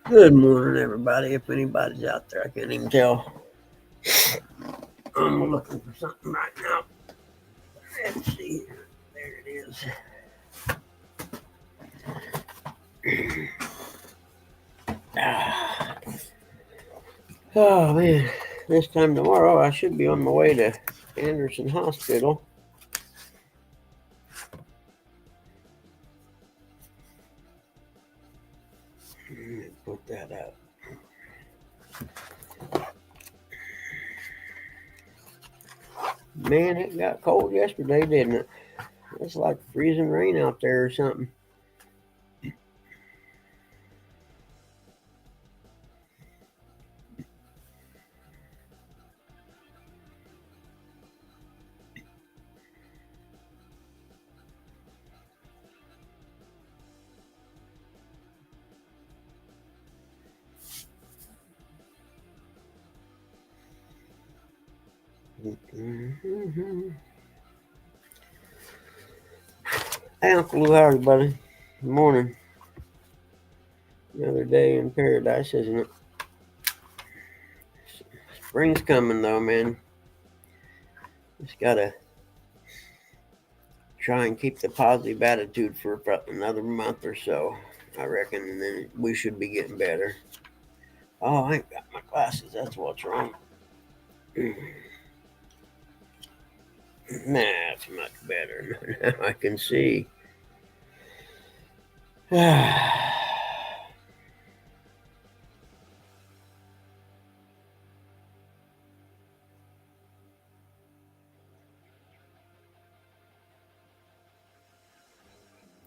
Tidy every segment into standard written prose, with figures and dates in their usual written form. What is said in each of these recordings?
Good morning, everybody. If anybody's out there, I can't even tell. I'm looking for something right now. Let's see. There it is. Oh, man. This time tomorrow, I should be on my way to Anderson Hospital. Put that up. Man, it got cold yesterday, didn't it? It's like freezing rain out there or something. Mm-hmm. Hey, Uncle Lou, how are you, buddy? Good morning. Another day in paradise, isn't it? Spring's coming, though, man. Just gotta try and keep the positive attitude for another month or so, I reckon, and then we should be getting better. Oh, I ain't got my glasses. That's what's wrong. That's much better. Now I can see.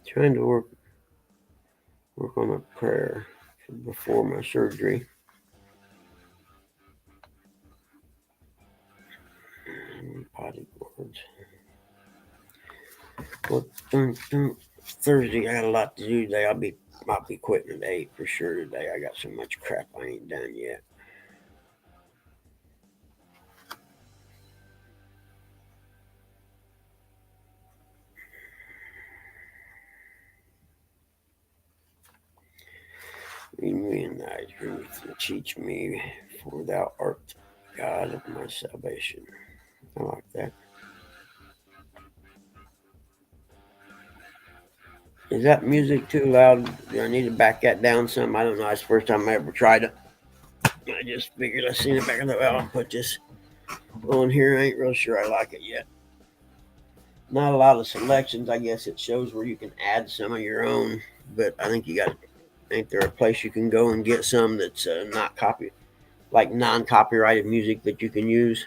Trying to work on a prayer before my surgery. Potty boards. Well, Thursday I got a lot to do today. I'll be quitting at 8 for sure today. I got so much crap I ain't done yet. Lead me in thy truth and teach me, for thou art God of my salvation. I like that. Is that music too loud? Do I need to back that down some? I don't know. It's the first time I ever tried it. I just figured I seen it back in the well and put this on here. I ain't real sure I like it yet. Not a lot of selections. I guess it shows where you can add some of your own, but I think you got. Ain't there a place you can go and get some that's not like non-copyrighted music that you can use?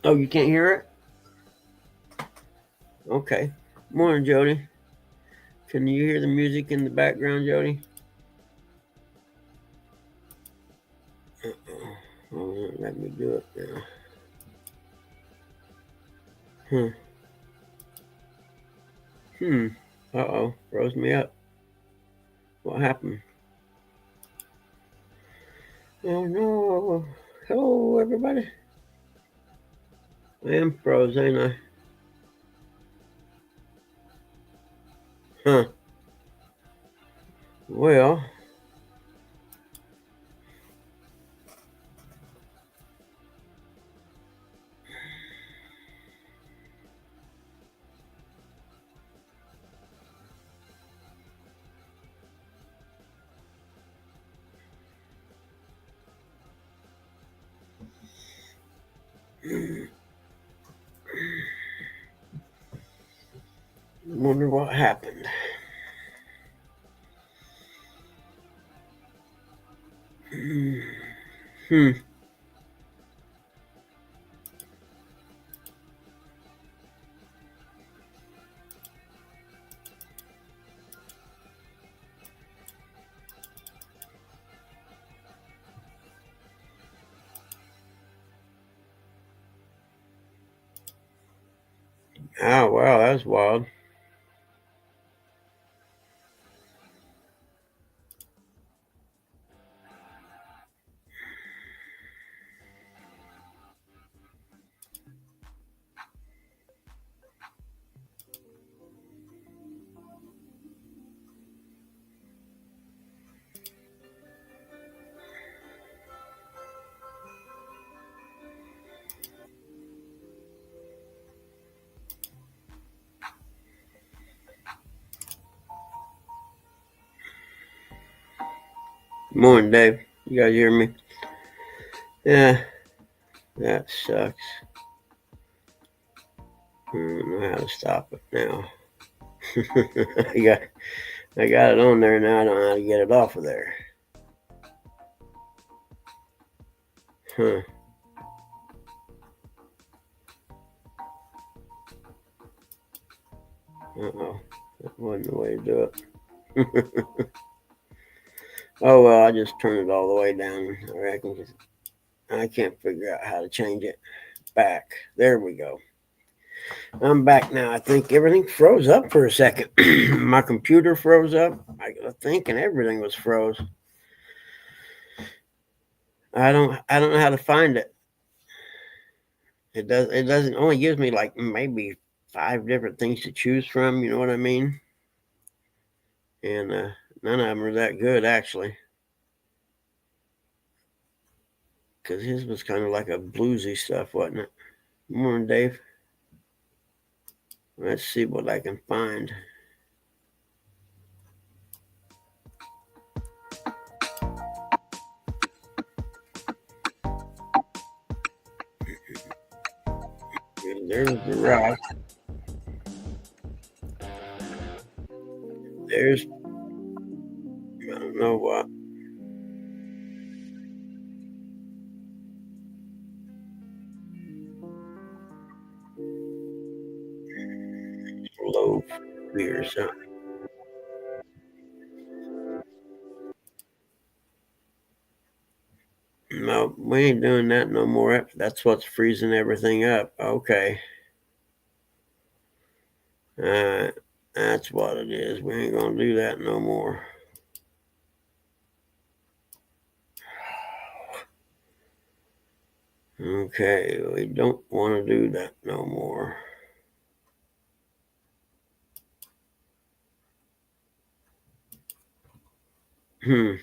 Oh, you can't hear it? Okay. Morning, Jody. Can you hear the music in the background, Jody? Oh, let me do it now. Huh. Uh-oh. Froze me up. What happened? Oh, no. Hello, everybody. I am froze, ain't I? Huh. Well, wonder what happened. Hmm. Oh, wow, that's wild. Morning, Dave. You guys hear me? Yeah, that sucks. I don't know how to stop it now. I got I got it on there now. I don't know how to get it off of there. Huh. Uh-oh. That wasn't the way to do it. Oh, well, I just turned it all the way down, I reckon, 'cause I can't figure out how to change it back. There we go. I'm back now. I think everything froze up for a second. My computer froze up. I think, and everything was froze. I don't know how to find it. It doesn't only gives me like maybe 5 different things to choose from, you know what I mean? And none of them are that good actually. Cause his was kind of like a bluesy stuff, wasn't it? Morning, Dave. Let's see what I can find. There's the rock. There's I don't know what. Low or something. No, we ain't doing that no more. That's what's freezing everything up. Okay. Uh, that's what it is. We ain't gonna do that no more. Okay, we don't want to do that no more. Hmm.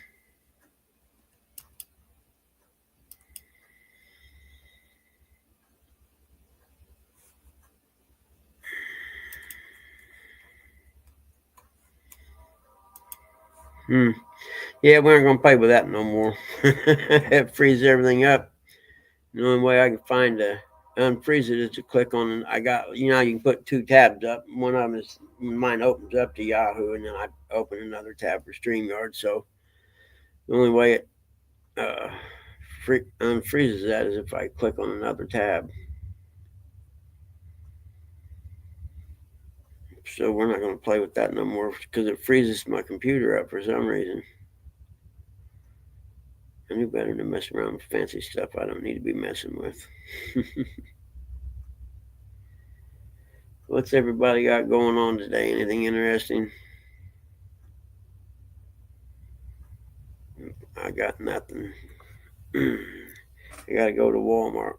Hmm. Yeah, we aren't gonna play with that no more. It freezes everything up. The only way I can find to unfreeze it is to click on. I got you can put 2 tabs up. One of them is mine opens up to Yahoo, and then I open another tab for StreamYard. So the only way it uh, unfreezes that is if I click on another tab. So we're not going to play with that no more because it freezes my computer up for some reason. I knew better than mess around with fancy stuff I don't need to be messing with. What's everybody got going on today? Anything interesting? I got nothing. I got to go to Walmart.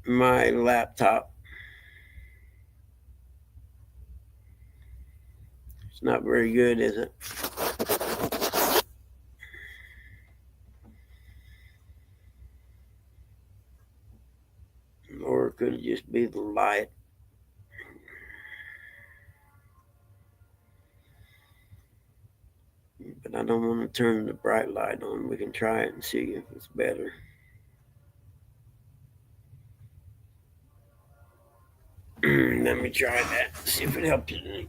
My laptop. It's not very good, is it? Or could it just be the light? But I don't want to turn the bright light on. We can try it and see if it's better. Let me try that. See if it helps you.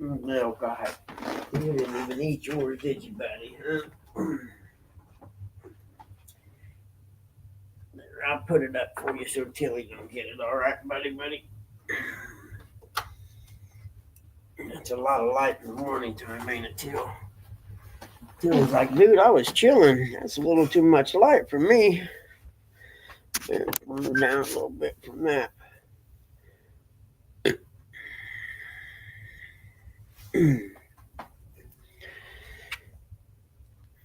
No, God. You didn't even eat yours, did you, buddy? Huh? I'll put it up for you so Tilly don't get it. All right, buddy. That's a lot of light in the morning time, ain't it, Till? Tilly's like, dude, I was chilling. That's a little too much light for me. There, turn down a little bit from that.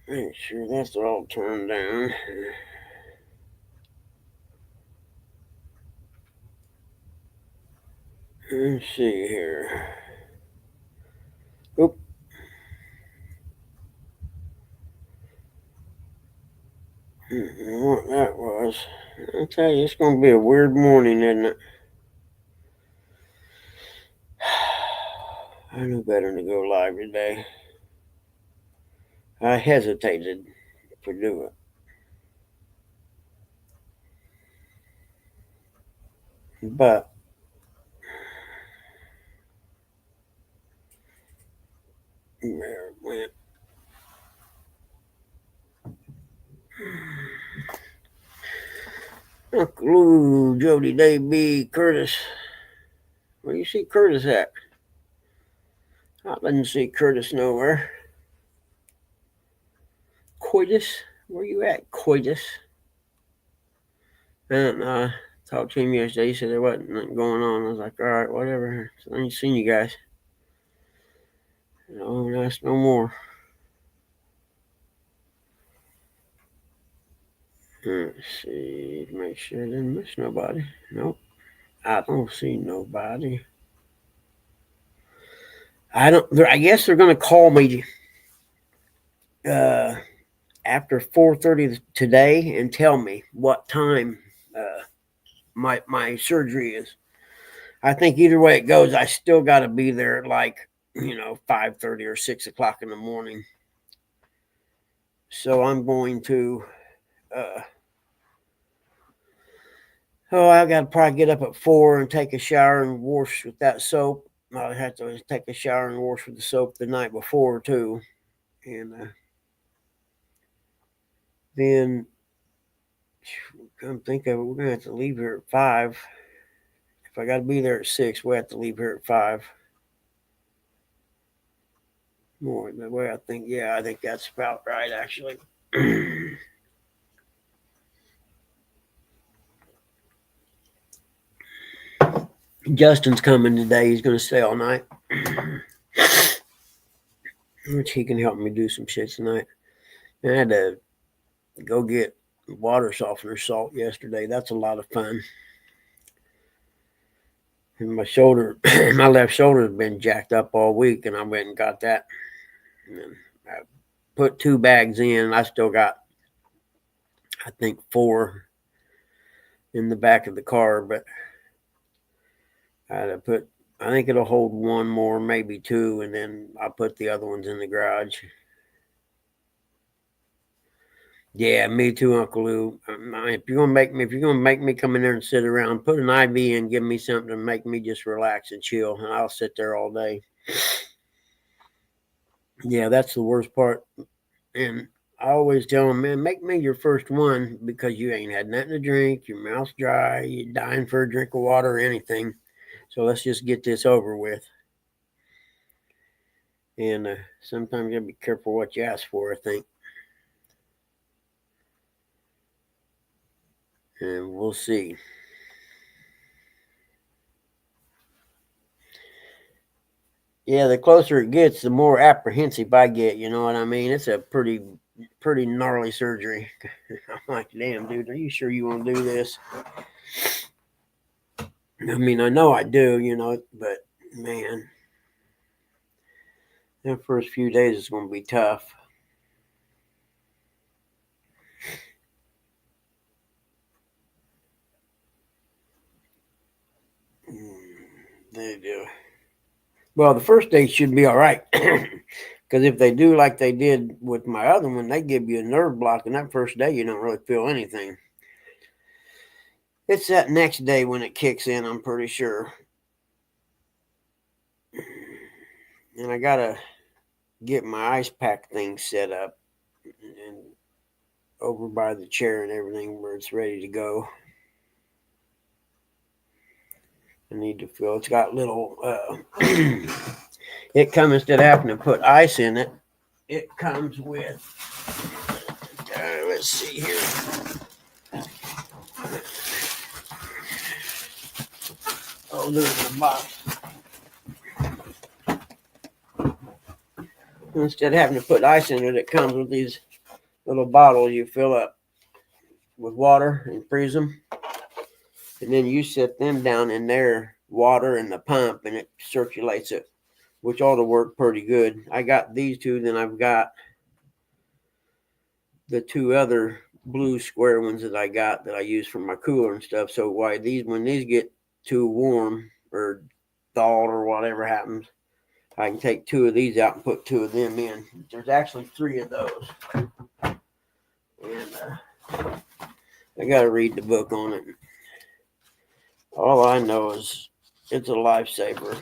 Make sure that's all turned down. Let's see here. Oop. I don't know what that was. I'll tell you, it's going to be a weird morning, isn't it? I knew better than to go live today. I hesitated to do it. But there it went. Uncle Lou, Jody, Dave B, Curtis. Where you see Curtis at? I didn't see Curtis nowhere. Coitus, where you at, Coitus? I don't know. I talked to him yesterday. He said there wasn't nothing going on. I was like, all right, whatever. So I ain't seen you guys. No, that's no more. Let's see. Make sure I didn't miss nobody. Nope. I don't see nobody. I guess they're gonna call me uh, after 4:30 today and tell me what time my surgery is. I think either way it goes, I still got to be there at like 5:30 or 6 o'clock in the morning. So I'm going to. Uh, I got to probably get up at 4 and take a shower and wash with that soap. I have to take a shower and wash with the soap the night before too, and then come think of it, we're gonna have to leave here at 5. If I got to be there at 6, we have to leave here at 5. More the way I think, yeah, I think that's about right actually. Justin's coming today. He's going to stay all night, which he can help me do some shit tonight. I had to go get water softener salt yesterday. That's a lot of fun. And my shoulder, my left shoulder has been jacked up all week, and I went and got that. And I put 2 bags in. I still got, I think, 4 in the back of the car, but I had to put, I think it'll hold 1 more, maybe 2, and then I'll put the other ones in the garage. Yeah, me too, Uncle Lou. If you're gonna make me come in there and sit around, put an IV in, give me something to make me just relax and chill, and I'll sit there all day. Yeah, that's the worst part. And I always tell them, man, make me your first one because you ain't had nothing to drink, your mouth's dry, you're dying for a drink of water or anything. So let's just get this over with. And sometimes you gotta be careful what you ask for, I think. And we'll see. Yeah, the closer it gets, the more apprehensive I get. You know what I mean? It's a pretty gnarly surgery. I'm like, damn, dude, are you sure you want to do this? I mean, I know I do, but man, the first few days is going to be tough. They do. Well, the first day should be all right. Because if they do like they did with my other one, they give you a nerve block, and that first day you don't really feel anything. It's that next day when it kicks in, I'm pretty sure. And I gotta get my ice pack thing set up and over by the chair and everything where it's ready to go. I need to feel it's got little. It comes instead of having to put ice in it. It comes with. Let's see here. Oh, there's the box. Instead of having to put ice in it, it comes with these little bottles you fill up with water and freeze them. And then you set them down in their water in the pump and it circulates it, which ought to work pretty good. I got these 2, then I've got the 2 other blue square ones that I got that I use for my cooler and stuff. So when these get too warm or thawed or whatever happens, I can take 2 of these out and put 2 of them in. There's actually 3 of those. And I got to read the book on it. All I know is it's a lifesaver.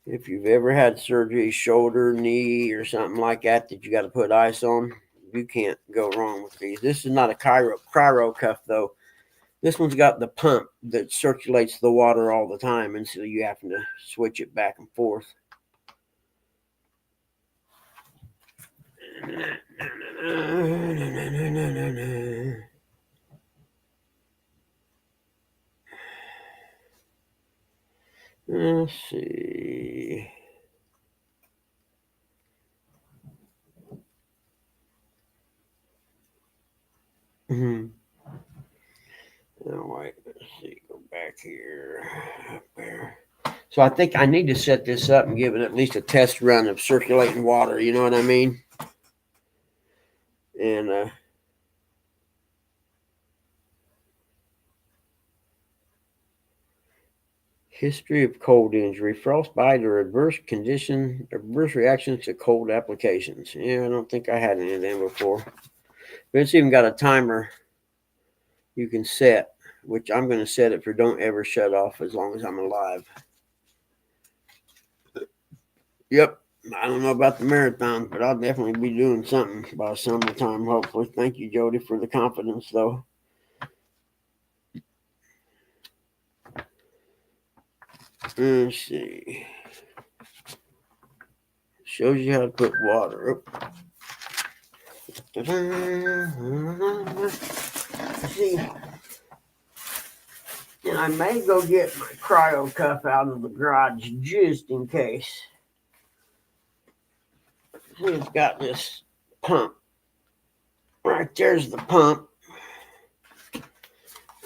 If you've ever had surgery, shoulder, knee, or something like that you got to put ice on, you can't go wrong with these. This is not a cryo cuff, though. This one's got the pump that circulates the water all the time, and so you have to switch it back and forth. Let's see. Oh, wait, let's see. Go back here. Up there. So I think I need to set this up and give it at least a test run of circulating water. You know what I mean? And history of cold injury, frostbite, or adverse reactions to cold applications. Yeah, I don't think I had any of them before. But it's even got a timer you can set, which I'm going to set it for don't ever shut off as long as I'm alive. Yep. I don't know about the marathon, but I'll definitely be doing something by summertime, hopefully. Thank you, Jody, for the confidence, though. Let's see. Shows you how to put water. See, and I may go get my cryo cuff out of the garage just in case. See, it's got this pump. Right there's the pump.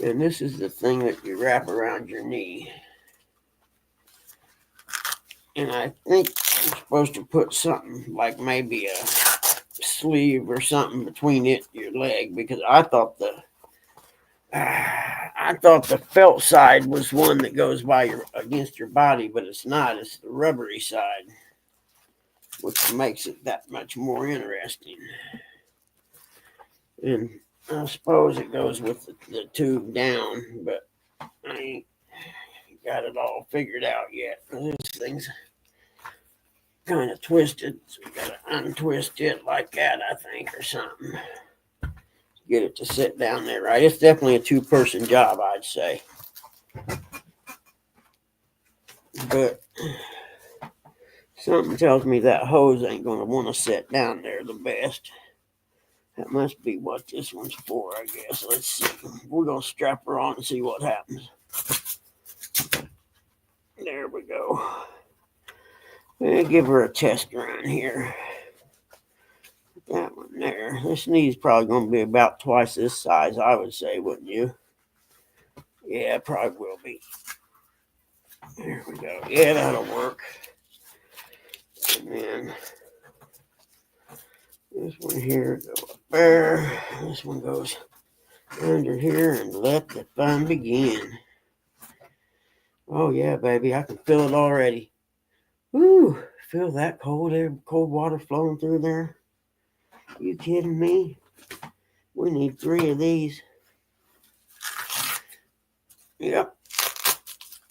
And this is the thing that you wrap around your knee. And I think you're supposed to put something like maybe a sleeve or something between it and your leg, because I thought the felt side was one that goes against your body, but it's not. It's the rubbery side, which makes it that much more interesting. And I suppose it goes with the tube down, but I ain't got it all figured out yet. This thing's kind of twisted, so we got to untwist it like that, I think, or something. Get it to sit down there right. It's definitely a 2-person job, I'd say. But something tells me that hose ain't going to want to sit down there the best. That must be what this one's for, I guess. Let's see. We're going to strap her on and see what happens. There we go. We'll give her a test run here. Put that one there. This knee's probably going to be about twice this size, I would say, wouldn't you? Yeah, it probably will be. There we go. Yeah, that'll work. And then this one here goes up there. This one goes under here, and let the fun begin. Oh yeah, baby, I can feel it already. Woo! Feel that cold air, cold water flowing through there. You kidding me? We need 3 of these. Yep.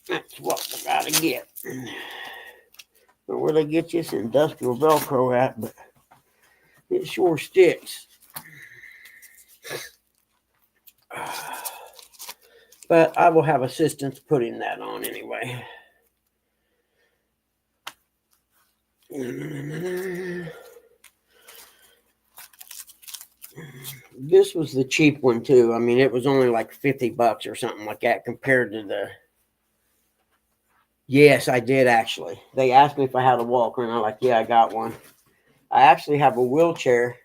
That's what we gotta get. But where they get this industrial Velcro at, but it sure sticks. But I will have assistance putting that on anyway. This was the cheap one too. I mean, it was only like $50 or something like that compared to the. Yes, I did actually. They asked me if I had a walker, and I'm like, yeah, I got one. I actually have a wheelchair.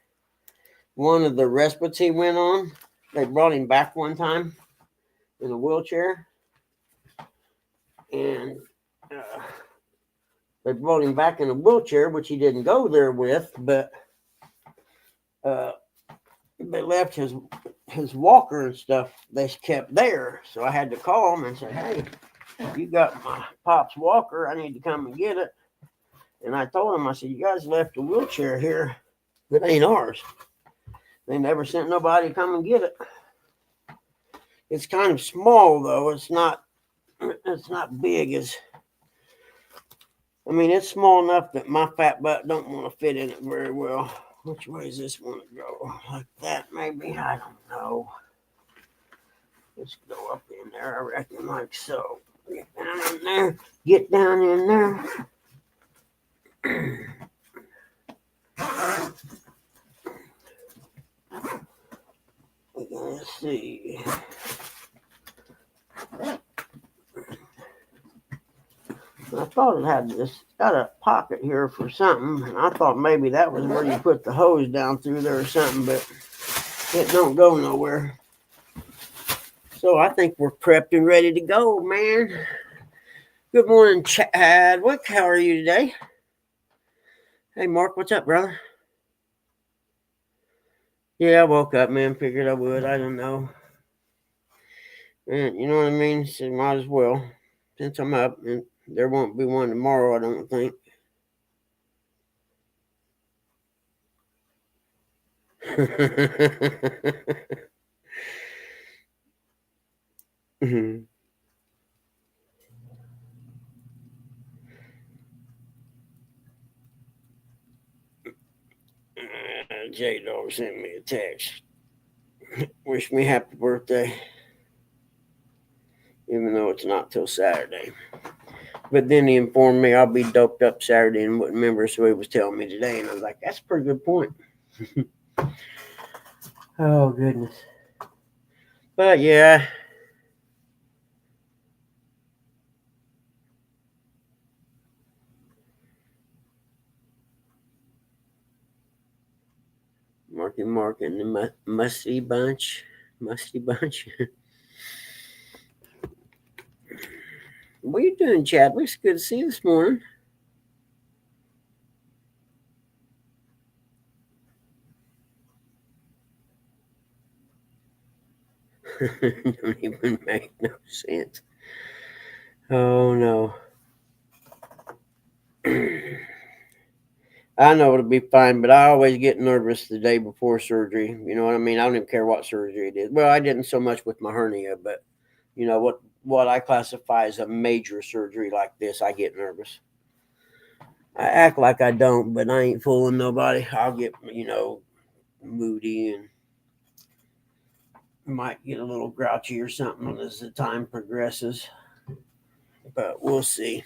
One of the respirates he went on, they brought him back one time in a wheelchair, and they brought him back in a wheelchair, which he didn't go there with, but they left his walker and stuff they kept there. So I had to call him and say, hey, "You got my pop's walker. I need to come and get it." And I told him, I said, "You guys left a wheelchair here that ain't ours. They never sent nobody to come and get it." It's kind of small though. It's not big as. I mean, it's small enough that my fat butt don't want to fit in it very well. Which way does this want to go? Like that, maybe? I don't know. Let's go up in there, I reckon, like so. Get down in there. Get down in there. Let's see. I thought it had this, got a pocket here for something. And I thought maybe that was where you put the hose down through there or something, but it don't go nowhere. So I think we're prepped and ready to go, man. Good morning, Chadwick. How are you today? Hey, Mark, what's up, brother? Yeah, I woke up, man. Figured I would. I don't know. And you know what I mean? So might as well. Since I'm up, and there won't be one tomorrow, I don't think. J Dog sent me a text. Wish me happy birthday. Even though it's not till Saturday. But then he informed me I'll be doped up Saturday and wouldn't remember, so he was telling me today. And I was like, that's a pretty good point. Oh, goodness. But yeah. Marky Mark and the Musty Bunch. Musty Bunch. What are you doing, Chadwick? It's good to see you this morning. Don't even make no sense. Oh, no. I know it'll be fine, but I always get nervous the day before surgery. You know what I mean? I don't even care what surgery it is. Well, I didn't so much with my hernia, but you know what I classify as a major surgery like this, I get nervous. I act like I don't, but I ain't fooling nobody. I'll get moody and might get a little grouchy or something as the time progresses. But we'll see.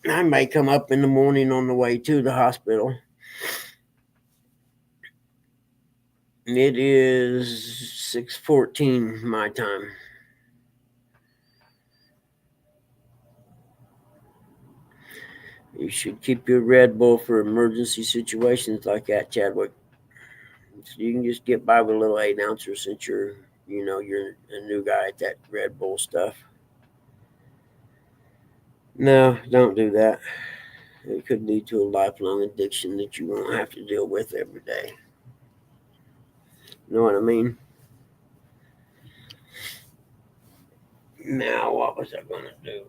I may come up in the morning on the way to the hospital. It is 6:14 my time. You should keep your Red Bull for emergency situations like that, Chadwick. So you can just get by with a little 8 ouncer since you're a new guy at that Red Bull stuff. No, don't do that. It could lead to a lifelong addiction that you won't have to deal with every day. You know what I mean? Now, what was I going to do?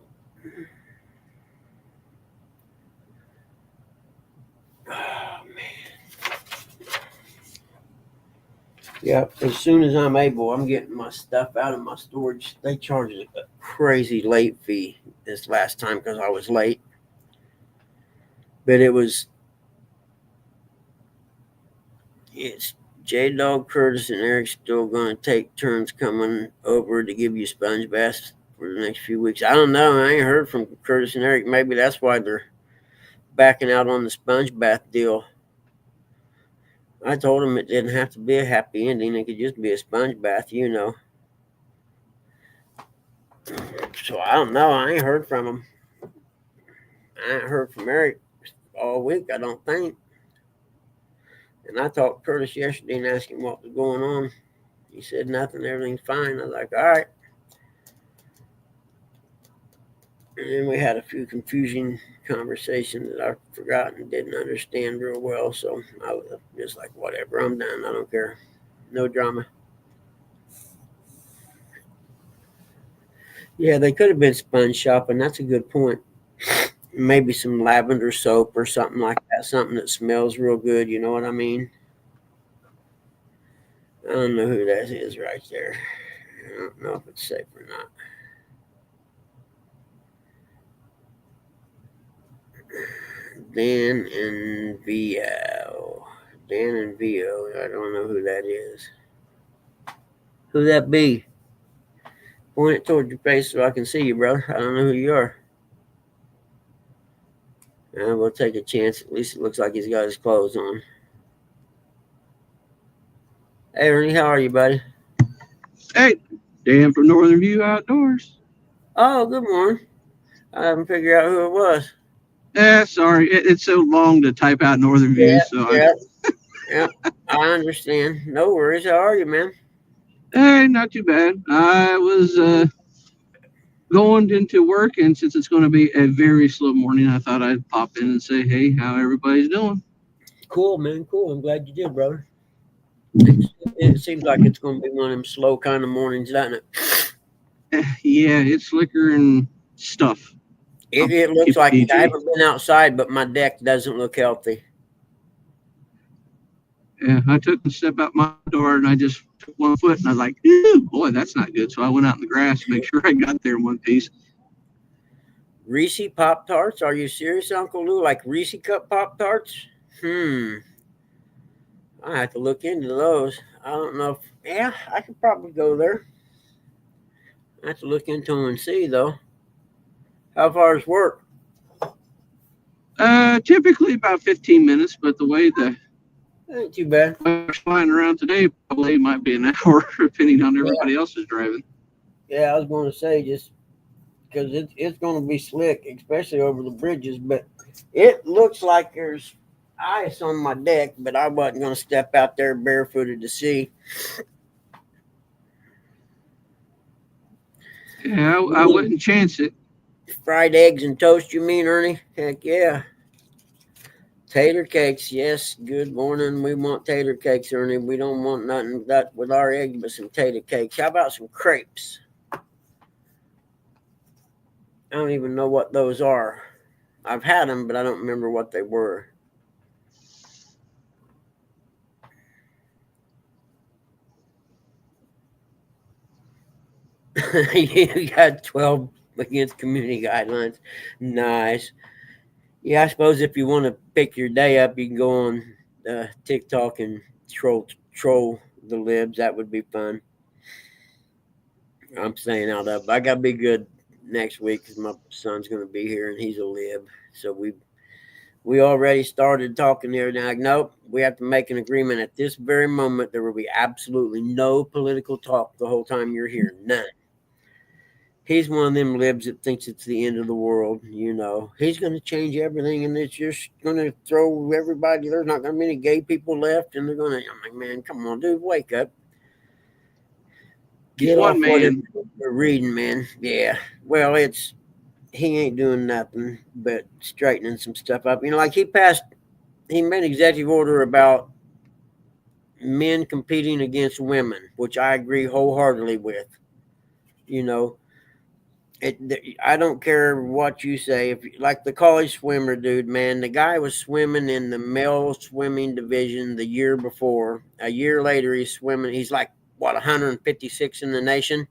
Oh, man. Yep, as soon as I'm able, I'm getting my stuff out of my storage. They charged a crazy late fee this last time because I was late. But it's J Dog, Curtis, and Eric still going to take turns coming over to give you sponge baths for the next few weeks. I don't know. I ain't heard from Curtis and Eric. Maybe that's why they're backing out on the sponge bath deal. I told them it didn't have to be a happy ending. It could just be a sponge bath, So I don't know. I ain't heard from them. I ain't heard from Eric all week, I don't think. And I talked to Curtis yesterday and asked him what was going on. He said nothing, everything's fine. I was like, all right. And then we had a few confusing conversations that I forgot and didn't understand real well. So I was just like, whatever, I'm done. I don't care. No drama. Yeah, they could have been sponge shopping. That's a good point. Maybe some lavender soap or something like that. Something that smells real good. You know what I mean? I don't know who that is right there. I don't know if it's safe or not. Dan and VO. Dan and VO. I don't know who that is. Who that be? Point it toward your face so I can see you, brother. I don't know who you are. We'll take a chance. At least it looks like he's got his clothes on. Hey, Ernie, how are you, buddy? Hey, Dan from Northern View Outdoors. Oh, good morning. I haven't figured out who it was. Sorry, it's so long to type out Northern View, Yeah, so yeah, yeah. I understand. No worries. How are you, man? hey, not too bad. I was going into work, and since it's going to be a very slow morning, I thought I'd pop in and say, hey, how everybody's doing? Cool, man. Cool. I'm glad you did, brother. It seems like it's going to be one of them slow kind of mornings, doesn't it? Yeah, it's slicker and stuff. I'll It looks keep it like it. I PG. haven't been outside, but my deck doesn't look healthy. Yeah, I took a step out my door, and I just took one foot, and I was like, ew, boy, that's not good. So I went out in the grass to make sure I got there in one piece. Reese Pop Tarts? Are you serious, Uncle Lou? Like Reese Cup Pop Tarts? Hmm. I have to look into those. I don't know. Yeah, I could probably go there. I have to look into them and see though. How far is work? Typically about 15 minutes, but the way the Ain't too bad. weather's flying around today, probably might be an hour, depending on Yeah, everybody else is driving. yeah. I was going to say just because it's going to be slick, especially over the bridges. But it looks like there's ice on my deck, but I wasn't going to step out there barefooted to see. Yeah, You I mean wouldn't chance it. fried eggs and toast? You mean, Ernie? Heck yeah. Tater cakes, yes. Good morning. We want tater cakes, Ernie. We don't want nothing that with our eggs but some tater cakes. How about some crepes? I don't even know what those are. I've had them, but I don't remember what they were. You got 12 against community guidelines. Nice. Yeah, I suppose if you want to pick your day up, you can go on TikTok and troll the libs. That would be fun. I'm staying out of. I gotta be good next week because my son's gonna be here and he's a lib. So we already started talking here. Now, nope, we have to make an agreement at this very moment. There will be absolutely no political talk the whole time you're here. None. He's one of them libs that thinks it's the end of the world. You know, he's going to change everything, and it's just going to throw everybody. There's not going to be any gay people left, and they're going to. I'm like, man, come on, dude, wake up, He's get one off whatever man. you're reading, man. Yeah, well, it's he ain't doing nothing but straightening some stuff up. You know, like he made an executive order about men competing against women, which I agree wholeheartedly with. You know, I don't care what you say. If like the college swimmer dude, man, the guy was swimming in the male swimming division the year before. A year later, he's swimming. He's like what 156 in the nation.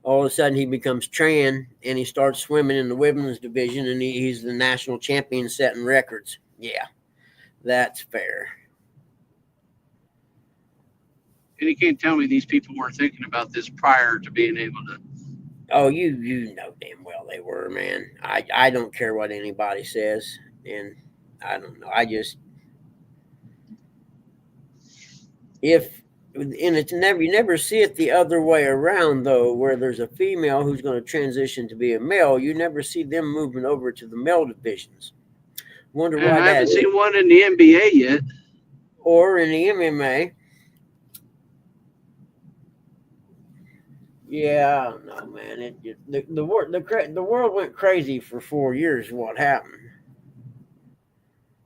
All of a sudden, he becomes trans and he starts swimming in the women's division, and he's the national champion, setting records. Yeah, that's fair. And you can't tell me these people weren't thinking about this prior to being able to. Oh, you know damn well they were, man. I don't care what anybody says, and I don't know. I just if and it's never you never see it the other way around though, where there's a female who's going to transition to be a male. You never see them moving over to the male divisions. Wonder why I that haven't is, seen one in the NBA yet. or in the MMA. Yeah, I don't know, man. The world went crazy for 4 years. What happened?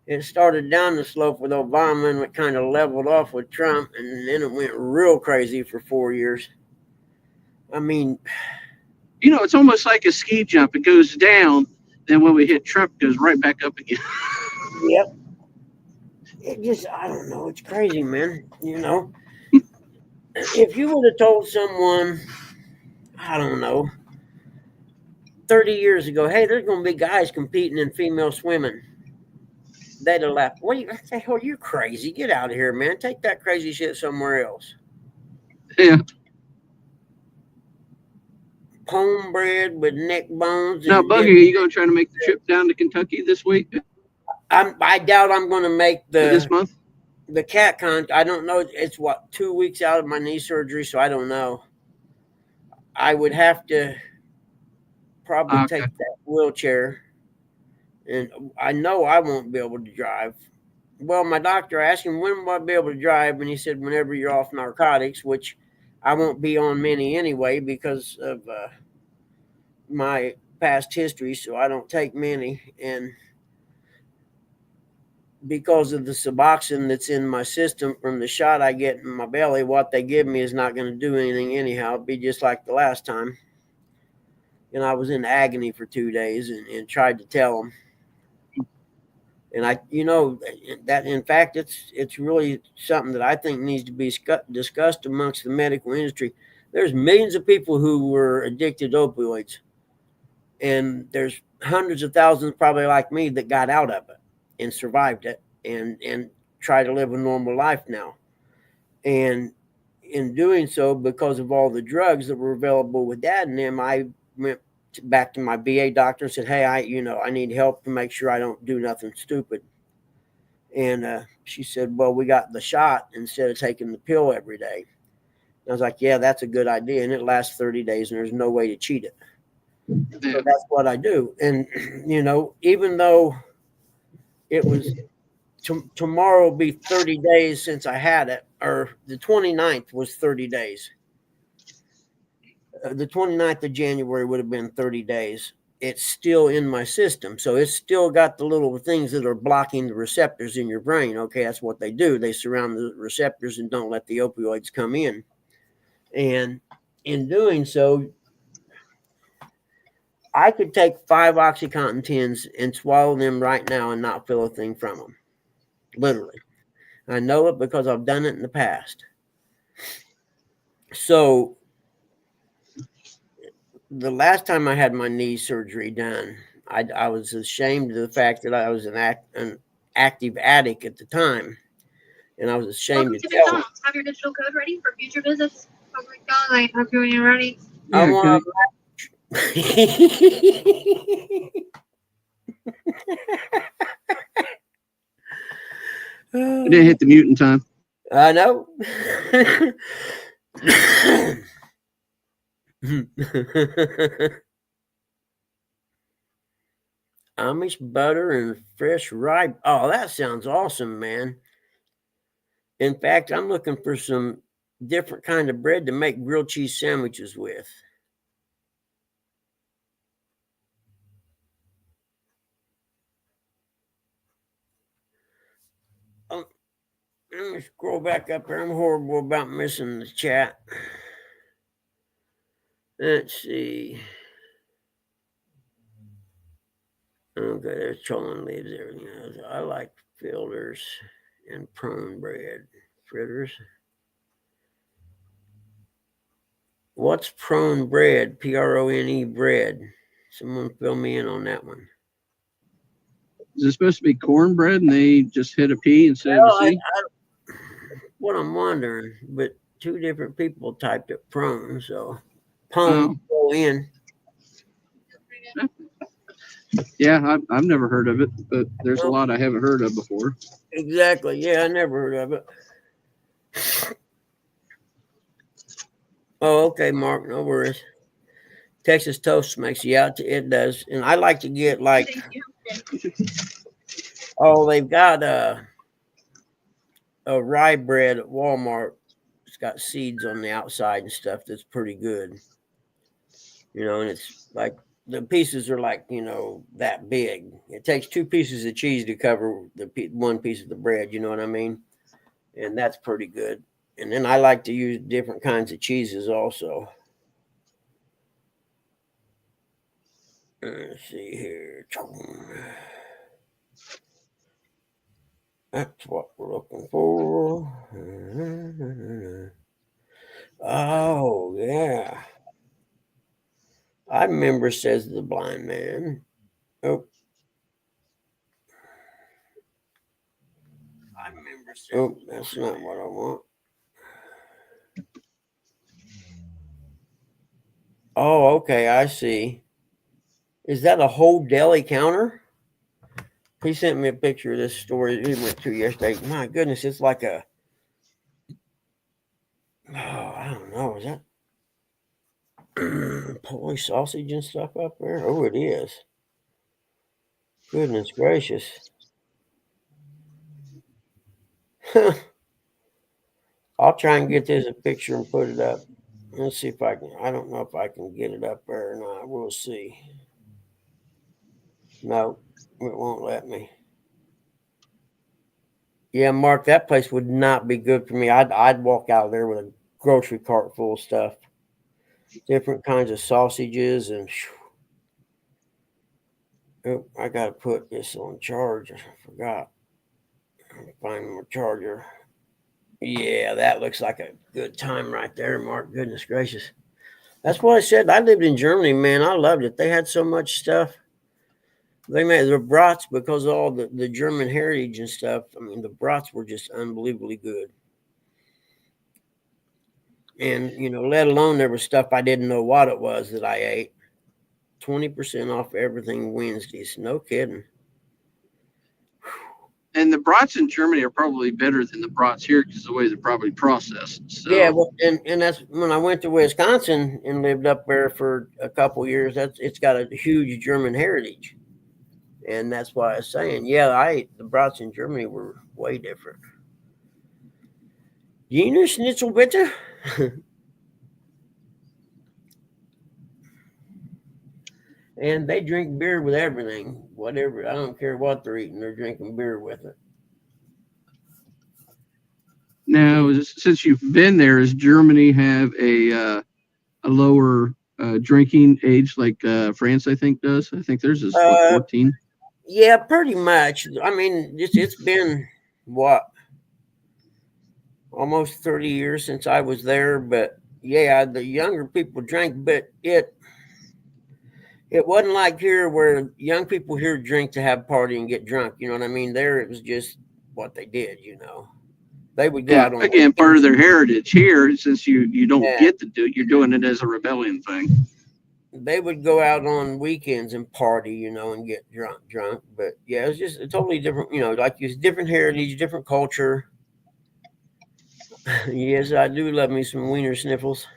It started down the slope with Obama and it kind of leveled off with Trump, and then it went real crazy for 4 years. I mean, It's almost like a ski jump. It goes down, then when we hit Trump, it goes right back up again. yep. It just, I don't know. It's crazy, man. If you would have told someone, I don't know, 30 years ago, hey, there's going to be guys competing in female swimming, they'd have laughed. What the hell? You're crazy. Get out of here, man. Take that crazy shit somewhere else. Yeah. Homebred with neck bones. Now, And Buggy, are you going to try to make the trip down to Kentucky this week? I doubt I'm going to make This month? the cat con. I don't know. It's 2 weeks out of my knee surgery, so I don't know. I would have to probably take that wheelchair, and I know I won't be able to drive. Well, my doctor asked him, when will I be able to drive? And he said, whenever you're off narcotics, which I won't be on many anyway because of my past history, so I don't take many. And because of the Suboxone that's in my system from the shot I get in my belly, what they give me is not going to do anything anyhow. It'll be just like the last time. And I was in agony for 2 days and tried to tell them. And that in fact, it's really something that I think needs to be discussed amongst the medical industry. There's millions of people who were addicted to opioids, and there's hundreds of thousands probably like me that got out of it and survived it and try to live a normal life now. And in doing so, because of all the drugs that were available with Dad and them, I went back to my VA doctor and said, hey, I need help to make sure I don't do nothing stupid. And she said, well, we got the shot instead of taking the pill every day. And I was like, yeah, that's a good idea. And it lasts 30 days and there's no way to cheat it. Yeah. So that's what I do. And, even though it was tomorrow will be 30 days since I had it, or the 29th was 30 days. The 29th of January would have been 30 days. It's still in my system. So it's still got the little things that are blocking the receptors in your brain. Okay, that's what they do. They surround the receptors and don't let the opioids come in. And in doing so, I could take 5 OxyContin 10s and swallow them right now and not feel a thing from them. Literally. I know it because I've done it in the past. So the last time I had my knee surgery done, I was ashamed of the fact that I was an active addict at the time. And I was ashamed Welcome to to tell McDonald's. Have your digital code ready for future visits. Oh my God, I hope you're when you're ready. Yeah, I want I didn't hit the mute in time. I know. Amish butter and fresh rye. Oh, that sounds awesome, man. In fact, I'm looking for some different kind of bread to make grilled cheese sandwiches with. Oh, let me scroll back up here. I'm horrible about missing the chat. Let's see. Okay, there's cholent leaves, everything else. I like filters and prune bread. Fritters. What's prone bread? Prone bread. Someone fill me in on that one. Is it supposed to be cornbread and they just hit a P instead of a C? What I'm wondering, but 2 different people typed it prone, so pone go in. Yeah, I've never heard of it, but there's a lot I haven't heard of before. Exactly. Yeah, I never heard of it. Oh, okay, Mark. No worries. Texas Toast makes it does, and I like to get like. Oh, they've got a rye bread at Walmart. It's got seeds on the outside and stuff. That's pretty good. And it's like the pieces are like that big. It takes 2 pieces of cheese to cover the 1 piece of the bread. You know what I mean? And that's pretty good. And then I like to use different kinds of cheeses also. Let's see here. That's what we're looking for. Oh, yeah. I remember, says the blind man. Oh, oh, that's not what I want. Oh, okay, I see. Is that a whole deli counter? He sent me a picture of this store he went to yesterday. My goodness, it's like a, oh, I don't know, is that Polish sausage and stuff up there? Oh, it is. Goodness gracious. I'll try and get this a picture and put it up. Let's see if I can. I don't know if I can get it up there or not. We'll see. No, it won't let me. Yeah, Mark, that place would not be good for me. I'd walk out there with a grocery cart full of stuff, different kinds of sausages, and oh, I gotta put this on charge. I forgot. Find my charger. Yeah, that looks like a good time right there, Mark. Goodness gracious. That's what I said. I lived in Germany, man. I loved it. They had so much stuff. They made the brats because of all the German heritage and stuff. I mean, the brats were just unbelievably good. And, let alone there was stuff I didn't know what it was that I ate. 20% off everything Wednesdays. No kidding. And the brats in Germany are probably better than the brats here because the way they're probably processed. So. Yeah, well, and that's when I went to Wisconsin and lived up there for a couple years. It's got a huge German heritage. And that's why I was saying, yeah, the brats in Germany were way different. Wiener Schnitzel bitte? And they drink beer with everything, whatever. I don't care what they're eating; they're drinking beer with it. Now, since you've been there, does Germany have a lower drinking age like France? I think does. I think theirs is 14. Yeah, pretty much. I mean, it's been what, almost 30 years since I was there, but yeah, the younger people drank, but it wasn't like here where young people here drink to have party and get drunk. You know what I mean? There it was just what they did. They would go out on again, part of their heritage here, since you don't get to do it, you're doing it as a rebellion thing. They would go out on weekends and party, and get drunk. But yeah, it's just a totally different, like it's different heritage, different culture. Yes, I do love me some wiener sniffles.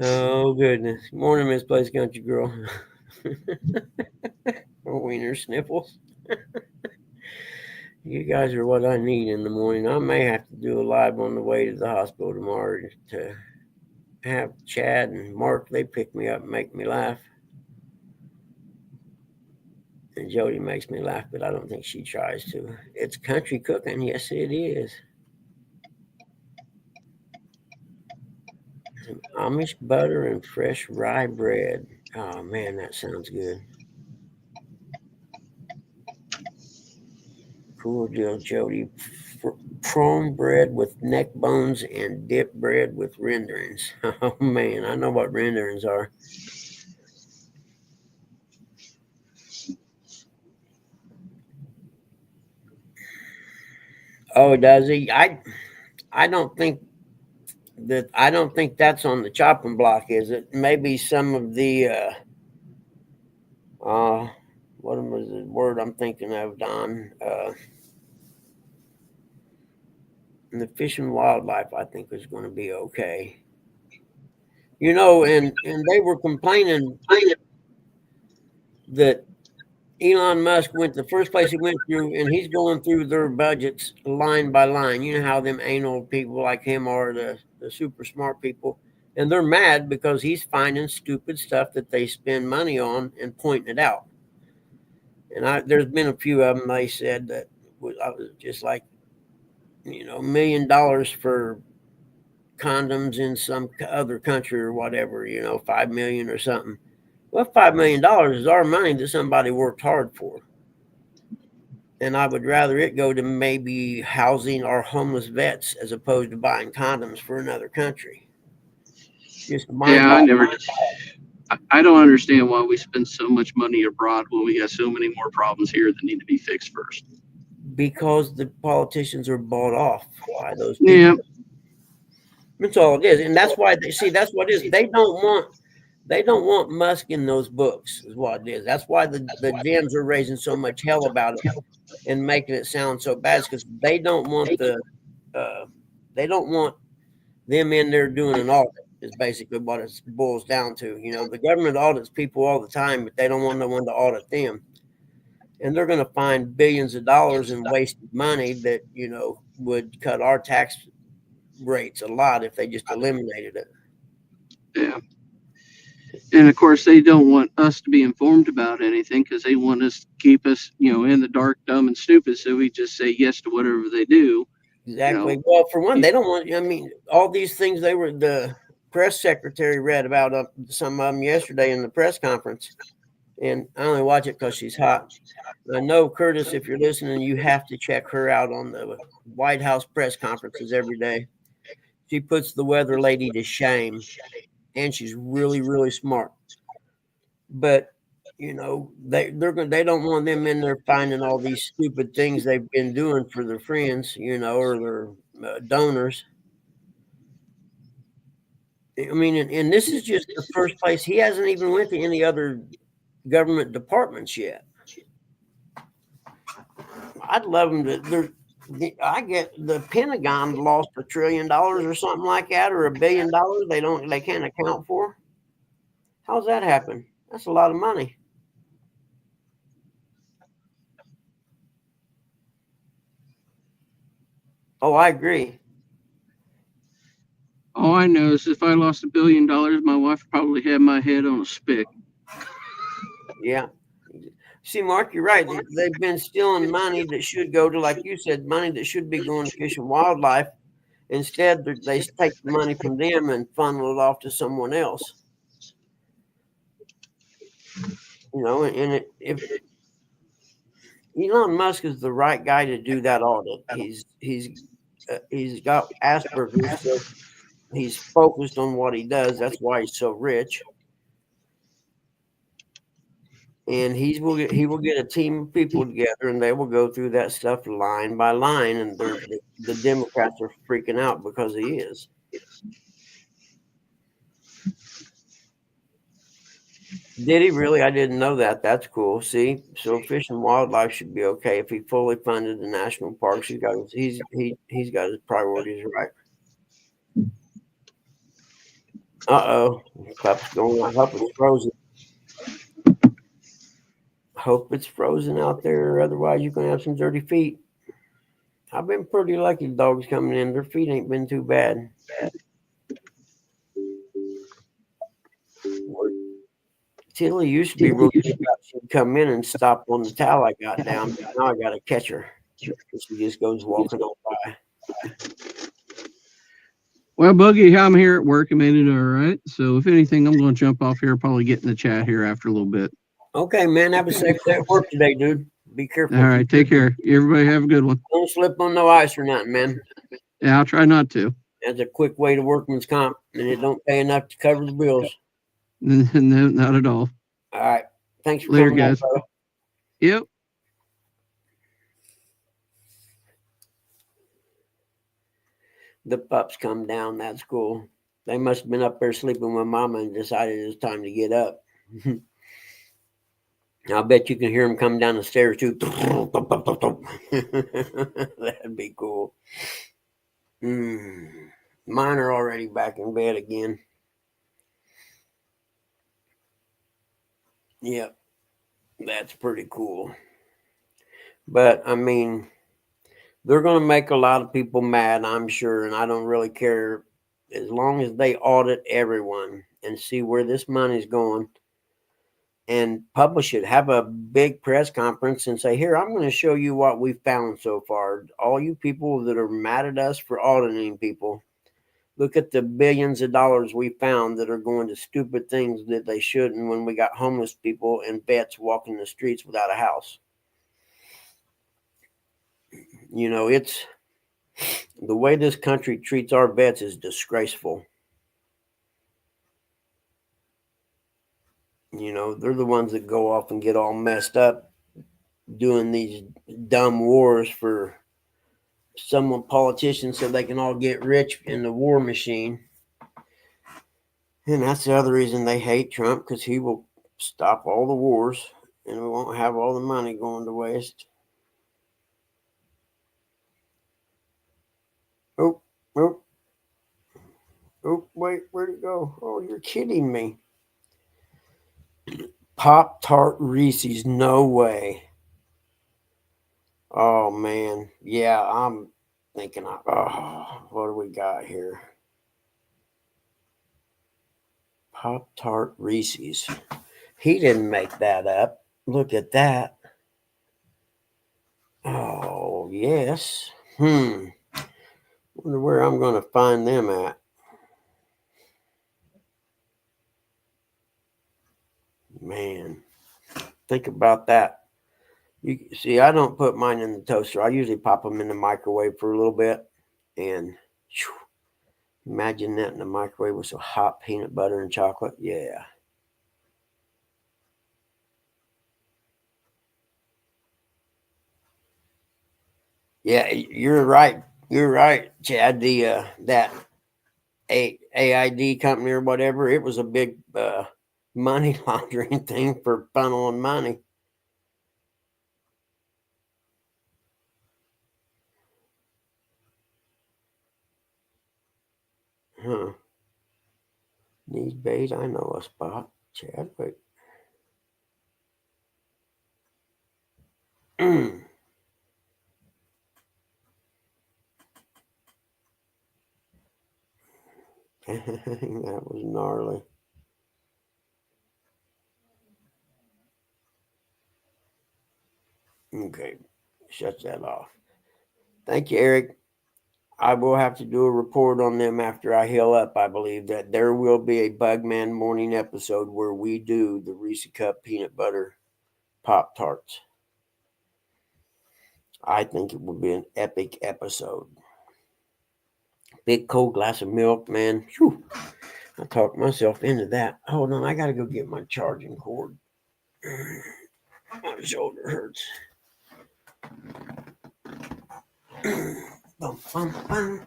Oh goodness! Morning, Miss Place Country Girl. Wiener sniffles. You guys are what I need in the morning. I may have to do a live on the way to the hospital tomorrow to have Chad and Mark. They pick me up and make me laugh. And Jody makes me laugh, but I don't think she tries to. It's country cooking. Yes, it is. Some Amish butter and fresh rye bread. Oh, man, that sounds good. Cool deal, Jody. Prawn bread with neck bones and dip bread with renderings. Oh, man, I know what renderings are. Oh, does he? I don't think that's on the chopping block, is it? Maybe some of the what was the word I'm thinking of, Don? The Fish and Wildlife, I think, is going to be okay. And they were complaining that Elon Musk went the first place he went through, and he's going through their budgets line by line. You know how them anal people like him are, the super smart people. And they're mad because he's finding stupid stuff that they spend money on and pointing it out. And there's been a few of them they said that I was just like, $1 million for condoms in some other country or whatever, 5 million or something. Well, $5 million is our money that somebody worked hard for. And I would rather it go to maybe housing our homeless vets as opposed to buying condoms for another country. Just I don't understand why we spend so much money abroad when we got so many more problems here that need to be fixed first. Because the politicians are bought off by those people. Yeah. That's all it is. And that's why that's what it is. They don't want Musk in those books, is what it is. That's why the Dems are raising so much hell about it and making it sound so bad, because they don't want them in there doing an audit, is basically what it boils down to. The government audits people all the time, but they don't want no one to audit them. And they're going to find billions of dollars in wasted money that, would cut our tax rates a lot if they just eliminated it. Yeah. And of course, they don't want us to be informed about anything because they want us to keep us, in the dark, dumb, and stupid. So we just say yes to whatever they do. Exactly. Well, for one, they don't want, all these things the press secretary read about some of them yesterday in the press conference. And I only watch it because she's hot. I know, Curtis, if you're listening, you have to check her out on the White House press conferences every day. She puts the weather lady to shame, and she's really, really smart. But they don't want them in there finding all these stupid things they've been doing for their friends, or their donors. And this is just the first place. He hasn't even went to any other government departments yet. I'd love them to. I get the Pentagon lost $1 trillion or something like that, or $1 billion. They can't account for. How's that happen? That's a lot of money. Oh, I agree. All I know is if I lost $1 billion, my wife would probably have my head on a stick. Yeah. See, Mark, you're right. They've been stealing money that should go to, like you said, money that should be going to Fish and Wildlife. Instead, they take the money from them and funnel it off to someone else. If Elon Musk is the right guy to do that audit, he's got Asperger's, so he's focused on what he does. That's why he's so rich. And he will get a team of people together, and they will go through that stuff line by line. And the Democrats are freaking out because he is. Did he really? I didn't know that. That's cool. See, so Fish and Wildlife should be okay if he fully funded the national parks. He's got his priorities right. Cup's going. I hope it's frozen. Hope it's frozen out there, otherwise you're gonna have some dirty feet. I've been pretty lucky. Dogs coming in, their feet ain't been too bad. Tilly used to be real good. She'd come in and stop on the towel I got down. But now I got to catch her. She just goes walking on by. Well, Boogie, I'm here at work. I made it all right. So if anything, I'm going to jump off here. Probably get in the chat here after a little bit. Okay, man. Have a safe day at work today, dude. Be careful. All right. Take care. Everybody have a good one. Don't slip on no ice or nothing, man. Yeah, I'll try not to. That's a quick way to workman's comp, and it don't pay enough to cover the bills. No, not at all. All right. Thanks for Later, coming guys. on, Yep. The pups come down. That's cool. They must have been up there sleeping with Mama and decided it was time to get up. I'll bet you can hear them come down the stairs too. That'd be cool. Mine are already back in bed again. Yep. That's pretty cool. But I mean, they're going to make a lot of people mad, I'm sure, and I don't really care as long as they audit everyone and see where this money's going and publish it. Have a big press conference and say, here, I'm going to show you what we've found so far. All you people that are mad at us for auditing people, Look at the billions of dollars we found that are going to stupid things that they shouldn't when we got homeless people and vets walking the streets without a house. You know, it's the way this country treats our vets is disgraceful. You know, they're the ones that go off and get all messed up doing these dumb wars for some politicians so they can all get rich in the war machine. And that's the other reason they hate Trump, because he will stop all the wars and we won't have all the money going to waste. Oh, oh, oh, wait, where'd it go? Oh, you're kidding me. Pop-Tart Reese's, no way. Oh, man. Yeah, I'm thinking, what do we got here? Pop-Tart Reese's. He didn't make that up. Look at that. Oh, yes. Wonder where I'm going to find them at. Man, think about that. You see, I don't put mine in the toaster. I usually pop them in the microwave for a little bit. And imagine that in the microwave with some hot peanut butter and chocolate. Yeah. Yeah, you're right. You're right, Chad. The that AID company or whatever, it was a big money laundering thing for funneling money. Huh. Need bait? I know a spot. Chad, wait. That was gnarly. Okay, shuts that off. Thank you, Eric. I will have to do a report on them after I heal up. I believe that there will be a Bugman morning episode where we do the Reese Cup peanut butter Pop Tarts. I think it will be an epic episode. Big cold glass of milk, man. Whew. I talked myself into that. Hold on, I gotta go get my charging cord. My shoulder hurts. Bum, bum,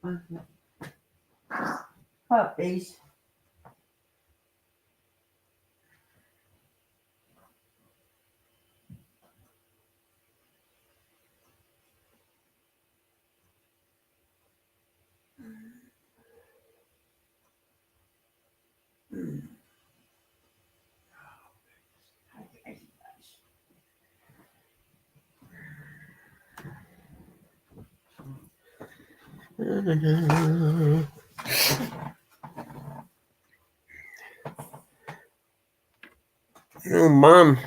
bum. Puppies. You know, Mom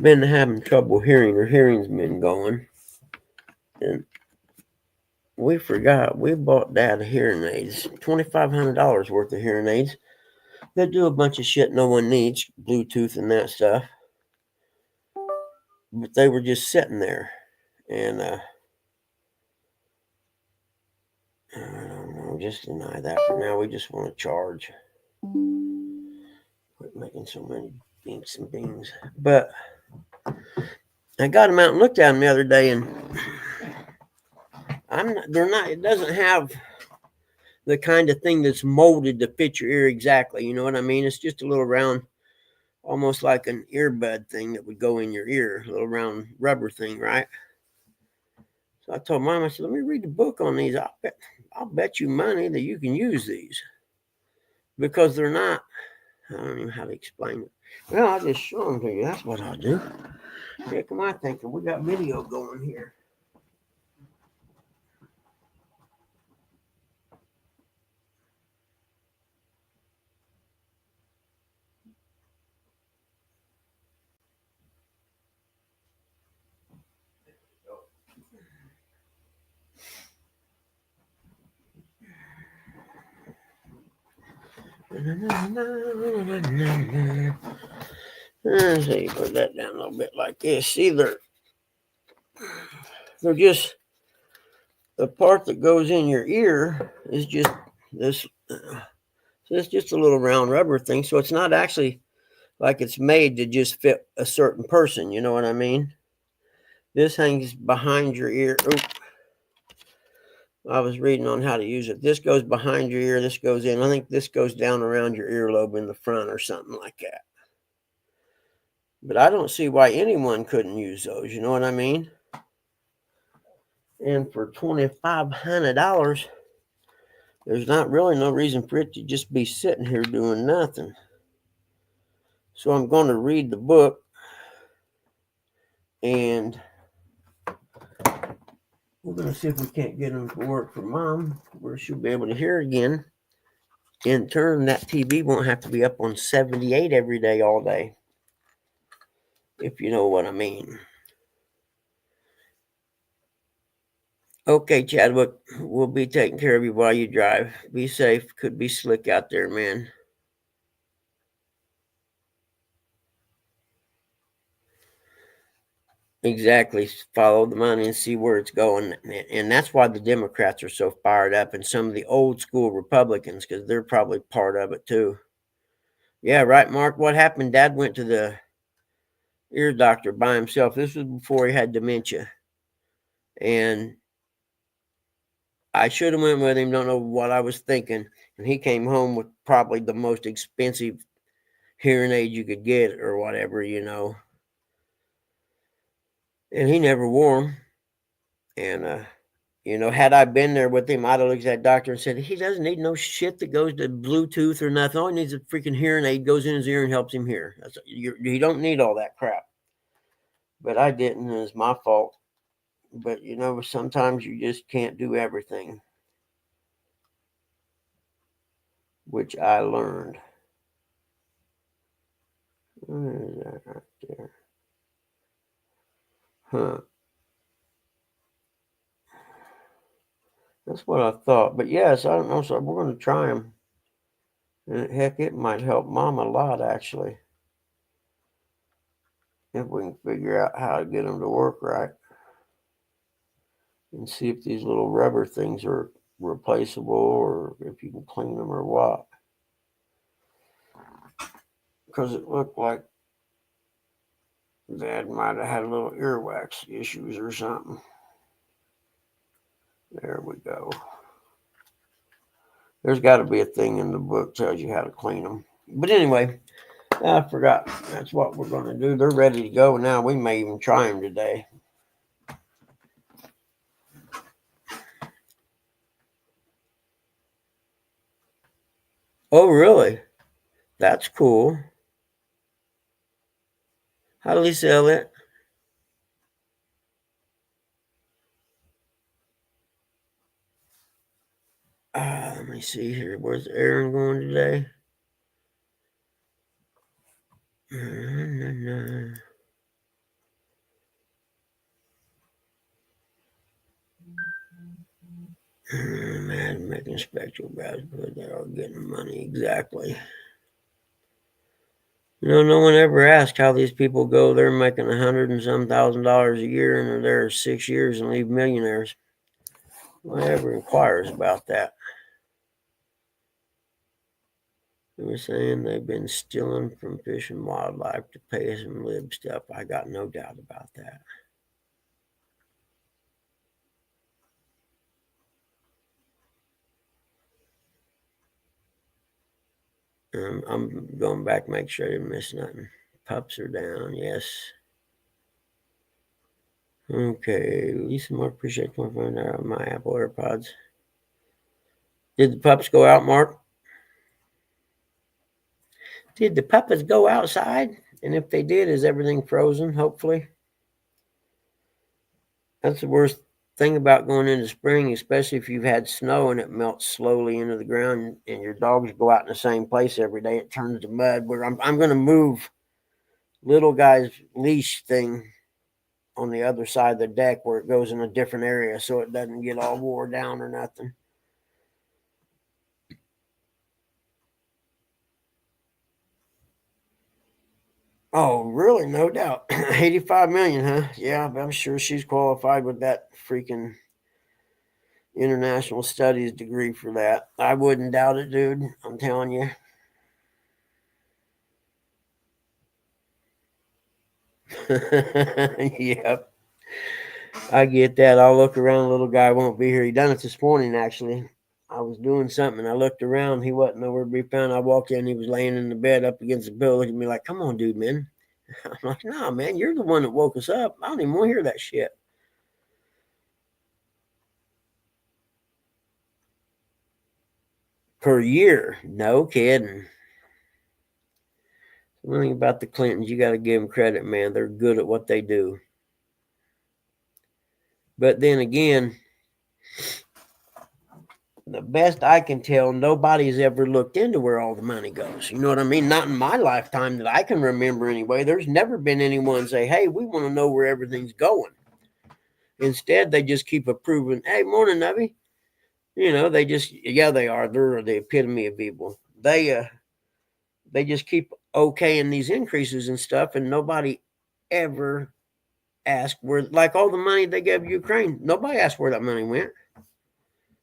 been having trouble hearing. Her hearing's been going. And we forgot. We bought Dad hearing aids. $2,500 worth of hearing aids. They do a bunch of shit no one needs. Bluetooth and that stuff. But they were just sitting there. And I don't know. Just deny that for now. We just want to charge. Quit making so many dinks and beans. But I got them out and looked at them the other day, and they're not, it doesn't have the kind of thing that's molded to fit your ear exactly. You know what I mean? It's just a little round, almost like an earbud thing that would go in your ear, a little round rubber thing, right? So I told Mom, I said, let me read the book on these. I'll bet you money that you can use these, because they're not, I don't even know how to explain it. Well, I'll just show them to you. That's what I'll do. Heck am I thinking? We got video going here. Let's see, put that down a little bit like this. See, they're just the part that goes in your ear is just this. So it's just a little round rubber thing. So it's not actually like it's made to just fit a certain person. You know what I mean? This hangs behind your ear. Oop. I was reading on how to use it. This goes behind your ear. This goes in. I think this goes down around your earlobe in the front or something like that. But I don't see why anyone couldn't use those. You know what I mean? And for $2,500, there's not really no reason for it to just be sitting here doing nothing. So I'm going to read the book, and we're going to see if we can't get them to work for Mom, where she'll be able to hear again. In turn, that TV won't have to be up on 78 every day, all day, if you know what I mean. Okay, Chadwick, we'll be taking care of you while you drive. Be safe. Could be slick out there, man. Exactly. Follow the money and see where it's going. And that's why the Democrats are so fired up, and some of the old school Republicans, because they're probably part of it too. Yeah, right, Mark. What happened? Dad went to the ear doctor by himself. This was before he had dementia. And I should have went with him. Don't know what I was thinking. And he came home with probably the most expensive hearing aid you could get or whatever, you know. And he never wore them. And, you know, had I been there with him, I'd have looked at that doctor and said, he doesn't need no shit that goes to Bluetooth or nothing. All he needs is a freaking hearing aid, goes in his ear and helps him hear. You don't need all that crap. But I didn't, and it's my fault. But, you know, sometimes you just can't do everything, which I learned. Where is that right there? Huh. That's what I thought. But yes, I don't know. So we're going to try them. And heck, it might help Mom a lot, actually, if we can figure out how to get them to work right. And see if these little rubber things are replaceable or if you can clean them or what. Because it looked like Dad might have had a little earwax issues or something. There we go. There's got to be a thing in the book that tells you how to clean them. But anyway, I forgot. That's what we're going to do. They're ready to go now. We may even try them today. Oh, really? That's cool. How do they sell it? Let me see here. Where's Aaron going today? Man, making spectral browsers, but they are getting money. Exactly. You know, no one ever asked how these people go. They're making $100 and some $1,000 a year, and they're there 6 years and leave millionaires. Whoever inquires about that. They were saying they've been stealing from fish and wildlife to pay some lib stuff. I got no doubt about that. I'm going back, make sure I didn't miss nothing. Pups are down, yes. Okay, Lisa, more appreciate my Apple AirPods. Did the pups go out, Mark? Did the puppets go outside? And if they did, is everything frozen, hopefully? That's the worst thing about going into spring, especially if you've had snow and it melts slowly into the ground and your dogs go out in the same place every day. It turns to mud. Where I'm going to move little guy's leash thing on the other side of the deck where it goes in a different area so it doesn't get all wore down or nothing. Oh, really? No doubt. 85 million, huh? Yeah, but I'm sure she's qualified with that freaking international studies degree for that. I wouldn't doubt it, dude. I'm telling you. Yep. I get that. I'll look around. Little guy won't be here. He done it this morning, actually. I was doing something. I looked around. He wasn't nowhere to be found. I walked in. He was laying in the bed up against the pillow, looking at me like, "Come on, dude, man." I'm like, "Nah, man. You're the one that woke us up. I don't even want to hear that shit." Per year. No kidding. One thing about the Clintons, you got to give them credit, man. They're good at what they do. But then again, the best I can tell, nobody's ever looked into where all the money goes. You know what I mean? Not in my lifetime that I can remember anyway. There's never been anyone say, "Hey, we want to know where everything's going." Instead, they just keep approving. "Hey, morning, Nubby." You know, they just, yeah, they are. They're the epitome of evil. They just keep okaying these increases and stuff, and nobody ever asked where, like all the money they gave Ukraine. Nobody asked where that money went.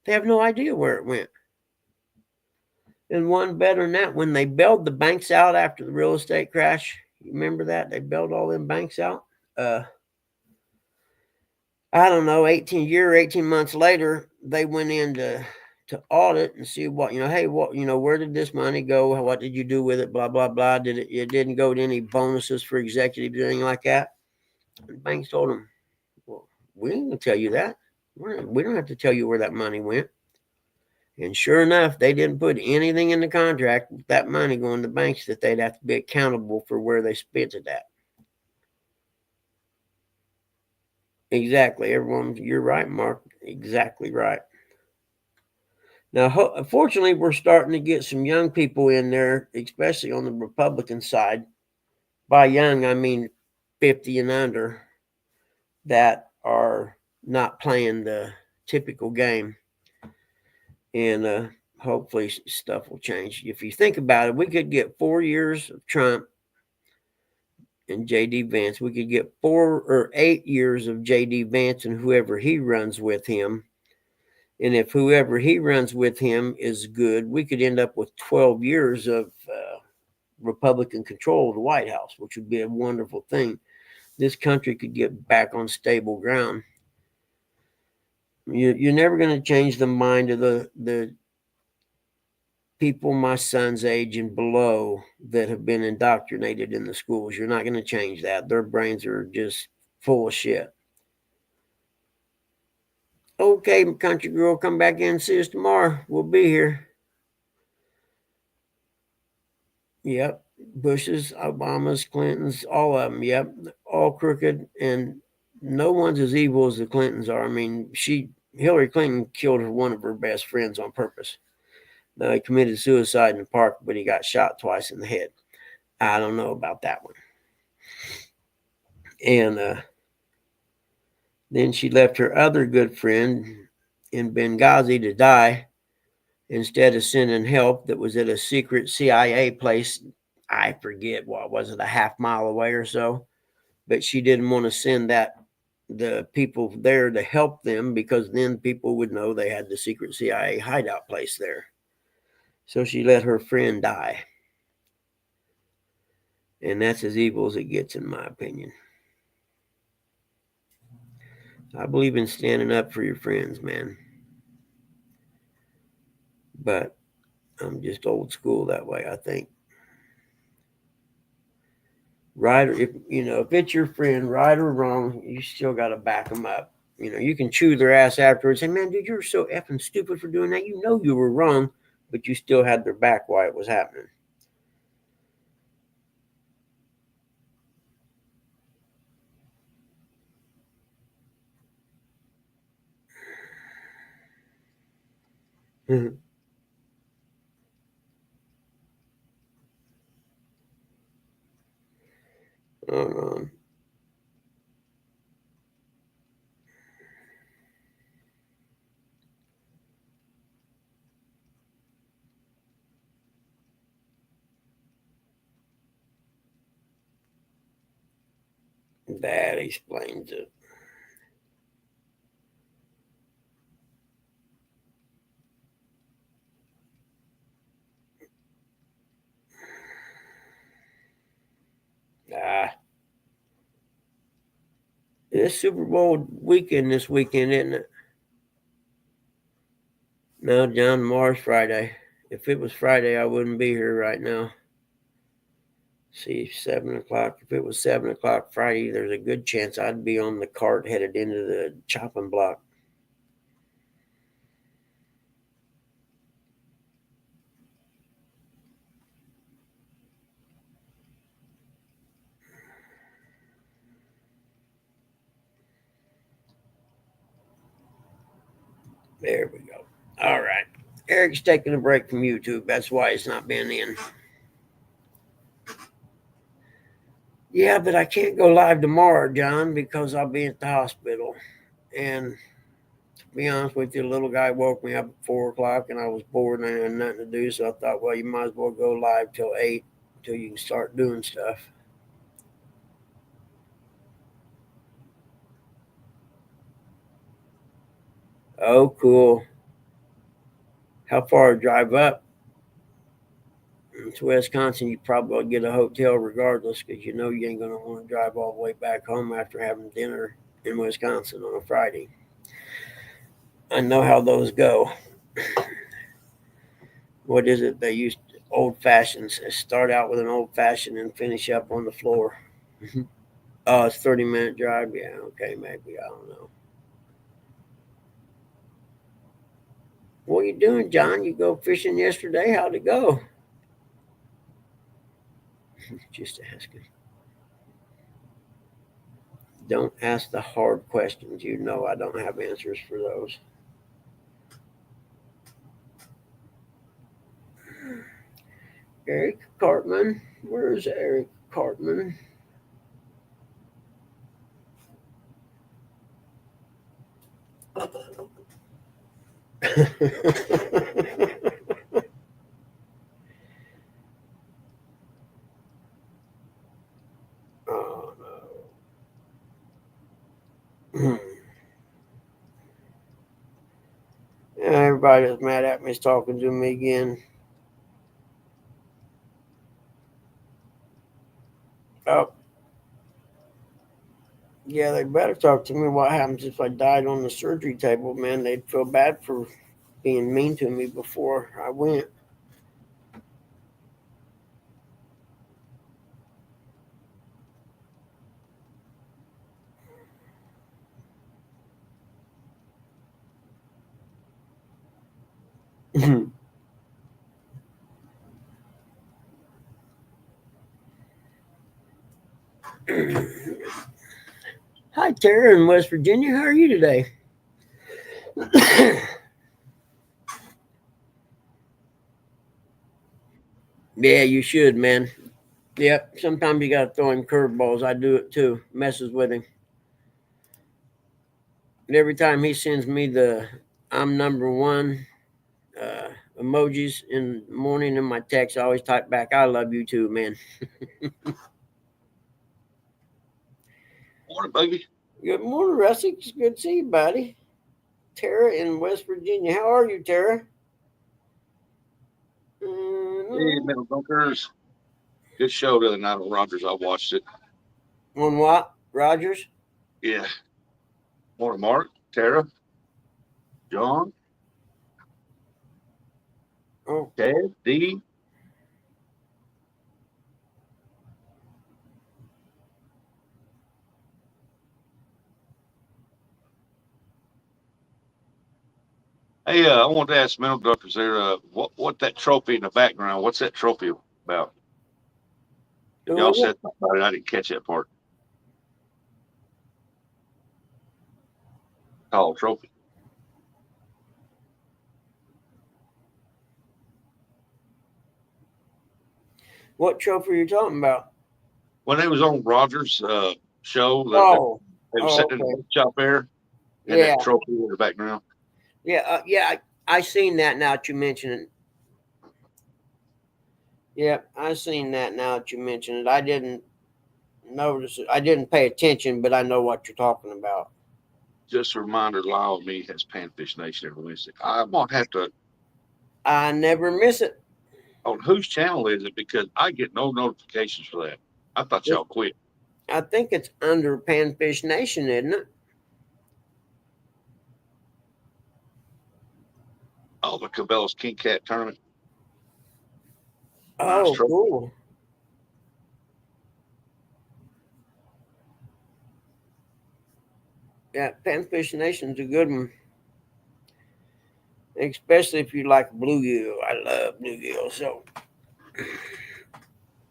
They have no idea where it went. And one better than that, when they bailed the banks out after the real estate crash, you remember that? They bailed all them banks out. Uh, I don't know, 18 months later, they went in to audit and see what, hey, what, where did this money go? What did you do with it? Blah, blah, blah. It didn't go to any bonuses for executives or anything like that? And the banks told them, "Well, we ain't going to tell you that. We don't have to tell you where that money went." And sure enough, they didn't put anything in the contract with that money going to banks that they'd have to be accountable for where they spent it at. Exactly. Everyone, you're right, Mark. Exactly right. Now, fortunately, we're starting to get some young people in there, especially on the Republican side. By young, I mean 50 and under, that are not playing the typical game. And hopefully stuff will change. If you think about it, we could get 4 years of Trump and J.D. Vance. We could get 4 or 8 years of J.D. Vance and whoever he runs with him. And if whoever he runs with him is good, we could end up with 12 years of Republican control of the White House, which would be a wonderful thing. This country could get back on stable ground. You're never going to change the mind of the people my son's age and below that have been indoctrinated in the schools. You're not going to change that. Their brains are just full of shit. Okay, country girl, come back in and see us tomorrow. We'll be here. Yep. Bush's, Obama's, Clinton's, all of them. Yep. All crooked, and no one's as evil as the Clintons are. I mean, Hillary Clinton killed one of her best friends on purpose. Now, he committed suicide in the park, but he got shot twice in the head. I don't know about that one. And then she left her other good friend in Benghazi to die instead of sending help that was at a secret CIA place. I forget, what was it, a half mile away or so? But she didn't want to send the people there to help them, because then people would know they had the secret CIA hideout place there. So she let her friend die. And that's as evil as it gets, in my opinion. I believe in standing up for your friends, man. But I'm just old school that way, I think. Right, or if it's your friend, right or wrong, you still got to back them up. You can chew their ass afterwards. Say, "Man, dude, you're so effing stupid for doing that. You know you were wrong," but you still had their back while it was happening. um, That explains it. Ah, it's Super Bowl weekend this weekend, isn't it? No, John, tomorrow's Friday. If it was Friday, I wouldn't be here right now. See, 7 o'clock. If it was 7 o'clock Friday, there's a good chance I'd be on the cart headed into the chopping block. There we go. All right. Eric's taking a break from YouTube. That's why it's not been in. Yeah, but I can't go live tomorrow, John, because I'll be at the hospital. And to be honest with you, the little guy woke me up at 4 o'clock and I was bored and I had nothing to do. So I thought, well, you might as well go live till 8 until you can start doing stuff. Oh, cool. How far a drive up? To Wisconsin, you probably get a hotel regardless because you know you ain't going to want to drive all the way back home after having dinner in Wisconsin on a Friday. I know how those go. What is it? They use old fashions. Start out with an old fashioned and finish up on the floor. Oh, it's 30-minute drive. Yeah, okay, maybe. I don't know. What are you doing, John? You go fishing yesterday? How'd it go? Just asking. Don't ask the hard questions. You know I don't have answers for those. Eric Cartman. Where's Eric Cartman? Oh no. Everybody that's mad at me is talking to me again. Oh, yeah, they better talk to me. What happens if I died on the surgery table, man? They'd feel bad for being mean to me before I went. Hi, Tara in West Virginia. How are you today? Yeah, you should, man. Yep. Sometimes you gotta throw him curveballs. I do it too. Messes with him. And every time he sends me the "I'm number one" emojis in the morning in my text, I always type back, "I love you too, man." Morning, baby. Good morning, Rusty. It's good to see you, buddy. Tara in West Virginia. How are you, Tara? Hey, Middle Bunkers. Good show the other night on Rogers. I watched it. On what? Rogers? Yeah. Morning, Mark, Tara, John, Oh, Ted, Dee. Hey, I wanted to ask Middle Bunkers there, what that trophy in the background? What's that trophy about? Y'all said about it. I didn't catch that part. Tall trophy. what trophy are you talking about? When they was on Rogers' show, Oh, they were sitting in okay. the shop there, and Yeah, that trophy in the background. yeah. I seen that now that you mention it. Yep, I seen that now that you mention it. I didn't notice it. I didn't pay attention, but I know what you're talking about. Just a reminder, Lyle and me has Panfish Nation every Wednesday. I won't have to. I never miss it. On whose channel is it? Because I get no notifications for that. I thought y'all quit. I think it's under Panfish Nation, isn't it? Oh, the Cabela's King Cat tournament. Oh, trophy. cool. Yeah, Panfish Nation's a good one. Especially if you like bluegill. I love bluegill. So,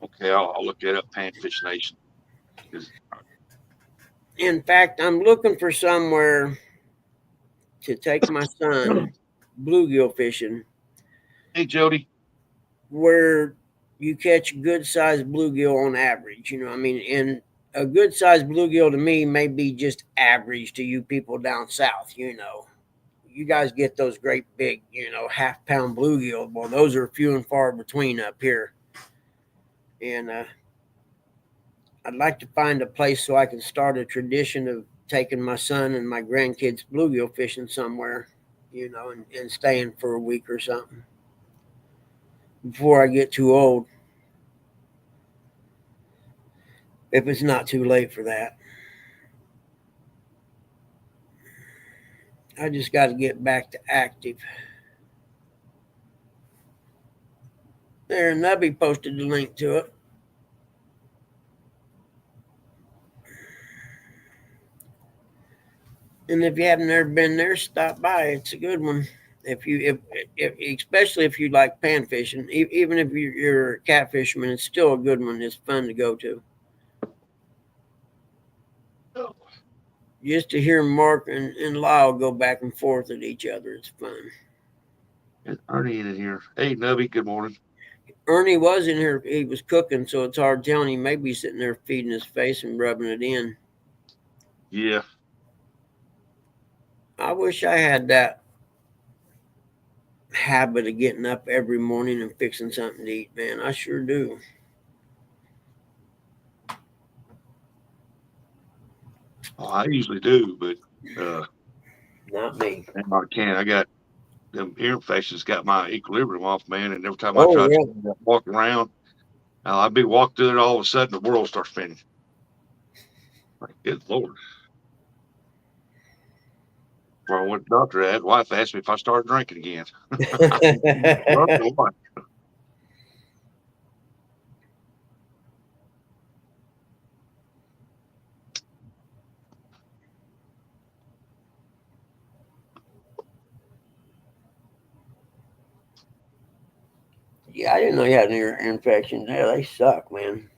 Okay, I'll look that up. Panfish Nation. in fact, I'm looking for somewhere to take my son bluegill fishing Hey, Jody. where you catch good sized bluegill on average. You know, I mean, and a good sized bluegill to me may be just average to you people down south. You know, you guys get those great big, half-pound bluegill. Well, those are few and far between up here. And I'd like to find a place so I can start a tradition of taking my son and my grandkids bluegill fishing somewhere, and staying for a week or something before I get too old. If it's not too late for that. I just got to get back to active. There, Nubby posted the link to it. And if you haven't ever been there, stop by. It's a good one. If especially if you like pan fishing, even if you're a cat fisherman, it's still a good one. It's fun to go to. Just to hear Mark and Lyle go back and forth at each other, it's fun. Is Ernie in here? Hey, Nubby, good morning. Ernie was in here. He was cooking, so it's hard telling. He may be sitting there feeding his face and rubbing it in. Yeah. I wish I had that habit of getting up every morning and fixing something to eat, man. I sure do. Oh, I usually do, but Not me. I can't. I got them ear infections, got my equilibrium off, man. And every time I try to walk around, I'd be walking through it, all of a sudden the world starts spinning. Like, good Lord. Well, I went to the doctor at, wife asked me if I started drinking again. Yeah, I didn't know you had ear infections. Yeah, they suck, man.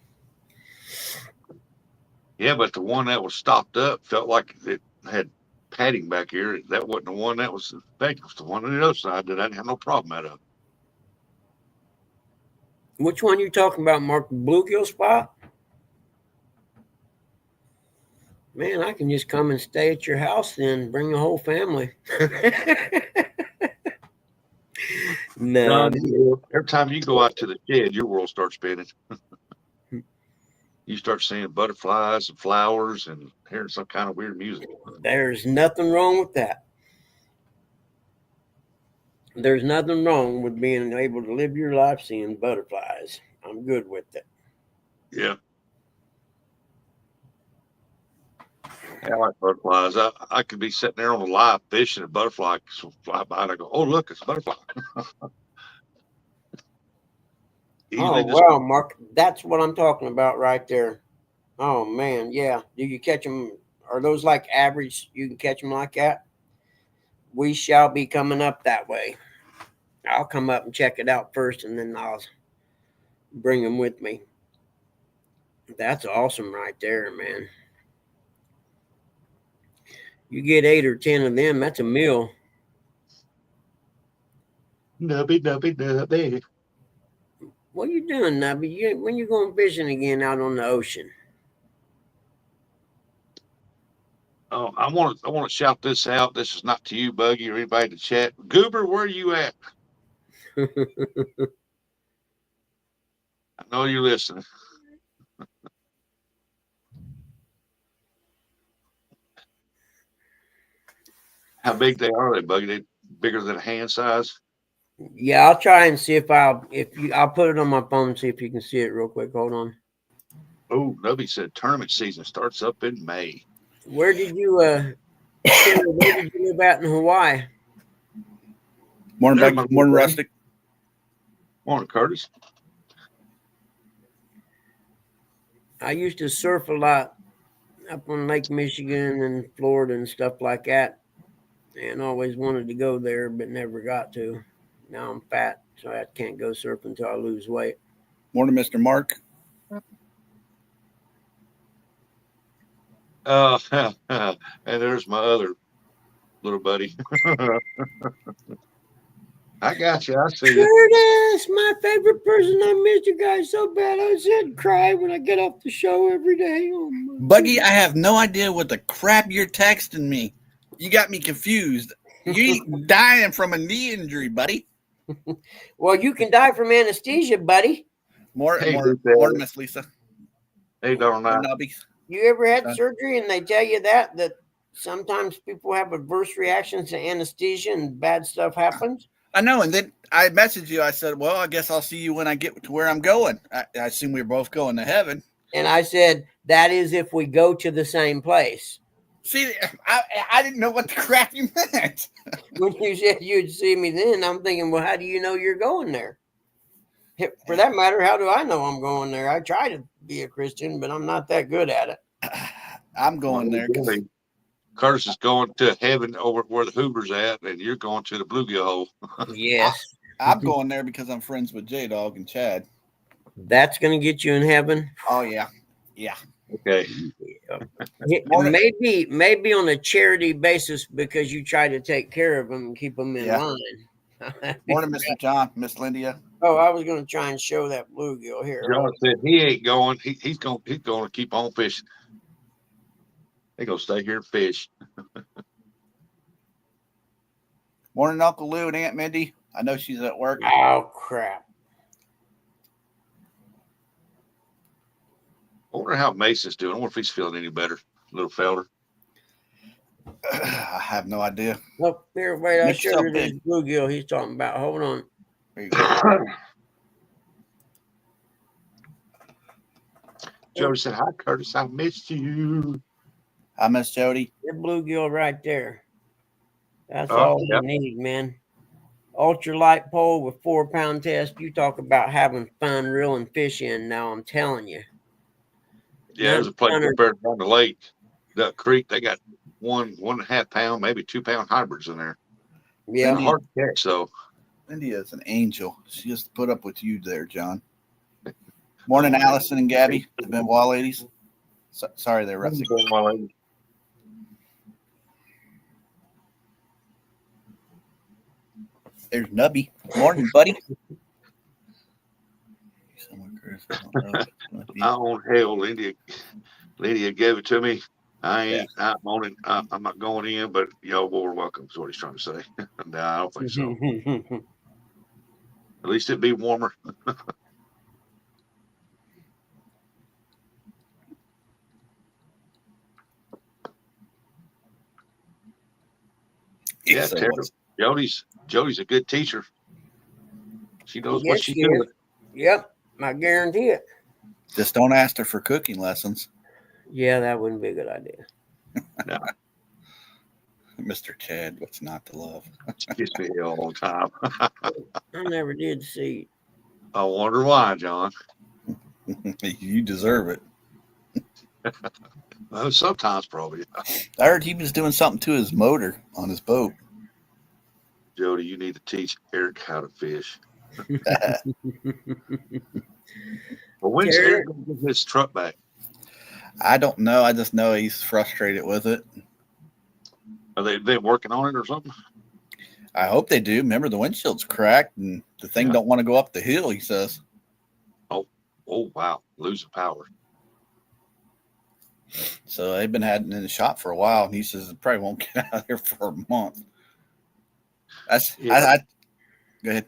Yeah, but the one that was stopped up felt like it had padding back here. That wasn't the one that was infected. It was the one on the other side that I didn't have no problem out of. Which one you talking about, Mark? The bluegill spot? Man, I can just come and stay at your house then, bring the whole family. No. Every time you go out to the shed, your world starts spinning. You start seeing butterflies and flowers and hearing some kind of weird music. There's nothing wrong with that. There's nothing wrong with being able to live your life seeing butterflies. I'm good with it. Yeah. I like butterflies. I could be sitting there on a live fishing, a butterfly fly by, and I go, "Oh, look, it's a butterfly." Oh, wow, Mark. That's what I'm talking about right there. Oh, man. Yeah. Do you catch them? Are those like average? You can catch them like that? We shall be coming up that way. I'll come up and check it out first, and then I'll bring them with me. That's awesome right there, man. You get 8 or 10 of them, that's a meal. Nubby, nubby, nubby. What are you doing, Nubby? When you going fishing again out on the ocean? Oh, I want to shout this out. This is not to you, Buggy, or anybody in the chat. Goober, where are you at? I know you're listening. How big they are? They Buggy? They bigger than a hand size? Yeah, I'll try and see I'll put it on my phone and see if you can see it real quick. Hold on. Oh, Nubby said tournament season starts up in May. Where did you live at in Hawaii? Morning, Yeah, Buggy. my Morning, buddy. Rustic. Morning, Curtis. I used to surf a lot up on Lake Michigan and Florida and stuff like that, and always wanted to go there, but never got to. Now I'm fat, so I can't go surfing until I lose weight. Morning, Mr. Mark. And there's my other little buddy. I got you. I see you. Curtis, my favorite person. I miss you guys so bad. I said cry when I get off the show every day. Oh, Buggy, I have no idea what the crap you're texting me. You got me confused. You ain't dying from a knee injury, buddy. Well, you can die from anesthesia, buddy. More, Hey, more, Big Daddy. more, Miss Lisa. Hey, darn More right. nubbies. You ever had surgery and they tell you that sometimes people have adverse reactions to anesthesia and bad stuff happens? I know, and then I messaged you. I said, well, I guess I'll see you when I get to where I'm going. I assume we're both going to heaven. And I said, that is if we go to the same place. See, I didn't know what the crap you meant. When you said you'd see me then, I'm thinking, well, how do you know you're going there? For that matter, how do I know I'm going there? I try to be a Christian, but I'm not that good at it. I'm going there. 'Cause Curtis is going to heaven over where the Hoover's at, and you're going to the bluegill hole. Yes. I'm going there because I'm friends with J-Dog and Chad. That's going to get you in heaven. Oh, yeah. Yeah. Okay. Maybe on a charity basis because you try to take care of them and keep them in line. Morning, Mr. John, Miss Lindia. Oh, I was going to try and show that bluegill here. John said he ain't going. He's going to keep on fishing. They gonna stay here and fish. Morning, Uncle Lou and Aunt Mindy. I know she's at work. Oh, crap. I wonder how Mason's doing. I wonder if he's feeling any better, little feller. I have no idea. Look, here, wait, I'll Make show yourself you this big. bluegill he's talking about. Hold on. There you go. Jody said, "Hi, Curtis. I missed you." Hi, Miss Jody. The bluegill right there. That's Oh, all yep. you need, man. Ultralight pole with 4-pound test. You talk about having fun reeling fish in. Now I'm telling you. Yeah, there's a place up there down the lake, Duck Creek. They got 1.5 pound, maybe 2 pound hybrids in there. Yeah. They're hard to catch, so. India is an angel. She just put up with you there, John. Morning, Allison and Gabby, the Benoit ladies. Sorry, they're rusty. There's Nubby. Morning, buddy. I own hell. Lydia gave it to me. I'm on it. I'm not going in, but y'all more welcome is what he's trying to say. No, I don't think so. At least it'd be warmer. Yeah, Yes, Terry. Jody's a good teacher. She knows Yes, what she's she doing. is. Yep, I guarantee it. Just don't ask her for cooking lessons. Yeah, that wouldn't be a good idea. No, Mr. Chad, what's not to love? she gets me all the time. I never did see. I wonder why, John. You deserve it. Well, sometimes probably. I heard he was doing something to his motor on his boat. Jody, you need to teach Eric how to fish. Well, when's Terry- Eric going to get his truck back? I don't know. I just know he's frustrated with it. Are they working on it or something? I hope they do. Remember, the windshield's cracked and the thing Yeah. don't want to go up the hill, he says. Oh, wow. Losing power. So they've been having it in the shop for a while, and he says it probably won't get out of here for a month. That's Yeah. Go ahead.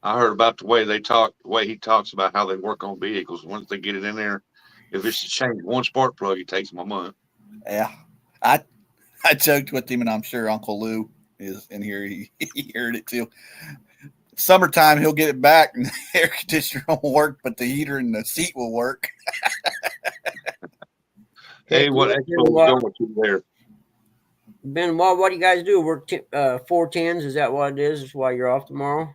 I heard about the way he talks about how they work on vehicles. Once they get it in there, if it's to change one spark plug, it takes them a month. Yeah. I I joked with him, and I'm sure Uncle Lou is in here. He heard it too. Summertime, he'll get it back, and the air conditioner won't work, but the heater and the seat will work. Hey, what expo we going to there? Benoit, what do you guys do? Work 410s? Is that what it is? Is why you're off tomorrow?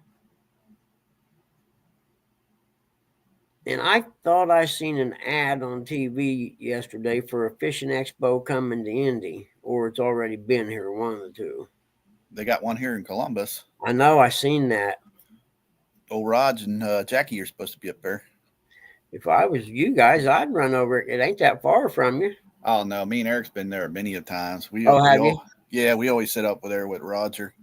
And I thought I seen an ad on TV yesterday for a fishing expo coming to Indy, or it's already been here, one of the two. They got one here in Columbus. I know, I seen that. Old Raj and Jackie are supposed to be up there. If I was you guys, I'd run over it. It ain't that far from you. Oh no, me and Eric's been there many a times. We have you? Yeah, we always sit up there with Roger.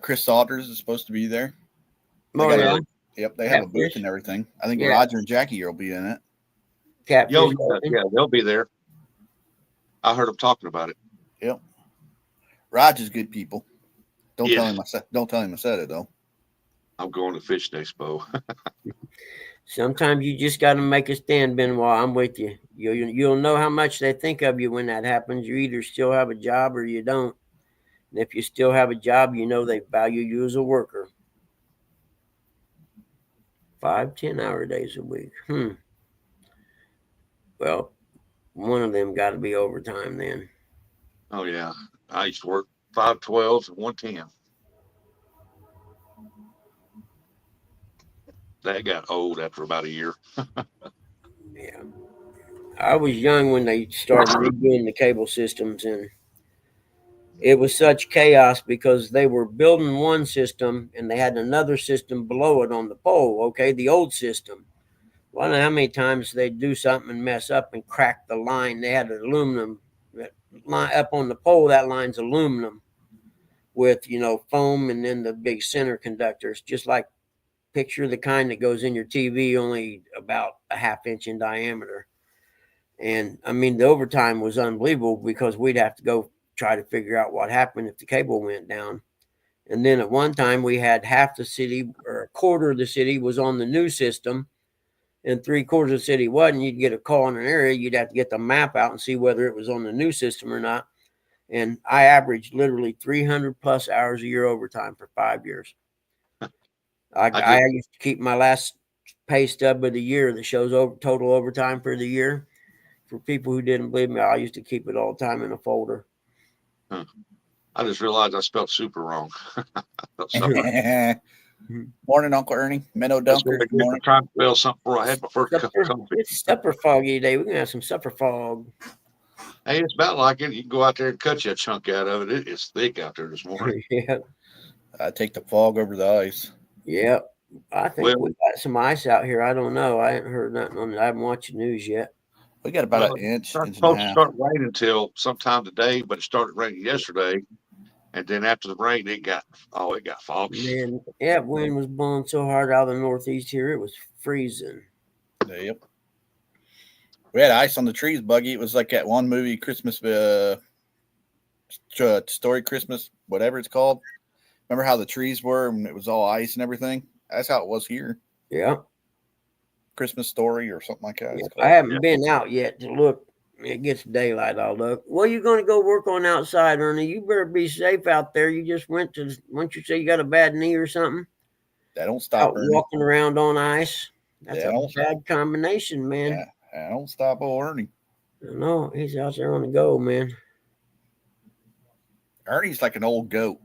Chris Salters is supposed to be there. Oh, yeah. Yep, they have a booth Catfish. and everything. I think Yeah. Roger and Jackie will be in it. Catfish. Yeah, they'll be there. I heard them talking about it. Yep. Roger's good people. Don't Yeah. tell him I said it though. I'm going to Fishing Expo. Sometimes you just got to make a stand, Benoit. I'm with you. You'll know how much they think of you when that happens. You either still have a job or you don't. And if you still have a job, you know they value you as a worker. 5, 10-hour days a week. Well, one of them got to be overtime then. Oh yeah, I used to work 5 12s and 110. That got old after about a year. Yeah. I was young when they started redoing the cable systems, and it was such chaos because they were building one system and they had another system below it on the pole. Okay, the old system. Well, I don't know how many times they'd do something and mess up and crack the line. They had an aluminum line up on the pole. That line's aluminum with, foam and then the big center conductors, just like picture the kind that goes in your TV, only about a ½ inch in diameter. And I mean, the overtime was unbelievable because we'd have to go try to figure out what happened if the cable went down. And then at one time we had half the city or a quarter of the city was on the new system and 3/4 of the city wasn't. You'd get a call in an area, you'd have to get the map out and see whether it was on the new system or not. And I averaged literally 300 plus hours a year overtime for 5 years. I used to keep my last pay stub of the year that shows total overtime for the year. For people who didn't believe me, I used to keep it all the time in a folder. I just realized I spelled super wrong. Morning, Uncle Ernie. Minnow Dunker. Good morning. Trying to spell something before I had my first cup of coffee. It's supper foggy today. We're gonna have some supper fog. Hey, it's about like it. You can go out there and cut you a chunk out of it. It's thick out there this morning. Yeah. I take the fog over the ice. Yeah. I think we got some ice out here. I don't know. I haven't heard nothing on it. I haven't watched the news yet. We got about an inch. It's not supposed to start raining until sometime today, but it started raining yesterday. And then after the rain, it got foggy. Man, yeah, wind was blowing so hard out of the northeast here, it was freezing. Yep. We had ice on the trees, Buggy. It was like that one movie, Christmas, Story Christmas, whatever it's called. Remember how the trees were and it was all ice and everything? That's how it was here. Yeah. Christmas Story or something like that. I haven't been out yet to look. It gets daylight, I'll look. Well, you're going to go work on outside, Ernie. You better be safe out there. You just went to, once you say you got a bad knee or something. That don't stop, Ernie. Walking around on ice. That's a bad combination, man. Yeah, that don't stop old Ernie. No, he's out there on the go, man. Ernie's like an old goat.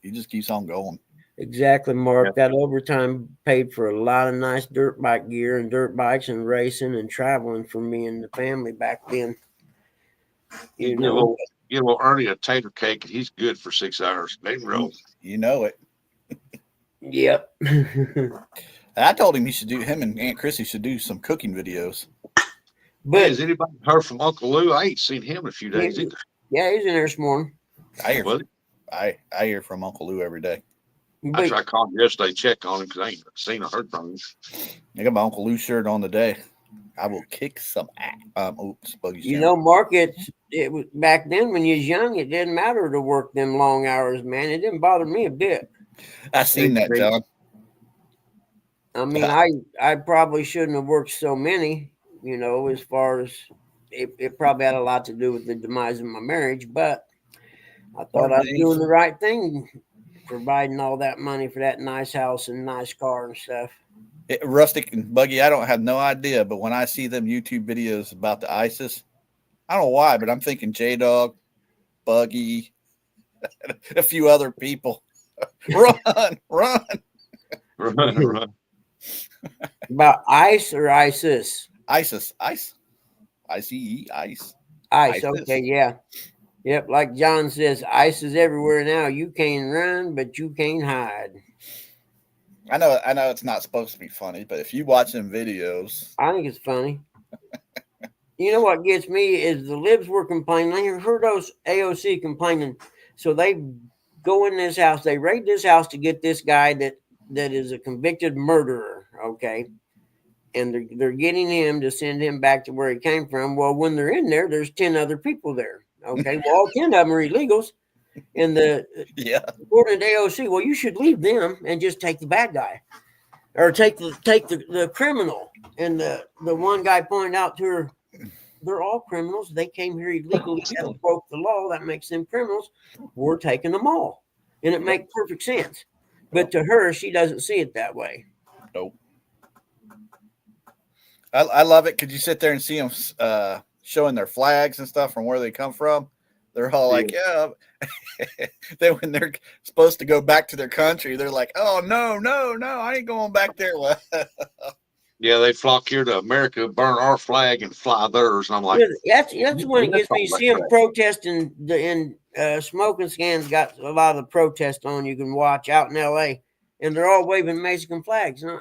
He just keeps on going. Exactly, Mark. Yep. That overtime paid for a lot of nice dirt bike gear and dirt bikes and racing and traveling for me and the family back then. You know, Ernie a tater cake, and he's good for 6 hours. They roll. You know it. Yep. I told him him and Aunt Chrissy should do some cooking videos. But has anybody heard from Uncle Lou? I ain't seen him in a few days either. Yeah, he's in there this morning. I hear from Uncle Lou every day. I tried calling him yesterday, check on him because I ain't seen or heard from him. I got my Uncle Lou shirt on today. I will kick some ass. Mark, it was back then when you was young, it didn't matter to work them long hours, man. It didn't bother me a bit. I seen that, John. I mean, I probably shouldn't have worked so many, as far as it probably had a lot to do with the demise of my marriage, but I thought Hard I was days. doing the right thing, providing all that money for that nice house and nice car and stuff. Rustic and Buggy, I don't have no idea, but when I see them YouTube videos about the ISIS, I don't know why, but I'm thinking J-Dog, Buggy, a few other people. Run. Run. About ICE or ISIS? ICE. ICE. ICE. ISIS. Okay, yeah. Yep, like John says, ICE is everywhere now. You can run, but you can't hide. I know it's not supposed to be funny, but if you watch them videos, I think it's funny. You know what gets me is the libs were complaining. I heard those AOC complaining. So they go in this house, they raid this house to get this guy that is a convicted murderer, okay? And they're getting him to send him back to where he came from. Well, when they're in there, there's 10 other people there, okay? Well, all 10 of them are illegals. And yeah, according to AOC, well, you should leave them and just take the bad guy, or take the criminal. And the one guy pointed out to her, they're all criminals. They came here illegally and broke the law. That makes them criminals. We're taking them all, and it makes perfect sense. But to her, she doesn't see it that way. nope. I love it. Could you sit there and see them showing their flags and stuff from where they come from? They're all like, yeah. Then when they're supposed to go back to their country, they're like, oh, no, I ain't going back there. Yeah, they flock here to America, burn our flag, and fly theirs. And I'm like, that's when it gets me. You see them protesting and smoking scans got a lot of the protest on. You can watch out in LA, and they're all waving Mexican flags. And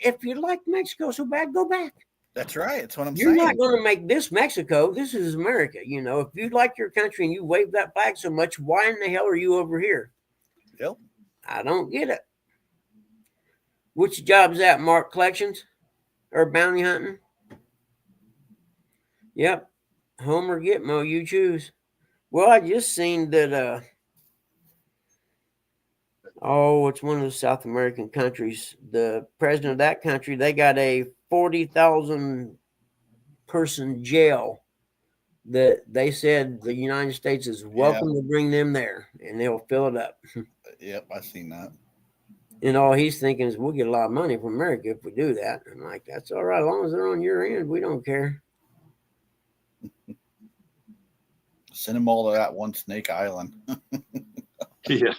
if you like Mexico so bad, go back. That's right. That's what I'm You're saying. not going to make this Mexico. This is America. You know, if you like your country and you wave that flag so much, why in the hell are you over here? Yep. I don't get it. Which job is that, Mark? Collections or bounty hunting? Yep. Home or Gitmo, you choose. Well, I just seen that. It's one of the South American countries. The president of that country, they got a 40,000 person jail that they said the United States is welcome to bring them there, and they'll fill it up. Yep, I seen that. And all he's thinking is we'll get a lot of money from America if we do that. I'm like, that's all right, as long as they're on your end, we don't care. Send them all to that one Snake Island. yeah.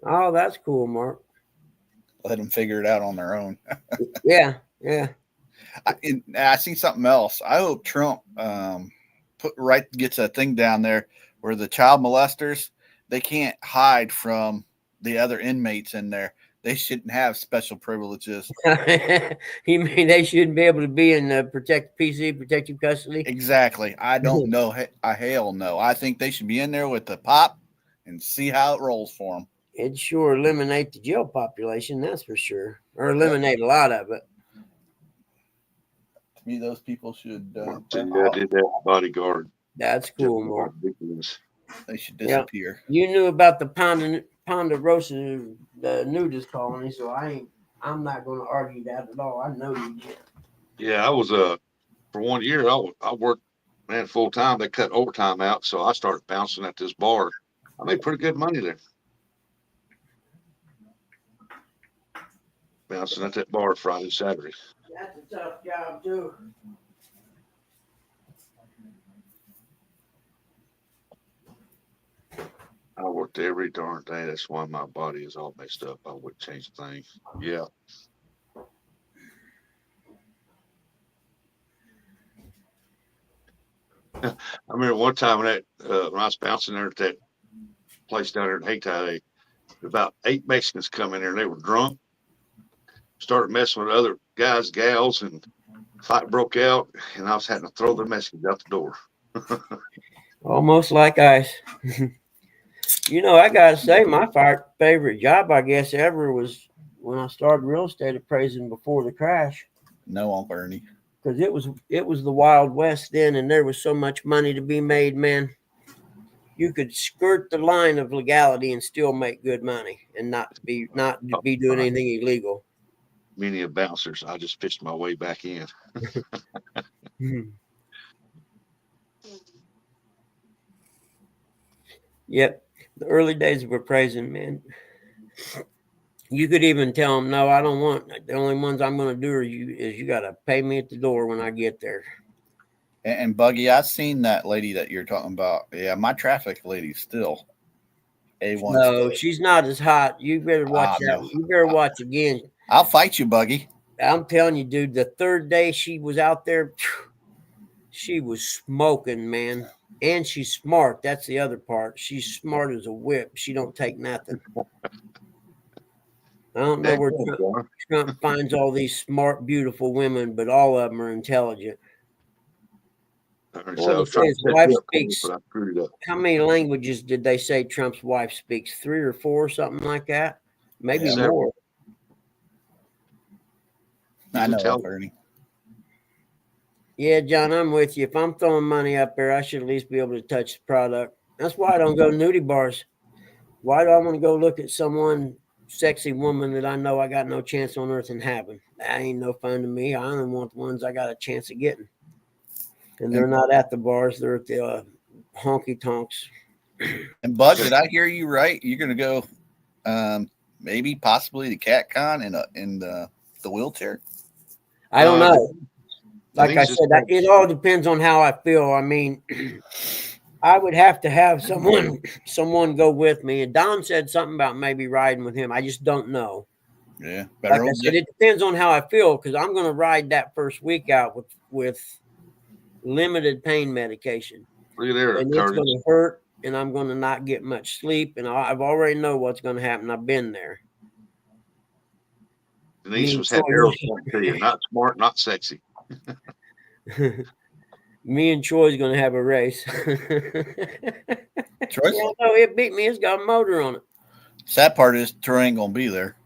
Oh, that's cool, Mark. Let them figure it out on their own. Yeah. I seen something else. I hope Trump gets a thing down there where the child molesters, they can't hide from the other inmates in there. They shouldn't have special privileges. You mean they shouldn't be able to be in protective custody? Exactly. I don't know. Hell no. I think they should be in there with the pop and see how it rolls for them. It'd sure eliminate the jail population, that's for sure. Or eliminate a lot of it. To me, those people should. I did that bodyguard. That's cool, Mark. They should disappear. Yeah. You knew about the Ponderosa, the nudist colony, so I'm not going to argue that at all. I know you did. Yeah, I was for 1 year. I worked full time. They cut overtime out, so I started bouncing at this bar. I made pretty good money there. Bouncing at that bar Friday, Saturday. That's a tough job too. I worked every darn day. That's why my body is all messed up. I wouldn't change a thing. Yeah. I remember one time when I was bouncing there at that place down there in Hayti, about 8 Mexicans come in there and they were drunk. Started messing with other guys, gals, and fight broke out, and I was having to throw the Mexicans out the door. Almost like ice. You know, I gotta say, my favorite job, I guess, ever was when I started real estate appraising before the crash. No, Uncle Ernie. Because it was the Wild West then, and there was so much money to be made, man. You could skirt the line of legality and still make good money, and not be doing anything illegal. Many of bouncers, I just fished my way back in. Yep. The early days were praising, man. You could even tell them, no, I don't want. The only ones I'm going to do is you got to pay me at the door when I get there. And Buggy, I've seen that lady that you're talking about. Yeah, my traffic lady's still A1. No, she's not as hot. You better watch that. No. You better watch again. I'll fight you, Buggy. I'm telling you, dude, the third day she was out there, she was smoking, man. And she's smart. That's the other part. She's smart as a whip. She don't take nothing. I don't know where Trump finds all these smart, beautiful women, but all of them are intelligent. So His wife speaks. How many languages did they say Trump's wife speaks? 3 or 4, something like that? Maybe more. I know, Bernie. Yeah, John, I'm with you. If I'm throwing money up there, I should at least be able to touch the product. That's why I don't go to nudie bars. Why do I want to go look at someone, sexy woman that I know I got no chance on earth in having? That ain't no fun to me. I only want the ones I got a chance of getting. And they're not at the bars. They're at the honky tonks. And Bud, did I hear you right? You're going to go maybe possibly to CatCon in the wheelchair? I don't know. Like I said, it all depends on how I feel. I mean, I would have to have someone go with me. And Don said something about maybe riding with him. I just don't know. Yeah. Like I said, it depends on how I feel because I'm going to ride that first week out with limited pain medication. Look at there, and it's going to hurt, and I'm going to not get much sleep. And I've already know what's going to happen. I've been there. Denise was having arrows to you. Not smart, not sexy. Me and Troy's going to have a race. Troy's? Yeah, no, it beat me. It's got a motor on it. Sad part is Troy ain't going to be there.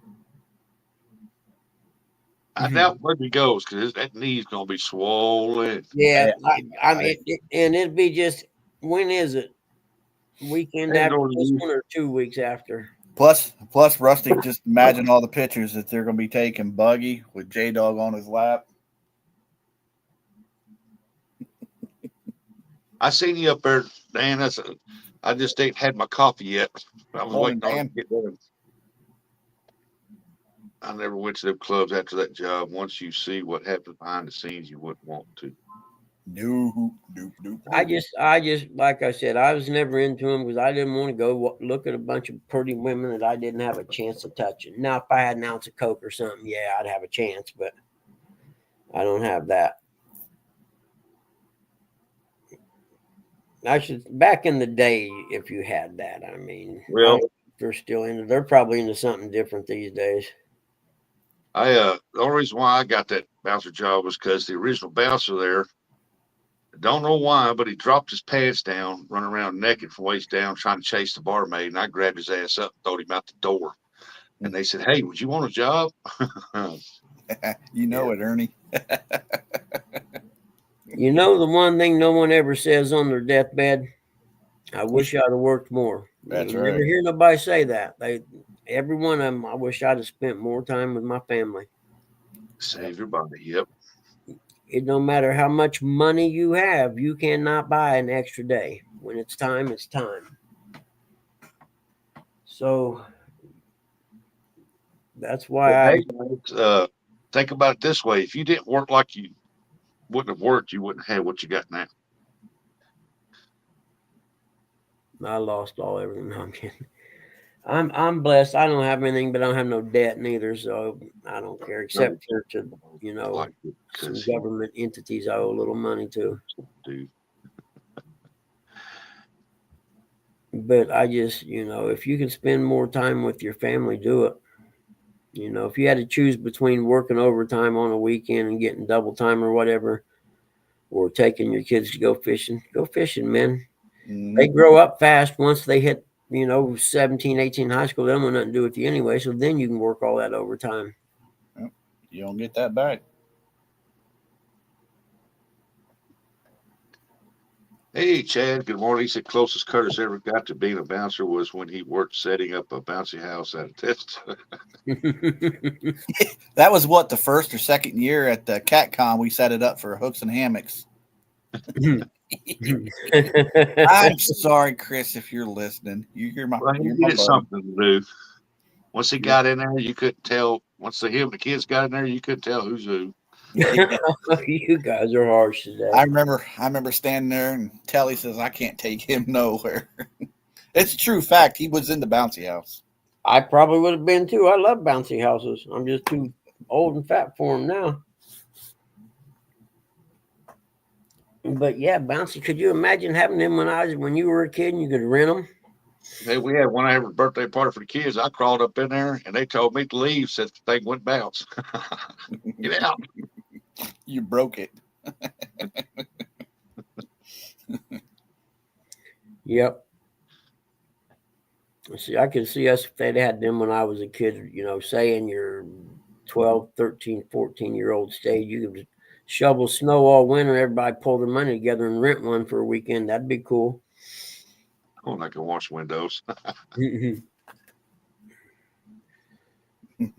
I doubt where he goes because that knee's going to be swollen. Yeah, I mean, and it'd be just, when is it? Weekend after this one or 2 weeks after? Plus, Rusty, just imagine all the pictures that they're going to be taking. Buggy with J-Dog on his lap. I seen you up there, Dan. I just ain't had my coffee yet. I was waiting on it to get done. I never went to them clubs after that job. Once you see what happens behind the scenes, you wouldn't want to. No. I just, like I said, I was never into them because I didn't want to go look at a bunch of pretty women that I didn't have a chance of touching. Now, if I had an ounce of Coke or something, yeah, I'd have a chance, but I don't have that. Back in the day, if you had that, I mean, well, they're still into. They're probably into something different these days. The only reason why I got that bouncer job was because the original bouncer there, I don't know why, but he dropped his pants down, running around naked from waist down, trying to chase the barmaid, and I grabbed his ass up and throwed him out the door. And they said, "Hey, would you want a job?" You know it, Ernie. You know the one thing no one ever says on their deathbed? I wish I'd have worked more. That's you right. never hear nobody say that. Every one of them, I wish I'd have spent more time with my family. Save your body, yep. It don't matter how much money you have, you cannot buy an extra day. When it's time, it's time. So that's why think about it this way. If you didn't work like you wouldn't have worked, you wouldn't have what you got now. I lost everything. No, I'm kidding. I'm blessed. I don't have anything, but I don't have no debt neither, so I don't care. Except for some government entities I owe a little money to. Dude. But I just, if you can spend more time with your family, do it. If you had to choose between working overtime on a weekend and getting double time or whatever, or taking your kids to go fishing, man. Mm-hmm. They grow up fast once they hit, 17, 18 high school. They don't want nothing to do with you anyway. So then you can work all that overtime. You don't get that back. Hey, Chad, good morning. He said closest Curtis ever got to being a bouncer was when he worked setting up a bouncy house at a test. That was the first or second year at the CatCon we set it up for hooks and hammocks. I'm sorry, Chris, if you're listening. You're my, Well, he you're my needed buddy. something to do. Once he got in there, you couldn't tell. Once him and the kids got in there, you couldn't tell who's who. You guys are harsh today. I remember standing there and Telly says, I can't take him nowhere. It's a true fact. He was in the bouncy house. I probably would have been too. I love bouncy houses. I'm just too old and fat for them now. But yeah, bouncy. Could you imagine having them when you were a kid and you could rent them? Hey, we had one every birthday party for the kids. I crawled up in there and they told me to leave since the thing wouldn't bounce. Get out. You broke it. Yep. See, I could see us if they'd had them when I was a kid, say in your 12, 13, 14-year-old stage, you could shovel snow all winter, everybody pull their money together and rent one for a weekend. That'd be cool. Oh, I can wash windows.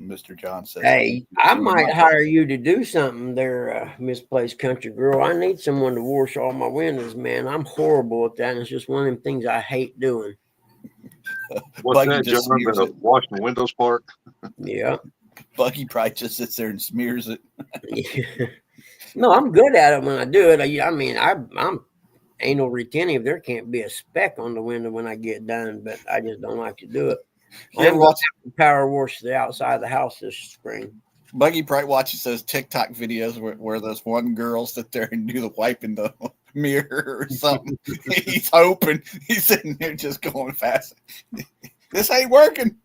Mr. John says, Hey, I might hire you to do something there, Misplaced Country Girl. I need someone to wash all my windows, man. I'm horrible at that, and it's just one of them things I hate doing. What's Buggy that, just John? smears The it. washing the windows part? Yeah. Buggy probably just sits there and smears it. No, I'm good at it when I do it. I mean, I'm anal retentive. There can't be a speck on the window when I get done, but I just don't like to do it. You ever I'm watch power wash the outside of the house this spring. Buggy probably watches those TikTok videos where those one girl sit there and do the wipe in the mirror or something. He's hoping. He's sitting there just going fast. This ain't working.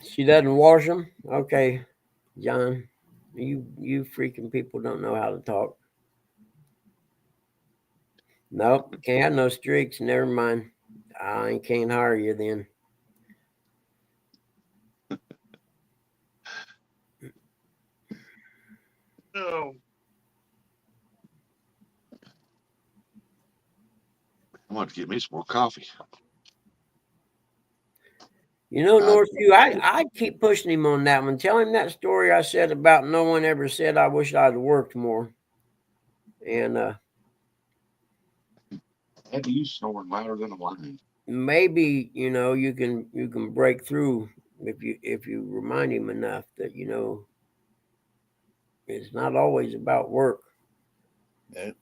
She doesn't wash them? Okay, John. You freaking people don't know how to talk. Nope, can't have no streaks. Never mind. I can't hire you then. No. I want to get me some more coffee. Northview, I keep pushing him on that one. Tell him that story I said about no one ever said I wish I'd worked more. And Maybe you snoring louder than a lion. maybe you can break through if you remind him enough that it's not always about work. Me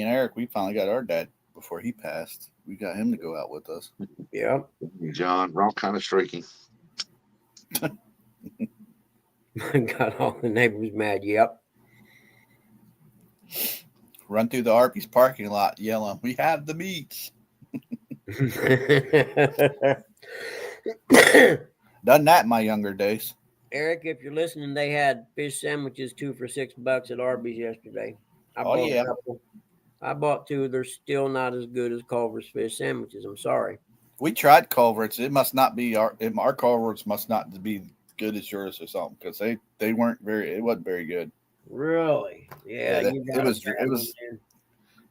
and Eric, we finally got our dad before he passed. We got him to go out with us. Yeah. John, wrong kind of streaking. Got all the neighbors mad. Yep. Run through the Arby's parking lot yelling, "We have the meats." Done that in my younger days. Eric, if you're listening, they had fish sandwiches 2 for $6 at Arby's yesterday. I Oh, bought yeah. a couple. I bought 2. They're still not as good as Culver's fish sandwiches. I'm sorry. We tried Culver's. It must not be our Culver's must not be good as yours or something because they weren't very. It wasn't very good. Really? Yeah. Yeah, you it got was- a bad it was- one, man.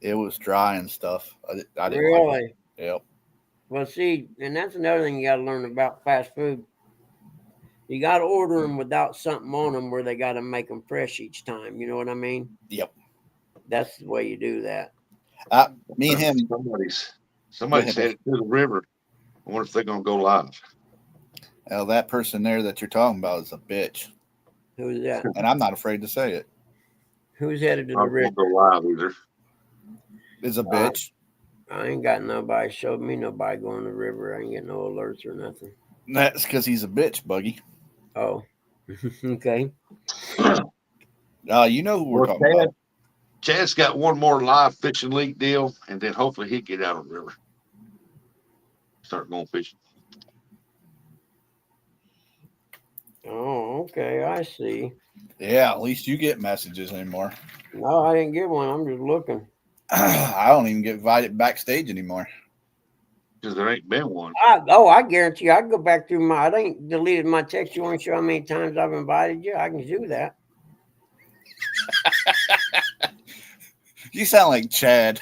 It was dry and stuff. I didn't like Really? it. Yep. Well, see, and that's another thing you got to learn about fast food. You got to order them without something on them where they got to make them fresh each time. You know what I mean? Yep. That's the way you do that. Me and him. Somebody said it to the river. I wonder if they're gonna go live. Well, that person there that you're talking about is a bitch, Who's that? and I'm not afraid to say it. Who's headed to the I'm river? gonna go live either. Is a bitch. I ain't got nobody. Showed me nobody going to the river. I ain't getting no alerts or nothing. That's because he's a bitch, Buggy. Oh, okay. You know who we're talking about. Chad's got one more live fishing league deal, and then hopefully he'll get out of the river. Start going fishing. Oh, okay. I see. Yeah, at least you get messages anymore. No, I didn't get one. I'm just looking. I don't even get invited backstage anymore. Because there ain't been one. I guarantee you, I can go back through I ain't deleted my text. You want to show how many times I've invited you? I can do that. You sound like Chad.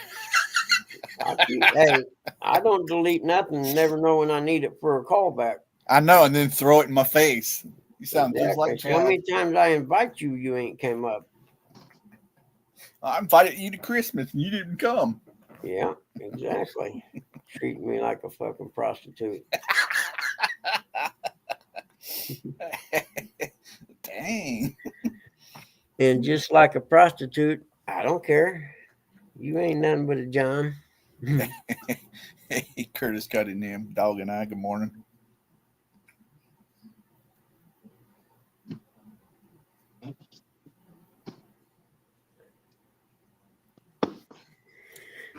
Hey, I don't delete nothing and never know when I need it for a callback. I know, and then throw it in my face. You sound just like So how Chad. many times I invite you, you ain't came up? I invited you to Christmas and you didn't come. Yeah, exactly. Treating me like a fucking prostitute. Dang. And just like a prostitute, I don't care. You ain't nothing but a John. Hey, Curtis Cunningham, Dog and I, good morning.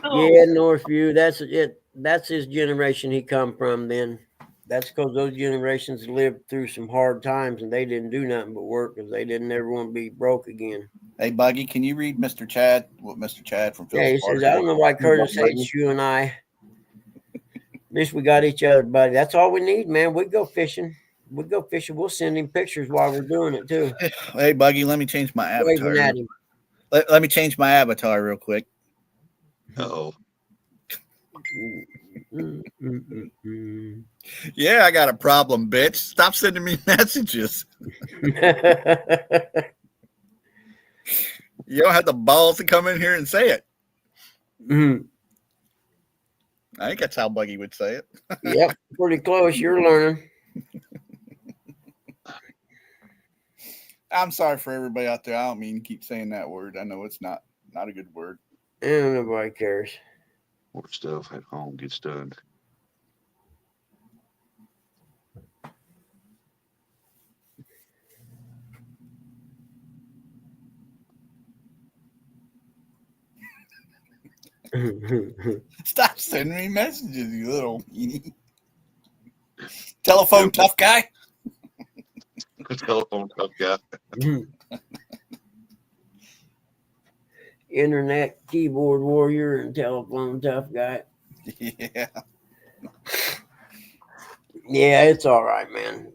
Yeah, Northview. That's it. That's his generation he come from. Then that's because those generations lived through some hard times and they didn't do nothing but work because they didn't ever want to be broke again. Hey, Buggy, can you read Mr. Chad? What Mr. Chad from Yeah, he Phil's says, I don't know why Curtis hates you and I. At least we got each other, buddy. That's all we need, man. We go fishing. We go fishing. We'll send him pictures while we're doing it too. Hey, Buggy, let me change my avatar. Waving at him. Let me change my avatar real quick. Oh, Yeah, I got a problem, bitch. Stop sending me messages. You don't have the balls to come in here and say it. I think that's how Buggy would say it. Yep, pretty close. You're learning. I'm sorry for everybody out there. I don't mean to keep saying that word. I know it's not a good word. And nobody cares. more stuff at home gets done. Stop sending me messages, you little meanie. Telephone tough guy. Telephone tough guy. Internet keyboard warrior and telephone tough guy. Yeah. Yeah, it's all right, man.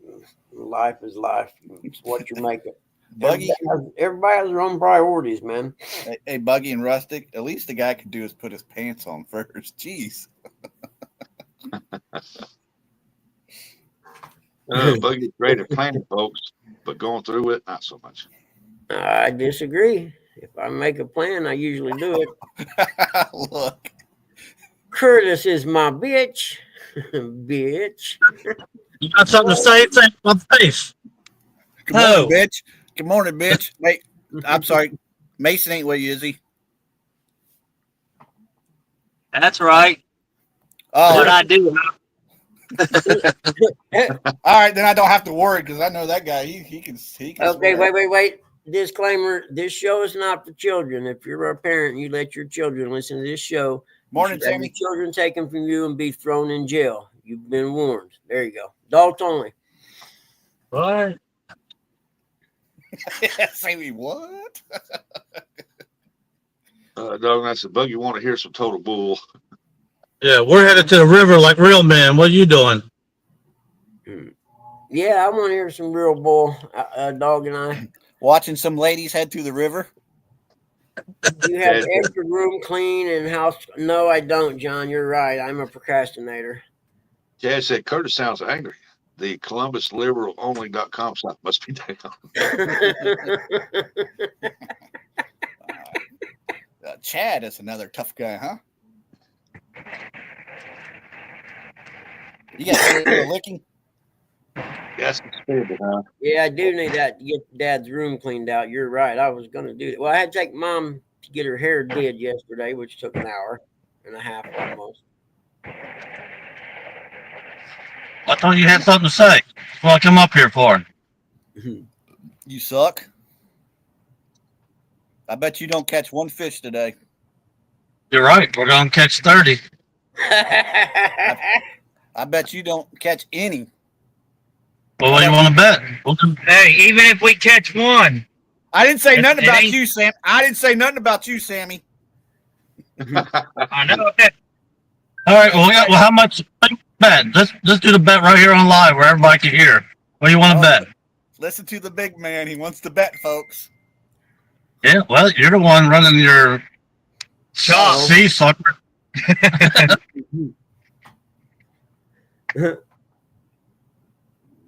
Life is life. It's what you make it. Buggy. Everybody has their own priorities, man. Hey, Buggy and Rustic, at least the guy could do is put his pants on first. Jeez. Buggy's great at planning, folks, but going through it, not so much. I disagree. If I make a plan, I usually do it. Look. Curtis is my bitch. Bitch. You got something to say? Say it in my face. Good morning, bitch. Good morning, bitch. Wait, I'm sorry. Mason ain't with you, is he? That's right. Oh, What I do. all right. Then I don't have to worry because I know that guy. He can. Okay, swear. wait. Disclaimer: this show is not for children. If you're a parent, you let your children listen to this show. Morning, you should have Sammy. your children taken from you and be thrown in jail. You've been warned. There you go. Adults only. What? Sammy, what? Dog, that's a Buggy. Want to hear some total bull? Yeah, we're headed to the river like real men. What are you doing? Yeah, I want to hear some real bull. Dog and I. Watching some ladies head to the river. You have extra room clean and house. No, I don't, John. You're right. I'm a procrastinator. Chad said Curtis sounds angry. The ColumbusLiberalOnly.com site must be down. Chad is another tough guy, huh? You got a licking? That's expanded, huh? Yeah, I do need that to get Dad's room cleaned out. You're right. I was going to do that. Well, I had to take Mom to get her hair did yesterday, which took an hour and a half almost. I thought you had something to say. What I come up here for? You suck. I bet you don't catch one fish today. You're right. We're going to catch 30. I bet you don't catch any. Well, what do you want to bet? Hey, even if we catch one. I didn't say nothing It about ain't- you, Sam. I didn't say nothing about you, Sammy. I know that. All right. Well, how much bet? Let's do the bet right here on live where everybody can hear. What do you want to bet? Listen to the big man. He wants to bet, folks. Yeah. Well, you're the one running your Shop. See, sucker.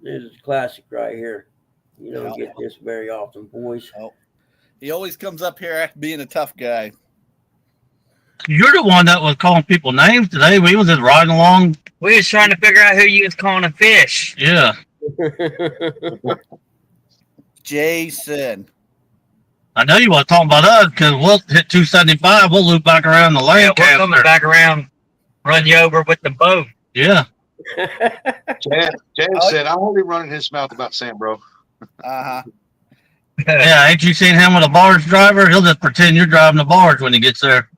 This is classic right here. You don't get this very often, boys. He always comes up here being a tough guy. You're the one that was calling people names today. We was just riding along. We was trying to figure out who you was calling a fish. Yeah. Jason. I know you was talking about us because we'll hit 275. We'll loop back around the Yeah, we're coming Lancaster. back around, run you over with the boat. Yeah. Chad said, I'm only running his mouth about Sam, bro. Uh-huh. Yeah. Ain't you seen him with a barge driver? He'll just pretend you're driving the barge when he gets there.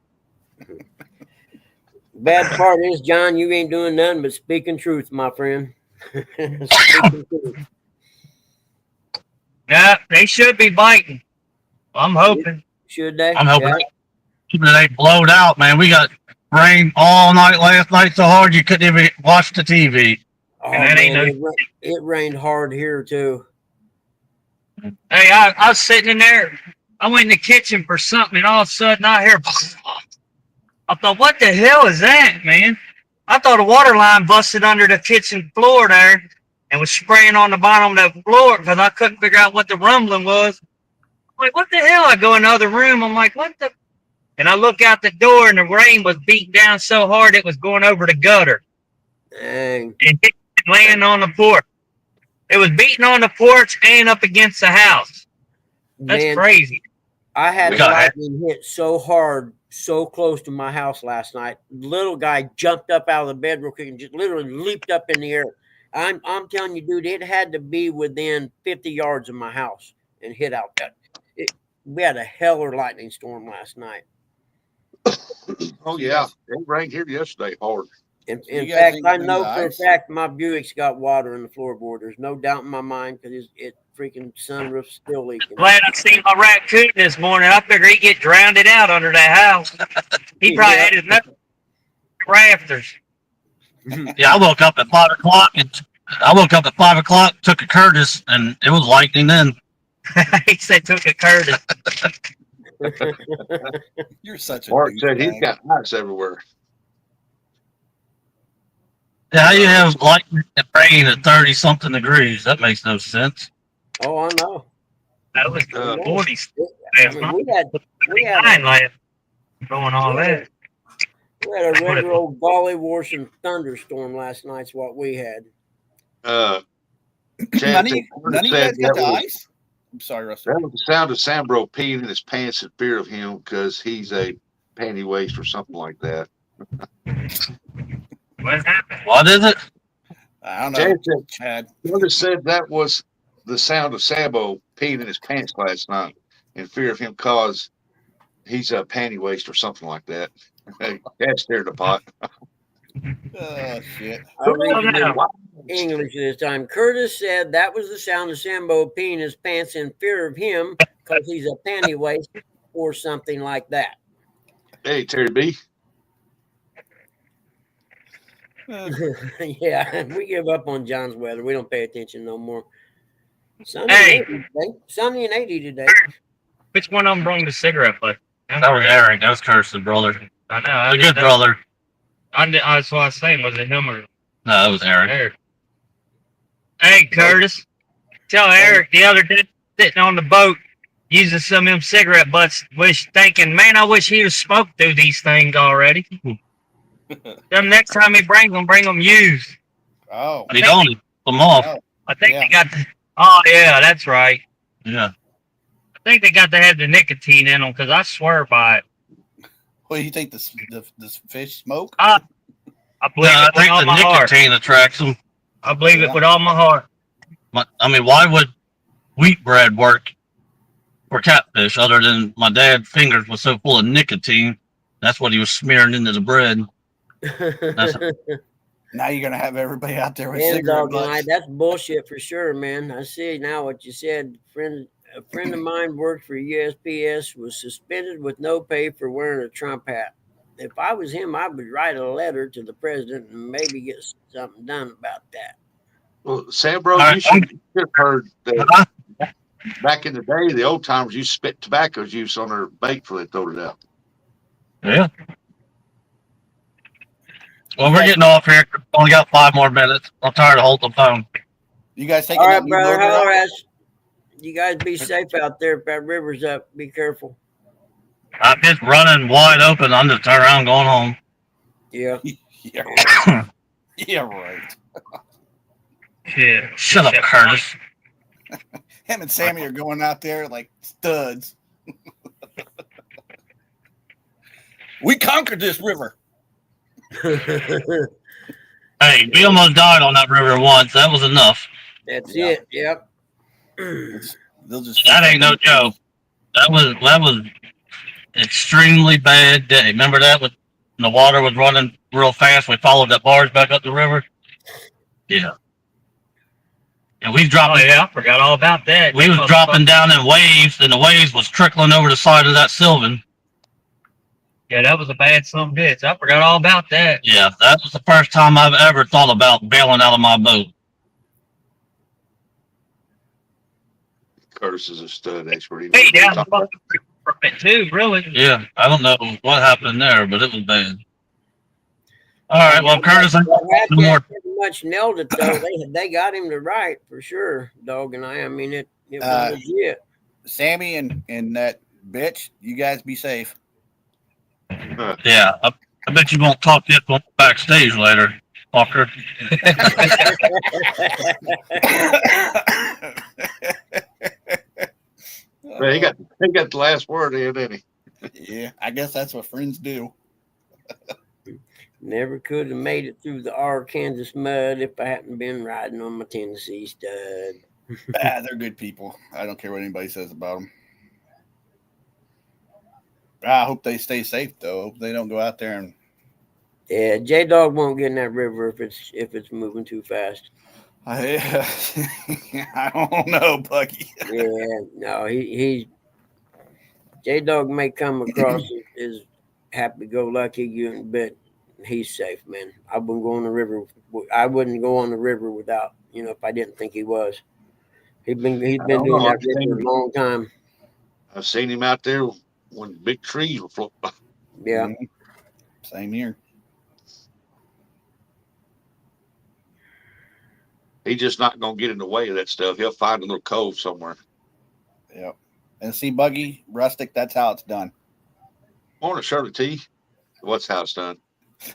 Bad part is, John, you ain't doing nothing but speaking truth, my friend. Speaking truth. Yeah, they should be biting. I'm hoping. Should they? I'm hoping Yeah. that ain't blowed out, man. We got rain all night last night so hard you couldn't even watch the TV. Oh, And that ain't man, it rained hard here too. Hey, I was sitting in there. I went in the kitchen for something, and all of a sudden I hear. I thought, what the hell is that, man? I thought a water line busted under the kitchen floor there and was spraying on the bottom of the floor because I couldn't figure out what the rumbling was. I'm like, what the hell? I go in the other room. I'm like, what the? And I look out the door, and the rain was beating down so hard it was going over the gutter Dang. and laying on the porch. It was beating on the porch and up against the house. That's Man, crazy. I had We got lightning hit so hard, so close to my house last night. Little guy jumped up out of the bed real quick and just literally leaped up in the air. I'm telling you, dude, it had to be within 50 yards of my house and hit out that. We had a hell of a lightning storm last night. Oh, yeah. It rained here yesterday hard. In You guys fact, ain't I got know any for a ice? fact my Buick's got water in the floorboard. There's no doubt in my mind because it freaking sunroof's still leaking. Glad I seen my raccoon this morning. I figured he'd get drowned out under that house. He probably had his nut rafters. Yeah, I woke up at 5 o'clock took a Curtis, and it was lightning then. He said took a Curtis. You're such a Mark said he's douchebag. got ice everywhere. Yeah, how you have lightning and rain at 30 something degrees? That makes no sense. Oh, I know. That was Uh, 40s. I mean, we had Nine last going all that. a regular old golly washing thunderstorm last night's what we had. Chad None of said- you guys said got that the was- ice? I'm sorry, Russell. That was the sound of Sambro peeing in his pants in fear of him because he's a panty waste or something like that. What happened? What is it? I don't know. Chad said, Chad. Brother said that was the sound of Sambo peeing in his pants last night in fear of him because he's a panty waste or something like that. Dad stirred the pot. Oh, shit. I'll read it no. in English this time. Curtis said that was the sound of Sambo peeing his pants in fear of him because he's a panty waste or something like that. Hey, Terry B. Yeah, we give up on John's weather. We don't pay attention no more. Sunny Hey. and 80 today. Sunny and 80 today. Which one of them brought the cigarette butt? That was Eric. That was Kirsten, brother. I know. A good brother. That's what I was saying. Was it him or No, that was Eric. Eric? Hey, Curtis. Tell Eric the other day sitting on the boat using some of them cigarette butts, thinking, man, I wish he'd have spoke through these things already. The next time he brings them, bring them used. Oh. He don't pull them off. I think Yeah. they got the. Oh yeah, that's right. Yeah. I think they got to have the nicotine in them because I swear by it. What do you think? This fish smoke? I believe No, I it with think all the my heart. nicotine attracts them. I believe it with all my heart. But, I mean, why would wheat bread work for catfish other than my dad's fingers was so full of nicotine? That's what he was smearing into the bread. Now you're gonna have everybody out there with And cigarette dog butts. night. That's bullshit for sure, man. I see now what you said. A friend of mine worked for USPS, was suspended with no pay for wearing a Trump hat. If I was him, I would write a letter to the president and maybe get something done about that. Well, Sambro, right, you should have heard that back in the day, the old timers used to spit tobacco juice on their bait before they throwed it out. Yeah. Well, we're getting off here. Only got 5 more minutes. I'm tired of holding the phone. You guys taking All that right, new brother. motor Holler out? at us. You guys be safe out there. If that river's up, be careful. It's running wide open. I'm just turning around going home. Yeah. Yeah, right. Yeah, right. Yeah. Shut up, Curtis. Him and Sammy are going out there like studs. We conquered this river. Hey, we almost died on that river once. That was enough. That's Yeah. it. Yep. They'll just That ain't no joke. That was extremely bad day. Remember that when the water was running real fast? We followed that barge back up the river. Yeah. And we Oh dropped. yeah, I forgot all about that. We was dropping down in waves, and the waves was trickling over the side of that Sylvan. Yeah, that was a bad some bitch. I forgot all about that. Yeah, that was the first time I've ever thought about bailing out of my boat. Curtis is a stud expert. He knows Hey, what he's down the talking about. fucking from it too, really. Yeah, I don't know what happened there, but it was bad. All right, well, Curtis, I got That some more. pretty much nailed it though. They got him to right for sure. Dog and I mean it was legit. Sammy and that bitch, you guys be safe. Yeah, I bet you won't talk this one backstage later, fucker. Man, he got the last word in, didn't he? Yeah, I guess that's what friends do. Never could have made it through the Arkansas mud if I hadn't been riding on my Tennessee stud. They're good people. I don't care what anybody says about them. I hope they stay safe though. Hope they don't go out there and Yeah, J Dog won't get in that river if it's moving too fast. I don't know, Bucky. Yeah, no, he J Dog may come across as happy go lucky, but he's safe, man. I wouldn't go on the river. I wouldn't go on the river without, if I didn't think he was. He's been doing that river a long time. I've seen him out there when big trees were floating by. Yeah. Mhm. Same here. He's just not gonna get in the way of that stuff. He'll find a little cove somewhere. Yep. And see, Buggy, Rustic, that's how it's done. Morning, Shirley T. What's how it's done?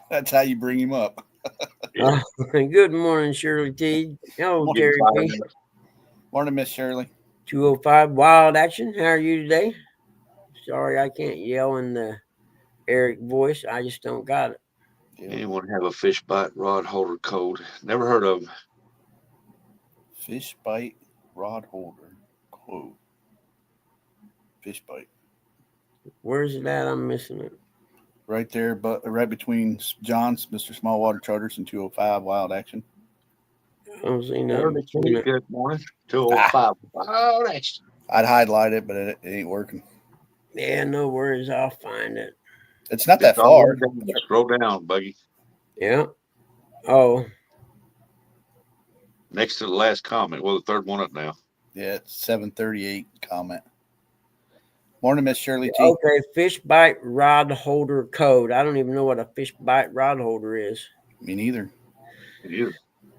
That's how you bring him up. Good morning, Shirley T. Hello, Morning, Terry Fire. B. Morning, Miss Shirley. 205 Wild Action. How are you today? Sorry, I can't yell in the Eric voice. I just don't got it. Anyone have a fish bite rod holder code? Never heard of him. Fish bite rod holder quote. Fish bite. Where's it at? I'm missing it. Right there, but right between John's, Mr. Small Water Charters, and 205 Wild Action. I don't see nothing. Good morning. 205. Oh, that's I'd highlight it, but it ain't working. Yeah, no worries. I'll find it. It's not that far. Scroll down, Buggy. Yeah. Oh, Next to the last comment. Well, the third one up now. Yeah, it's 738 comment. Morning, Miss Shirley T. okay. Fish bite rod holder code. I don't even know what a fish bite rod holder is. Me neither. You.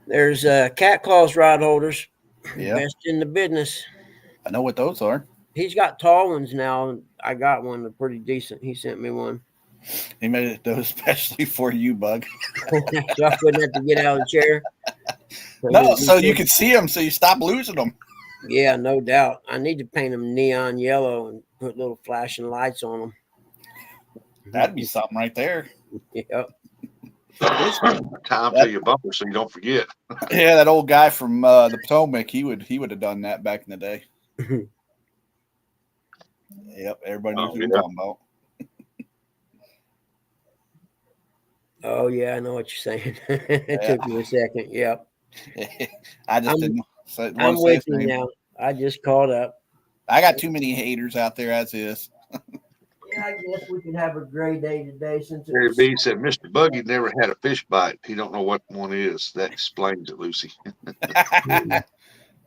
There's cat claws rod holders. Yeah, Best in the business. I know what those are. He's got tall ones now. I got one. They're pretty decent. He sent me one. He made it those especially for you, Bug. So I wouldn't have to get out of the chair. No, so you could see them, so you stop losing them. Yeah, no doubt. I need to paint them neon yellow and put little flashing lights on them. That'd be something right there. Yep. Time to your bumper so you don't forget. Yeah, that old guy from the Potomac, he would have done that back in the day. Yep, everybody knows what I'm talking about. Oh yeah, I know what you're saying. It took me a second. Yep. I just I'm- didn't. Say, I'm wanna say with his you name. now. I just caught up. I got too many haters out there as is. Yeah, I guess we could have a gray day today since Terry it's B said, Mr. Buggy never had a fish bite. He don't know what one is. That explains it, Lucy.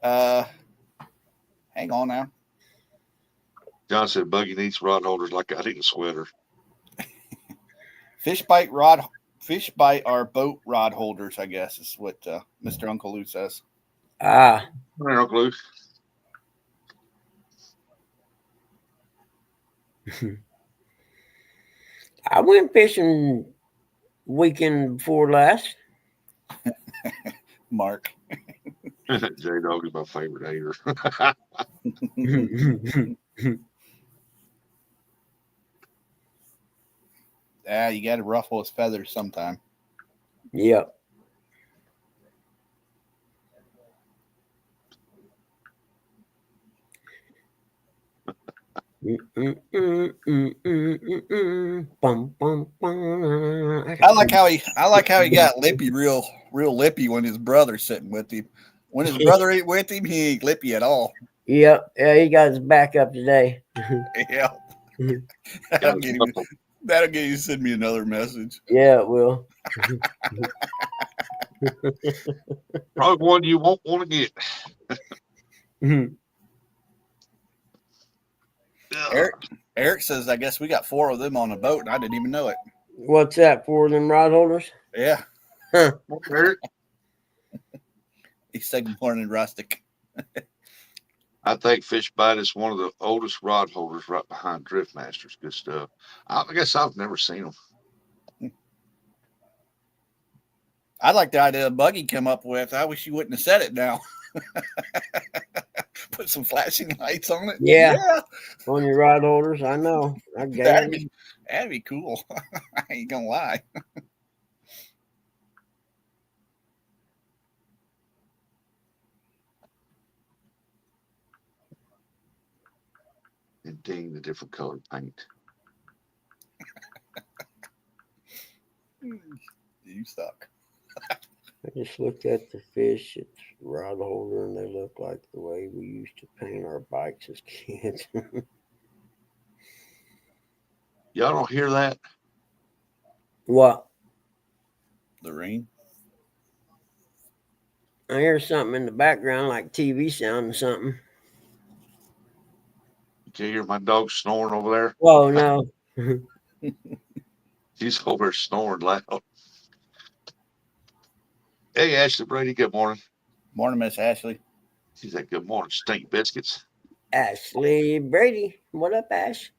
Hang on now. John said Buggy needs rod holders like I need a sweater. Fish bite are boat rod holders, I guess, is what Mr. Uncle Lou says. ah. Come here, Uncle Luke. I went fishing weekend before last. Mark. J Dog is my favorite hater. Yeah, you got to ruffle his feathers sometime. Yep. Bum, bum, bum. I like how he got lippy, real lippy when his brother's sitting with him. When his brother ain't with him, he ain't lippy at all. Yep. Yeah, he got his back up today. Yeah. That'll get you to send me another message. Yeah, it will. Probably one you won't want to get. Eric says, I guess we got 4 of them on a boat, and I didn't even know it. What's that for them rod holders? Yeah. Huh. Eric, He said, good morning, Rustic. I think Fish Bite is one of the oldest rod holders right behind Drift Masters. Good stuff. I guess I've never seen them. I like the idea Buggy came up with. I wish you wouldn't have said it now. Put some flashing lights on it. Yeah. On your rod holders. I know. I got it. That'd be cool. I ain't gonna lie. And ding the different colored paint. You suck. I just looked at the fish, it's rod holder, and they look like the way we used to paint our bikes as kids. Y'all don't hear that? What? The rain. I hear something in the background like TV sound or something. You can hear my dog snoring over there. Oh, no. He's over there snoring loud. Hey, Ashley Brady, good morning. Morning, Miss Ashley. She said, good morning, Stink Biscuits. Ashley Brady. What up, Ash?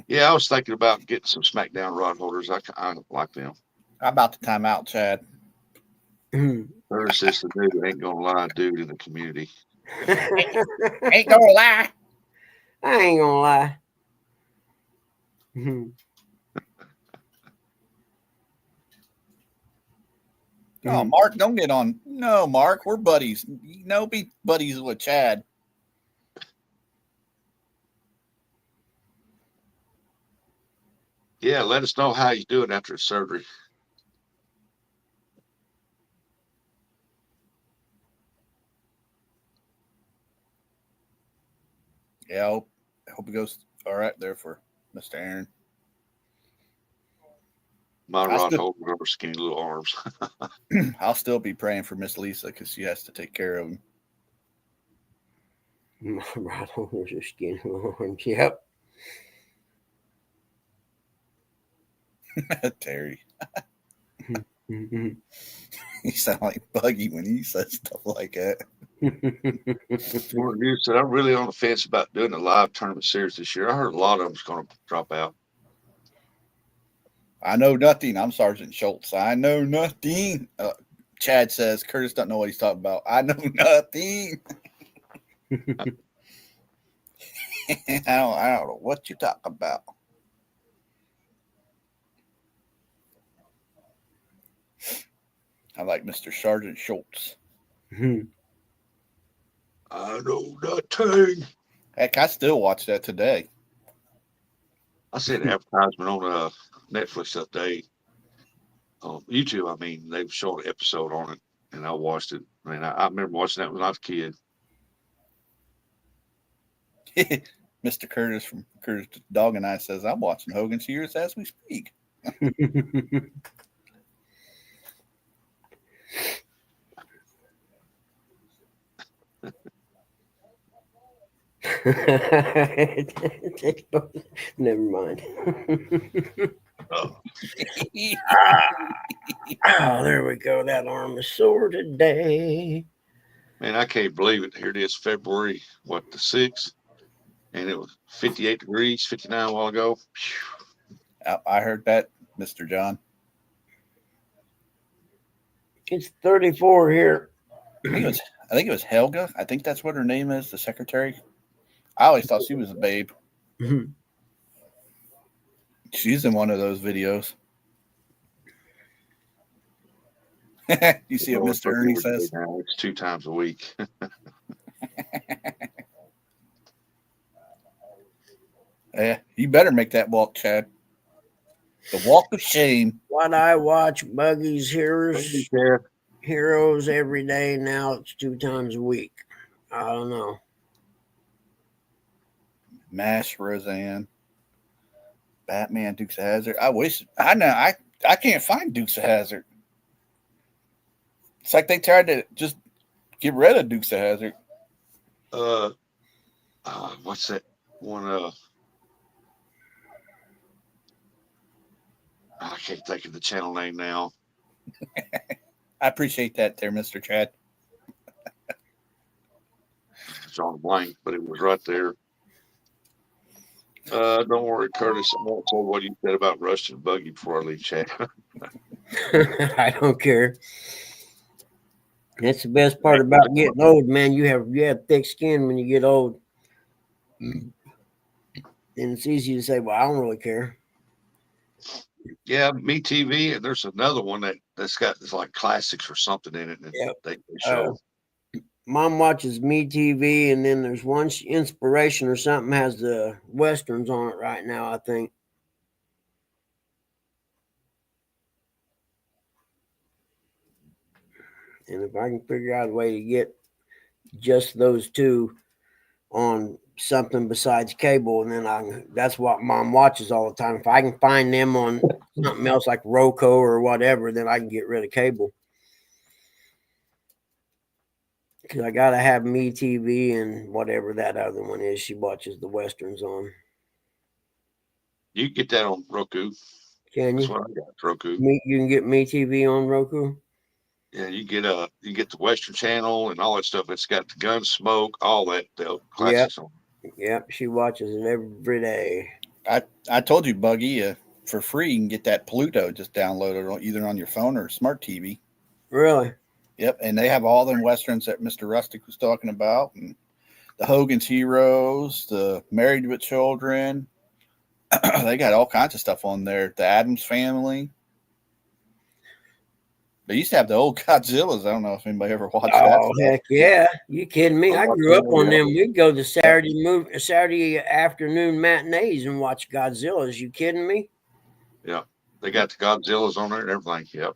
Yeah, I was thinking about getting some SmackDown rod holders. I like them. How about the timeout, Chad? There's just a dude that ain't gonna lie dude in the community. Ain't gonna lie. I ain't gonna lie. Oh, Mark, don't get on. No, Mark, we're buddies. Be buddies with Chad. Yeah, let us know how he's doing after his surgery. Yeah, I hope it goes all right there for Mr. Aaron. My rod holder over skinny little arms. I'll still be praying for Miss Lisa because she has to take care of him. My rod holders are skinny arms. Yep. Terry. You sound like Buggy when he says stuff like that. You said I'm really on the fence about doing a live tournament series this year. I heard a lot of them's going to drop out. I know nothing. I'm Sergeant Schultz. I know nothing. Chad says Curtis doesn't know what he's talking about. I know nothing. I don't know what you talk about. I like Mr. Sergeant Schultz. I know nothing. Heck, I still watch that today. I seen an advertisement on Netflix the other day. YouTube, I mean, they've shown an episode on it, and I watched it. I mean, I remember watching that when I was a kid. Mr. Curtis from Curtis the Dog and I says, I'm watching Hogan Sears as we speak. Never mind. Oh, there we go. That arm is sore today. man, I can't believe it. Here it is, February, the 6th. and it was 58 degrees, 59 a while ago. I heard that, Mr. John. It's 34 here. I think it was Helga. I think that's what her name is, the secretary. I always thought she was a babe. She's in one of those videos. You see what Mr. Ernie says? Now it's 2 times a week. Yeah, you better make that walk, Chad. The walk of shame. What I watch Buggy's Heroes every day. Now it's 2 times a week. I don't know. MASH, Roseanne, Batman, Dukes of Hazzard. I can't find Dukes of Hazzard. It's like they tried to just get rid of Dukes of Hazzard. What's that one? I can't think of the channel name now. I appreciate that there, Mr. Chad. It's on blank, but it was right there. Don't worry, Curtis. I won't say what you said about Rush and Buggy before I leave chat. I don't care. That's the best part about getting old, man. You have thick skin when you get old. And it's easy to say, well, I don't really care. Yeah, Me TV, and there's another one that's got this like classics or something in it. And Yep. they show. Mom watches Me TV, and then there's one Inspiration or something has the Westerns on it right now, I think. And if I can figure out a way to get just those two on something besides cable, and then that's what Mom watches all the time. If I can find them on something else like Roku or whatever, then I can get rid of cable. Because I got to have Me TV and whatever that other one is she watches the Westerns on. You can get that on Roku. Can That's you? what I got, Roku. You can get Me TV on Roku? Yeah, you get the Western Channel and all that stuff. It's got the Gunsmoke, all that classics on. Yep, she watches it every day. I told you, Buggy, for free, you can get that Pluto just downloaded either on your phone or smart TV. Really? Yep, and they have all them Westerns that Mr. Rustic was talking about, and the Hogan's Heroes, the Married with Children. They got all kinds of stuff on there. The Addams Family. They used to have the old Godzillas. I don't know if anybody ever watched that. Oh, heck yeah. You kidding me? I grew up on them. We'd go to Saturday afternoon matinees and watch Godzillas. You kidding me? Yeah. They got the Godzillas on there and everything. Yep.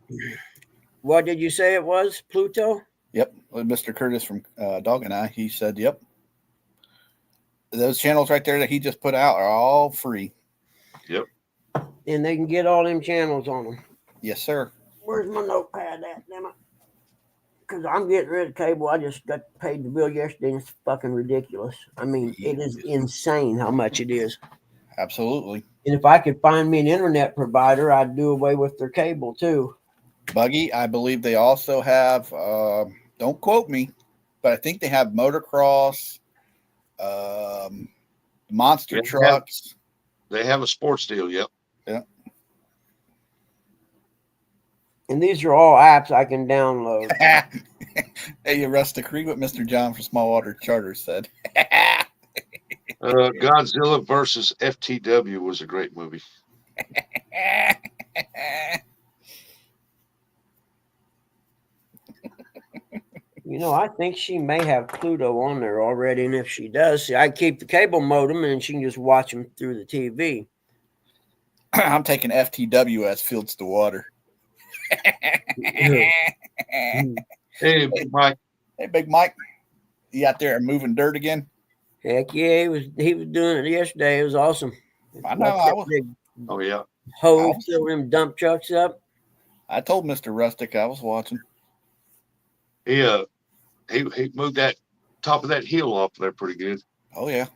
What did you say it was? Pluto? Yep. Mr. Curtis from Dog and I, he said, yep. Those channels right there that he just put out are all free. Yep. And they can get all them channels on them. Yes, sir. Where's my notepad at, damn it? Because I'm getting rid of cable. I just got paid the bill yesterday, and it's fucking ridiculous. I mean, it is insane how much it is. Absolutely. And if I could find me an internet provider, I'd do away with their cable, too. Buggy, I believe they also have, don't quote me, but I think they have motocross, monster trucks. They have a sports deal, yep. Yeah. And these are all apps I can download. Hey, you Rust agree what Mr. John from Small Water Charter said. Godzilla versus FTW was a great movie. You know, I think she may have Pluto on there already. And if she does, see, I keep the cable modem and she can just watch them through the TV. I'm taking FTW as Fields to Water. Hey, Big Mike. Hey, Big Mike. You out there moving dirt again? Heck yeah, he was doing it yesterday. It was awesome. I know. I was. Big Oh, yeah. hose fill them dump trucks up. I told Mr. Rustic I was watching. He moved that top of that hill off there pretty good. Oh, yeah.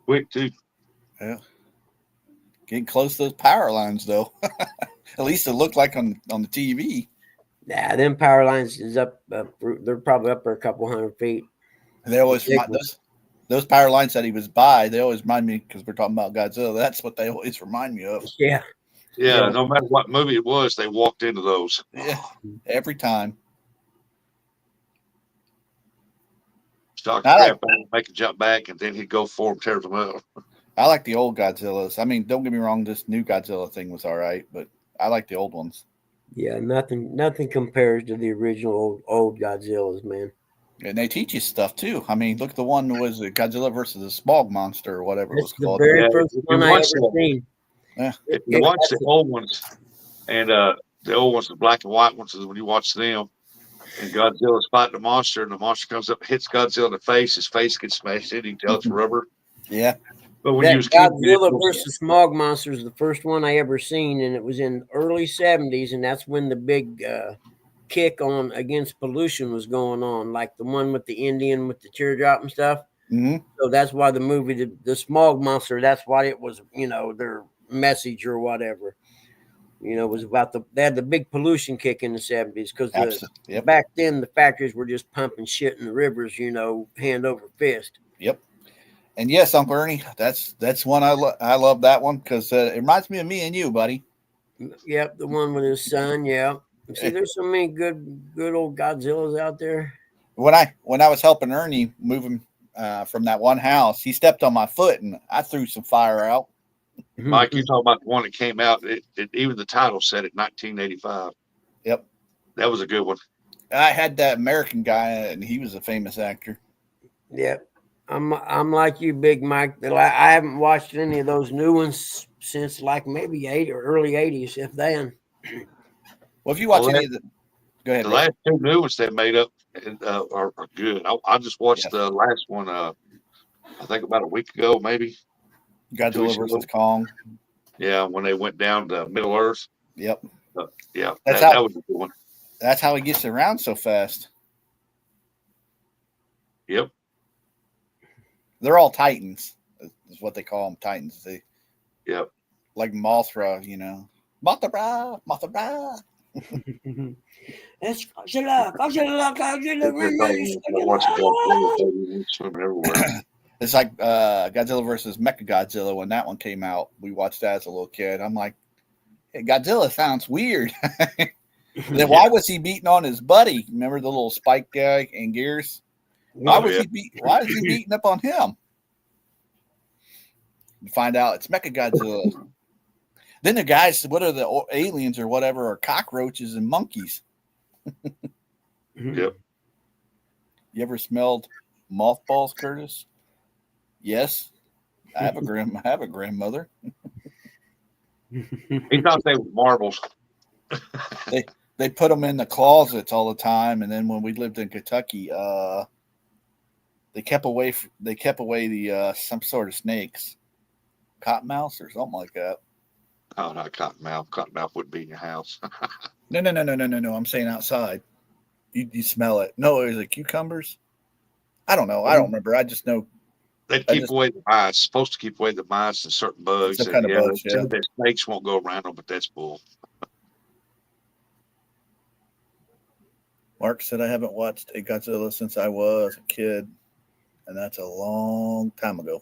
Quick, too. Yeah. Getting close to those power lines, though. At least it looked like on the TV. Nah, them power lines is up. They're probably up there a couple 100 feet. And they always Ridiculous. those power lines that he was by, they always remind me, because we're talking about Godzilla. That's what they always remind me of. Yeah. Yeah, Yeah. no matter what movie it was, they walked into those. Yeah, every time. Stock I crap out, make a jump back, and then he'd go for him, tear them up. I like the old Godzillas. I mean, don't get me wrong, this new Godzilla thing was all right, but I like the old ones. Yeah, nothing compares to the original old Godzillas, man. And they teach you stuff too. I mean, look at the one was Godzilla versus the Smog Monster or whatever it That's was the called. very Yeah, first if you one I ever watch that- seen. Yeah. If you watch the old ones, and the old ones, the black and white ones, is when you watch them, and Godzilla's fighting the monster, and the monster comes up, hits Godzilla in the face, his face gets smashed in, you can tell it's rubber. Yeah. But when That you was a kid, you didn't Godzilla know versus Smog Monster is the first one I ever seen, and it was in early '70s, and that's when the big kick on against pollution was going on, like the one with the Indian with the teardrop and stuff. Mm-hmm. So that's why the movie, the Smog Monster, that's why it was, their message or whatever. Was about they had the big pollution kick in the '70s because Absolutely. Yep. back then the factories were just pumping shit in the rivers, hand over fist. Yep. And yes, Uncle Ernie, that's one I love that one because it reminds me of me and you, buddy. Yep, the one with his son. Yeah. See, there's so many good old Godzillas out there. When I was helping Ernie move him from that one house, he stepped on my foot and I threw some fire out. Mike, you talk about the one that came out. Even the title said it, 1985. Yep. That was a good one. I had that American guy, and he was a famous actor. Yep. I'm like you, Big Mike. I haven't watched any of those new ones since like maybe early '80s, if then. Well, if you watch Well, any of the, go ahead. The Rick. last two new ones they made up are good. I just watched the last one. I think about a week ago, maybe. Godzilla versus Kong. Yeah, when they went down to Middle Earth. Yep. Yeah, that was a good one. That's how he gets around so fast. Yep. They're all Titans, is what they call them. Titans. Yep. Like Mothra, Mothra. It's Godzilla. Swimming everywhere. It's like Godzilla versus Mechagodzilla when that one came out. We watched that as a little kid. I'm like, hey, Godzilla sounds weird. Then why was he beating on his buddy? Remember the little spike guy in Gears? Why was he beating up on him? You find out it's Mechagodzilla. Then the guys, what are the aliens or whatever, are cockroaches and monkeys. Yep. You ever smelled mothballs, Curtis? Yes. I have a grandmother. He thought they were marbles. They put them in the closets all the time, and then when we lived in Kentucky, they kept away the some sort of snakes, cottonmouths or something like that. Oh, not cottonmouth. Cottonmouth wouldn't be in your house. No. I'm saying outside. You smell it. No, is it cucumbers? I don't know. I don't remember. I just know. They keep away the mice. Supposed to keep away the mice and certain bugs. Some kind of bugs, yeah. The snakes won't go around them, but that's bull. Mark said I haven't watched a Godzilla since I was a kid, and that's a long time ago.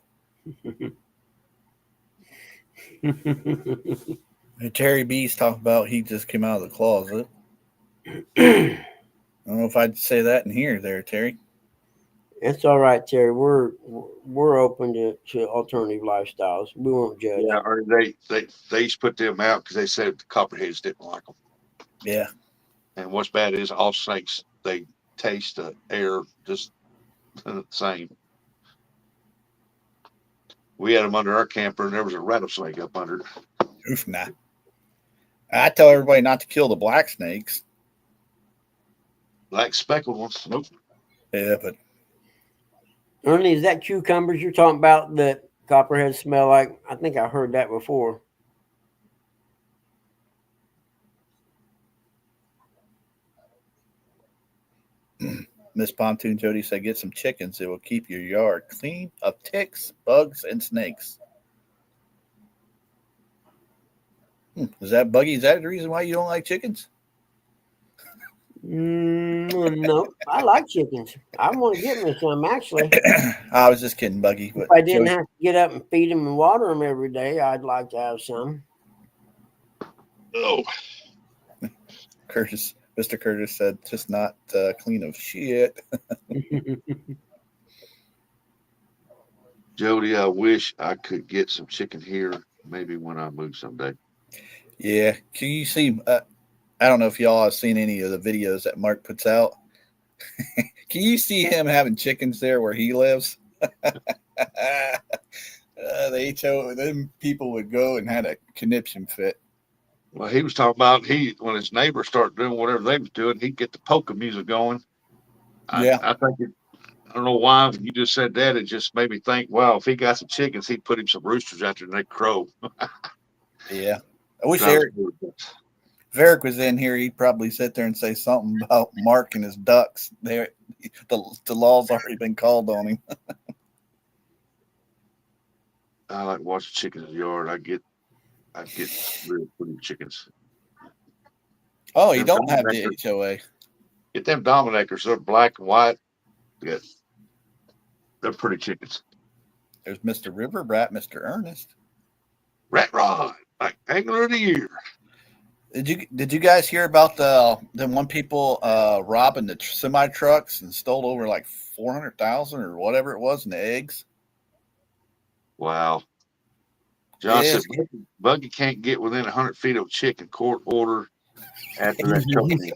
And Terry B's talking about he just came out of the closet. I don't know if I'd say that in here, there, Terry. It's all right, Terry. We're open to alternative lifestyles. We won't judge. Yeah, or they used to put them out because they said the copperheads didn't like them. Yeah. And what's bad is all snakes, they taste the air just the same. We had them under our camper, and there was a rattlesnake up under it. Oof, nah. I tell everybody not to kill the black snakes. Black speckled ones. Nope. Yeah, but Ernie, is that cucumbers you're talking about that copperheads smell like? I think I heard that before. Miss Pontoon Jody said, get some chickens. It will keep your yard clean of ticks, bugs, and snakes. Is that Buggy? Is that the reason why you don't like chickens? I No, I like chickens. I want to get me some actually. I was just kidding, Buggy. If But I didn't Joey- have to get up and feed them and water them every day, I'd like to have some. Oh, Mr. Curtis said, just not clean of shit. Jody, I wish I could get some chicken here. Maybe when I move someday. Yeah. Can you see? I don't know if y'all have seen any of the videos that Mark puts out. Can you see him having chickens there where he lives? The HO, them people would go and had a conniption fit. Well, he was talking about when his neighbors started doing whatever they was doing, he'd get the polka music going. Yeah. I think I don't know why when you just said that, it just made me think, wow, if he got some chickens, he'd put him some roosters out there and they'd crow. Yeah. I wish Eric if Eric was in here, he'd probably sit there and say something about Mark and his ducks. The law's already been called on him. I like watching chickens in the yard. I get real pretty chickens. Oh, you don't have the HOA. Get them Dominators. They're black and white. Yeah. They're pretty chickens. There's Mr. River Brat, Mr. Ernest. Rat Rod, like Angler of the Year. Did you guys hear about the one people robbing the semi trucks and stole over like 400,000 or whatever it was in the eggs? Wow. John Yeah. said Buggy can't get within 100 feet of chicken. Court order after that choking.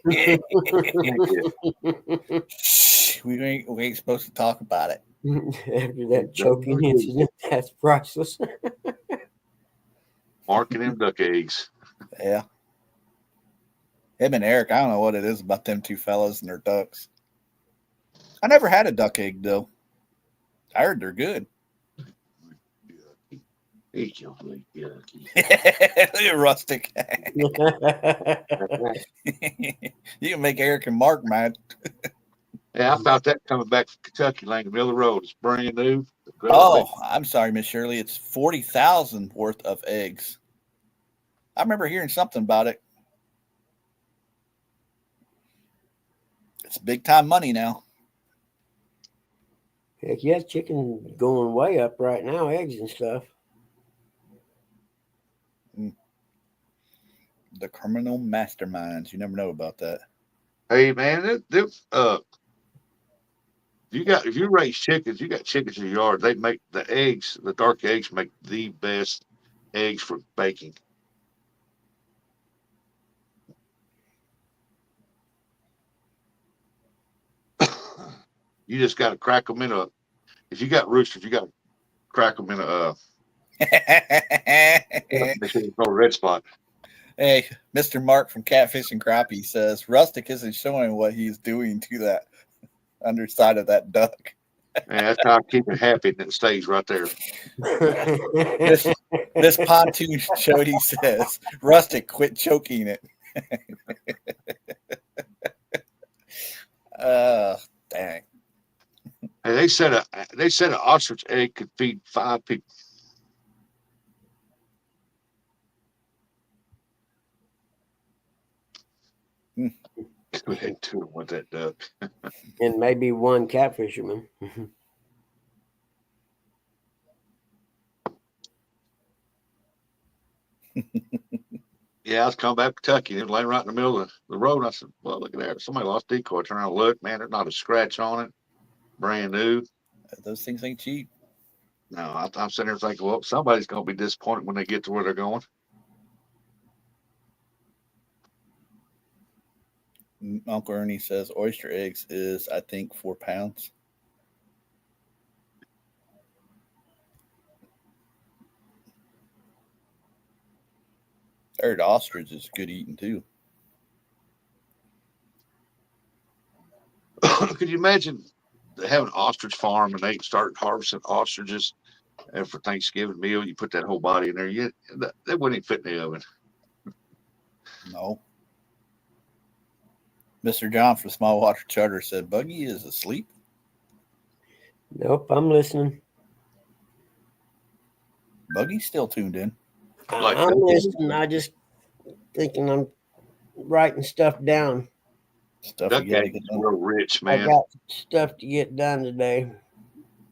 Shh, we ain't supposed to talk about it. After that choking incident, that's priceless. Marking them duck eggs. Yeah. Him and Eric, I don't know what it is about them two fellas and their ducks. I never had a duck egg though. I heard they're good. Yucky. Yucky. Look at Rustic. You can make Eric and Mark mad. Yeah, I found that coming back from Kentucky, Langham Miller Road. It's brand new. Oh, I'm sorry, Miss Shirley. It's 40,000 worth of eggs. I remember hearing something about it. It's big time money now. Heck yeah, chicken going way up right now, eggs and stuff. The criminal masterminds. You never know about that. Hey man, if you raise chickens, you got chickens in your yard. They make the eggs, the dark eggs make the best eggs for baking. You just got to crack them in if you got roosters, you got to crack them in a red spot. Hey, Mr. Mark from Catfish and Crappie says Rustic isn't showing what he's doing to that underside of that duck. And that's how I keep it happy, and it stays right there. This pontoon Jody says Rustic quit choking it. Dang. Hey, they said an ostrich egg could feed 5 people. Go ahead and do it with that duck. And maybe one catfisherman. Yeah, I was coming back to Kentucky. It was laying right in the middle of the road. I said, well, look at that. Somebody lost decoy. I turned around and looked. Man, there's not a scratch on it. Brand new. Those things ain't cheap. No, I'm sitting there thinking, well, somebody's going to be disappointed when they get to where they're going. Uncle Ernie says oyster eggs is, I think, 4 pounds. I heard ostrich is good eating too. Could you imagine having an ostrich farm and they start harvesting ostriches and for Thanksgiving meal? You put that whole body in there. They wouldn't even fit in the oven. No. Mr. John from Small Water Charter said Buggy is asleep. Nope, I'm listening. Buggy's still tuned in. Like I'm that. listening. I just thinking I'm writing stuff down. Stuff Duck you gotta eggs get is done. real rich, I man. got stuff to get done today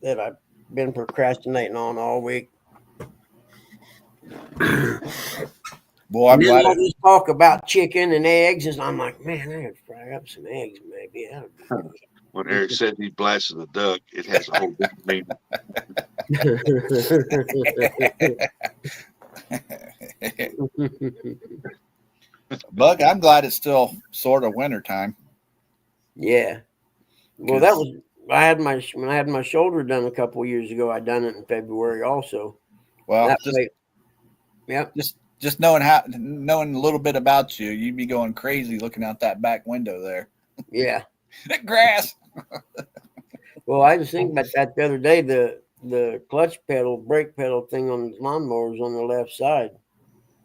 that I've been procrastinating on all week. Boy, I'm And then glad all it, this talk about chicken and eggs, and I'm like, man, I could fry up some eggs, maybe. That When Eric said he blasted a duck, it has a whole different meaning. would be Bug, I'm glad it's still sort of winter time. Yeah. Well, that 'Cause- was when I had my shoulder done a couple of years ago. I done it in February also. Well, That just way, yep. just knowing a little bit about you, you'd be going crazy looking out that back window there. Yeah. That grass. Well, I was thinking about that the other day. The clutch pedal, brake pedal thing on the lawnmower is on the left side.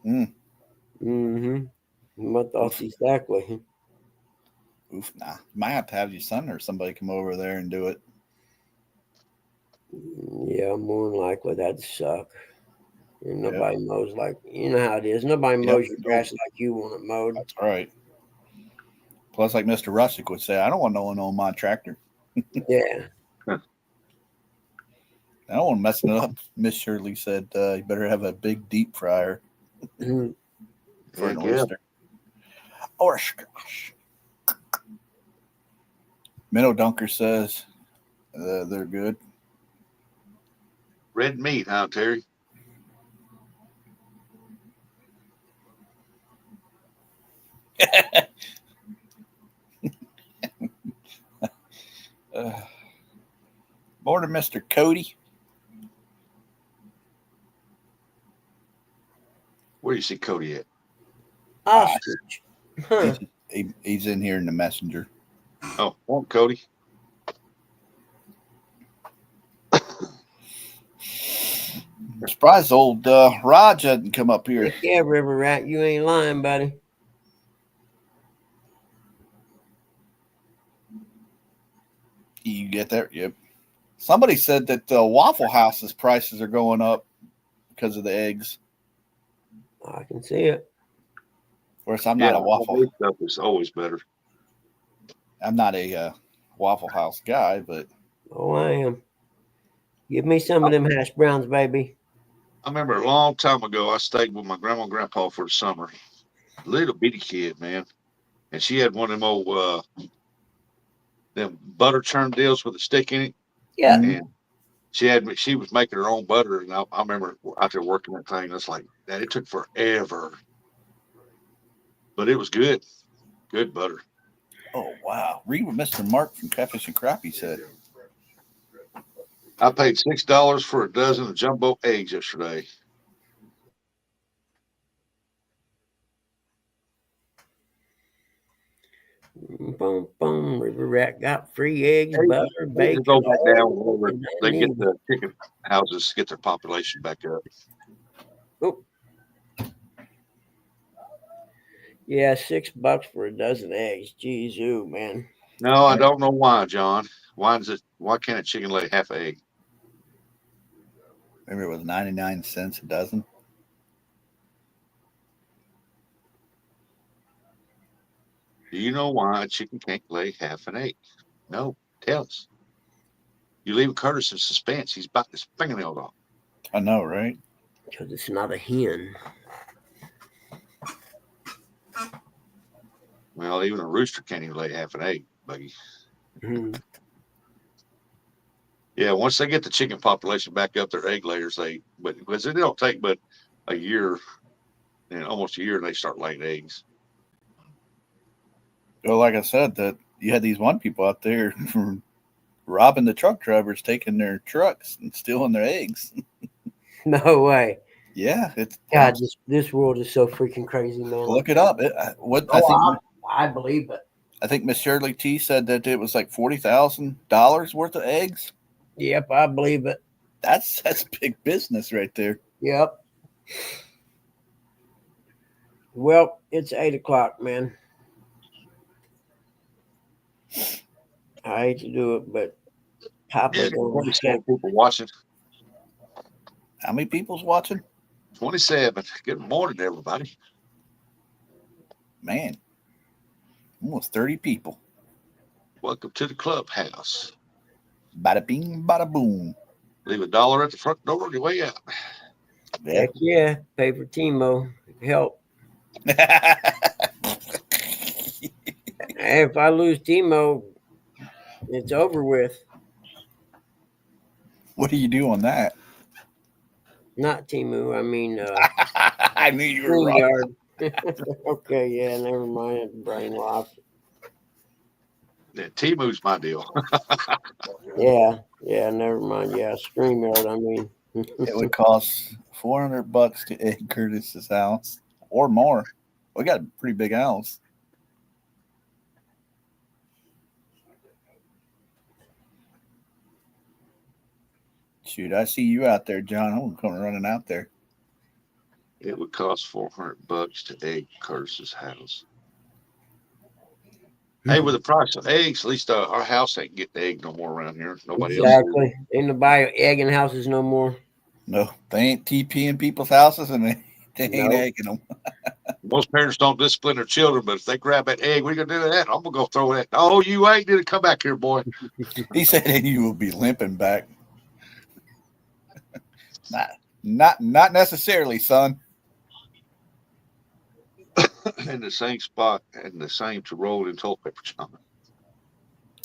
Mm. Mm-hmm. My thoughts exactly. Oof, nah. Might have to have your son or somebody come over there and do it. Yeah, more than likely that'd suck. And Yeah. nobody mows like you know how it is. Nobody mows your grass like you want it mowed. That's right. Plus, like Mr. Russick would say, I don't want no one on my tractor. Yeah. I don't want to mess it up. Miss Shirley said, you better have a big deep fryer Mhm. for an Heck yeah. oyster. Or gosh. Minnow Dunker says they're good. Red meat, huh, Terry? Morning, Mr. Cody. Where do you see Cody at? Ostrich. Huh. He's in here in the messenger. Oh, morning, Cody. I'm surprised old Raj hadn't come up here. Yeah, River Rat, you ain't lying, buddy. You get there? Yep. Somebody said that Waffle House's prices are going up because of the eggs. I can see it. Of course, I'm not a Waffle. Homemade stuff is always better. I'm not a Waffle House guy, but Oh, I am. Give me some of them hash browns, baby. I remember a long time ago, I stayed with my grandma and grandpa for the summer. Little bitty kid, man. And she had one of them old them butter churn deals with a stick in it. Yeah. And she was making her own butter. And I remember out there working that thing. It's like that. It took forever. But it was good. Good butter. oh wow! Read what Mr. Mark from Catfish and Crappie said. I paid $6 for a dozen of jumbo eggs yesterday. Boom, boom. River Rat got free eggs, Hey, butter, They just bacon. go back down all wherever that they get need. the chicken houses, get their population back up. Oh. Yeah, $6 for a dozen eggs. Jeez, ooh, man. No, I don't know why, John. Why can't a chicken lay half an egg? Remember, it was 99 cents a dozen. Do you know why a chicken can't lay half an egg? No, tell us. You leave Curtis in suspense. He's about his fingernails off. I know, right? Because it's not a hen. Well, even a rooster can't even lay half an egg, Buggy. Mhm. Yeah, once they get the chicken population back up, their egg layers, because it don't take but a year, and almost a year, and they start laying eggs. Well, like I said, that you had these one people out there robbing the truck drivers, taking their trucks and stealing their eggs. No way. Yeah, it's God, this world is so freaking crazy, man. look it up. I believe it. I think Miss Shirley T said that it was like $40,000 worth of eggs. Yep, I believe it. That's big business right there. Yep. Well, it's 8:00, man. I hate to do it, but Papa's going to 27 people watching. How many people's watching? 27. Good morning, everybody. Man, Almost 30 people. Welcome to the clubhouse. Bada bing, bada boom. Leave $1 at the front door on your way out. Yeah. Heck yeah. Pay for Timo. Help. Hey, if I lose Timo, it's over with. What do you do on that? Not Timu. I mean, I knew you were wrong. StreamYard. Okay, yeah, never mind. Brainwash. Yeah, Timu's my deal. Yeah, never mind. Yeah, StreamYard. I mean, It would cost $400 to egg Curtis's house or more. We got a pretty big house. Shoot, I see you out there, John. I'm coming running out there. It would cost $400 to egg Curtis's house. Hey, with the price of eggs, at least our house ain't getting egg no more around here. Nobody else. exactly. Ain't nobody egging houses no more. No, they ain't TPing people's houses and they ain't Nope. egging them. Most parents don't discipline their children, but if they grab that egg, we gonna do that. I'm gonna go throw that. Oh, you ain't gonna come back here, boy. He said that you will be limping back. Not necessarily, son. In the same spot and the same to roll in toilet paper, John.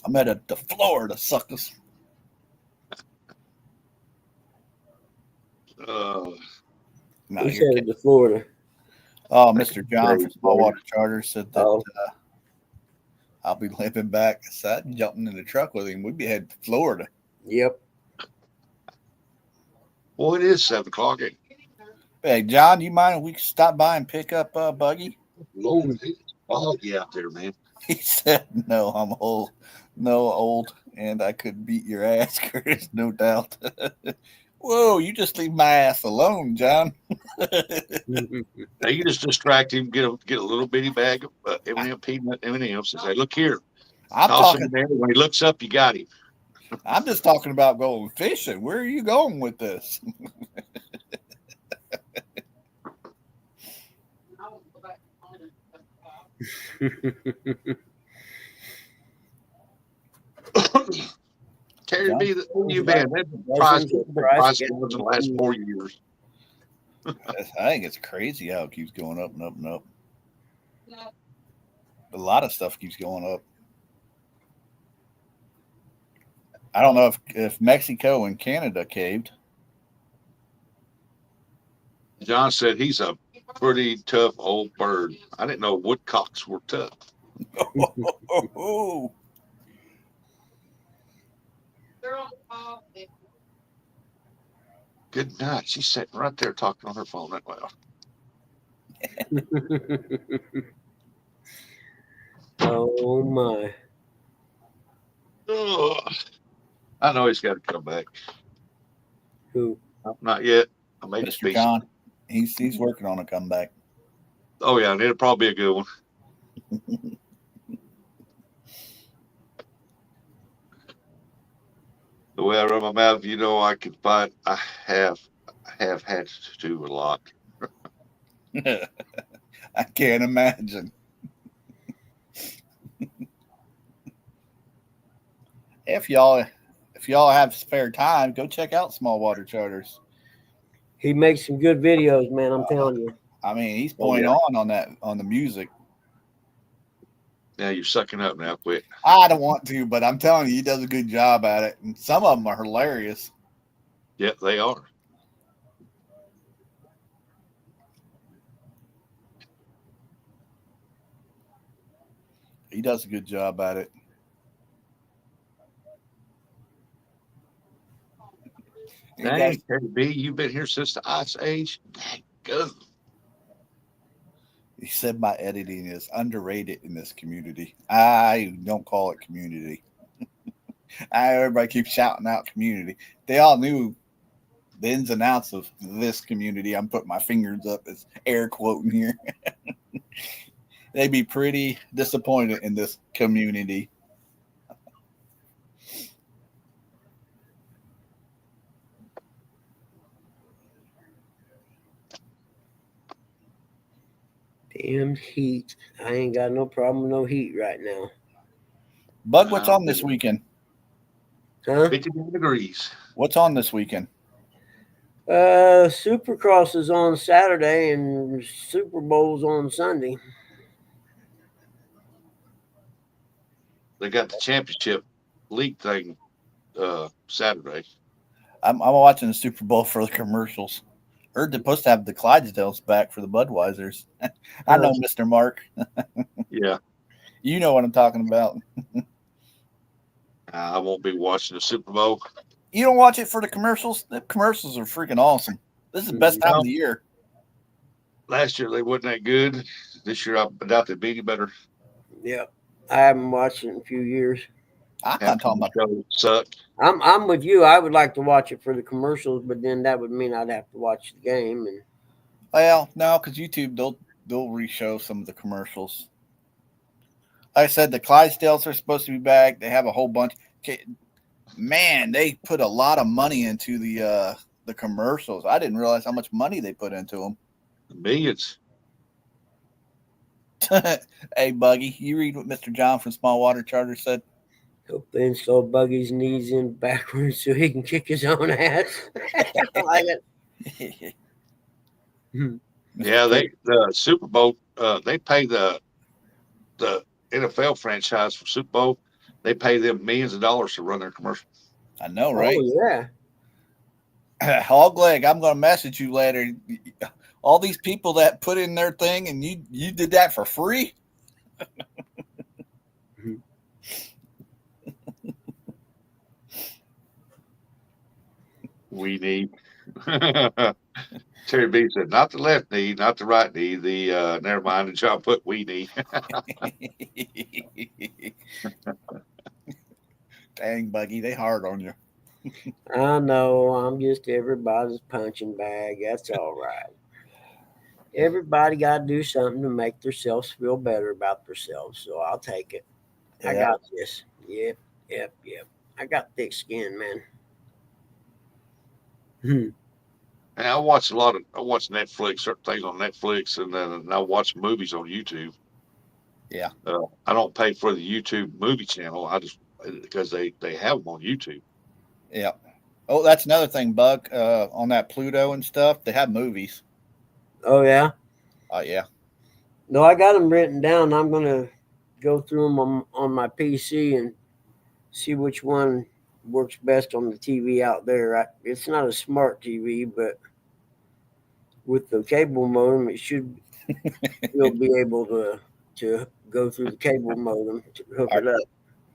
I'm at the Florida suckers. Uh, No, Who you're said kidding. it to Florida? Oh, Mr. John from Small Water Charter said that Oh. I'll be limping back. So I'd be jumping in the truck with him. We'd be heading to Florida. Yep. well, it is 7:00. Ain't Hey, John, do you mind if we stop by and pick up Buggy? Lord, it's foggy out there, man. He said, no, I'm old. No, old, and I could beat your ass, Curtis, no doubt. Whoa, you just leave my ass alone, John. Now you just distract him, get a little bitty bag of M&M peanut M&Ms, and say, "Look here." I'm Toss him talking. in there. When he looks up, you got him. I'm just talking about going fishing. Where are you going with this? Terry John? B, where you been? That Price price gets- was in the last 4 years. I think it's crazy how it keeps going up and up and up. A lot of stuff keeps going up. I don't know if Mexico and Canada caved. John said he's a pretty tough old bird. I didn't know woodcocks were tough. Oh, Good night. She's sitting right there talking on her phone that loud. Oh my. Ugh. I know he's got to come back. Who? Not yet. I made a Mr. speech. Con, he's working on a comeback. Oh yeah, and it'll probably be a good one. The way I run my mouth, you know, I can find. I have had to do a lot. I can't imagine. If y'all have spare time, go check out Small Water Charters. He makes some good videos, man. I'm telling you. I mean, he's Oh, point yeah. on the music. Now you're sucking up now. Quit. I don't want to, but I'm telling you, he does a good job at it, and some of them are hilarious. Yep, they are. He does a good job at it. You Dang, guys- Terry B, you've been here since the Ice Age. Dang, go. He said my editing is underrated in this community. I don't call it community. Everybody keeps shouting out community. They all knew the ins and outs of this community. I'm putting my fingers up as air quoting here. They'd be pretty disappointed in this community. Damn heat. I ain't got no problem with no heat right now. Bug, what's on this weekend? Huh? 52 degrees. What's on this weekend? Supercross is on Saturday and Super Bowl's on Sunday. They got the championship league thing Saturday. I'm watching the Super Bowl for the commercials. Heard they're supposed to have the Clydesdales back for the Budweisers. I know, Mr. Mark. Yeah. You know what I'm talking about. I won't be watching the Super Bowl. You don't watch it for the commercials? The commercials are freaking awesome. This is the best time of the year. Last year they wasn't that good. This year I doubt they'd be any better. Yep. I haven't watched it in a few years. I'm not talking about show suck. I'm with you. I would like to watch it for the commercials, but then that would mean I'd have to watch the game. And well, no, because YouTube they'll re-show some of the commercials. Like I said, the Clydesdales are supposed to be back. They have a whole bunch. Man, they put a lot of money into the commercials. I didn't realize how much money they put into them. Millions. Hey, Buggy, you read what Mr. John from Small Water Charter said? hope they install Buggy's knees in backwards so he can kick his own ass. I like it. Yeah, the Super Bowl. They pay the NFL franchise for Super Bowl. They pay them millions of dollars to run their commercial. I know, right? Oh, yeah. Hogleg, I'm going to message you later. All these people that put in their thing, and you did that for free? We need. Terry B said, not the left knee, not the right knee. The never mind. And John put we knee. Dang, Buggy, they hard on you. I know. I'm just everybody's punching bag. That's all right. Everybody got to do something to make themselves feel better about themselves. So I'll take it. I Yeah. got this. Yep. I got thick skin, man. And I watch Netflix, certain things on Netflix, and then I watch movies on YouTube. Yeah. I don't pay for the YouTube movie channel. I just because they have them on YouTube. Yeah. Oh, that's another thing, Bug. On that Pluto and stuff, they have movies. Oh, yeah? Oh, yeah. No, I got them written down. I'm going to go through them on my PC and see which one works best on the TV out there. It's not a smart TV, but with the cable modem, it should still be able to go through the cable modem to hook it up.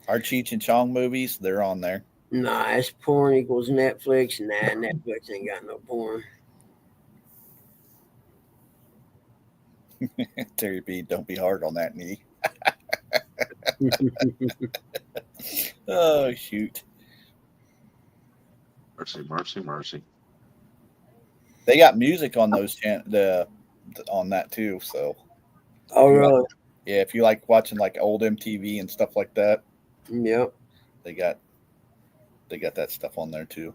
Our Cheech and Chong movies, they're on there. Nice. Porn equals Netflix. Nah, Netflix ain't got no porn. Terry B, don't be hard on that knee. Oh, shoot. Mercy. They got music on those on that too. So, Oh, really? yeah, if you like watching like old MTV and stuff like that, Yep. they got that stuff on there too.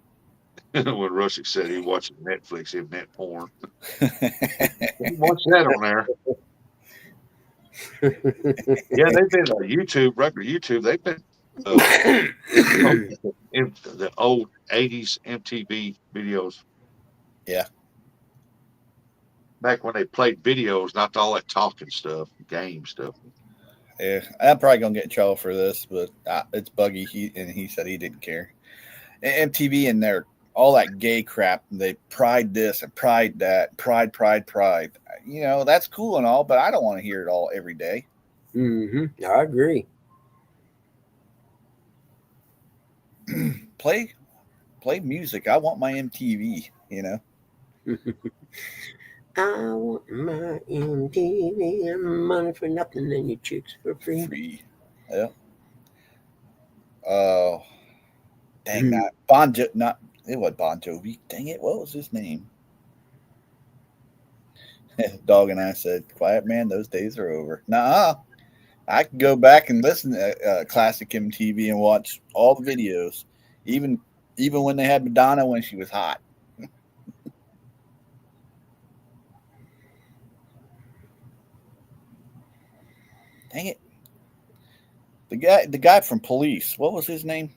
When Russick said he watched Netflix, he meant porn. Watch that on there. Yeah, they've been on YouTube, regular YouTube. They've been in the old 80s MTV videos. Yeah. Back when they played videos, not all that talking stuff, game stuff. Yeah, I'm probably gonna get in trouble for this, but it's Buggy. He said he didn't care. MTV and their all that gay crap. They pride this and pride that, pride. You know, that's cool and all, but I don't want to hear it all every day. Mm-hmm. I agree. Play music. I want my MTV. You know. I want my MTV and money for nothing and your chicks for free. Yeah. Oh, dang that it was Bon Jovi. Dang it, what was his name? Dog and I said, "Quiet man, those days are over." Nah, I can go back and listen to classic MTV and watch all the videos, even when they had Madonna when she was hot. Dang it. The guy from Police. What was his name?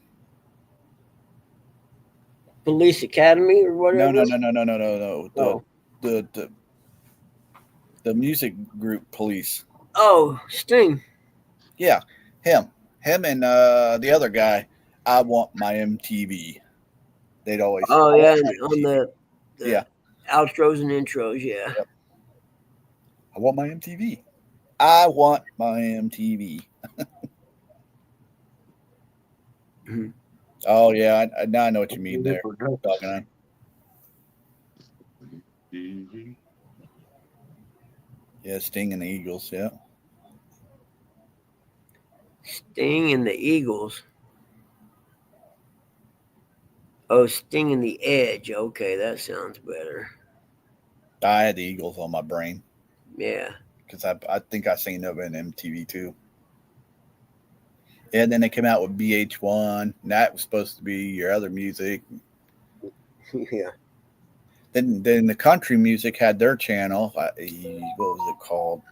Police Academy or whatever. No. Oh. The music group Police. Oh, Sting. Yeah, him and the other guy. I want my MTV. They'd always. Oh I yeah, want my on MTV. the Yeah. outros and intros. Yeah. Yep. I want my MTV. I want my MTV. Mhm. Oh yeah, now I know what you mean there. Doggone. Yeah, Sting and the Eagles. Yeah. Sting and the Eagles. Oh, Sting and the Edge. Okay, that sounds better. I had the Eagles on my brain Yeah. because I think I seen them in MTV too. And then they came out with BH1. And that was supposed to be your other music. Yeah. Then the country music had their channel. What was it called?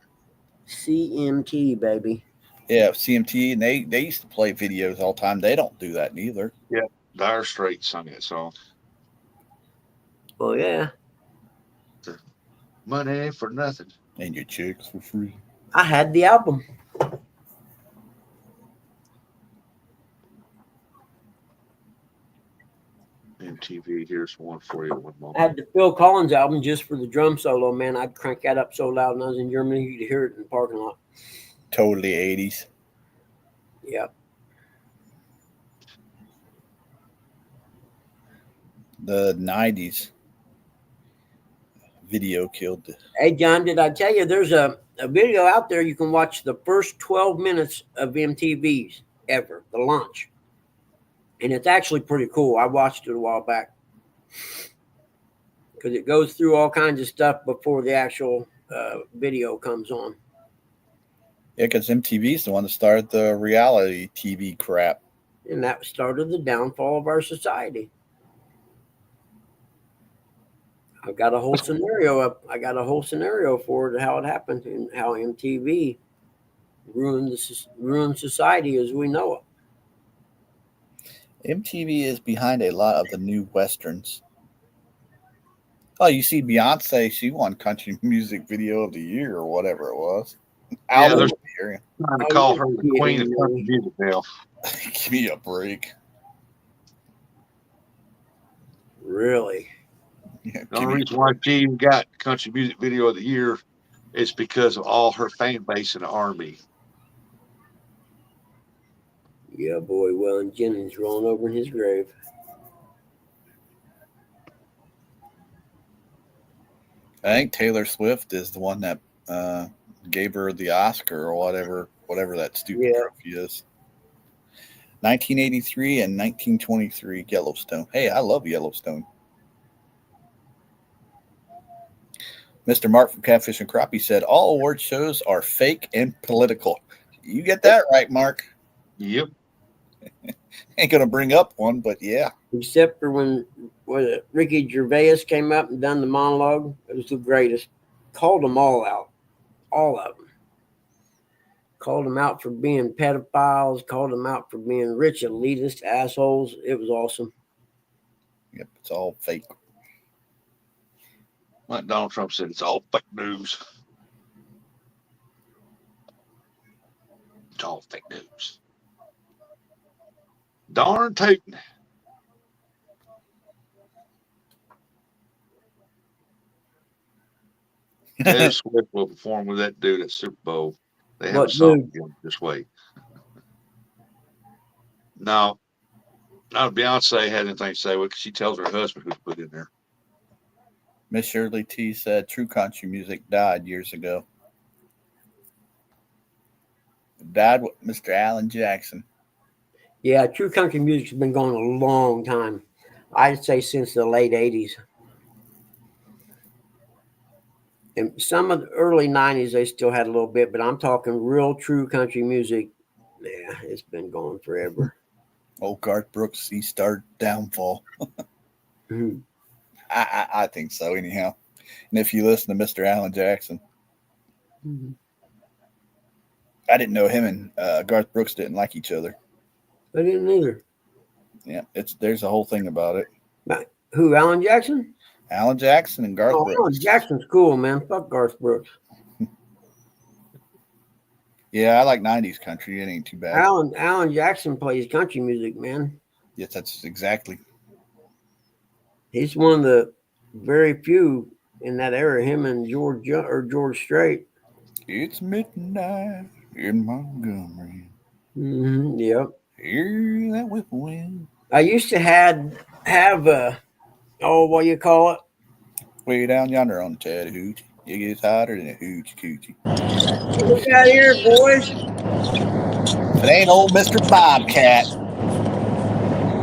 CMT, baby. Yeah, CMT, and they used to play videos all the time. They don't do that neither. Dire Straits sung that song. Oh yeah. Money for nothing. And your chicks for free. I had the album. MTV, here's one for you. One I moment. had the Phil Collins album just for the drum solo, man. I'd crank that up so loud when I was in Germany, you could hear it in the parking lot. Totally 80s. Yep. The 90s video killed the Hey, John, did I tell you there's a video out there you can watch the first 12 minutes of MTV's ever, the launch. And it's actually pretty cool. I watched it a while back because it goes through all kinds of stuff before the actual video comes on. Yeah, because MTV's the one that started the reality TV crap. And that started the downfall of our society. I've got a whole scenario up. I got a whole scenario for it, how it happened and how MTV ruined society as we know it. MTV is behind a lot of the new westerns. Oh, you see Beyonce, she won Country Music Video of the Year or whatever it was. Album of the year. Trying to call her the queen of country music now. Give me a break. Really? Yeah, The only reason why she even got Country Music Video of the Year is because of all her fan base in the R&B. Yeah, boy. Waylon Jennings rolling over in his grave. I think Taylor Swift is the one that gave her the Oscar or whatever that stupid trophy is. 1983 and 1923 Yellowstone. Hey, I love Yellowstone. Mr. Mark from Catfish and Crappie said all award shows are fake and political. You get that right, Mark. Yep. Ain't gonna bring up one, but yeah. Except for when Ricky Gervais came up and done the monologue. It was the greatest. Called them all out. All of them. Called them out for being pedophiles. Called them out for being rich elitist assholes. It was awesome. Yep, it's all fake. Like Donald Trump said, it's all fake news. It's all fake news. Darn tootin'. Taylor Swift will perform with that dude at Super Bowl. They have What a song dude? together this way. No, not Beyonce had anything to say with it 'cause she tells her husband who to put in there. Miss Shirley T said true country music died years ago. Died with Mr. Alan Jackson. Yeah, true country music's been going a long time. I'd say since the late 80s. And some of the early 90s, they still had a little bit, but I'm talking real true country music. Yeah, it's been going forever. Old Garth Brooks, he started downfall. Mhm. I think so, anyhow. And if you listen to Mr. Alan Jackson, Mhm. I didn't know him and Garth Brooks didn't like each other. I didn't either. Yeah, there's a whole thing about it. Who, Alan Jackson? Alan Jackson and Garth Oh, Brooks. Alan Jackson's cool, man. Fuck Garth Brooks. Yeah, I like 90s country. It ain't too bad. Alan Jackson plays country music, man. Yes, that's exactly. He's one of the very few in that era. Him and George Strait. It's midnight in Montgomery. Mm-hmm, yep. Hear that whippoorwill. I used to have what you call it? Way down yonder on the Chattahoochee. It gets hotter than a hoochie coochie. Look out here, boys. It ain't old Mr. Bobcat.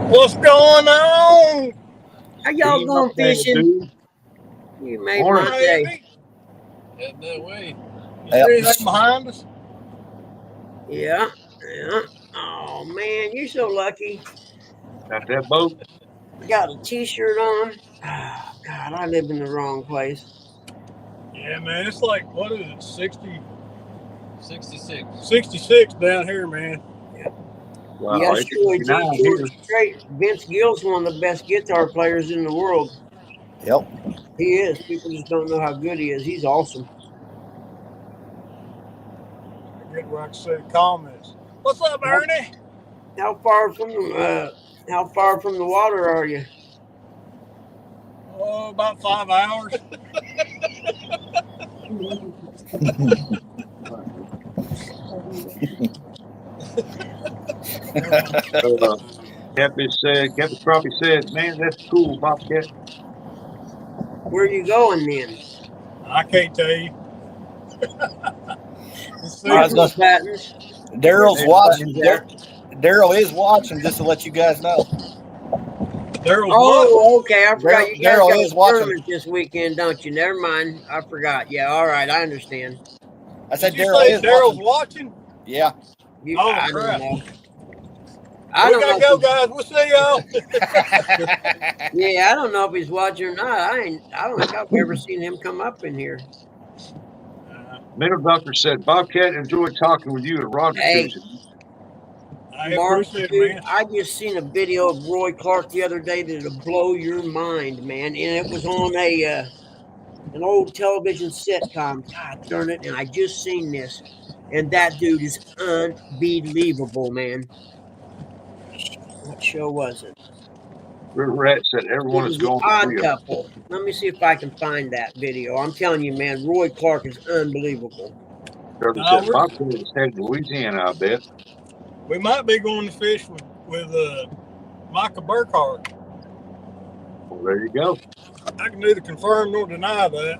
What's going on? How y'all going fishing? You made my day. Heading that way. You Yep. see that behind us? Yeah. Oh man, you're so lucky. Got that boat? Got a t-shirt on. Oh, God, I live in the wrong place. Yeah, man. It's like, what is it, 66. 66 down here, man. Wow, Yes, it's George 59 here. Strait. Vince Gill's one of the best guitar players in the world. Yep. He is. People just don't know how good he is. He's awesome. I get where I can see the comments. What's up, Ernie? How far from the water are you? Oh, about 5 hours. Captain Crappie said, man, that's cool, Bobcat. Where are you going then? I can't tell you. Daryl's watching. Daryl is watching, just to let you guys know. Oh, okay. I forgot you guys Daryl got is a watching. tournament this weekend, don't you? Never mind. I forgot. Yeah, all right. I understand. I said Did you Daryl say is Daryl's watching. watching? Yeah. Oh, I crap. don't know. We gotta go, guys. We'll see y'all. Yeah, I don't know if he's watching or not. I don't think I've ever seen him come up in here. Middle Doctor said, Bobcat enjoyed talking with you at Roger Tuesday. I Mark, appreciate dude, it, man. I just seen a video of Roy Clark the other day that'll blow your mind, man. And it was on an old television sitcom. God darn it! And I just seen this, and that dude is unbelievable, man. What show was it? River Rat said everyone It is was going The Odd to see Couple. Let me see if I can find that video. I'm telling you, man, Roy Clark is unbelievable. Trevor said Bobcat is headed to Louisiana, I bet. We might be going to fish with Micah Burkhart. Well, there you go. I can neither confirm nor deny that.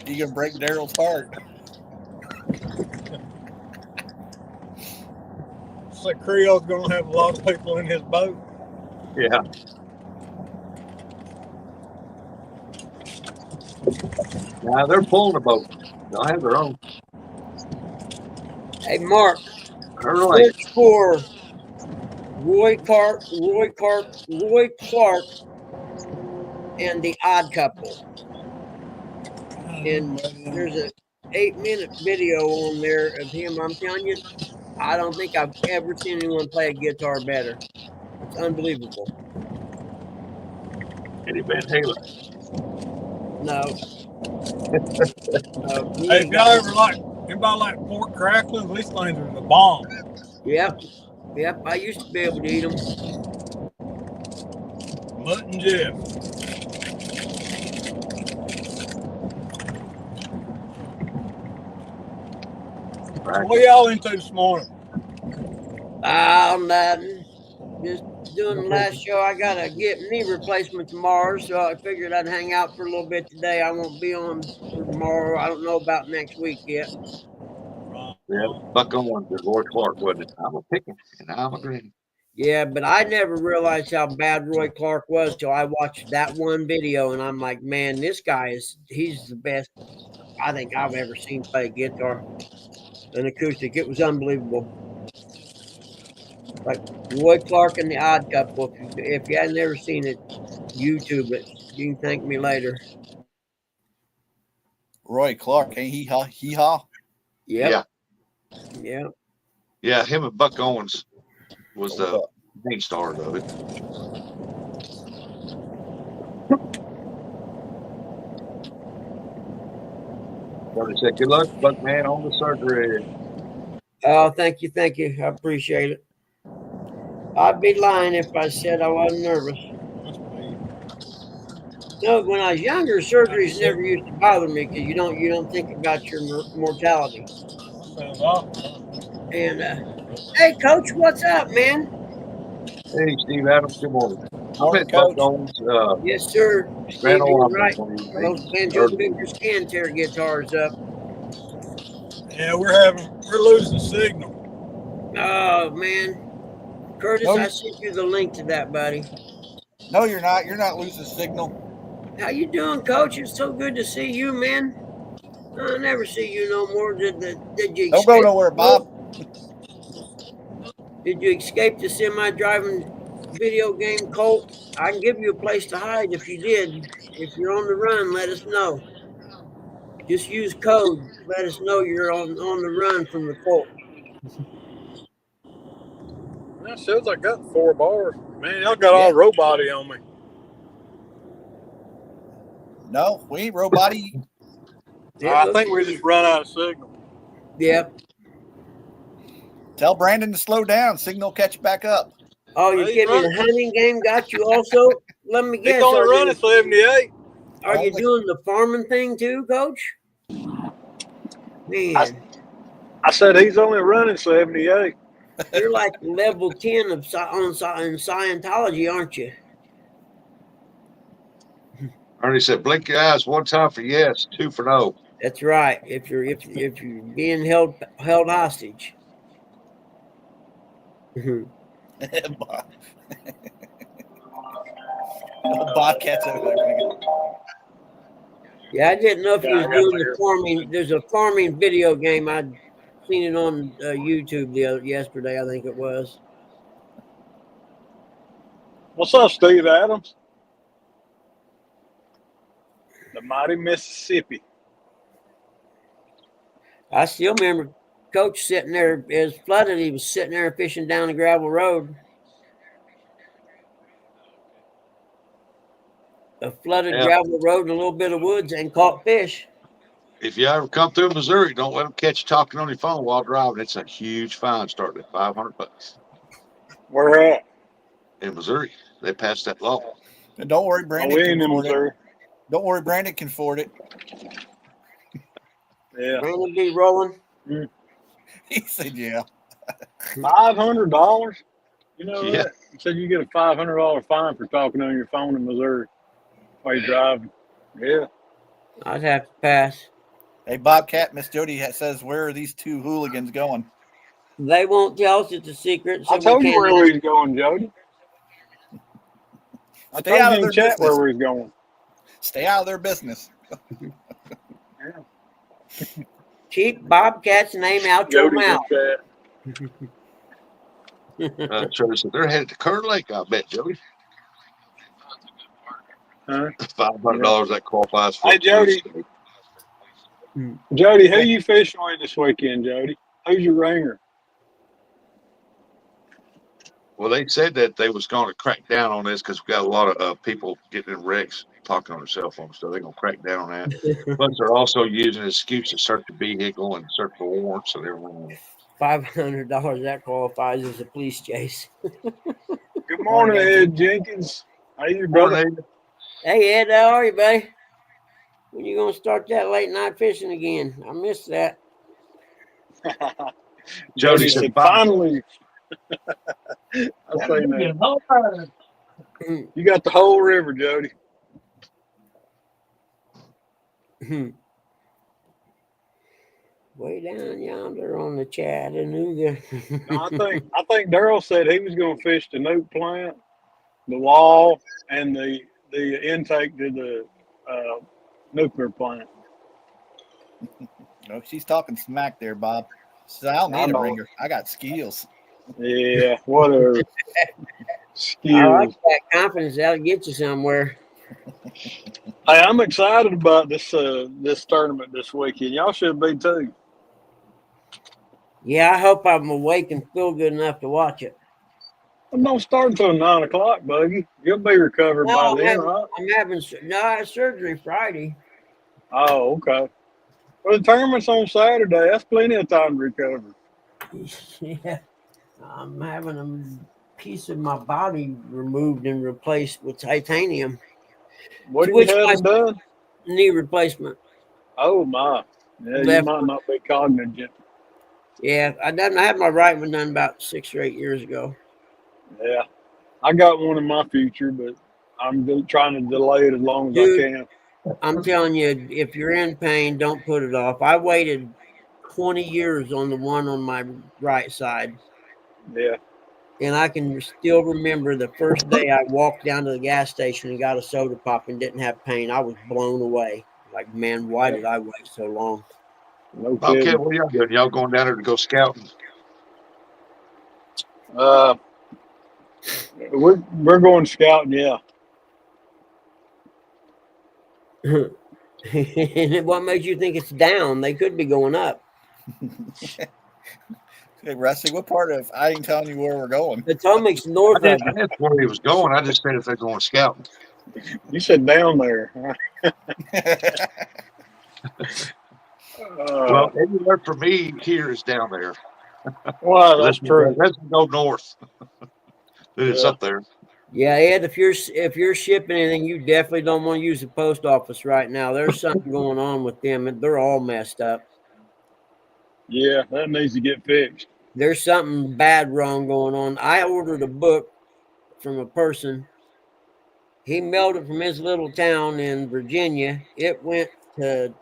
You can break Daryl's heart. It's like Creole's going to have a lot of people in his boat. Yeah. Now they're pulling a boat. They'll have their own. Hey, Mark. All right. Search for Roy Clark, and The Odd Couple. And there's a 8-minute video on there of him. I'm telling you, I don't think I've ever seen anyone play a guitar better. It's unbelievable. Eddie Van Halen. No. Hey, if y'all anybody like pork cracklings, these things are the bomb. Yep. I used to be able to eat them. Mutt and Jeff. Right. What y'all into this morning? Nothing. Just doing the last show. I gotta get knee replacement tomorrow, so I figured I'd hang out for a little bit today. I won't be on for tomorrow. I don't know about next week yet. Yeah, Buck Owens and Roy Clark, wasn't it? I'm a picking and I'm a green. Yeah, but I never realized how bad Roy Clark was till I watched that one video, and I'm like, man, this guy he's the best I think I've ever seen play guitar. An acoustic. It was unbelievable. Like Roy Clark and The Odd Couple. If you hadn't ever seen it, YouTube it. You can thank me later. Roy Clark, ain't he? Hee haw. Yep. Yeah. Yeah. Yeah, him and Buck Owens was the Buck. main star of it. Somebody said, "Good luck, Buck man, on the surgery." Oh, thank you. Thank you. I appreciate it. I'd be lying if I said I wasn't nervous. Must be. No, when I was younger, surgeries never used to bother me because you don't think about your mortality. Sounds awful. And hey, coach, what's up, man? Hey, Steve Adams, good morning. I Morning, met Buck Coach. Owens, Yes, sir. Grand Steve, Ole you're Opry right. when he was Those making banjo early. fingers can tear guitars up. Yeah, we're losing signal. Oh man, Curtis, No, I sent you the link to that, buddy. no, you're not. You're not losing signal. How you doing, Coach? It's so good to see you, man. I never see you no more. Did you Don't go escape? nowhere, Bob. Did you escape the semi-driving video game cult? I can give you a place to hide if you did. If you're on the run, let us know. Just use code. Let us know you're on the run from the cult. That shows I got 4 bars. Man, y'all got all robot-y on me. No, we ain't robot-y. I think we just run out of signal. Yep. Tell Brandon to slow down. Signal catch back up. Oh, you're He's kidding me? running. The hunting game got you also? Let me He's guess. only Are running 78. you Only- doing the farming thing too, Coach? Man, I said he's only running 78. you're like level 10 of in Scientology, aren't you? Ernie said, "Blink your eyes one time for yes, 2 for no." That's right. If you're being held hostage. Bobcats over there. Yeah, I didn't know if Yeah, you I was got doing there. the farming. There's a farming video game. I'd seen it on YouTube yesterday, I think it was. What's up, Steve Adams? The mighty Mississippi. I still remember Coach sitting there. It was flooded. He was sitting there fishing down the gravel road. A flooded Yeah. gravel road and a little bit of woods and caught fish. If you ever come through Missouri, don't let them catch you talking on your phone while driving. It's a huge fine starting at $500 Where at? in Missouri. They passed that law. And don't worry, Oh, Brandon we can ain't in afford it. Missouri. Don't worry, Brandon can afford it. Yeah. Brandon be rolling. He said, "Yeah." $500? You know Yeah. that? You said you get a $500 fine for talking on your phone in Missouri while you're driving. Yeah. I'd have to pass. Hey, Bobcat, Miss Jody says, "Where are these 2 hooligans going?" They won't tell us it's a secret. So I told we you can't where we was going, Jody. I Stay out told of you their in chat business. where we was going. Stay out of their business. keep Bobcat's name out your Jody's in mouth. chat. Trevor said, "They're headed to Kern Lake, I bet, Jody." Huh? $500 that qualifies for Hey, Jody. Jody, who you fishing with this weekend, Jody? Who's your ringer? Well, they said that they was going to crack down on this because we got a lot of people getting in wrecks, talking on their cell phones. So they're going to crack down on that. But they're also using an excuse to search the vehicle and search for warrants. So they're running. $500 that qualifies as a police chase. Good morning, Ed Jenkins. How you, brother? Hey Ed, how are you, buddy? When you gonna start that late night fishing again? I missed that. Jody said, finally. I say that. You got the whole river, Jody. Way down yonder on the Chattanooga. No, I think Daryl said he was going to fish the nuke plant, the wall, and the intake to the nuclear plant. No, she's talking smack there, Bob. She said, "I don't need a ringer. I got skills." Yeah, whatever. Skills. I like that confidence. That'll get you somewhere. Hey, I'm excited about this tournament this weekend. Y'all should be too. Yeah, I hope I'm awake and feel good enough to watch it. It don't start until 9 o'clock, Buggy. You'll be recovered by No, then, right? I had surgery Friday. Oh, okay. Well, the tournament's on Saturday. That's plenty of time to recover. Yeah, I'm having a piece of my body removed and replaced with titanium. What are you Switch my having done? knee replacement. Oh, my. Yeah, you Left. might not be cognizant. Yeah, I had my right one done about 6 or 8 years ago. Yeah. I got one in my future, but I'm trying to delay it as long as Dude, I can. I'm telling you, if you're in pain, don't put it off. I waited 20 years on the one on my right side. Yeah. And I can still remember the first day I walked down to the gas station and got a soda pop and didn't have pain. I was blown away. Like, man, why did I wait so long? No Okay, kidding. what are y'all doing? Y'all going down there to go scouting? We're going scouting, yeah. And what makes you think it's down? They could be going up. Hey, Rusty, what part of I ain't telling you where we're going? Potomac's north I of didn't know where he was going. I just said if they're going scouting. You said down there. Well, anywhere for me here is down there. Well, that's true. Let's go north. It's Yeah. up there. Yeah, Ed, if you're shipping anything, you definitely don't want to use the post office right now. There's something going on with them, and they're all messed up. Yeah, that needs to get fixed. There's something bad wrong going on. I ordered a book from a person. He mailed it from his little town in Virginia. It went to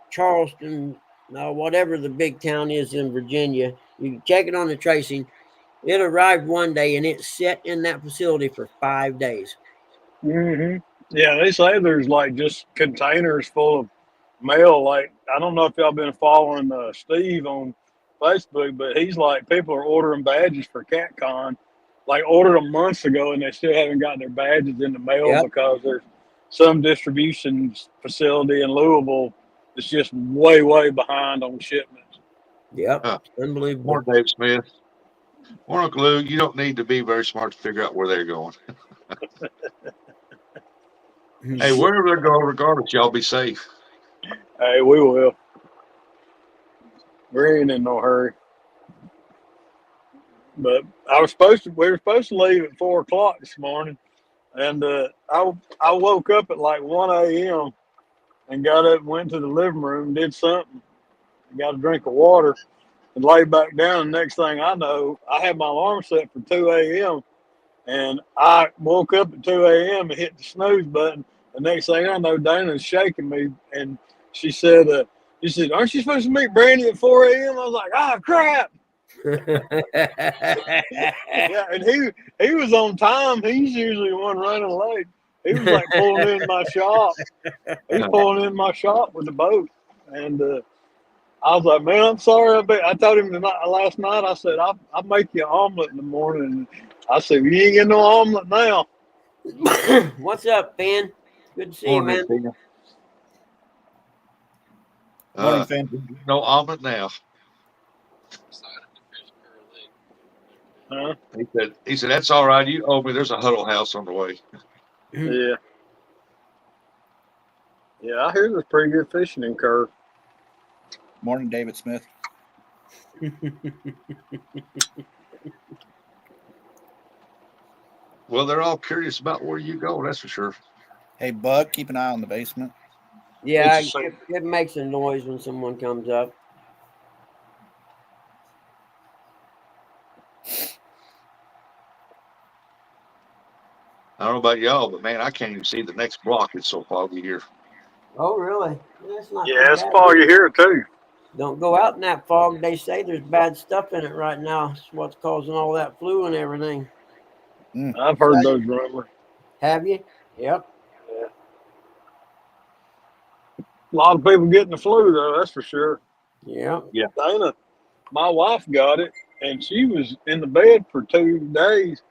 Charleston, whatever the big town is in Virginia. You can check it on the tracing. It arrived one day and it sat in that facility for 5 days. Mm-hmm. Yeah, they say there's like just containers full of mail. Like, I don't know if y'all been following Steve on Facebook, but he's like, people are ordering badges for CatCon. Like, ordered them months ago and they still haven't gotten their badges in the mail Yep. because there's some distribution facility in Louisville that's just way, way behind on shipments. Yep, Huh. unbelievable. More Dave Smith. More Uncle Lou, you don't need to be very smart to figure out where they're going. Hey, wherever they're going, regardless, y'all be safe. Hey, we will. We ain't in no hurry. But we were supposed to leave at 4 o'clock this morning, and I woke up at like 1 a.m. and got up and went to the living room, did something, got a drink of water, and laid back down. And next thing I know, I had my alarm set for 2 a.m. and I woke up at 2 a.m. and hit the snooze button. The next thing I know, Dana's shaking me, and she said, "Aren't you supposed to meet Brandy at 4 a.m.?" I was like, "Ah, crap." Yeah, and he was on time. He's usually the one running late. He was like pulling in my shop. He's pulling in my shop with the boat, and I was like, "Man, I'm sorry." I told him last night. I said, "I'll make you an omelet in the morning." I said, "You ain't getting no omelet now." What's up, Ben? Good to see you, man. Morning, Finn. No omelet now. Huh? He said, that's all right. You owe me. There's a Huddle House on the way. Yeah. Yeah, I hear there's pretty good fishing in Kerr. Morning, David Smith. Well, they're all curious about where you go. That's for sure. Hey, Bug, keep an eye on the basement. Yeah, It's the it makes a noise when someone comes up. I don't know about y'all, but man, I can't even see the next block. It's so foggy here. Oh, really? That's not Yeah, too it's bad. foggy here too. Don't go out in that fog. They say there's bad stuff in it right now. It's what's causing all that flu and everything. I've heard those rumors. Have you? Yep. A lot of people getting the flu though, that's for sure. Yep. Dana, my wife got it, and she was in the bed for 2 days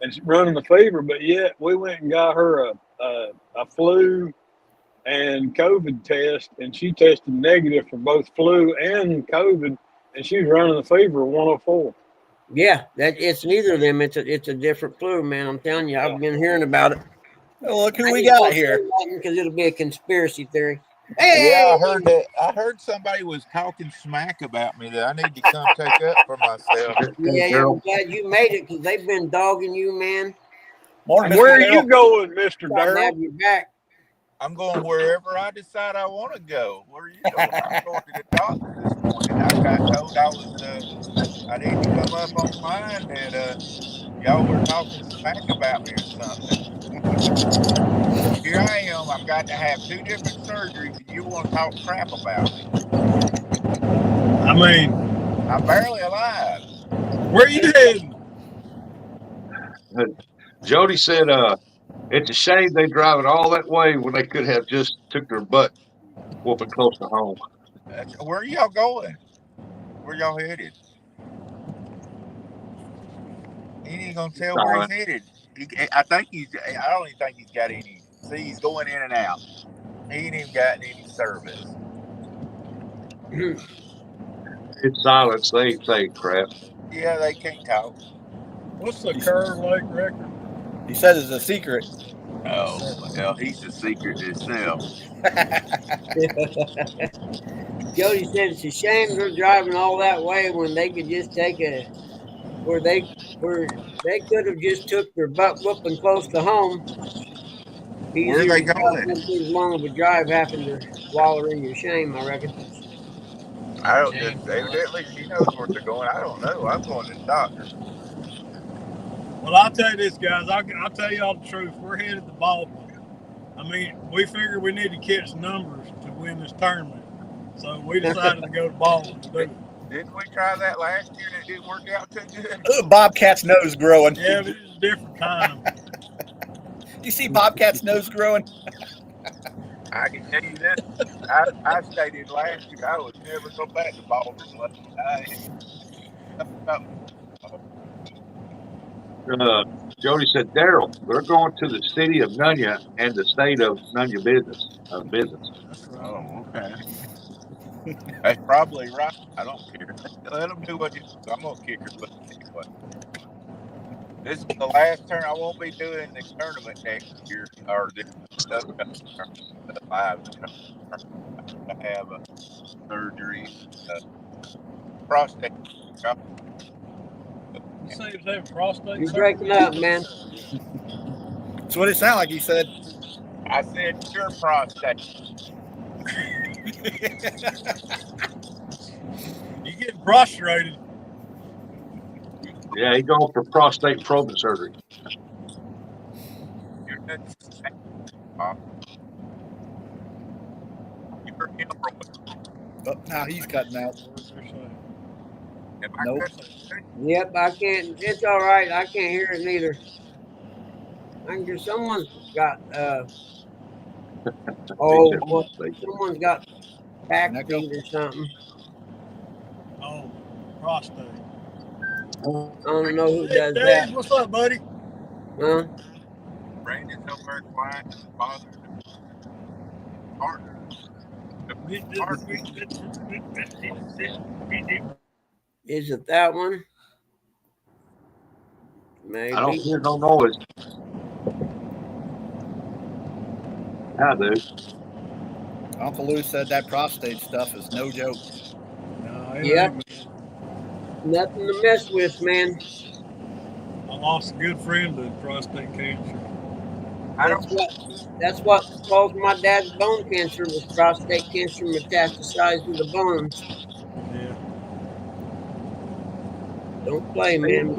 and she's running the fever. But yet we went and got her a flu and COVID test, and she tested negative for both flu and COVID. and she's running the fever of 104. Yeah, that it's neither of them. It's a different flu, man. I'm telling you, I've been hearing about it. Oh, look who we got here. Because it'll be a conspiracy theory. Yeah, Hey, I heard that. I heard somebody was talking smack about me that I need to come take up for myself. yeah, I'm glad you made it because they've been dogging you, man. Morning, Where are Mr. you Darrell. going, Mr. Trying to Darrell? have you back. I'm going wherever I decide I want to go. Where are you going? I'm going to the doctor this morning. I got told I need to come up on mine that y'all were talking smack about me or something. Here I am. I've got to have 2 different surgeries, and you want to talk crap about me. I mean, I'm barely alive. where you heading? Jody said, it's a shame they drive it all that way when they could have just took their butt whooping close to home. Where are y'all going? Where y'all headed? He ain't gonna tell where he's headed. I don't even think he's got any. See, he's going in and out. He ain't even got any service. It's silence. They ain't saying crap. Yeah, they can't talk. What's the Curve Lake record? He says it's a secret. Oh, well, he's a secret himself. Jody said it's a shame they're driving all that way when they could just take where they could have just took their butt whooping close to home. Where are they going? Wouldn't be as long of a drive having to wallow in your shame, I reckon. I don't. Evidently, she knows where they're going. I don't know. I'm going to the doctor. Well, I'll tell you this, guys. I'll tell you all the truth. We're headed to Baldwin. I mean, we figured we need to catch numbers to win this tournament. So we decided to go to Baldwin to do it. Didn't we try that last year and it didn't work out too good? Bobcat's nose growing. Yeah, but it's a different time. You see Bobcat's nose growing? I can tell you this. I stated last year I would never go back to Baldwin. Jody said, Daryl, they're going to the city of Nunya and the state of Nunya business. Oh, okay. That's probably right. I don't care. Let them do what you do. I'm going to kick her butt anyway. This is the last turn. I won't be doing the tournament next year or this live. I have a surgery, prostate. You say he's having prostate You're surgery? breaking up, man. That's what it sounded like he said. I said your prostate. You getting prostrated? Yeah, he's going for prostate probing surgery. You're Now he's cutting out. Nope. Yep, I can't. It's all right. I can't hear it neither. I can hear someone's got. Someone's got back pain or something. Oh, prostate. I don't know who does Dave, that. what's up, buddy? Huh? Brandon's over quiet and father partner. Is it that one? Maybe. I don't hear no noise. I do. Uncle Lou said that prostate stuff is no joke. No, Yep. Nothing to mess with, man. I lost a good friend to prostate cancer. That's what caused my dad's bone cancer, was prostate cancer metastasized to the bones. Yeah. Don't play, man.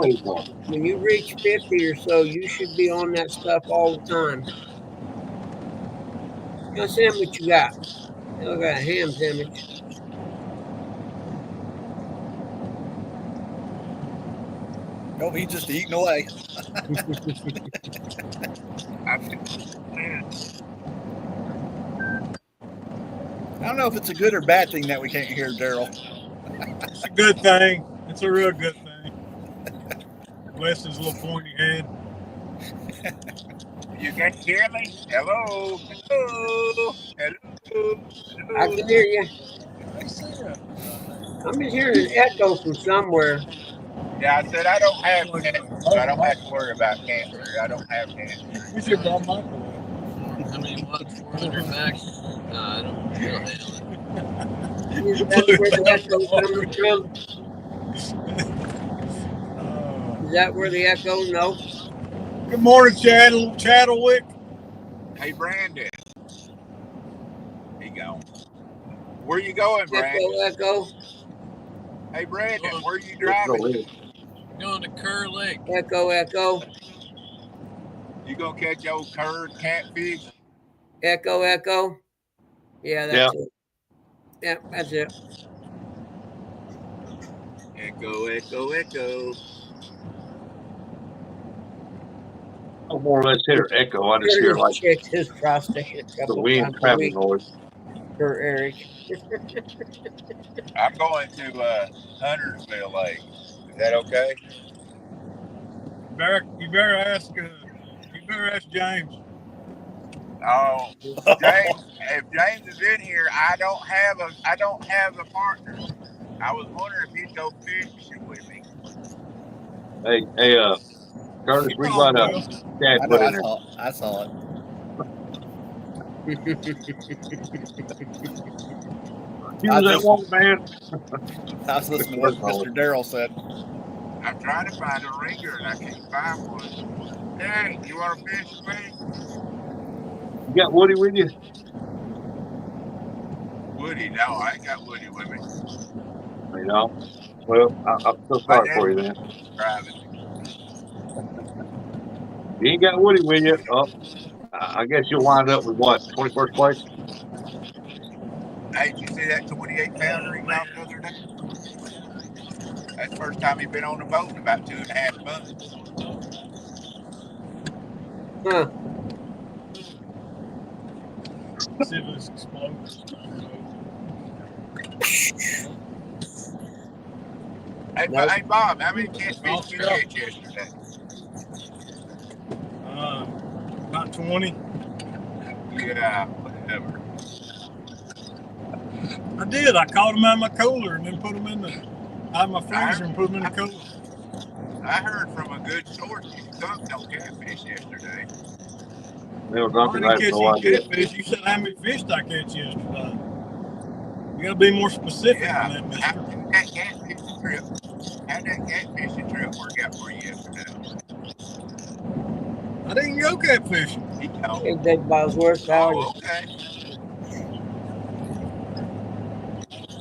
When you reach 50 or so, you should be on that stuff all the time. Now, Sam, what you got? I got a ham sandwich. Nope, he's just eating away. I don't know if it's a good or bad thing that we can't hear Daryl. It's a good thing. It's a real good thing. Bless his little pointy head. You can hear me? Hello? Hello? Hello? I can hear you. I'm just hearing an echo from somewhere. Yeah, I said I don't have cancer, so I don't have to worry about cancer. I don't have cancer. We should buy microwave. How many watts? 400 max? No, I don't feel it. That's where the echo coming from. Is that where the echo? No. Good morning, Chattelwick. Hey, Brandon. He gone. Where you going, Brandon? Echo. Hey, Brandon, where you Go driving? ahead. Going to Kerr Lake. Echo. You gonna catch old curd catfish? Echo. Yeah, that's it. Yeah, that's it. Echo. I more or less hear echo. I just hear like checked his prostate a the couple wind times a traveling week noise. for Eric. I'm going to Huntersville Lake. Is that okay? You better ask James. Oh, James. If James is in here, I don't have a partner. I was wondering if he'd go fishing with me. Hey, Curtis, read what Dad I put know. in there. I saw it. You was that one, man. I was listening to what Mr. Darrell said. I'm trying to find a ringer and I can't find one. Hey, you want to fish with me? You got Woody with you? Woody? No, I ain't got Woody with me. You know. Well, I'm so sorry for you, man. Driving. You ain't got Woody with you. Oh, I guess you'll wind up with what? 21st place? Hey, did you see that 28-pounder he caught the other day? That's the first time he's been on the boat in about 2.5 months. Huh. See if this explodes. Hey, Nope. hey, Bob, how many catfish did you catch yesterday? About 20. Yeah, whatever. I did. I caught them out of my cooler and then put them out of my freezer and put them in the cooler. I heard from a good source you dunked on catfish yesterday. They were I drunk and I didn't had catch no any idea. catfish. You said how many fish did I catch yesterday? You gotta be more specific Yeah. than that, How mister. did that catfishing trip work out for you yesterday? I didn't go catfishing. You know. Hey, Big Bosworth, how are you? Oh, okay.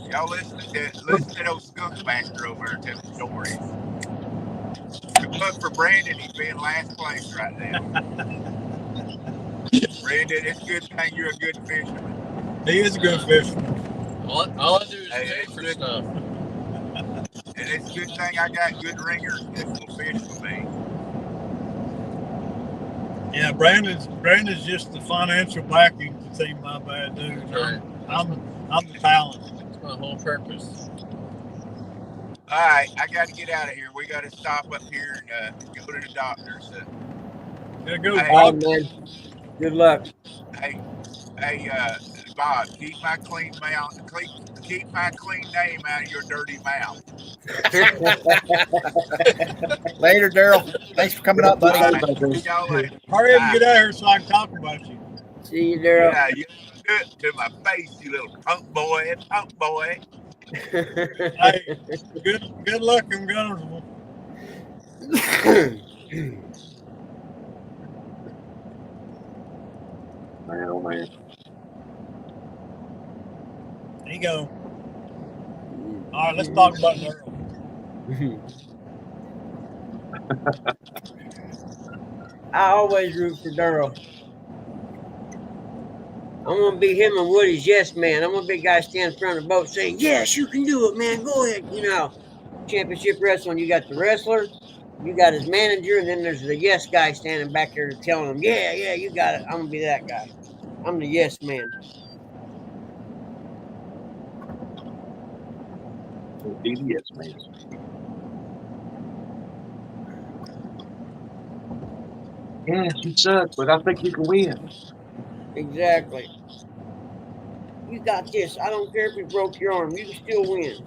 Y'all listen to those skunk master over there telling stories. Good luck for Brandon. He's being last place right now. Brandon, it's a good thing you're a good fisherman. He is a good fisherman. All I do is pay for stuff. And it's a good thing I got good ringers that will fish for me. Yeah, Brandon's just the financial backing to Team My Bad Dudes. Right. I'm the talent. That's my whole purpose. All right, I got to get out of here. We got to stop up here and go to the doctor. So, Gotta go, Hey. All Bob. right, man. Good luck. hey, Bob, keep my clean name out of your dirty mouth. Later, Darrell. Thanks for coming up, buddy. All right, see y'all later. Hurry up and get out here so I can talk about you. See you, Daryl. Yeah, you do it to my face, you little punk boy. Hey, good luck in Gunnersville. Man, oh man. There you go. All right, let's talk about Daryl. I always root for Daryl. I'm gonna be him and Woody's yes man. I'm gonna be a guy standing in front of the boat saying, "Yes, you can do it, man. Go ahead." You know, championship wrestling. You got the wrestler, you got his manager, and then there's the yes guy standing back there telling him, "Yeah, you got it." I'm gonna be that guy. I'm the yes man. DDS, man. Yeah, you suck, but I think you can win. Exactly. You got this. I don't care if you broke your arm. You can still win.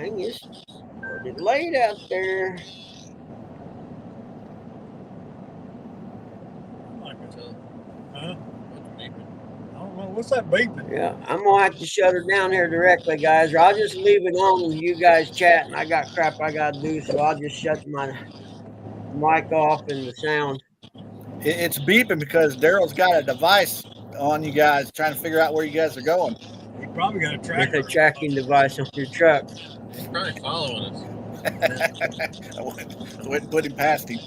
Dang, it's pretty late out there. Huh? I don't know. What's that beeping? Yeah, I'm gonna have to shut her down here directly, guys, or I'll just leave it on and you guys chat. And I got crap I gotta do, so I'll just shut my mic off and the sound. It's beeping because Daryl's got a device on you guys trying to figure out where you guys are going. You probably got a With tracker. a tracking device on your truck. He's probably following us. I wouldn't put him past him.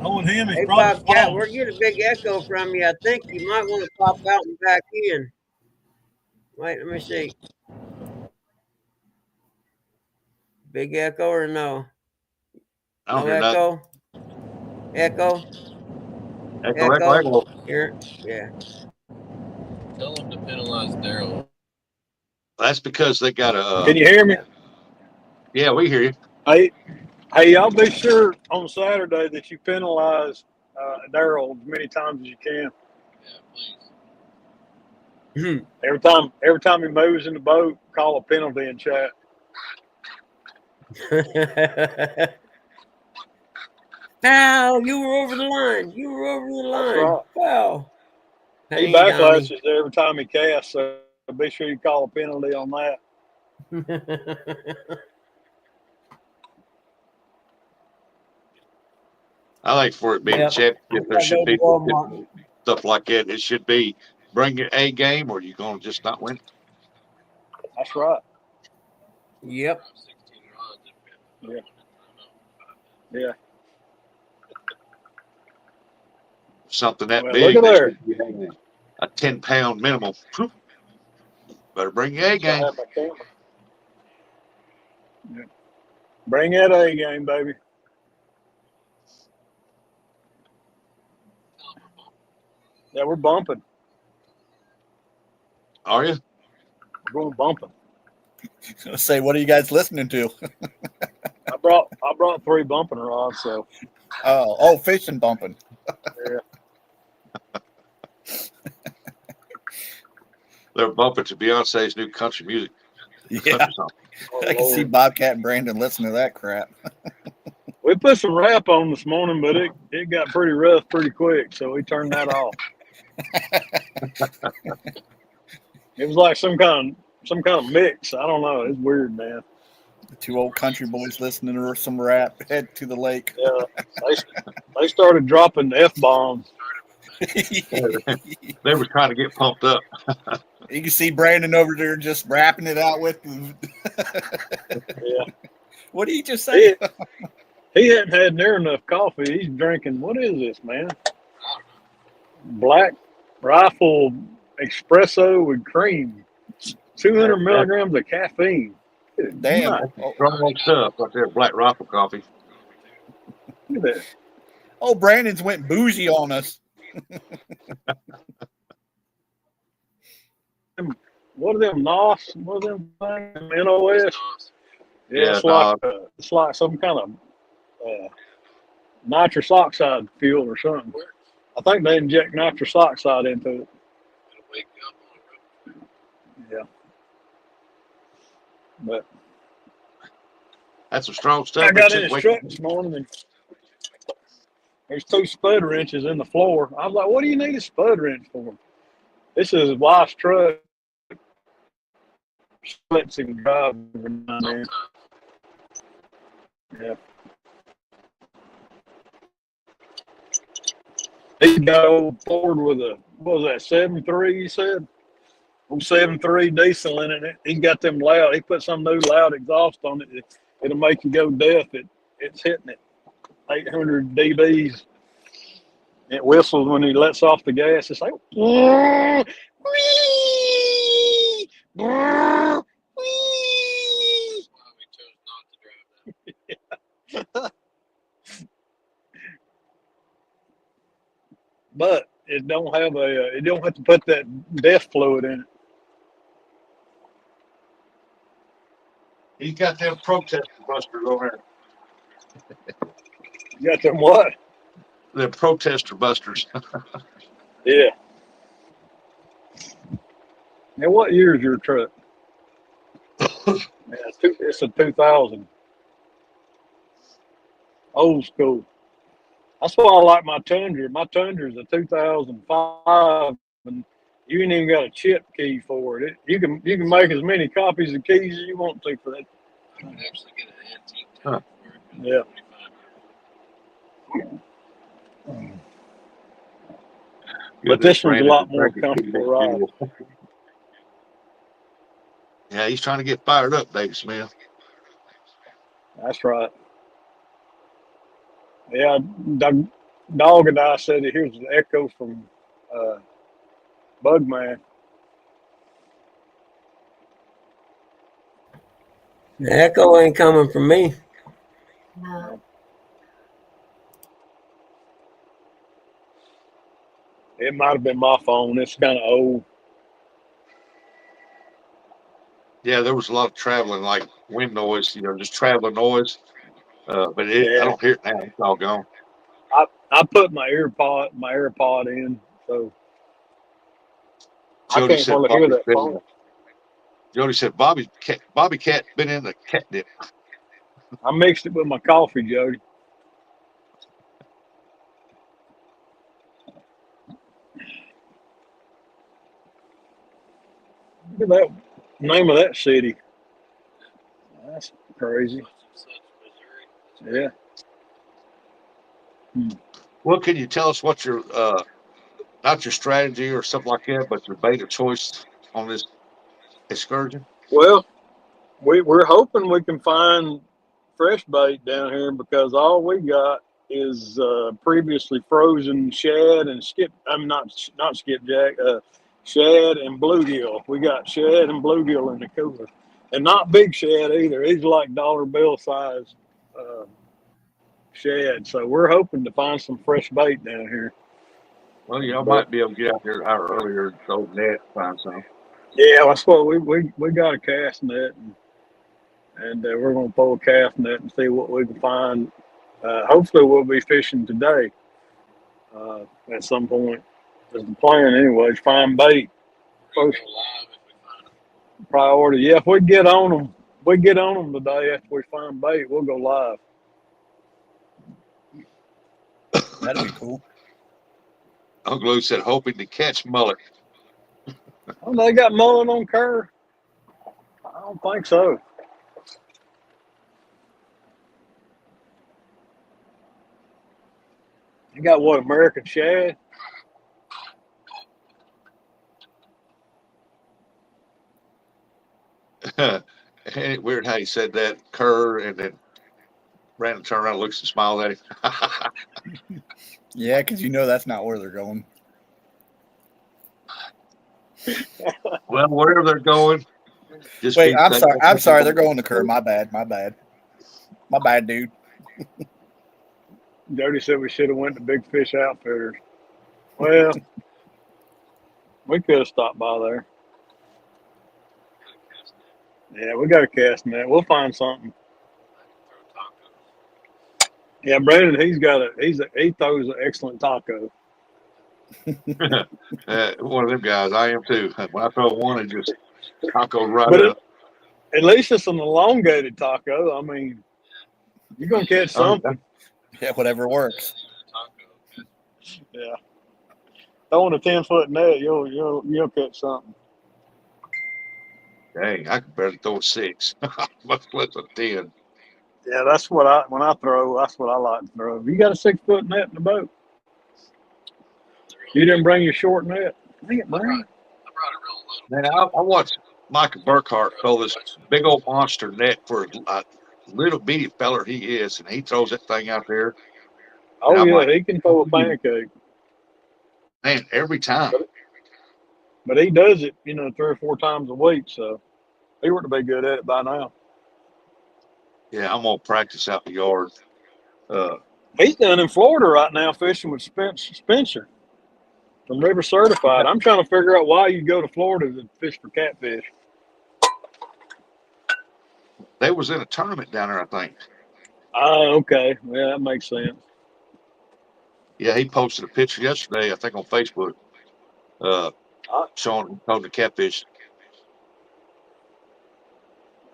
Knowing him, he's Hey, probably Bobcat, following. we're getting a big echo from you. I think you might want to pop out and back in. Wait, let me see. Big echo or no? I don't No hear nothing. echo? Echo. Here, yeah. Tell him to penalize Daryl. That's because they got a. Can you hear me? Yeah, we hear you. Hey, y'all be sure on Saturday that you penalize Daryl as many times as you can. Yeah, please. Every time he moves in the boat, call a penalty in chat. Ow, you were over the line. You were over the line. right. Wow. He Hey, backlashes every time he casts, so be sure you call a penalty on that. Donnie. I like for it being Yep. a championship. There I should go to be Walmart. stuff like that. It should be bring your A game, or you're gonna just not win. That's right. Yep. 16 rods if we have Yeah. Yeah. Something that Well, big. look at that there. should be a 10-pound minimum. Better bring your A I game. have my camera. Yeah. Bring that A game, baby. Yeah, we're bumping. Are you? We're going bumping. Say, what are you guys listening to? I brought 3 bumping rods, so Oh, fishing bumping. yeah. They're bumping to Beyonce's new country music. Yeah, Country song. I can see Bobcat and Brandon listening to that crap. We put some rap on this morning, but it got pretty rough pretty quick, so we turned that off. It was like some kind of mix. I don't know. It's weird, man. The 2 old country boys listening to some rap. Head to the lake. Yeah, they started dropping F-bombs. They were trying to get pumped up. You can see Brandon over there just rapping it out with. Yeah. What did he just say? He hadn't had near enough coffee. He's drinking. What is this, man? Black Rifle Espresso with cream. 200 milligrams of caffeine. Damn. Strong stuff right there. Black Rifle coffee. Look at that. Oh, Brandon's went bougie on us. What are them NOS? What are them things? NOS? Yeah, It's like some kind of nitrous oxide fuel or something. I think they inject nitrous oxide into it. Wake up on Yeah. But That's some strong stuff. I got It in his should truck this morning and there's 2 spud wrenches in the floor. I was like, what do you need a spud wrench for? This is his wife's truck. She lets him drive every now and then. Yeah. He got old Ford with a, what was that, 7.3 you said? Old 7.3 diesel in it. He got them loud. He put some new loud exhaust on it. It'll make you go deaf. It's hitting it. 800 dBs. It whistles when he lets off the gas. It's like, wee, wee, wee. why we chose not to drive that. But it don't have it don't have to put that DEF fluid in it. He's got them protester busters over there. You got them what? The protester busters. Yeah. Now, what year is your truck? It's a 2000. Old school. That's why I like my Tundra. My Tundra is a 2005, and you ain't even got a chip key for it. You can make as many copies of keys as you want to for that. I can actually get an antique Huh. tag for it. Yeah. 25 But this one's a lot more comfortable ride. Yeah, he's trying to get fired up, David Smith. That's right. Yeah, Dog and I said that here's an echo from Bugman. The echo ain't coming from me. It might have been my phone. It's kind of old. Yeah, there was a lot of traveling, like wind noise, just traveling noise. But I don't hear it now. It's all gone. I put my AirPod in, so Jody I can't said hardly hear that phone. Jody said Bobby Cat been in the catnip. I mixed it with my coffee, Jody. Look at that name of that city. That's crazy. Yeah. Well, can you tell us what your not your strategy or something like that, but your bait of choice on this excursion? Well, we're hoping we can find fresh bait down here because all we got is previously frozen shad and skip. I'm not skipjack. Shad and bluegill. We got shad and bluegill in the cooler, and not big shad either. These are like dollar bill size shad. So we're hoping to find some fresh bait down here. Well, y'all might be able to get out there an hour earlier and throw the net and find some. Yeah, that's what we got a cast net, and we're gonna pull a cast net and see what we can find. Hopefully, we'll be fishing today at some point. That's the plan, anyway. Find bait first priority. Yeah, if we get on them today after we find bait, we'll go live. That'd be cool. Uncle Lou said hoping to catch mullet. Oh, they got mullet on Kerr? I don't think so. You got what, American shad? Ain't it weird how he said that, Kerr, and then Brandon turned around and looks and smiled at him. Yeah, because that's not where they're going. Well, wherever they're going. Just Wait, be I'm safe. sorry. I'm sorry. They're going to Kerr. My bad. My bad, dude. Jody said we should have went to Big Fish Outfitters. Well, we could have stopped by there. Yeah, we got a cast net. We'll find something. Yeah, Brandon, he throws an excellent taco. One of them guys. I am too. When I throw one, it just taco right But up. At least it's an elongated taco. I mean, you're gonna catch something. Yeah, whatever works. Yeah. Throwing a 10-foot net, you'll catch something. Dang, I can barely throw a 6. Much less a 10. Yeah, that's what when I throw, that's what I like to throw. You got a 6-foot net in the boat. You didn't bring your short net. Dang it, Brian. Man, I watched Michael Burkhart throw this big old monster net for a little bitty feller he is, and he throws that thing out there. Oh, yeah, he can throw a pancake. Man, every time. But he does it, 3 or 4 times a week, so he ought to be good at it by now. Yeah, I'm going to practice out the yard. He's down in Florida right now fishing with Spencer from River Certified. I'm trying to figure out why you go to Florida to fish for catfish. They was in a tournament down there, I think. Oh, okay. Yeah, that makes sense. Yeah, he posted a picture yesterday, I think, on Facebook, showing the catfish.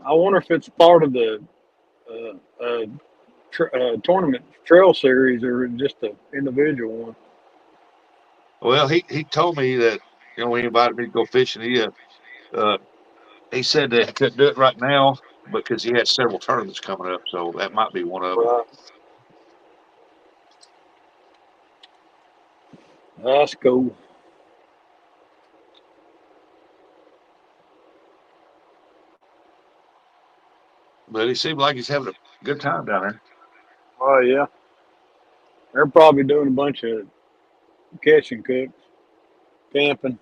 I wonder if it's part of the tournament trail series or just an individual one. Well, he told me that he invited me to go fishing. He said that he couldn't do it right now because he had several tournaments coming up, so that might be one of them. Right. That's cool. But he seemed like he's having a good time down there. Oh yeah, they're probably doing a bunch of catching cooks, camping.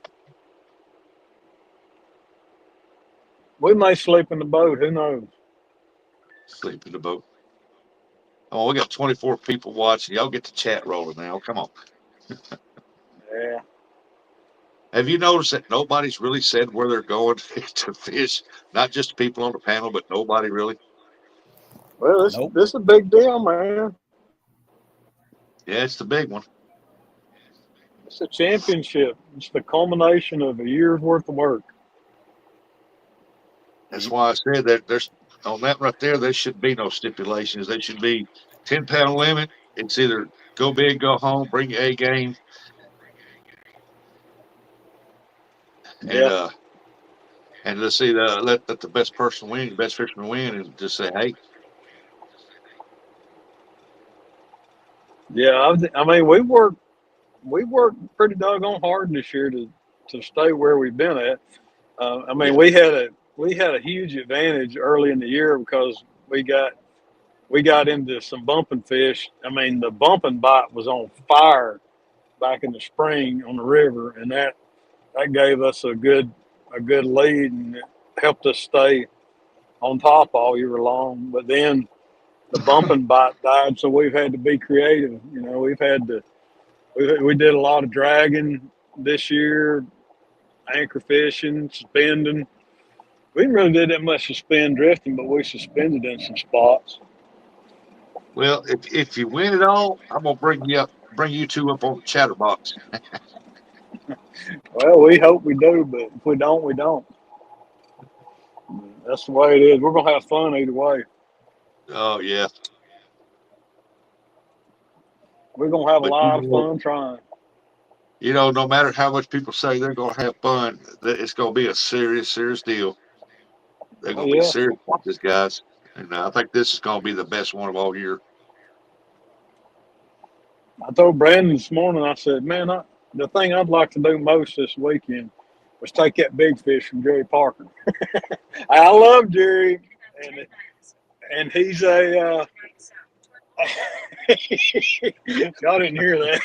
We may sleep in the boat. Who knows? Sleep in the boat. Oh, we got 24 people watching. Y'all get the chat rolling now. Come on. Yeah. Have you noticed that nobody's really said where they're going to fish? Not just people on the panel, but nobody really. Well, this is a big deal, man. Yeah, it's the big one. It's a championship. It's the culmination of a year's worth of work. That's why I said that there's on that right there. There should be no stipulations. There should be 10-pound limit. It's either go big, go home, bring your A game, Yeah. and let's see let the best person win, the best fisherman win, and just say, hey. Yeah, I mean, we worked pretty doggone hard this year to stay where we've been at. I mean, Yeah. we had a huge advantage early in the year because we got into some bumping fish. I mean, the bumping bite was on fire back in the spring on the river, and that gave us a good lead, and it helped us stay on top all year long. But then the bumping bite died, so we've had to be creative. We've had to we did a lot of dragging this year, anchor fishing, suspending. We didn't really did that much suspend drifting, but we suspended in some spots. Well, if you win it all, I'm gonna bring you two up on the chatterbox. Well, we hope we do, but if we don't, we don't. That's the way it is. We're gonna have fun either way. Oh yeah. We're gonna have a But lot of fun trying. No matter how much people say they're gonna have fun, it's gonna be a serious deal. They're gonna be serious about this, guys. And I think this is gonna be the best one of all year. I told Brandon this morning, I said, man, the thing I'd like to do most this weekend was take that big fish from Jerry Parker. I love Jerry, and he's a y'all didn't hear that.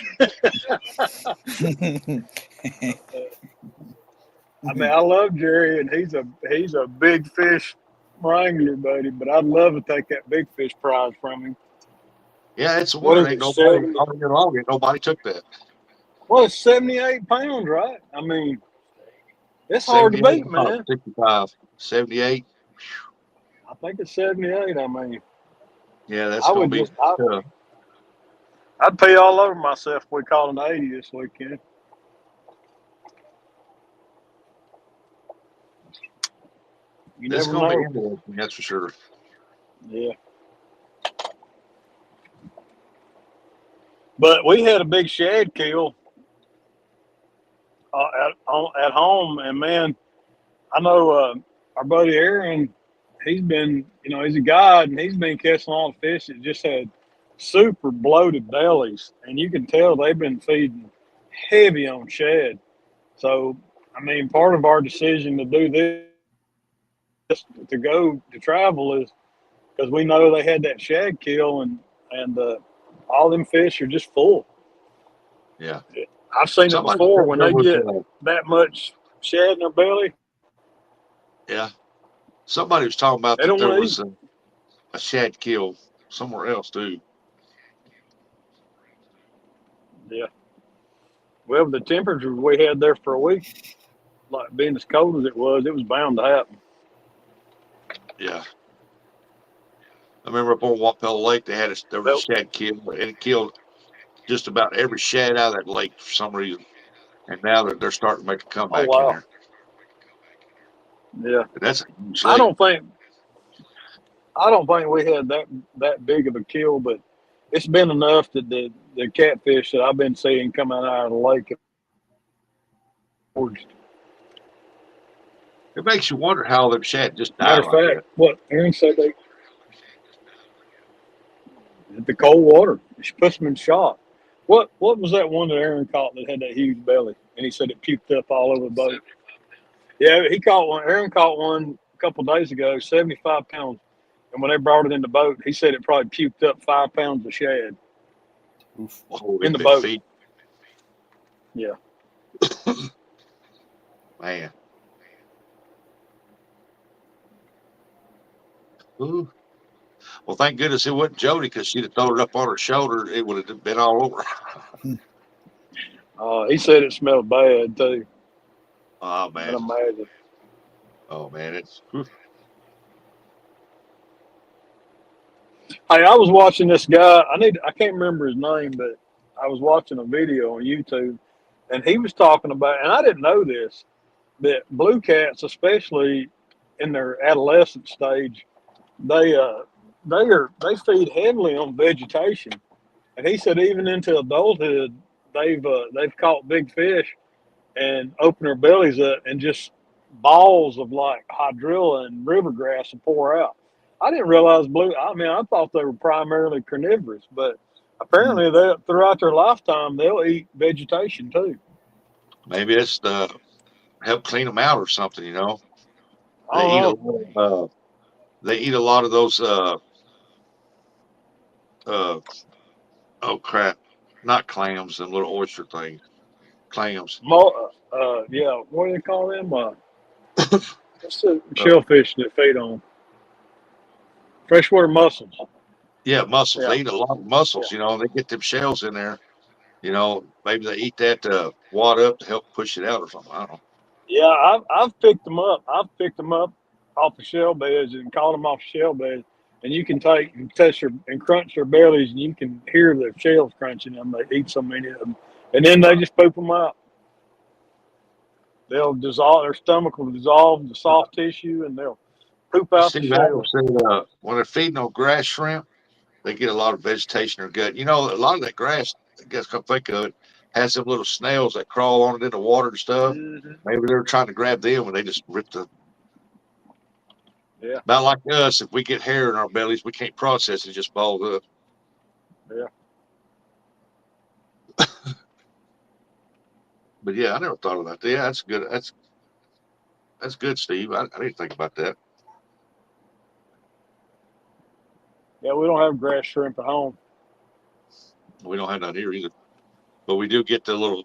I mean, I love Jerry, and he's a big fish wrangler, buddy. But I'd love to take that big fish prize from him. Yeah, it's one. Ain't nobody took that. Well, it's 78 pounds, right? I mean, it's hard to beat, man. 65, 78. I think it's 78. I mean, yeah, that's gonna be tough. I'd pee all over myself if we caught an 80 this weekend. It's gonna be interesting, that's for sure. Yeah. But we had a big shad kill at home, and man, I know our buddy Aaron. He's been, he's a guide, and he's been catching a lot of fish that just had super bloated bellies, and you can tell they've been feeding heavy on shad. So, I mean, part of our decision to do this, to go to travel, is because we know they had that shad kill, and all them fish are just full. Yeah. I've seen it before when they get that much shad in their belly. Yeah. Somebody was talking about that there was a shad kill somewhere else, too. Yeah. Well, the temperature we had there for a week, like being as cold as it was bound to happen. Yeah. I remember up on Wapella Lake, there was a shad kill, and it killed just about every shad out of that lake for some reason. And now they're starting to make a comeback in there. Yeah. But that's a huge I lake. I don't think we had that big of a kill, but it's been enough that the catfish that I've been seeing coming out of the lake have gorged. It makes you wonder how them shad just Matter die of like fact, that. what Aaron said, they the cold water. She puts them in shock. What was that one that Aaron caught that had that huge belly? And he said it puked up all over the boat. Yeah, he caught one. Aaron caught one a couple of days ago, 75 pounds. And when they brought it in the boat, he said it probably puked up 5 pounds of shad Oh, in them the big boat. feet. Yeah. Man. Ooh. Well, thank goodness it wasn't Jody, because she'd have thrown it up on her shoulder. It would have been all over. He said it smelled bad too. Oh, I man. can imagine. Oh, man. It's Hey, I was watching this guy. I can't remember his name, but I was watching a video on YouTube, and he was talking about, and I didn't know this, that blue cats, especially in their adolescent stage, they feed heavily on vegetation. And he said even into adulthood, they've caught big fish and open their bellies up, and just balls of like hydrilla and river grass will pour out. I didn't realize I thought they were primarily carnivorous, but apparently they throughout their lifetime they'll eat vegetation too. maybe it's to help clean them out or something, you know. I They eat a don't lot of, they eat a lot of those oh crap, not clams, and little oyster things. Clams. know. Yeah, what do they call them? What's the Uh, shellfish that feed on freshwater mussels? yeah, mussels. Yeah, They eat a lot of yeah, mussels, you know, and they get them shells in there. You know, maybe they eat that to wad up to help push it out or something. I don't know. yeah. I've picked them up. I've picked them up off the shell beds and caught them off shell beds. And you can take and touch their and crunch their bellies, and you can hear their shells crunching them. They eat so many of them, and then they just poop them out. They'll dissolve their stomach will dissolve the soft tissue, and they'll poop out the Steve Adams shell. said when they're feeding on grass shrimp, they get a lot of vegetation in their gut. You know, a lot of that grass, I guess, come think of it, has some little snails that crawl on it in the water and stuff. Hmm. Maybe they're trying to grab them and they just rip the. Yeah, Not like us, if we get hair in our bellies, we can't process it, just balls up. yeah. But yeah, I never thought of that. Yeah, that's good. That's good, Steve. I didn't think about that. Yeah, we don't have grass shrimp at home. We don't have that here either. But we do get the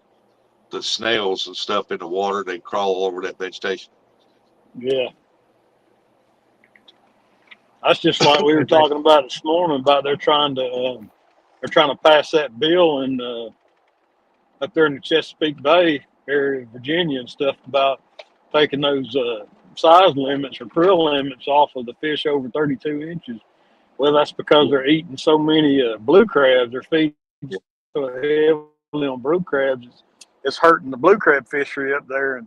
snails and stuff in the water. They crawl all over that vegetation. Yeah, that's just like we were talking about this morning about they're trying to pass that bill in up there in the Chesapeake Bay area of Virginia and stuff about taking those size limits or krill limits off of the fish over 32 inches. Well, that's because they're eating so many blue crabs. They're feeding so heavily on blue crabs. It's hurting the blue crab fishery up there.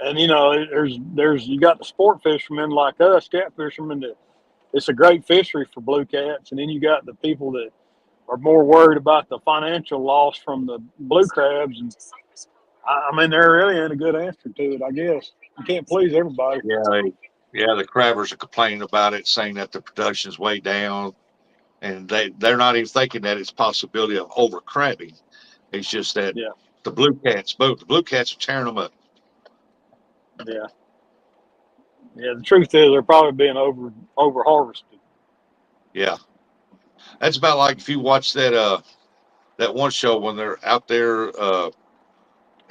And you know, there's you got the sport fishermen like us, cat fishermen, that it's a great fishery for blue cats. And then you got the people that are more worried about the financial loss from the blue crabs. And I mean, there really ain't a good answer to it, I guess. You can't please everybody. Yeah, the crabbers are complaining about it, saying that the production's way down, and they're not even thinking that it's possibility of over crabbing. It's just that Yeah, the blue cats, both the blue cats are tearing them up. yeah. Yeah, the truth is they're probably being over harvested. Yeah, that's about like if you watch that one show when they're out there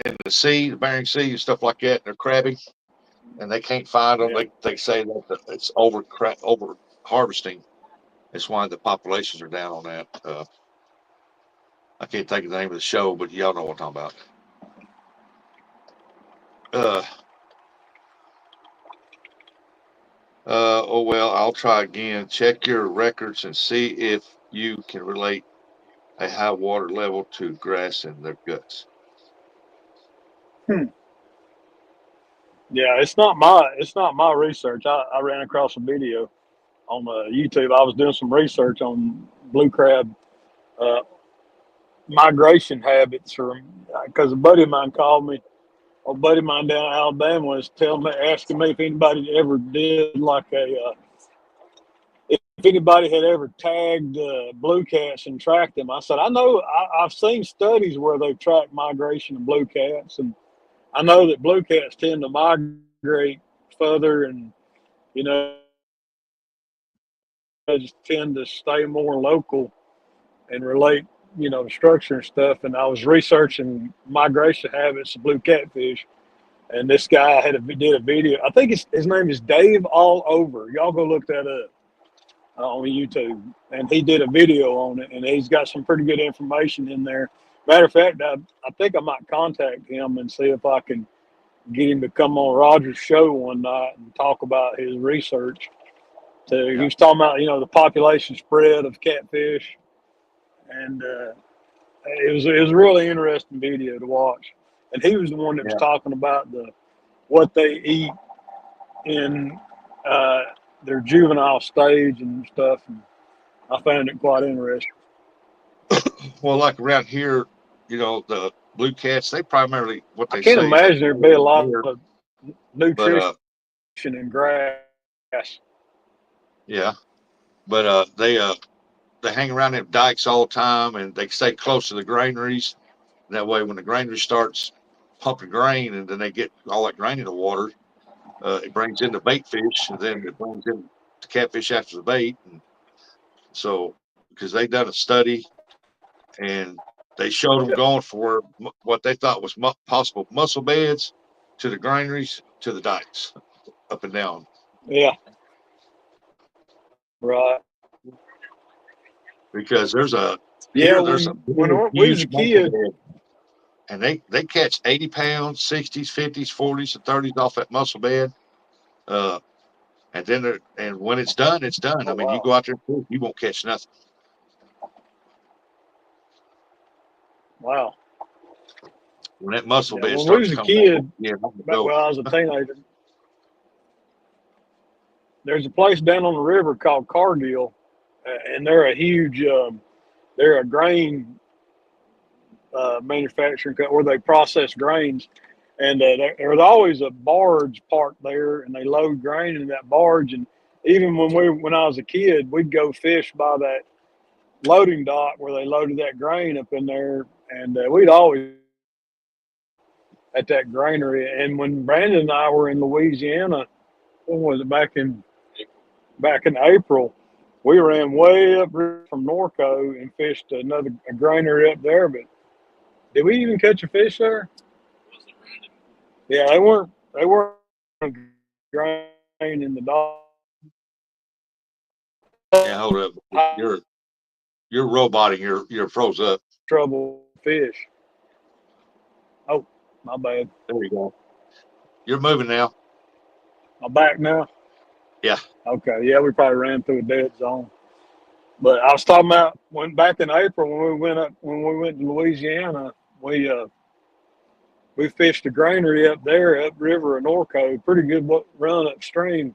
in the sea, the Bering Sea and stuff like that, and they're crabbing and they can't find them. Yeah. They say that it's over harvesting. It's why the populations are down on that. I can't think of the name of the show, but y'all know what I'm talking about. Oh well, I'll try again. Check your records and see if you can relate a high water level to grass in their guts. Yeah, it's not my research. I ran across a video. on YouTube. I was doing some research on blue crab migration habits, or because a buddy of mine called me. A buddy of mine down in Alabama was asking me if anybody ever did like if anybody had ever tagged blue cats and tracked them. I said, I know I've seen studies where they've tracked migration of blue cats, and I know that blue cats tend to migrate further, and you know, they just tend to stay more local and relate, to structure and stuff. And I was researching migration habits of blue catfish, and this guy did a video. I think his name is Dave All Over. Y'all go look that up on YouTube. And he did a video on it, and he's got some pretty good information in there. Matter of fact, I think I might contact him and see if I can get him to come on Roger's show one night and talk about his research. He was talking about, the population spread of catfish, and it was a really interesting video to watch. And he was the one that was talking about what they eat in their juvenile stage and stuff. And I found it quite interesting. Well, like around here, the blue cats, they primarily what they I can't say. imagine there'd be a lot of nutrition in grass. Yeah, but they hang around them dikes all the time, and they stay close to the granaries. That way, when the granary starts pumping grain, and then they get all that grain in the water, it brings in the bait fish, and then it brings in the catfish after the bait. And so, because they done a study, and they showed them going for what they thought was possible mussel beds to the granaries to the dikes, up and down. Yeah. Right. Because there's a when we was a kid, and they catch 80 pounds, 60s, 50s, 40s, and 30s off that mussel bed. And then when it's done, it's done. Oh, I mean, wow. you go out there, you won't catch nothing. Wow. When that mussel bed when we starts was a coming kid, down, I was a teenager. There's a place down on the river called Cargill, and they're a huge, they're a grain manufacturing company where they process grains. And there's always a barge parked there, and they load grain in that barge. And even when I was a kid, we'd go fish by that loading dock where they loaded that grain up in there, and we'd always at that granary. And when Brandon and I were in Louisiana, when was it, back in April, we ran way up from Norco and fished a granary up there. But did we even catch a fish there? Yeah, they weren't grain in the dock. Yeah, hold up. You're roboting. You're froze up. Trouble fish. Oh, my bad. There you go. You're moving now. I'm back now. Yeah. Okay. Yeah, we probably ran through a dead zone. But I was talking about back in April when we went to Louisiana, we fished a granary up there, upriver of Norco, pretty good run upstream,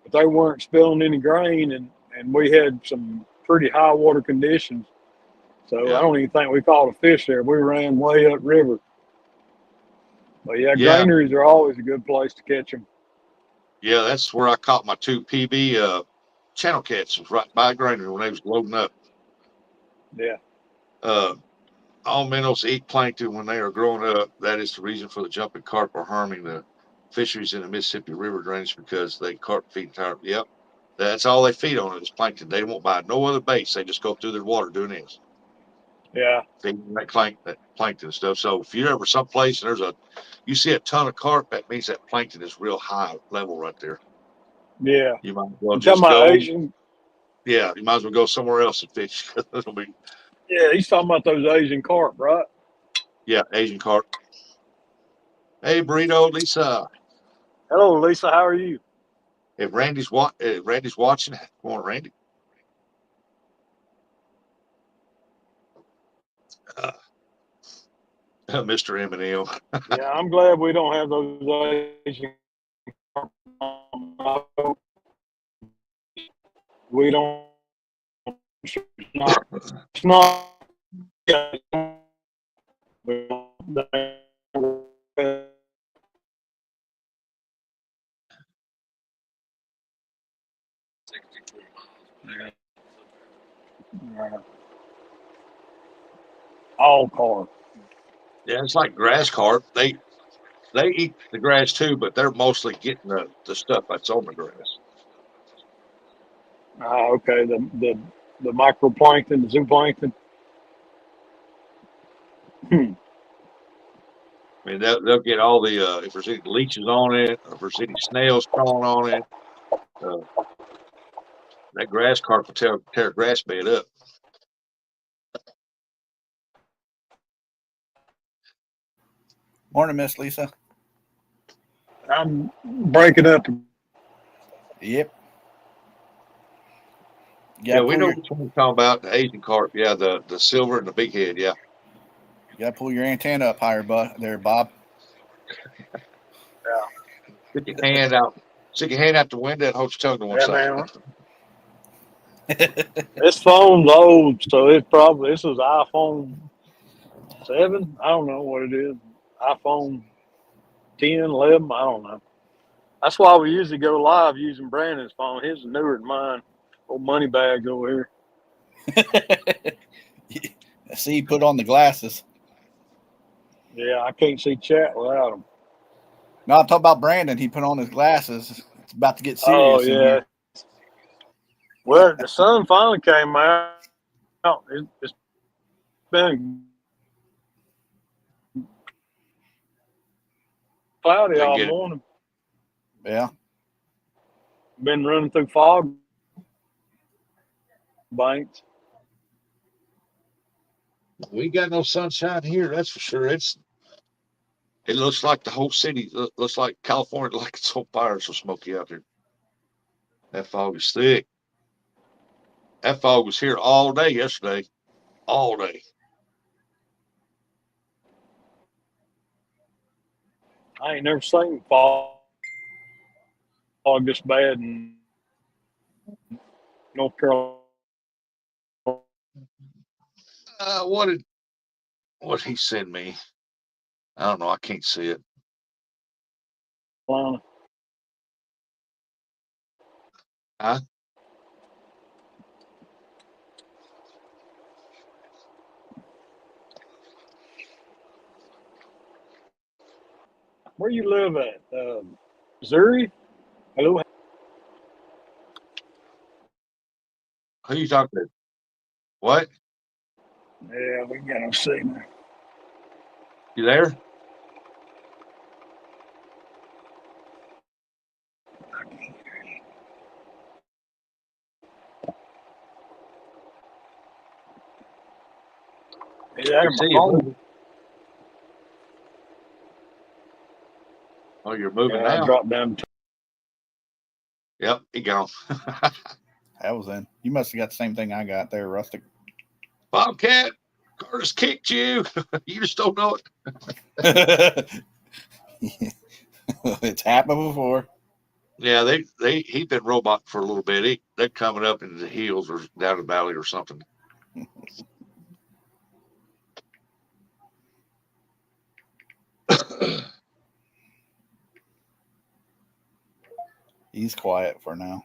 but they weren't spilling any grain, and we had some pretty high water conditions. So I don't even think we caught a fish there. We ran way upriver. But granaries are always a good place to catch them. Yeah, that's where I caught my 2 PB channel cats, right by a granary when they was loading up. Yeah. All minnows eat plankton when they are growing up. That is the reason for the jumping carp are harming the fisheries in the Mississippi River drainage, because they carp feed entire. Yep, that's all they feed on is plankton. They won't buy no other baits. They just go through their water doing this. Yeah. Feeding that plankton stuff. So if you're ever someplace and you see a ton of carp, that means that plankton is real high level right there. Yeah. You might as well just go. Asian? Yeah, you might as well go somewhere else and fish. It'll be. Yeah, he's talking about those Asian carp, right? Yeah, Asian carp. Hey, Burrito, Lisa. Hello, Lisa. How are you? If Randy's watching, come on, Randy. Mr. Eminem. Yeah, I'm glad we don't have those Asian carp. We don't. It's not. It's not. We don't- all corn. Yeah, it's like grass carp. They eat the grass too, but they're mostly getting the stuff that's on the grass. Okay. The microplankton, the zooplankton. Hmm. I mean, they'll get all the if there's any leeches on it, or if there's any snails crawling on it. That grass carp will tear a grass bed up. Morning, Miss Lisa. I'm breaking up. Yep. Yeah, we know which one you're talking about. The Asian carp. Yeah, the silver and the big head. Yeah. You gotta pull your antenna up higher, there, Bob. Stick your hand out. Stick your hand out the window and hold your tongue to one Yeah, side. man. This phone's old, so this is iPhone 7. I don't know what it is. iPhone 10, 11. I don't know. That's why we usually go live using Brandon's phone. His is newer than mine. Old money bag over here. See, he put on the glasses. Yeah, I can't see chat without them. No, I'm talking about Brandon. He put on his glasses. It's about to get serious. Oh, in yeah. here. Well, the sun finally came out. It's been cloudy all morning. Yeah. Been running through fog banks. We got no sunshine here, that's for sure. It looks like the whole city looks like California, like it's on fire, so smoky out there. That fog is thick. That fog was here all day yesterday, all day. I ain't never seen fog this bad in North Carolina. What did he send me? I don't know. I can't see it. Huh? Where you live at? Missouri? Hello? Who you talking to? What? Yeah, we got no signal. You there? Is that my phone? Oh, you're moving Yeah, now? I dropped down. Yep, he gone. That was in. You must have got the same thing I got there, Rustic. Bobcat, Curtis kicked you. You just don't know it. It's happened before. Yeah, he'd been robot for a little bit. They're coming up into the hills or down the valley or something. He's quiet for now.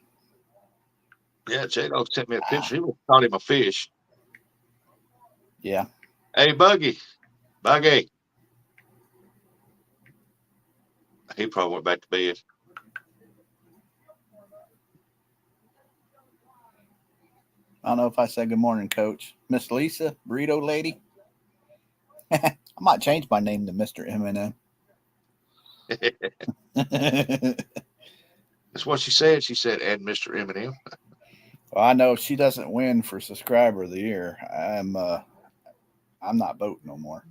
Yeah, J-Dog sent me a picture. He caught him a fish. Yeah. Hey, Buggy. He probably went back to bed. I don't know if I said good morning, Coach. Miss Lisa, burrito lady. I might change my name to Mr. Eminem. That's what she said. She said, and Mr. Eminem. Well, I know if she doesn't win for subscriber of the year, I'm not voting no more.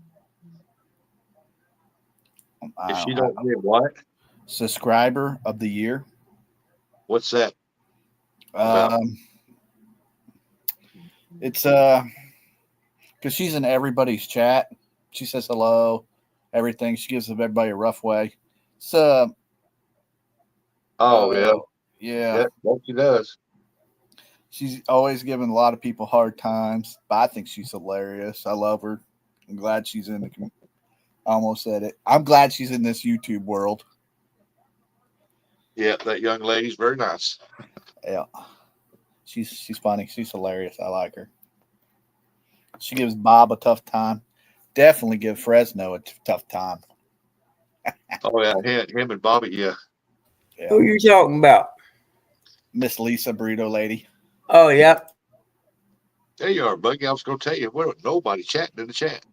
If she don't win what? Subscriber of the year. What's that? It's because she's in everybody's chat. She says hello, everything. She gives everybody a rough way. So, yeah, yeah, what she does. She's always giving a lot of people hard times, but I think she's hilarious. I love her. I'm glad she's in the. I almost said it. I'm glad she's in this YouTube world. Yeah, that young lady's very nice. Yeah, she's funny. She's hilarious. I like her. She gives Bob a tough time. Definitely give Fresno a tough time. Oh yeah, him and Bobby. Yeah. Who you talking about? Miss Lisa Burrito Lady. Oh, yep. There you are, Buggy. I was going to tell you, what nobody chatting in the chat.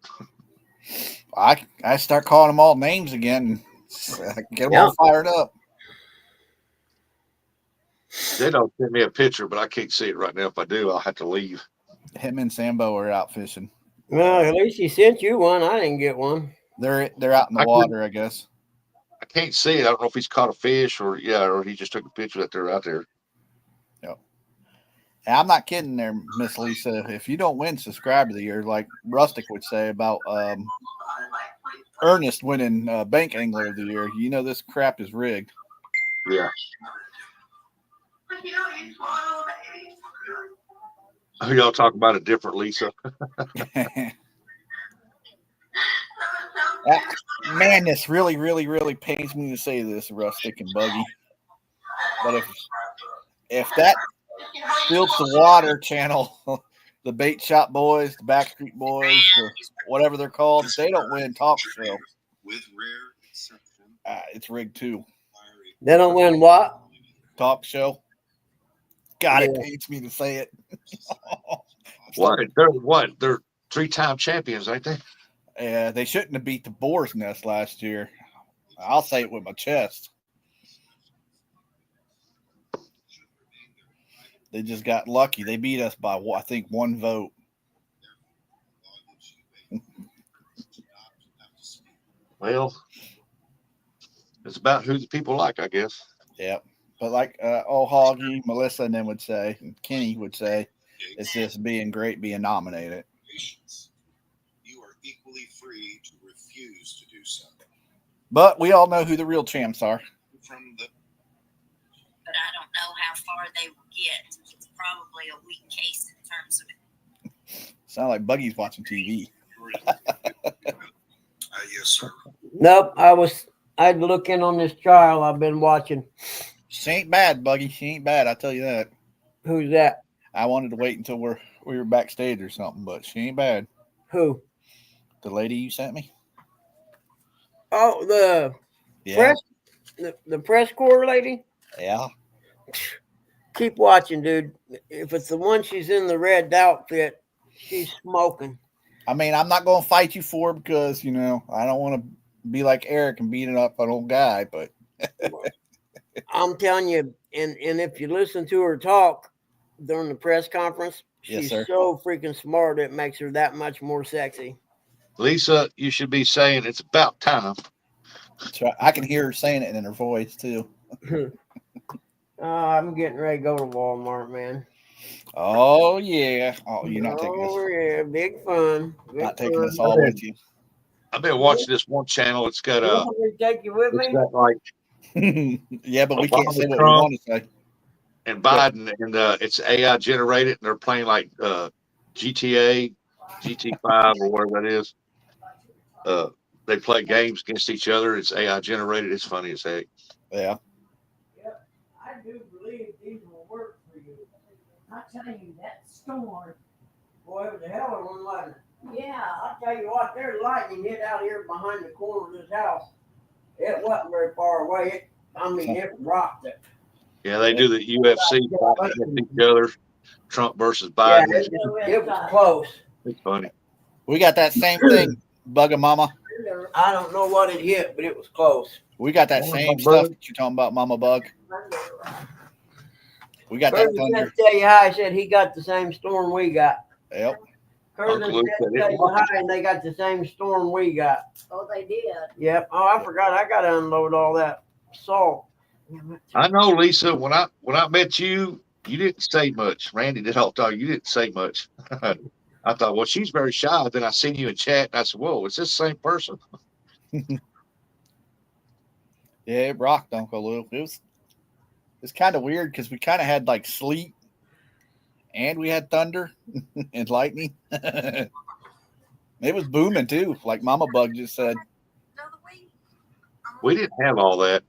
I start calling them all names again. And get them all fired up. They don't send me a picture, but I can't see it right now. If I do, I'll have to leave. Him and Sambo are out fishing. Well, at least he sent you one. I didn't get one. They're out in the water, I guess. I can't see it. I don't know if he's caught a fish or he just took a picture that they're out there. Yep. And I'm not kidding there, Miss Lisa. If you don't win subscriber of the year, like Rustic would say about Ernest winning Bank Angler of the Year, you know this crap is rigged. Yeah. Y'all talking about a different Lisa? Man, this really, really, really pains me to say this, Rustic and Buggy. But if that Filth the Water channel, the Bait Shop Boys, the Backstreet Boys, whatever they're called, if they don't win talk show, it's rigged too. They don't win what? Talk show. God, it pains me to say it. They're 3-time champions, ain't they? Yeah, they shouldn't have beat the Boar's Nest last year. I'll say it with my chest. They just got lucky. They beat us by, I think, 1 vote. Well, it's about who the people like, I guess. Yeah. But like old Hoggy, Melissa, and them would say, and Kenny would say, it's just being great being nominated. You are equally free to refuse to do so. But we all know who the real champs are. But I don't know how far they will get. It's probably a weak case in terms of it. Sound like Buggy's watching TV. Yes, sir. Nope. I'd look in on this trial I've been watching. She ain't bad, Buggy. She ain't bad. I tell you that. Who's that? I wanted to wait until we were backstage or something, but she ain't bad. Who? The lady you sent me. Oh, the press, the press corps lady. Yeah. Keep watching, dude. If it's the one she's in the red outfit, she's smoking. I mean, I'm not going to fight you for it because, I don't want to be like Eric and beating up an old guy, but I'm telling you, and if you listen to her talk during the press conference, she's so freaking smart, it makes her that much more sexy. Lisa, you should be saying it's about time. That's right. I can hear her saying it in her voice, too. I'm getting ready to go to Walmart, man. Oh, yeah. Oh, you're not taking us. Oh, yeah. Big fun. Not taking us all with you. I've been watching this one channel. It's got You want me to take you with me? got like yeah, but we can't say what we Trump want to say. and Biden, and it's AI generated, and they're playing like GTA, GT5 or whatever that is. They play games against each other. It's AI generated. It's funny as heck. Yeah. I do believe these will work for you. I tell you, that storm, boy, it was a hell of one lightning. Yeah, I'll tell you what, there's lightning hit out here behind the corner of this house. It wasn't very far away. It rocked it. Yeah, they do the UFC fight against each other. Trump versus Biden. Yeah, it was close. It's funny. We got that same thing, Bugger Mama. I don't know what it hit, but it was close. We got that same stuff that you're talking about, Mama Bug. We got that thunder. Tell you how I said he got the same storm we got. Yep. Curtis said tell you how, and they got the same storm we got. Oh, they did. Yep. Oh, I forgot. I got to unload all that salt. I know, Lisa. When I met you, you didn't say much. Randy did all talk. You didn't say much. I thought, well, she's very shy. Then I seen you in chat, and I said, whoa, is this the same person? Yeah, it rocked, Uncle Lou. It's kind of weird because we kind of had like sleet and we had thunder and lightning. It was booming too, like Mama Bug just said. We didn't have all that.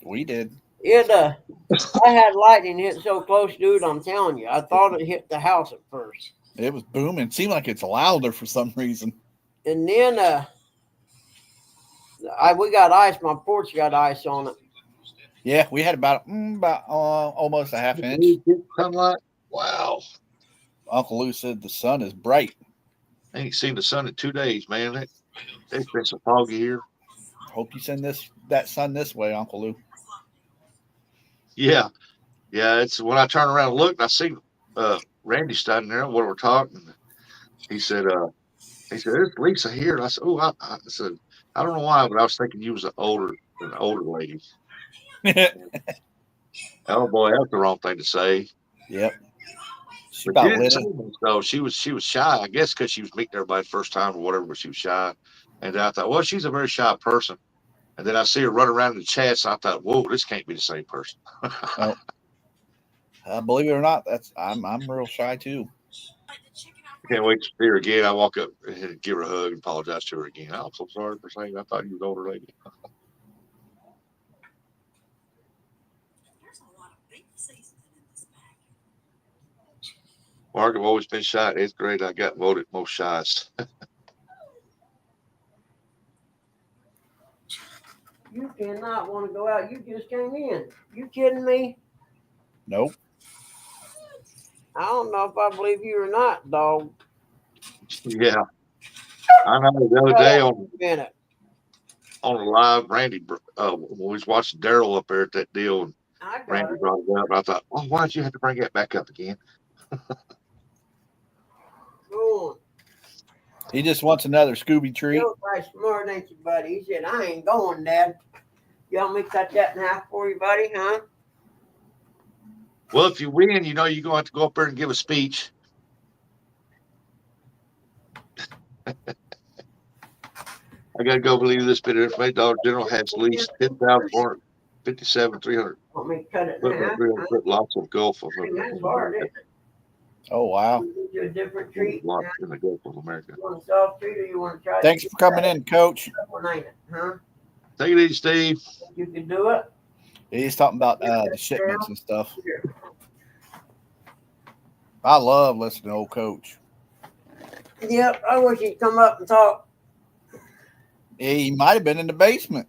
We did. I had lightning hit so close, dude. I'm telling you, I thought it hit the house at first, It was booming. Seemed like it's louder for some reason. and then we got ice. My porch got ice on it. Yeah, we had about almost a half inch. Sunlight. Wow. Uncle Lou said the sun is bright. I ain't seen the sun in 2 days, man. It's been so foggy here. Hope you send that sun this way, Uncle Lou. Yeah. Yeah, it's when I turn around and look, and I see Randy standing there when we're talking. He said, "There's Lisa here." And I said, "Oh," I said, "I don't know why, but I was thinking you was an older lady." Oh boy, that's the wrong thing to say. Yep. She But about she didn't lit say it. much, though. She was shy, I guess, because she was meeting everybody the first time or whatever. But she was shy, and I thought, well, she's a very shy person. And then I see her run around in the chats. And I thought, whoa, this can't be the same person. Oh. Believe it or not, I'm real shy too. I can't wait to see her again. I walk up and give her a hug and apologize to her again. I'm so sorry for saying I thought you was an older lady. Mark, I've always been shy. In 8th grade, I got voted most shyest. You cannot want to go out. You just came in. You kidding me? Nope. I don't know if I believe you or not, dog. Yeah. I know the other day on the live, Randy, when we was watching Daryl up there at that deal, and Randy brought it up, and I thought, oh, why'd you have to bring that back up again? Cool. He just wants another Scooby treat. You're quite smart, ain't you, buddy? He said, I ain't going, Dad. You want me to cut that in half for you, buddy, huh? Well, if you win, you're going to have to go up there and give a speech. I got to go believe this bit of information. Dollar General has leased 10,457, 300 Want me to cut it in half? 300 foot lots of Gulf of That's hard, isn't it? Oh wow! You do a different treat. Lots in the Gulf of America. You want a soft treat or you want to try? Thanks for coming in, Coach. One, ain't it, huh? Take it easy, Steve. You can do it. He's talking about the shipments and stuff. I love listening to old Coach. Yep, I wish he'd come up and talk. He might have been in the basement.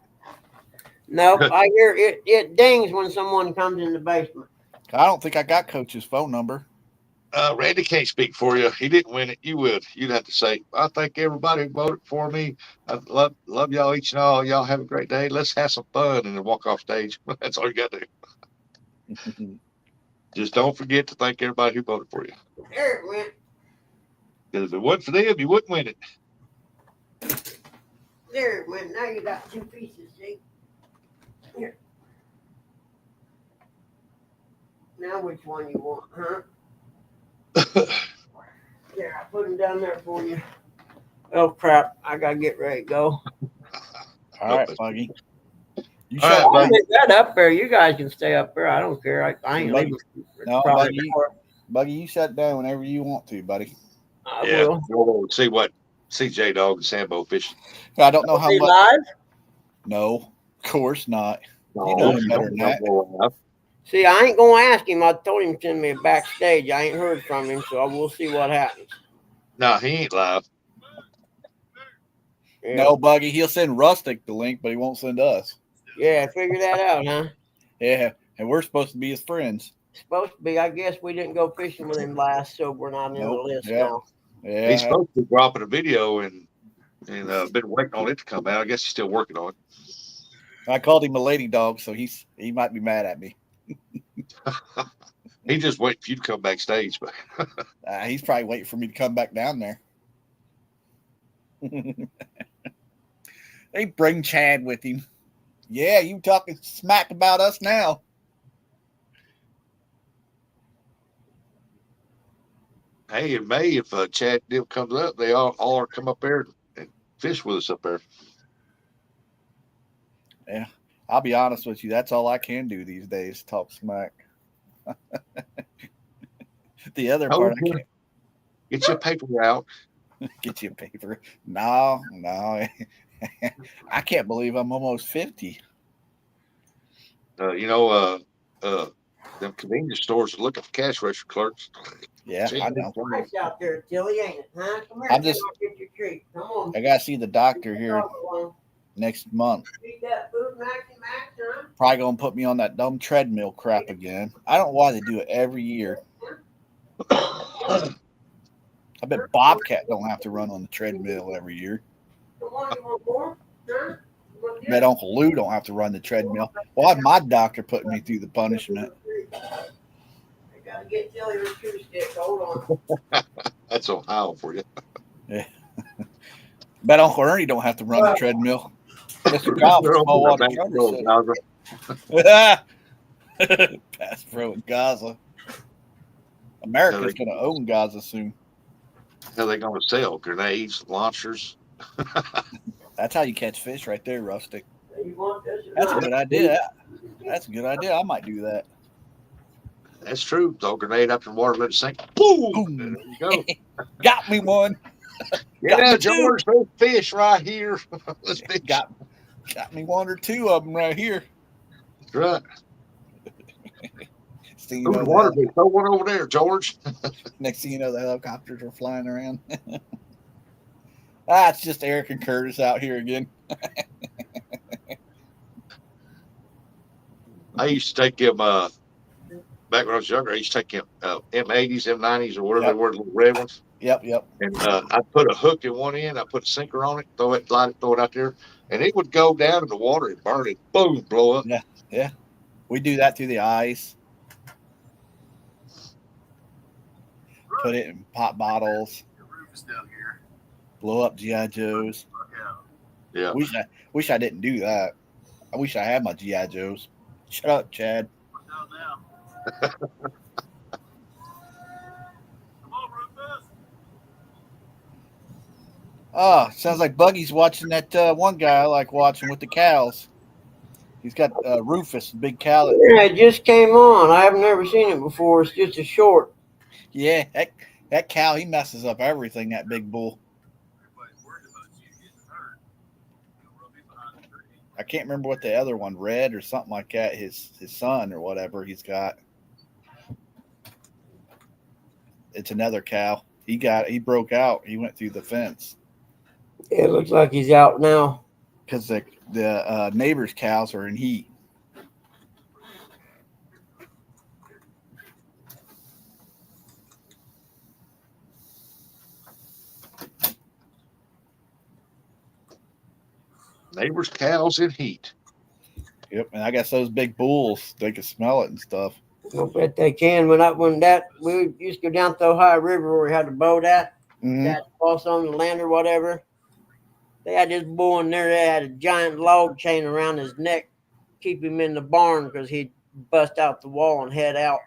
Nope, I hear it dings when someone comes in the basement. I don't think I got Coach's phone number. Randy can't speak for you. He didn't win it. You would. You'd have to say, I thank everybody who voted for me. I love y'all each and all. Y'all have a great day. Let's have some fun and then walk off stage. That's all you got to do. Just don't forget to thank everybody who voted for you. There it went. Because if it wasn't for them, you wouldn't win it. There it went. Now you got 2 pieces, see? Here. Now which one you want, huh? There, I put them down there for you. Oh crap! I gotta get ready to go. All right, Buggy. You All right, shut I'll leave that up there. You guys can stay up there. I don't care. I ain't Buggy. leaving. No, Probably Buggy, you shut down whenever you want to, buddy. I Yeah. will. We'll see J-Dog and Sambo fishing. I don't know how Be much. live? No, of course not. No, You know him better than that. See, I ain't gonna ask him. I told him to send me a backstage. I ain't heard from him, so we'll see what happens. No, he ain't live. Yeah. No, Buggy, he'll send Rustic the link, but he won't send us. Yeah, figure that out, huh? Yeah, and we're supposed to be his friends. Supposed to be. I guess we didn't go fishing with him last, so we're not in the Nope. list Yeah. now. Yeah, He's supposed to be dropping a video and been waiting on it to come out. I guess he's still working on it. I called him a lady dog, so he might be mad at me. He just waiting for you to come backstage, but He's probably waiting for me to come back down there. They bring Chad with him. Yeah, you talking smack about us now. hey, in May, if Chad deal comes up, they all come up there and fish with us up there. Yeah, I'll be honest with you. That's all I can do these days, talk smack. The other Oh, part, I good. Get your paper out. can't get you a paper. No. I can't believe I'm almost 50. Them convenience stores look at cash register clerks. Yeah, Gee, I know. Nice out there, Tilly, ain't it? Huh? Come here, I'm kid, just- I'll get your treat. Come on. I gotta see the doctor here Eat next month. that food, Maxie Max, huh? Probably gonna put me on that dumb treadmill crap again. I don't know why they do it every year. I bet Bobcat don't have to run on the treadmill every year. Come on, you want more? Huh? You want I bet Uncle Lou don't have to run the treadmill. Why my doctor put me through the punishment? I gotta get Tilly her chew stick. Hold on. That's Ohio for you. Bet Uncle Ernie don't have to run the treadmill. Mr. Kyle from Small Water Back Charter row, said. Gaza. Pass pro in Gaza. America's going to own Gaza soon. How they going to sell grenades, launchers? That's how you catch fish right there, Rustic. You want this or That's a not? good idea. That's a good idea. I might do that. That's true. Throw a grenade up in the water, let it sink. Boom! Boom. There you go. Got me one. Yeah, me George, those fish right here. Let's fish. Got me one or two of them right here. That's right. Next thing you Ooh, know, the water fish. Throw one over there, George. next thing you know, the helicopters are flying around. It's just Eric and Curtis out here again. I used to take him, back when I was younger, I used to take him M80s, M90s, or whatever Yep. they were, the little red ones. Yep. And I'd put a hook in one end, I put a sinker on it, throw it out there, and it would go down in the water and burn it. Boom, blow up. Yeah. We do that through the ice. Put it in pop bottles. Blow up GI Joes. Yeah. Wish I didn't do that. I wish I had my GI Joes. Shut up, Chad. Oh, sounds like Buggy's watching that one guy I like watching with the cows. He's got Rufus, the big cow. Yeah, it just came on. I have never seen it before. It's just a short. Yeah, that cow, he messes up everything, that big bull. I can't remember what the other one, Red or something like that, his son or whatever he's got. It's another cow. He broke out. He went through the fence. It looks like he's out now. Because the neighbor's cows are in heat. Neighbors' cows in heat. Yep, and I guess those big bulls, they can smell it and stuff. I bet they can. We used to go down to the Ohio River where we had the boat at. Mhm. That cross on the land or whatever. They had this bull in there. They had a giant log chain around his neck, keep him in the barn because he'd bust out the wall and head out.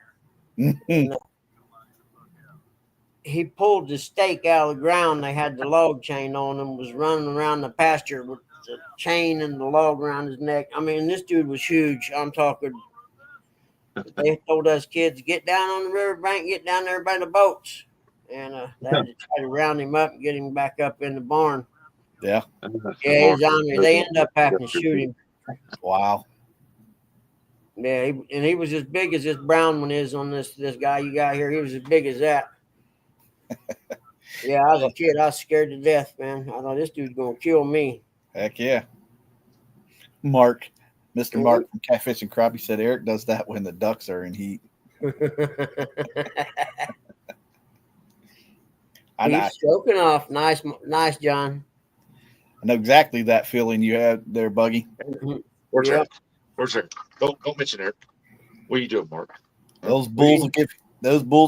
He pulled the stake out of the ground. They had the log chain on him, was running around the pasture with the chain and the log around his neck. I mean, this dude was huge. I'm talking. They told us kids, get down on the riverbank, get down there by the boats. And they had to try to round him up and get him back up in the barn. Yeah. Yeah, he's on there. They ended up having to shoot him. Wow. Yeah, he was as big as this brown one is on this guy you got here. He was as big as that. Yeah, I was a kid. I was scared to death, man. I thought this dude's gonna kill me. Heck yeah. Mr. Mark from Catfish and Crappie said Eric does that when the ducks are in heat. He's choking off. Nice, John. I know exactly that feeling you had there, Buggy. Where's Eric? Where's Eric? Don't mention Eric. What are you doing, Mark? Those bulls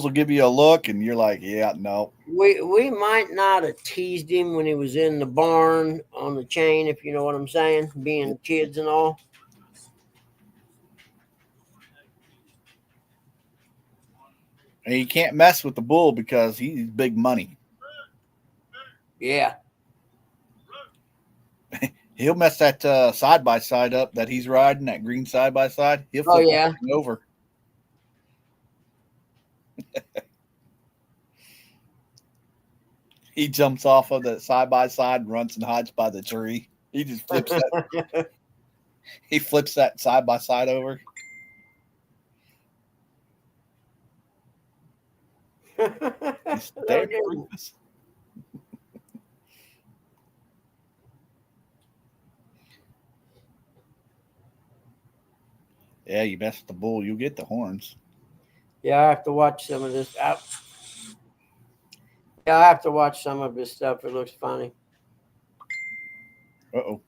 will give you a look, and you're like, yeah, no. We might not have teased him when he was in the barn on the chain, if you know what I'm saying, being kids and all. And you can't mess with the bull because he's big money. Yeah. He'll mess that side by side up that he's riding, that green side by side. He'll flip that thing over. He jumps off of the side by side and runs and hides by the tree. He just flips that. He flips that side by side over. He's damn Rufus. Yeah, you mess with the bull, you'll get the horns. Yeah, I have to watch some of this. Yeah, I have to watch some of this stuff. It looks funny. Uh-oh.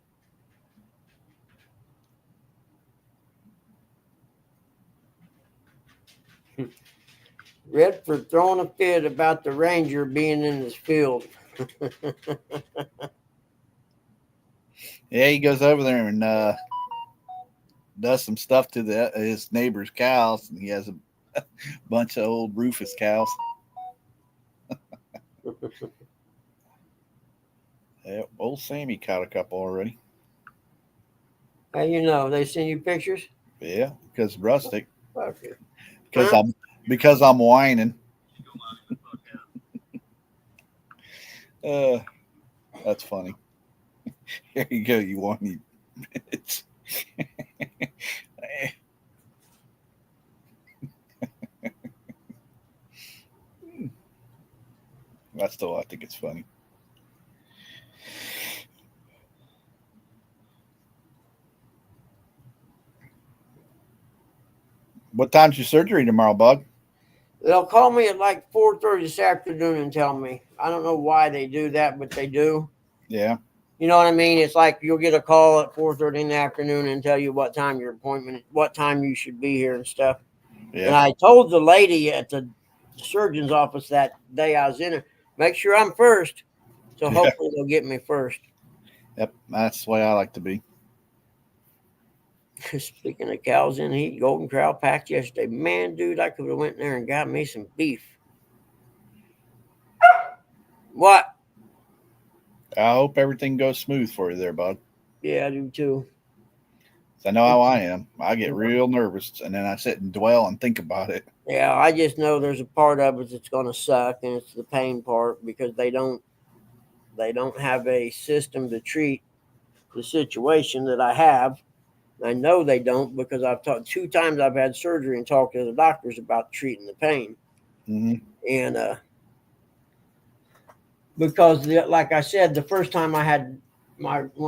Redford throwing a fit about the Ranger being in his field. Yeah, he goes over there and does some stuff to his neighbor's cows, and he has a bunch of old Rufus cows. Yeah, old Sammy caught a couple already. How you know? They send you pictures? Yeah, because rustic. Okay. Because I'm whining. That's funny. Here you go. You want me? I think it's funny. What time's your surgery tomorrow, Bug? They'll call me at like 4:30 this afternoon and tell me. I don't know why they do that, but they do. Yeah. You know what I mean? It's like you'll get a call at 4:30 in the afternoon and tell you what time your appointment, what time you should be here and stuff. Yeah. And I told the lady at the surgeon's office that day I was in there, make sure I'm first. So hopefully they'll get me first. Yep, that's the way I like to be. Speaking of cows in heat, Golden Corral packed yesterday. Man, dude, I could have went there and got me some beef. What? I hope everything goes smooth for you there, Bud. Yeah, I do too. I know how I am. I get real nervous, and then I sit and dwell and think about it. Yeah, I just know there's a part of it that's going to suck, and it's the pain part because they don't have a system to treat the situation that I have. I know they don't because I've talked 2 times. I've had surgery and talked to the doctors about treating the pain, and because like I said, the first time when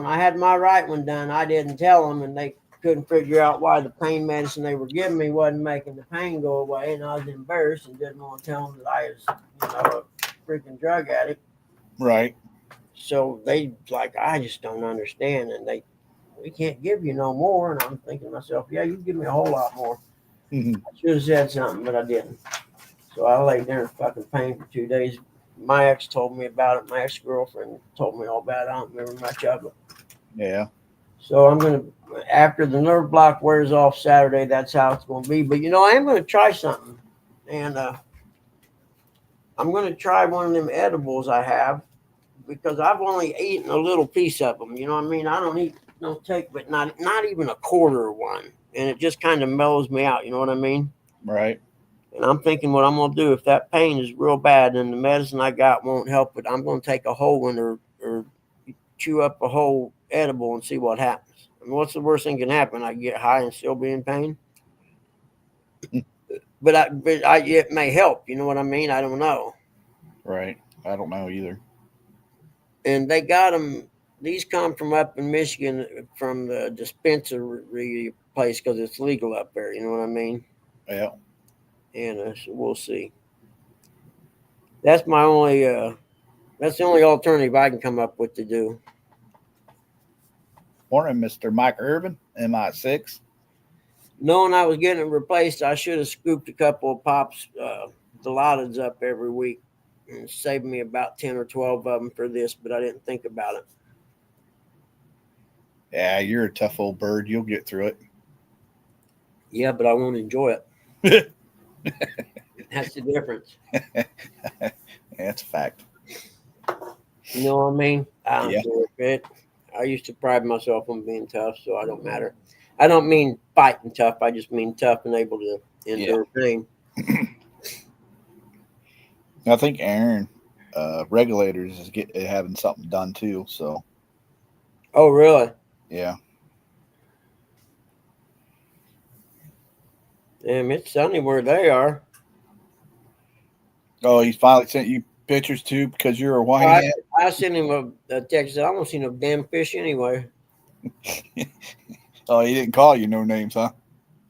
I had my right one done, I didn't tell them, and they couldn't figure out why the pain medicine they were giving me wasn't making the pain go away, and I was embarrassed and didn't want to tell them that I was, a freaking drug addict. Right. So they like, I just don't understand, and we can't give you no more. And I'm thinking to myself, yeah, you can give me a whole lot more. I should have said something, but I didn't. So I laid there in fucking pain for 2 days. My ex told me about it. My ex-girlfriend told me all about it. I don't remember much of it. Yeah. So I'm going to, after the nerve block wears off Saturday, that's how it's going to be. But, I am going to try something. And I'm going to try one of them edibles I have because I've only eaten a little piece of them. You know what I mean? I don't take but not even a quarter of one. And it just kind of mellows me out. You know what I mean? Right. And I'm thinking what I'm going to do if that pain is real bad and the medicine I got won't help it, I'm going to take a whole one or chew up a whole edible and see what happens. I mean, what's the worst thing can happen? I get high and still be in pain. but it may help. You know what I mean? I don't know. Right. I don't know either. And they got them. These come from up in Michigan from the dispensary place because it's legal up there. You know what I mean? Yeah. And so we'll see. That's my only. That's the only alternative I can come up with to do. Morning, Mr. Mike Irvin, MI6. Knowing I was getting it replaced, I should have scooped a couple of pops, Dilaudid up every week and saved me about 10 or 12 of them for this, but I didn't think about it. Yeah, you're a tough old bird. You'll get through it. Yeah, but I won't enjoy it. That's the difference. That's a fact. You know what I mean? I don't enjoy it. I used to pride myself on being tough, so I don't matter. I don't mean fighting tough. I just mean tough and able to endure pain. I think Aaron regulators is having something done too. So Oh, really? yeah. Damn, it's sunny where they are. Oh, he finally sent you pictures too because you're a I, whitehead. I sent him a text. I don't see no damn fish anyway. Oh, he didn't call you no names, huh?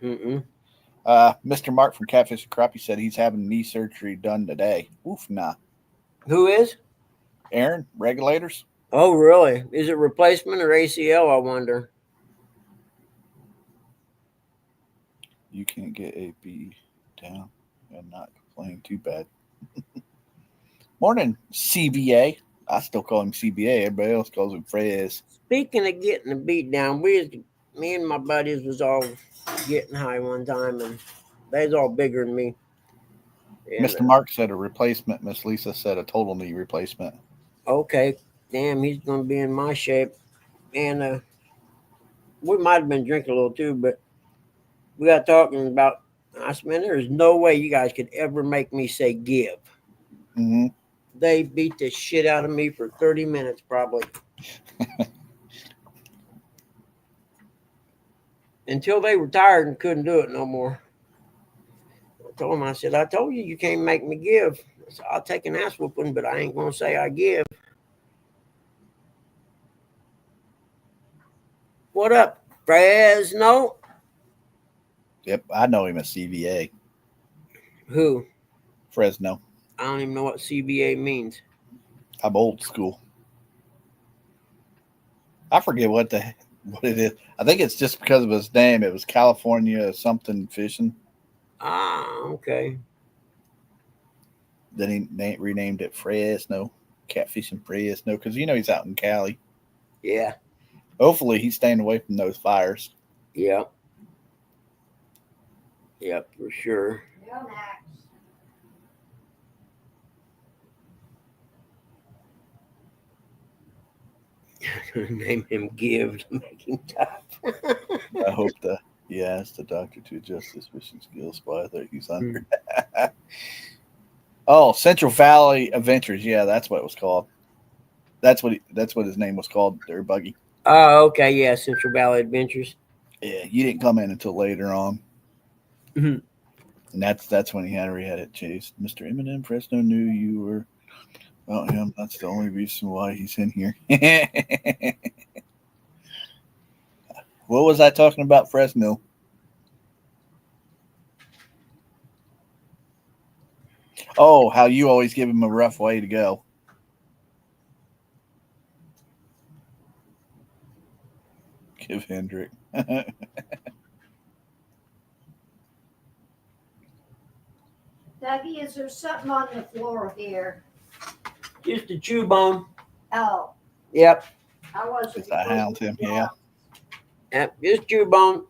Mm-mm. Mr. Mark from Catfish and Crappie said he's having knee surgery done today. Oof, nah. Who is? Aaron, regulators. Oh, really? Is it replacement or ACL? I wonder. You can't get a B down and not complain too bad. Morning, CBA. I still call him CBA. Everybody else calls him Frez. Speaking of getting the beat down, me and my buddies was all getting high one time, and they was all bigger than me. And, Mr. Mark said a replacement. Miss Lisa said a total knee replacement. Okay, damn, he's gonna be in my shape, and we might have been drinking a little too, but we got talking about. I said, man, there is no way you guys could ever make me say give. Mm-hmm. They beat the shit out of me for 30 minutes, probably. Until they were tired and couldn't do it no more. I told them, I said, I told you can't make me give. I said, I'll take an ass whooping, but I ain't going to say I give. What up, Fresno? Yep, I know him as CBA. Who? Fresno. I don't even know what CBA means. I'm old school. I forget what it is. I think it's just because of his name. It was California something fishing. Ah, okay. Then he renamed it Fresno, Catfishing Fresno, because he's out in Cali. Yeah. Hopefully he's staying away from those fires. Yep. Yep, for sure. Name him Give to make him tough. I hope he asked the doctor to adjust his fishing skills, but I think he's under. Oh, Central Valley Adventures. Yeah, that's what it was called. That's what his name was called there, Buggy. Oh, okay. Yeah, Central Valley Adventures. Yeah, you didn't come in until later on. Mhm. And that's when he had it chased. Mr. Eminem Fresno knew you were about him. That's the only reason why he's in here. What was I talking about, Fresno? Oh, how you always give him a rough way to go. Give Hendrick. Dougie, is there something on the floor here? Just a chew bone. Oh, Yep. I wasn't. It's a hound, Tim. Yeah. Yep. Just chew bone.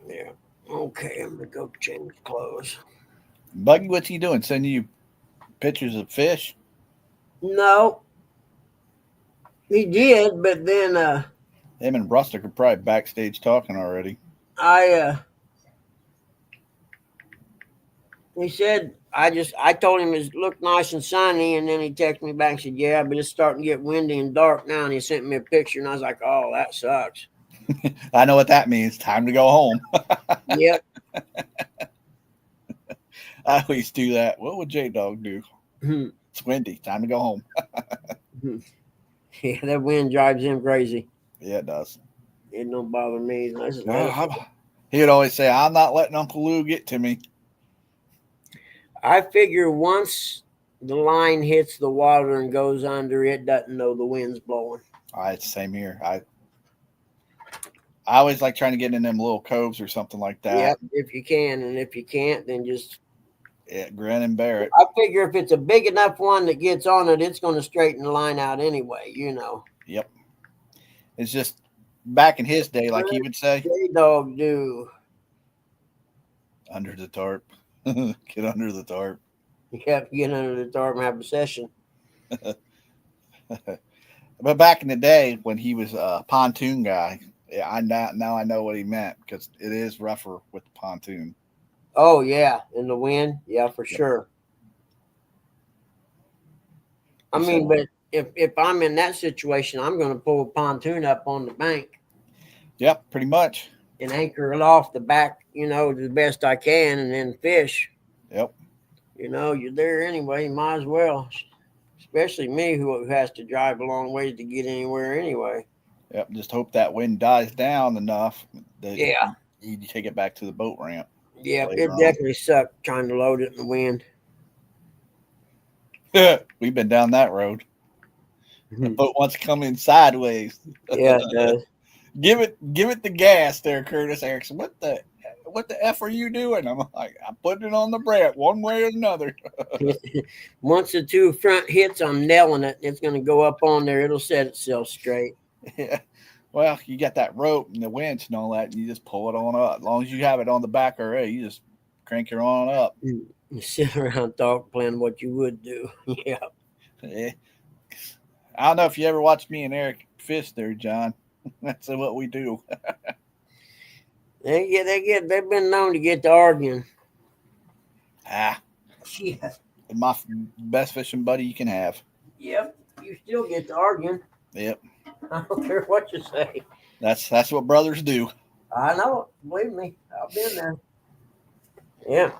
Yeah. Okay, I'm gonna go change clothes. Buggy, what's he doing? Sending you pictures of fish? No. He did, but then Him and Rustic are probably backstage talking already. He said I told him it looked nice and sunny, and then he texted me back and said, yeah, but it's starting to get windy and dark now, and he sent me a picture, and I was like, oh, that sucks. I know what that means. Time to go home. Yep. I always do that. What would J-Dog do? Hmm. It's windy. Time to go home. Yeah, that wind drives him crazy. Yeah, it does. It don't bother me. He would always say, I'm not letting Uncle Lou get to me. I figure once the line hits the water and goes under, it doesn't know the wind's blowing. All right, same here. I always like trying to get in them little coves or something like that. Yep, if you can, and if you can't, then just grin and bear it. I figure if it's a big enough one that gets on it, it's going to straighten the line out anyway, Yep. It's just back in his day, like he would say. J-Dog do. Under the tarp. Get under the tarp. You have to get under the tarp and have a session. But back in the day when he was a pontoon guy, yeah, now I know what he meant because it is rougher with the pontoon. Oh yeah, in the wind, yeah, for sure. I mean, but if I'm in that situation, I'm going to pull a pontoon up on the bank. Yep, pretty much. And anchor it off the back, the best I can, and then fish. Yep. You're there anyway. You might as well. Especially me, who has to drive a long ways to get anywhere anyway. Yep. Just hope that wind dies down enough that you take it back to the boat ramp. Yeah, it definitely sucked trying to load it in the wind. We've been down that road. The boat wants to come in sideways. Yeah, it does. Give it the gas there, Curtis Erickson. What the F are you doing? I'm like, I'm putting it on the brake one way or another. Once the two front hits, I'm nailing it. It's going to go up on there. It'll set itself straight. Yeah. Well, you got that rope and the winch and all that, and you just pull it on up. As long as you have it on the back already, you just crank it on up. You sit around plan what you would do. Yeah. I don't know if you ever watched me and Eric fish there, John. That's what we do. They've been known to get to arguing. Yeah. My best fishing buddy you can have. Yep. You still get to arguing. Yep. I don't care what you say. That's what brothers do. I know it. Believe me. I've been there. Yeah.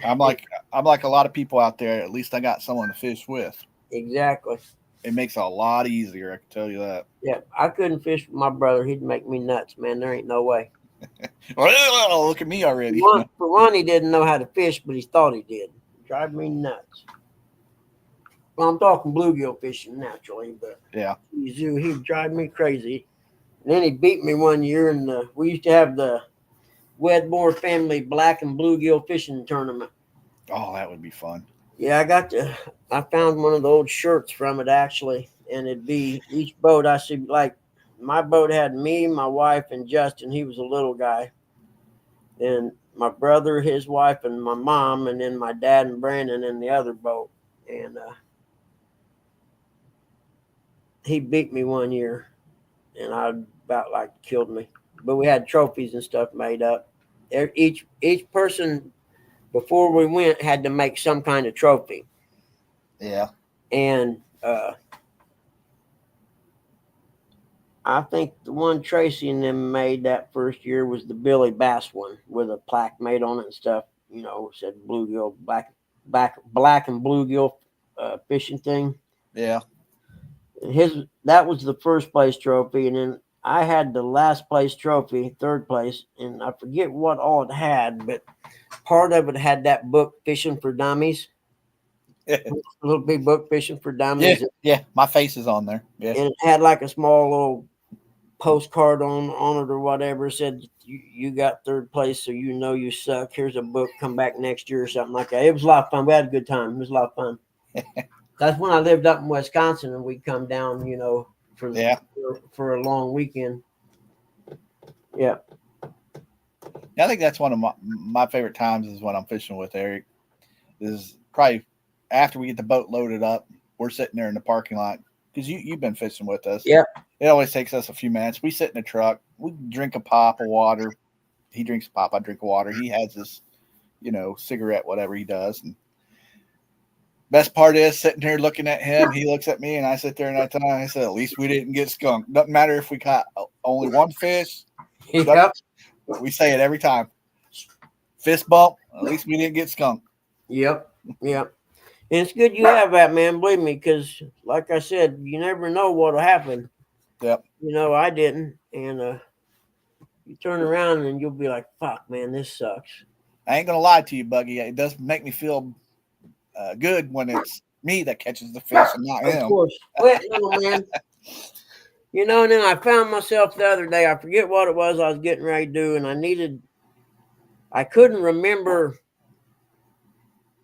I'm like a lot of people out there. At least I got someone to fish with. Exactly. It makes it a lot easier. I can tell you that. Yeah. I couldn't fish with my brother. He'd make me nuts, man. There ain't no way. Oh, look at me already. For one, he didn't know how to fish, but he thought he did. Drive me nuts. Well, I'm talking bluegill fishing naturally, but yeah, he'd drive me crazy. And then he beat me one year, and we used to have the Wedmore family black and bluegill fishing tournament. Oh, that would be fun. Yeah, I found one of the old shirts from it actually, and it'd be each boat. I see, like, my boat had me, my wife, and Justin. He was a little guy. And my brother, his wife, and my mom, and then my dad and Brandon in the other boat. And he beat me one year, and I about killed me. But we had trophies and stuff made up. Each person before we went had to make some kind of trophy. Yeah. And I think the one Tracy and them made that first year was the Billy Bass one with a plaque made on it and stuff. Said bluegill, black and bluegill fishing thing. Yeah. That was the first place trophy, and then I had the last place trophy, third place, and I forget what all it had, but part of it had that book, Fishing for Dummies. A little big book, Fishing for Dummies. Yeah, my face is on there. Yeah. And it had like a small little postcard on it or whatever. It said you got third place, so you suck. Here's a book. Come back next year or something like that. It was a lot of fun. We had a good time. It was a lot of fun. That's when I lived up in Wisconsin, and we'd come down, for a long weekend. Yeah. I think that's one of my favorite times is when I'm fishing with Eric. Is probably after we get the boat loaded up, we're sitting there in the parking lot because you've been fishing with us. Yeah. It always takes us a few minutes. We sit in the truck. We drink a pop of water. He drinks a pop. I drink water. He has this, cigarette, whatever he does. And best part is sitting here looking at him. He looks at me, and I sit there and I said, at least we didn't get skunked. Doesn't matter if we caught only one fish. Yep. We say it every time. Fist bump. At least we didn't get skunked. Yep. Yep. And it's good you have that, man. Believe me, because like I said, you never know what'll happen. Yep. I didn't. And you turn around and you'll be like, fuck, man, this sucks. I ain't going to lie to you, Buggy. It does make me feel good when it's me that catches the fish and not him. Of course. Well, no, man. And then I found myself the other day. I forget what it was I was getting ready to do, and I couldn't remember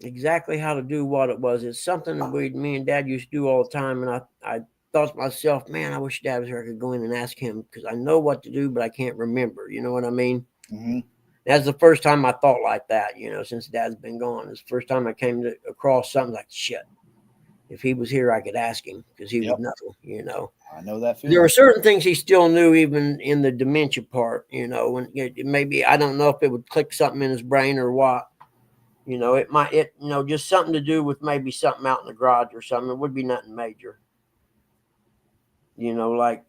exactly how to do what it was. It's something that me and Dad used to do all the time, and I thought to myself, man, I wish Dad was here. I could go in and ask him because I know what to do, but I can't remember. You know what I mean? Mm-hmm. That's the first time I thought like that, since Dad's been gone. It's the first time I came across something like, shit, If he was here, I could ask him because he Yep. would know, you know. I know that There feeling. were certain things he still knew, even in the dementia part, you know, and maybe, I don't know if it would click something in his brain or what, you know, just something to do with maybe something out in the garage or something. It would be nothing major, you know, like,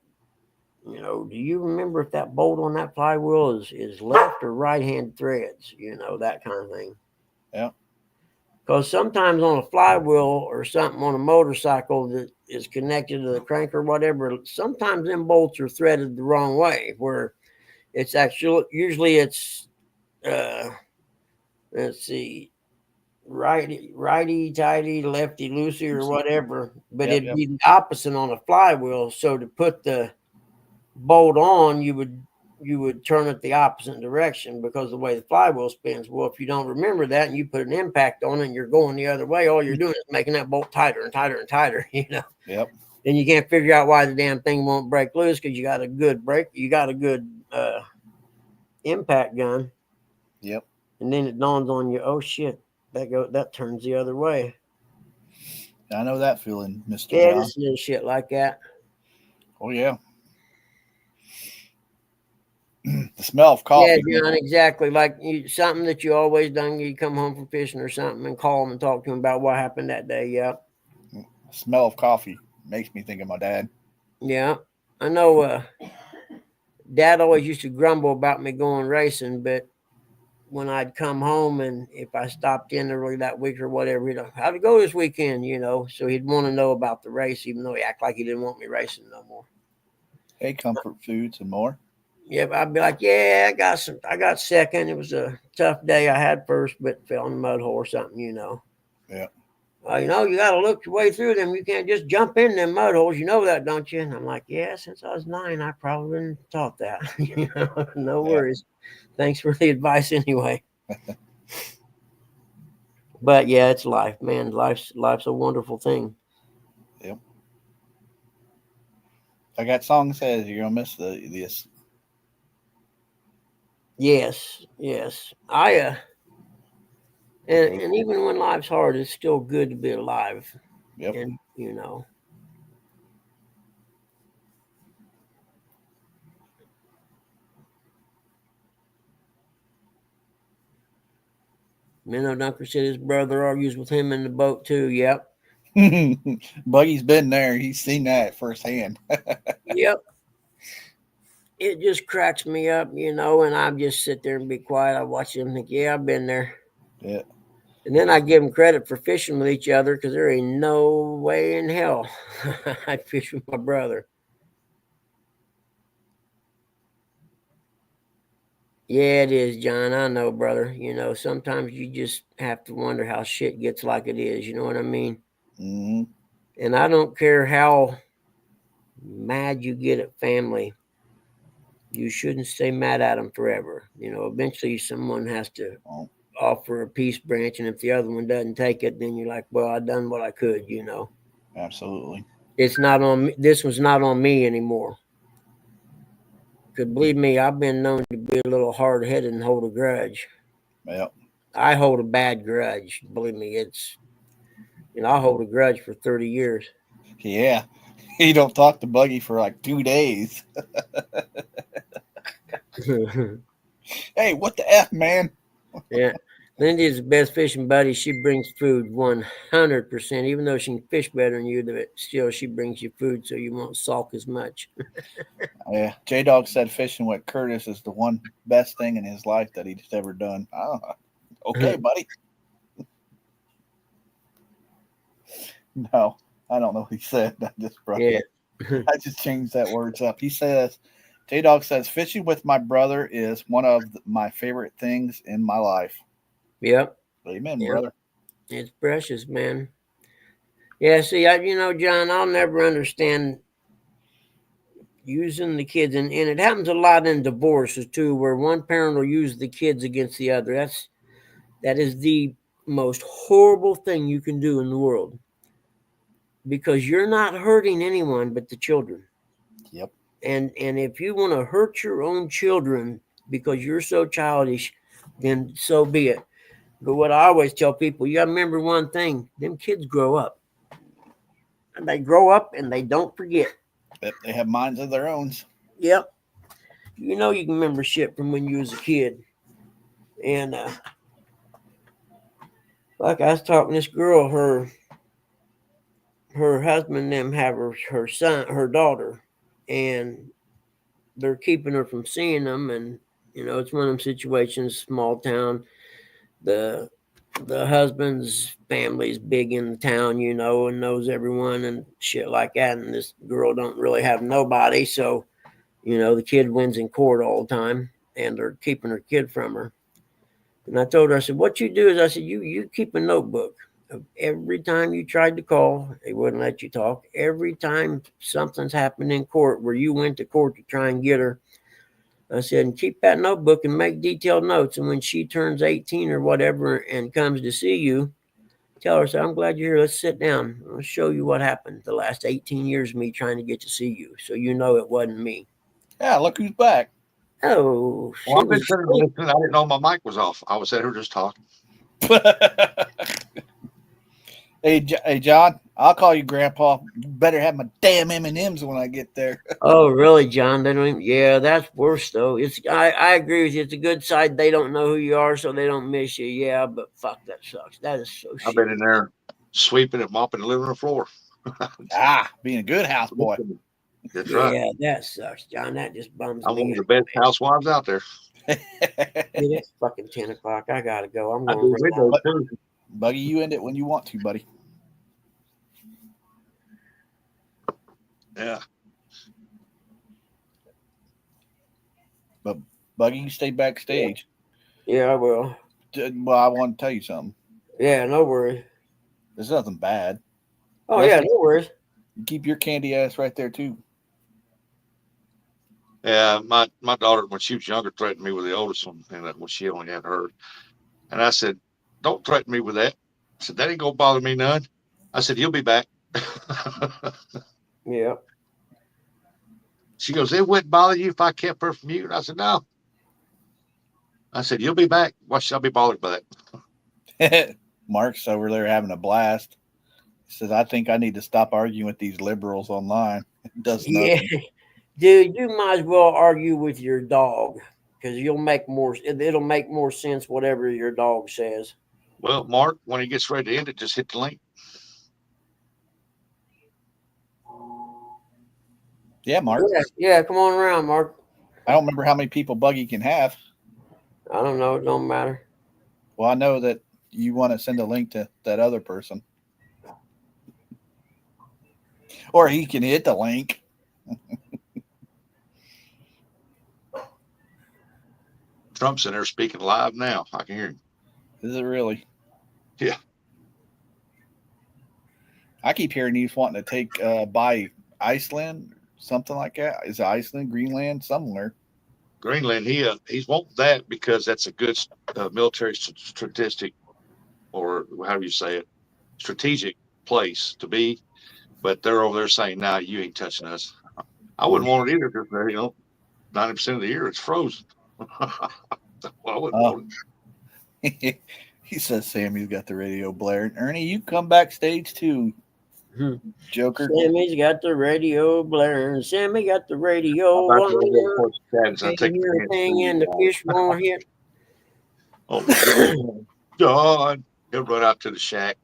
you know, do you remember if that bolt on that flywheel is left or right hand threads, you know, that kind of thing. Yeah. Because sometimes on a flywheel or something on a motorcycle that is connected to the crank or whatever, sometimes them bolts are threaded the wrong way, where it's actually, usually it's, let's see, righty tighty, lefty loosey or whatever, but Yep, it'd be the opposite on a flywheel. So to put the bolt on, you would turn it the opposite direction because of the way the flywheel spins. Well, if you don't remember that and you put an impact on it and you're going the other way, all you're doing is making that bolt tighter and tighter and tighter, you know. Yep. Then you can't figure out why the damn thing won't break loose because you got a good impact gun. Yep. And then it dawns on you, oh shit, that turns the other way. I know that feeling, Mr. Yeah, John. just little shit like that. Oh yeah. The smell of coffee. Yeah, John, exactly. Like something that you always done. You come home from fishing or something and call them and talk to them about what happened that day. Yeah. The smell of coffee makes me think of my dad. Yeah. I know Dad always used to grumble about me going racing, but when I'd come home and if I stopped in early that week or whatever, he'd go, how'd it go this weekend, you know? So he'd want to know about the race, even though he acted like he didn't want me racing no more. Hey, comfort foods and more. Yeah, I'd be like, yeah, I got second. It was a tough day. I had first, but fell in the mud hole or something, you know. Yeah. You know, you got to look your way through them. You can't just jump in them mud holes. You know that, don't you? And I'm like, yeah, since I was 9, I probably been taught that. You know, no worries. Thanks for the advice anyway. But yeah, it's life, man. Life's a wonderful thing. Yep. I got song says you're gonna miss this. Yes. And even when life's hard, it's still good to be alive. Yep. And you know. Minnow Dunker said his brother argues with him in the boat too. Yep. Buggy's been there. He's seen that firsthand. Yep. It just cracks me up, you know, and I just sit there and be quiet. I watch them and think, yeah, I've been there. Yeah. And then I give them credit for fishing with each other because there ain't no way in hell I'd fish with my brother. Yeah, it is, John. I know, brother. You know, sometimes you just have to wonder how shit gets like it is. You know what I mean? Mm-hmm. And I don't care how mad you get at family. You shouldn't stay mad at them forever. You know, eventually someone has to offer a peace branch. And if the other one doesn't take it, then you're like, well, I done what I could, you know. Absolutely. It's not on me. This one's not on me anymore. Because believe me, I've been known to be a little hard-headed and hold a grudge. Yep. I hold a bad grudge. Believe me, I hold a grudge for 30 years. Yeah. You don't talk to Buggy for like 2 days. Hey, what the F, man? Yeah. Lindy is the best fishing buddy. She brings food 100%. Even though she can fish better than you, but still she brings you food so you won't sulk as much. Yeah. J-Dog said fishing with Curtis is the one best thing in his life that he's ever done. Okay, buddy. No, I don't know what he said. I just brought it up. I just changed that words up. He says, J-Dog says, fishing with my brother is one of my favorite things in my life. Yep. Amen, brother. It's precious, man. Yeah, see, John, I'll never understand using the kids, and it happens a lot in divorces too, where one parent will use the kids against the other. That is the most horrible thing you can do in the world, because you're not hurting anyone but the children. Yep. And if you want to hurt your own children because you're so childish, then so be it. But what I always tell people, you got to remember one thing: them kids grow up. they grow up and they don't forget. They have minds of their own. Yep. You know you can remember shit from when you was a kid. And like I was talking to this girl, her husband and them have her daughter, and they're keeping her from seeing them. And it's one of them situations, small town. The husband's family's big in the town, and knows everyone and shit like that. And this girl don't really have nobody, so the kid wins in court all the time, and they're keeping her kid from her. And I told her, I said, what you do is, I said, you keep a notebook of every time you tried to call, they wouldn't let you talk. Every time something's happened in court where you went to court to try and get her, I said, and keep that notebook and make detailed notes. And when she turns 18 or whatever and comes to see you, tell her, say, I'm glad you're here. Let's sit down. I'll show you what happened the last 18 years of me trying to get to see you. So it wasn't me. Yeah, look who's back. Oh, well, I've been sitting there listening. I didn't know my mic was off. I was at her just talking. Hey, John, I'll call you Grandpa. You better have my damn M&Ms when I get there. Oh, really, John? They don't even, yeah, that's worse, though. I agree with you. It's a good side. They don't know who you are, so they don't miss you. Yeah, but fuck, that sucks. That is so I've been in there sweeping and mopping the living room floor. Being a good house boy. That's right. Yeah, that sucks, John. That just bums I'm me one of out, the best man. housewives out there. It's fucking 10 o'clock. I gotta go. I'm I going do right now. windows too. Buggy, you end it when you want to, buddy. Yeah. But Buggy, you stay backstage. Yeah, I will. Well, I want to tell you something. Yeah, no worries. There's nothing bad. Oh, yeah, no worries. You keep your candy ass right there, too. Yeah, my daughter, when she was younger, threatened me with the oldest one, and when she only had her. And I said, don't threaten me with that. I said, that ain't going to bother me none. I said, you'll be back. Yeah. She goes, it wouldn't bother you if I kept her from you? And I said, no. I said, you'll be back. Why should I be bothered by that? Mark's over there having a blast. He says, I think I need to stop arguing with these liberals online. It does nothing. Yeah. Dude, you might as well argue with your dog, because it'll make more sense whatever your dog says. Well, Mark, when he gets ready to end it, just hit the link. Yeah, Mark. Yeah, come on around, Mark. I don't remember how many people Buggy can have. I don't know. It don't matter. Well, I know that you want to send a link to that other person. Or he can hit the link. Trump's in there speaking live now. I can hear him. Is it really? Yeah. I keep hearing he's wanting to take by Iceland, something like that. Is it Iceland, Greenland, somewhere? Greenland, he's wanting that because that's a good military statistic, or however you say it, strategic place to be. But they're over there saying, "Nah, you ain't touching us." I wouldn't want it either because 90% of the year it's frozen. Well, I wouldn't want it. He says Sammy's got the radio blaring. Ernie, you come backstage too. Joker. Sammy's got the radio blaring. Sammy got the radio blaring. Can't hear a thing and the fish won't hit. Oh, God. He'll run out to the shack.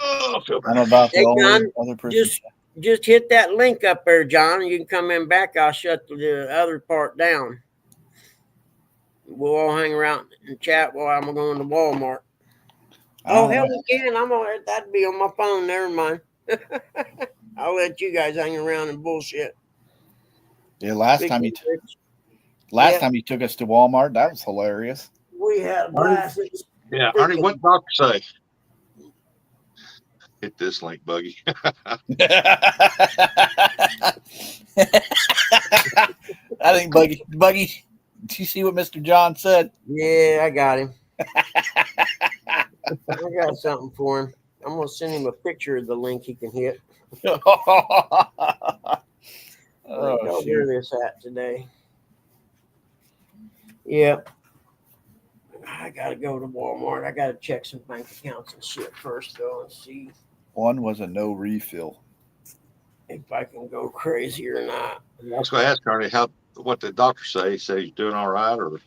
Oh, I feel bad. I'm about Hey, John, other person. just hit that link up there, John. You can come in back. I'll shut the other part down. We'll all hang around and chat while I'm going to Walmart. Oh, hell, we can. That'd be on my phone. Never mind. I'll let you guys hang around and bullshit. Yeah, last time you took us to Walmart, that was hilarious. We had a blast. Yeah, Ernie, what doctor say? Hit this link, Buggy. I think Buggy, did you see what Mr. John said? Yeah, I got him. I got something for him. I'm going to send him a picture of the link he can hit. I'll hear this at today. Yep. I got to go to Walmart. I got to check some bank accounts and shit first, though, and see. One was a no refill. If I can go crazy or not. I was going to ask Ernie what the doctor say. He said he's doing all right, or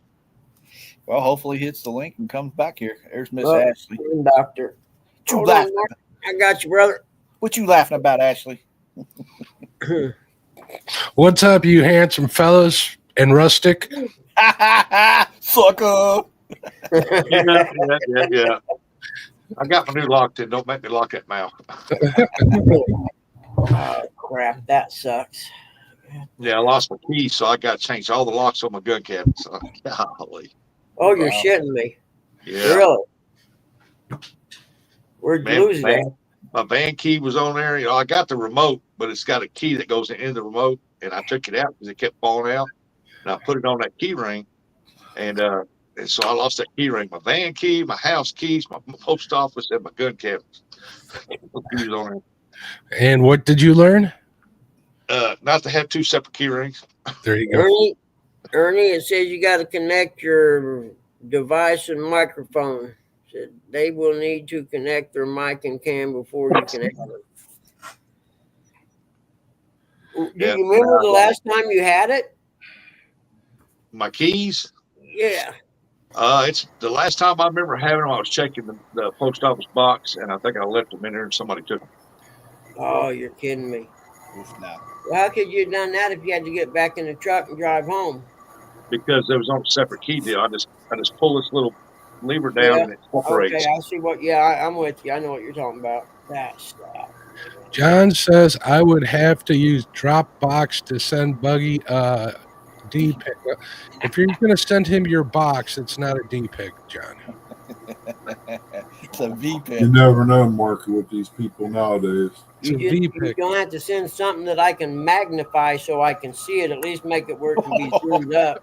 Well, hopefully he hits the link and comes back here. There's Miss Well, Ashley. Doctor. What you Hold on, laughing Mark. about? I got you, brother. What you laughing about, Ashley? What's up, you handsome fellas and rustic? Sucker. yeah. I got my new lock. Then don't make me lock that mouth. Oh, crap. That sucks. Yeah, I lost my keys, so I got to change all the locks on my gun cabinet. So, golly. Oh, you're shitting me. Yeah. Really? Where'd you lose that? My van key was on there. You know, I got the remote, but it's got a key that goes in the remote, and I took it out because it kept falling out. And I put it on that key ring, and so I lost that key ring. My van key, my house keys, my post office, and my gun cabinets. Keys on there. And what did you learn? Not to have two separate key rings. There you go. Ernie, it says you got to connect your device and microphone. Said they will need to connect their mic and cam before you connect them. Do you remember the last time you had it? My keys? Yeah. It's the last time I remember having them. I was checking the post office box, and I think I left them in there, and somebody took them. Oh, you're kidding me. No. Well, how could you have done that if you had to get back in the truck and drive home? Because there was on a separate key deal. I just pull this little lever down and it separates. Okay, I see what. Yeah, I'm with you. I know what you're talking about. That stuff. John says I would have to use Dropbox to send Buggy D-pic. If you're going to send him your box, it's not a D-pic, John. It's a V-pic. You never know, Mark, with these people nowadays. It's a You're V-pic. going to have to send something that I can magnify so I can see it, at least make it where it can be zoomed up.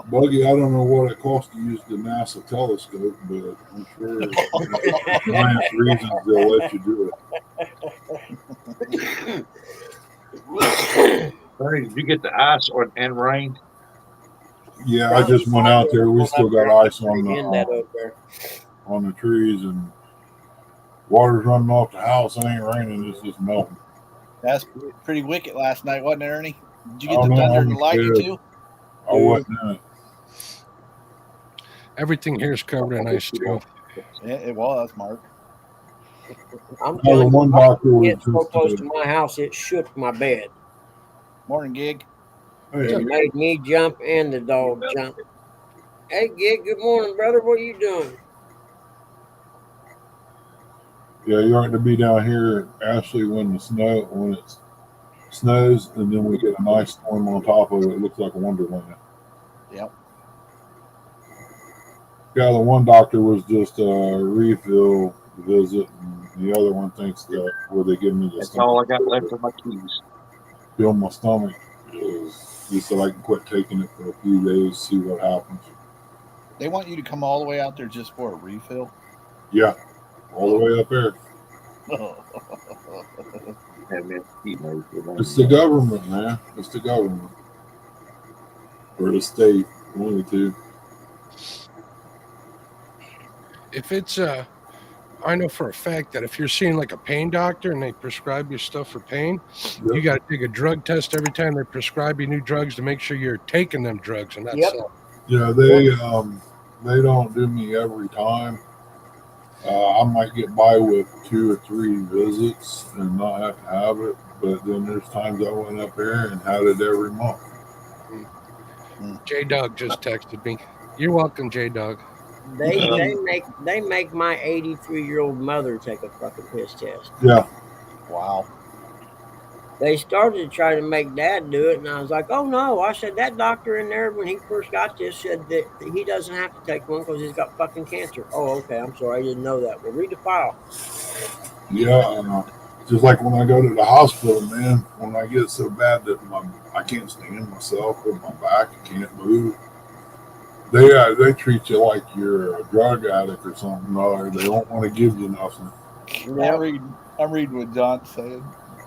Buggy, I don't know what it costs to use the NASA telescope, but I'm sure for science reasons they'll let you do it. Bernie, did you get the ice and rain? Yeah, I just went out there. We still got ice on the trees, and water's running off the house. It ain't raining; it's just melting. That's pretty wicked last night, wasn't it, Ernie? Did you I get the don't know, thunder I and the was lightning scared. too? I wasn't in it. Everything here is covered in ice, too. Yeah, it was, Mark. I'm Oh, telling the you, one if I doctor was get so just, close to my house, it shook my bed. Morning, Gig. It made me jump and the dog jump. Hey, Gig, good morning, brother. What are you doing? Yeah, you ought to be down here, Ashley, when it snows, and then we get a nice storm on top of it. It looks like a wonderland. Yep. Yeah, the one doctor was just a refill visit, and the other one thinks that where they give me the That's all I got left of my keys. feel my stomach is just so I can quit taking it for a few days, see what happens. They want you to come all the way out there just for a refill? Yeah, all the way up there. It's the government, man. It's the government. Or the state, one of the two. If it's I know for a fact that if you're seeing like a pain doctor and they prescribe you stuff for pain, you got to take a drug test every time they prescribe you new drugs to make sure you're taking them drugs and that's all. Yeah, they don't do me every time. I might get by with 2 or 3 visits and not have to have it, but then there's times I went up there and had it every month. J Dog just texted me. You're welcome, J Dog. They make my 83-year-old mother take a fucking piss test. Yeah. Wow. They started to try to make Dad do it, and I was like, "Oh no!" I said that doctor in there when he first got this said that he doesn't have to take one because he's got fucking cancer. Oh, okay. I'm sorry, I didn't know that. Well, read the file. Yeah, just like when I go to the hospital, man, when I get so bad that I can't stand myself with my back, I can't move. They treat you like you're a drug addict or something. Or they don't want to give you nothing. I'm reading what John's saying.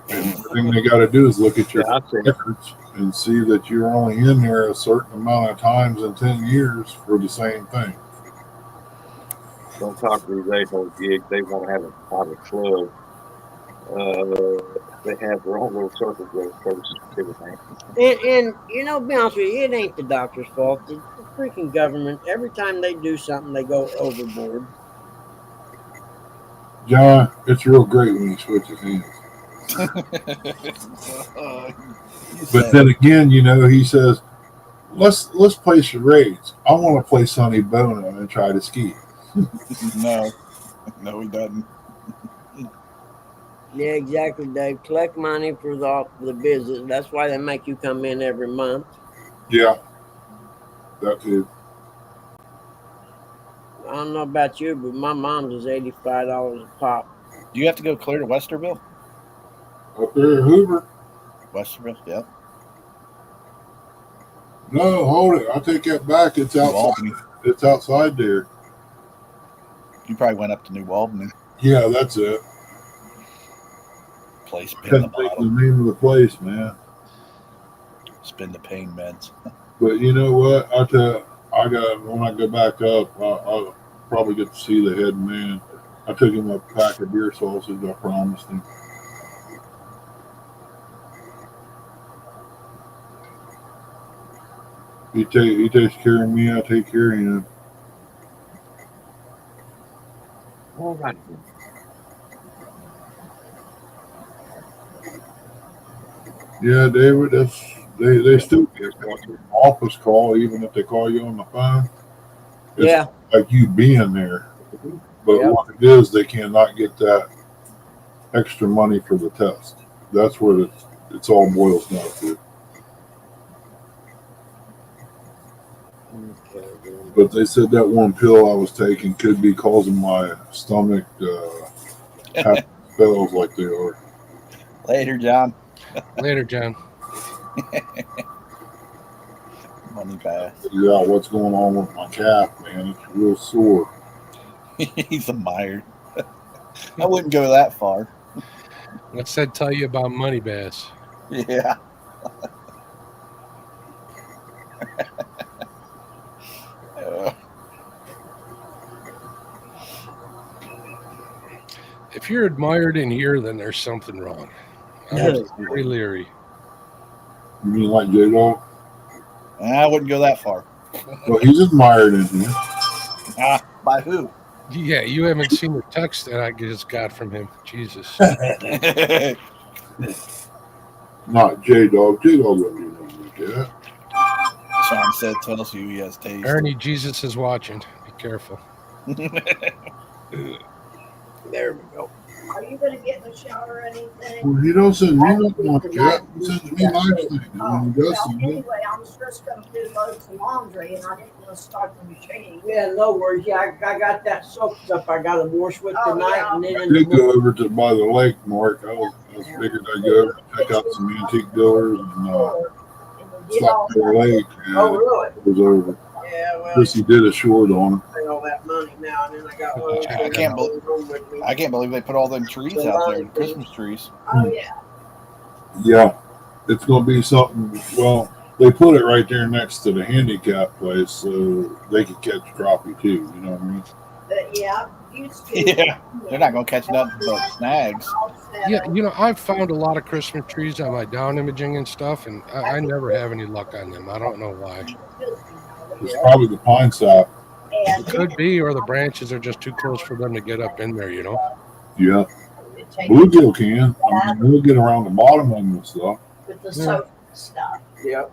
And the thing they got to do is look at your records and see that you're only in there a certain amount of times in 10 years for the same thing. don't talk to these a-hole gigs. They want to have a private club. They have their own little circle jerk services and everything. And you know, be honest with you, it ain't the doctor's fault. It's the freaking government. Every time they do something, they go overboard. John, it's real great when you switch his hands. But then again, you know, he says, let's play charades. I want to play Sonny Bono and try to ski. No, he doesn't. Yeah, exactly, Dave. Collect money for the business. That's why they make you come in every month. Yeah, that too. I don't know about you, but my mom's is $85 a pop. Do you have to go clear to Westerville? Up there in Hoover. Westerville, yep. No, hold it. I take that back. It's outside. Albany. It's outside there. You probably went up to New Albany. Yeah, that's it. Play spin the Can't think of bottle. the name of the place, man. Spin the pain meds. But you know what? When I go back up, I'll probably get to see the head man. I took him a pack of beer sausage. I promised him. He takes care of me. I take care of him. All right. Yeah, David. They still get an office call even if they call you on the phone. It's Yeah. like you being there. But Yep. what it is, they cannot get that extra money for the test. That's what it's all boils down to. But they said that one pill I was taking could be causing my stomach have spells like they are. Later, John. Later, John. Money pass. Figure out what's going on with my calf, man. It's real sore. He's admired. I wouldn't go that far. What's that tell you about Money Bass? Yeah. If you're admired in here, then there's something wrong. I'm very leery. You mean like J-Dog? I wouldn't go that far. Well, he's admired in here. By who? Yeah, you haven't seen the text that I just got from him. Jesus. Not J-Dog. J-Dog wouldn't do nothing like that. Sean said tells you he has taste. Ernie, Jesus is watching. Be careful. There we go. Are you gonna get in the shower or anything? Well, he don't send me nothing like that. He sends me nice things. And when he does Well, something, anyway, I was just gonna do loads of laundry and I didn't want to start the machine. Yeah, no worries. Yeah, I got that soap stuff I got to wash with Oh, tonight, yeah. and then I in the did go morning. over to by the lake, Mark. I was figured I'd go over and check out some antique doors and stop to the lake. And Oh, really? it was over. Yeah, well, Chrissy did a short on it. pay all that money now, and then I got one. I can't believe they put all them trees out there, the Christmas trees. Oh, yeah. Yeah, it's going to be something. Well, they put it right there next to the handicap place so they could catch crappie too. You know what I mean? Yeah. Used to. Yeah. They're not going to catch nothing but snags. Yeah, you know, I've found a lot of Christmas trees on my down imaging and stuff, and I never have any luck on them. I don't know why. It's probably the pine sap. It could be, or the branches are just too close for them to get up in there, you know? Yeah. Bluegill can. I mean, we'll get around the bottom of them and stuff. With the soap and stuff. Yep.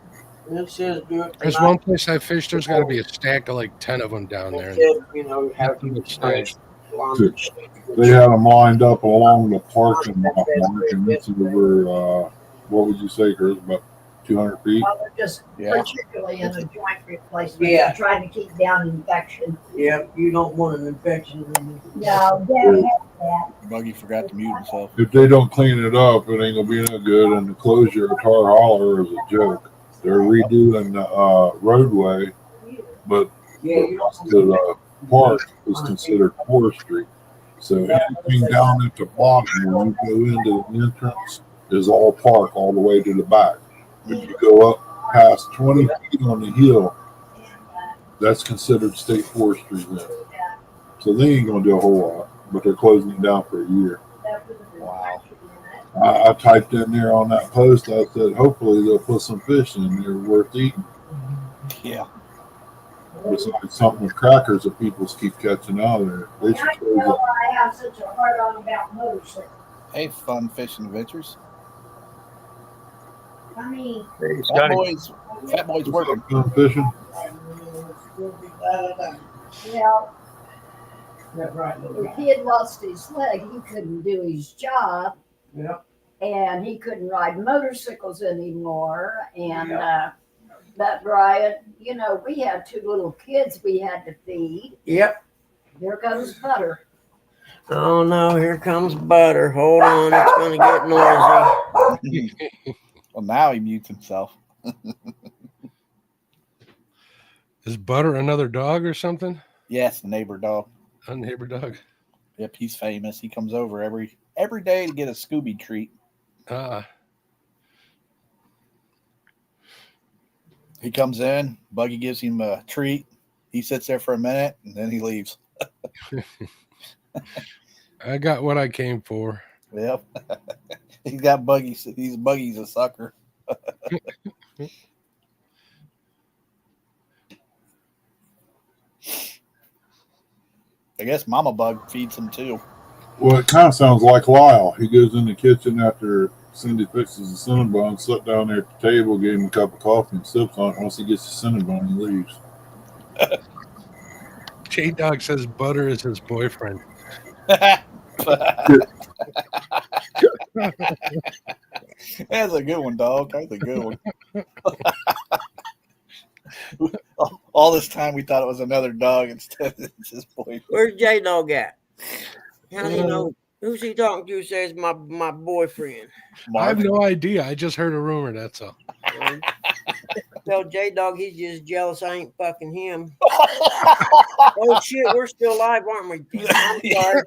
It says do it There's tonight. one place I fished, there's got to be a stack of like 10 of them down there. It said, you know, have Nothing to but snags. They had them lined up along the parking lot, Mark, and it's over, what would you say, Chris, about 200 feet? Well, they're just Yeah. particularly in the joint replacement. Yeah. They're trying to keep down infection. Yep, you don't want an infection. No, they have that. Buggy forgot to mute himself. If they don't clean it up, it ain't gonna be no good. And the closure of Tar Holler is a joke. They're redoing the roadway, but Yeah, you don't want the park is considered forestry. So anything down at the bottom when you go into the entrance is all park all the way to the back. If you go up past 20 feet on the hill, that's considered state forestry then. So they ain't going to do a whole lot, but they're closing it down for a year. Wow. I typed in there on that post, I said, hopefully they'll put some fish in there worth eating. Yeah. Besides something with crackers that people keep catching out of there. They should I close know it. why I have such a hard on about motorcycles. Hey, fun fishing adventures. I mean, Hey, Fat Scotty. boy's working. Fun fishing. well, the kid lost his leg. He couldn't do his job. Yep. And he couldn't ride motorcycles anymore. And, but Brian, you know, we had 2 little kids we had to feed. Yep. Here comes Butter. Oh no, here comes Butter. Hold on, it's gonna get noisy. Well, now he mutes himself. Is Butter another dog or something? Yes, the neighbor dog. A neighbor dog. Yep, he's famous. He comes over every day to get a Scooby treat. He comes in, Buggy gives him a treat. He sits there for a minute and then he leaves. I got what I came for. Yep. He's got Buggy's. Buggy's a sucker. I guess Mama Bug feeds him too. Well, it kind of sounds like Lyle. He goes in the kitchen after Cindy fixes the Cinnabon, sat down there at the table, gave him a cup of coffee and sips on it. Once he gets the Cinnabon, he leaves. J Dog says Butter is his boyfriend. That's a good one, dog. That's a good one. All this time we thought it was another dog instead it's his boyfriend. Where's J Dog at? How do you know? Who's he talking to? Says my boyfriend. I have no idea. I just heard a rumor. That's all. Tell J Dog he's just jealous I ain't fucking him. Oh shit, we're still live, aren't we? I'm sorry.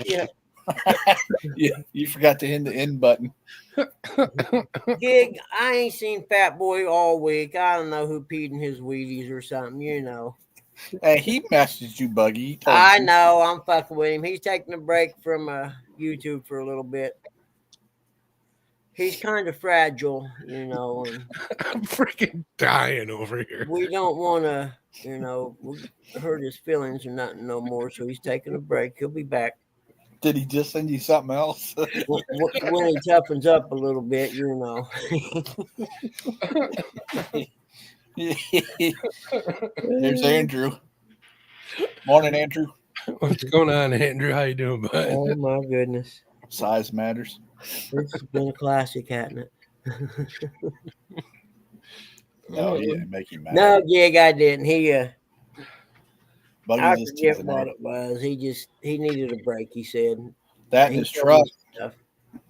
Yeah. You forgot to hit the end button. Gig, I ain't seen Fat Boy all week. I don't know who peed in his Wheaties or something, you know. Hey, he messaged you, Buggy. He told I you. know, I'm fucking with him. He's taking a break from YouTube for a little bit. He's kind of fragile, you know. And I'm freaking dying over here. we don't want to, you know, hurt his feelings or nothing no more. So he's taking a break. He'll be back. Did he just send you something else? When he toughens up a little bit, you know. There's Andrew. Morning, Andrew. What's going on, Andrew? How you doing, bud? Oh my goodness. Size matters. This has been a classic, hasn't it? No, he didn't make you mad. No, Gig, I didn't. Buggy's I just forget teasing what him. it was. He needed a break, he said. That He and his told truck. me stuff.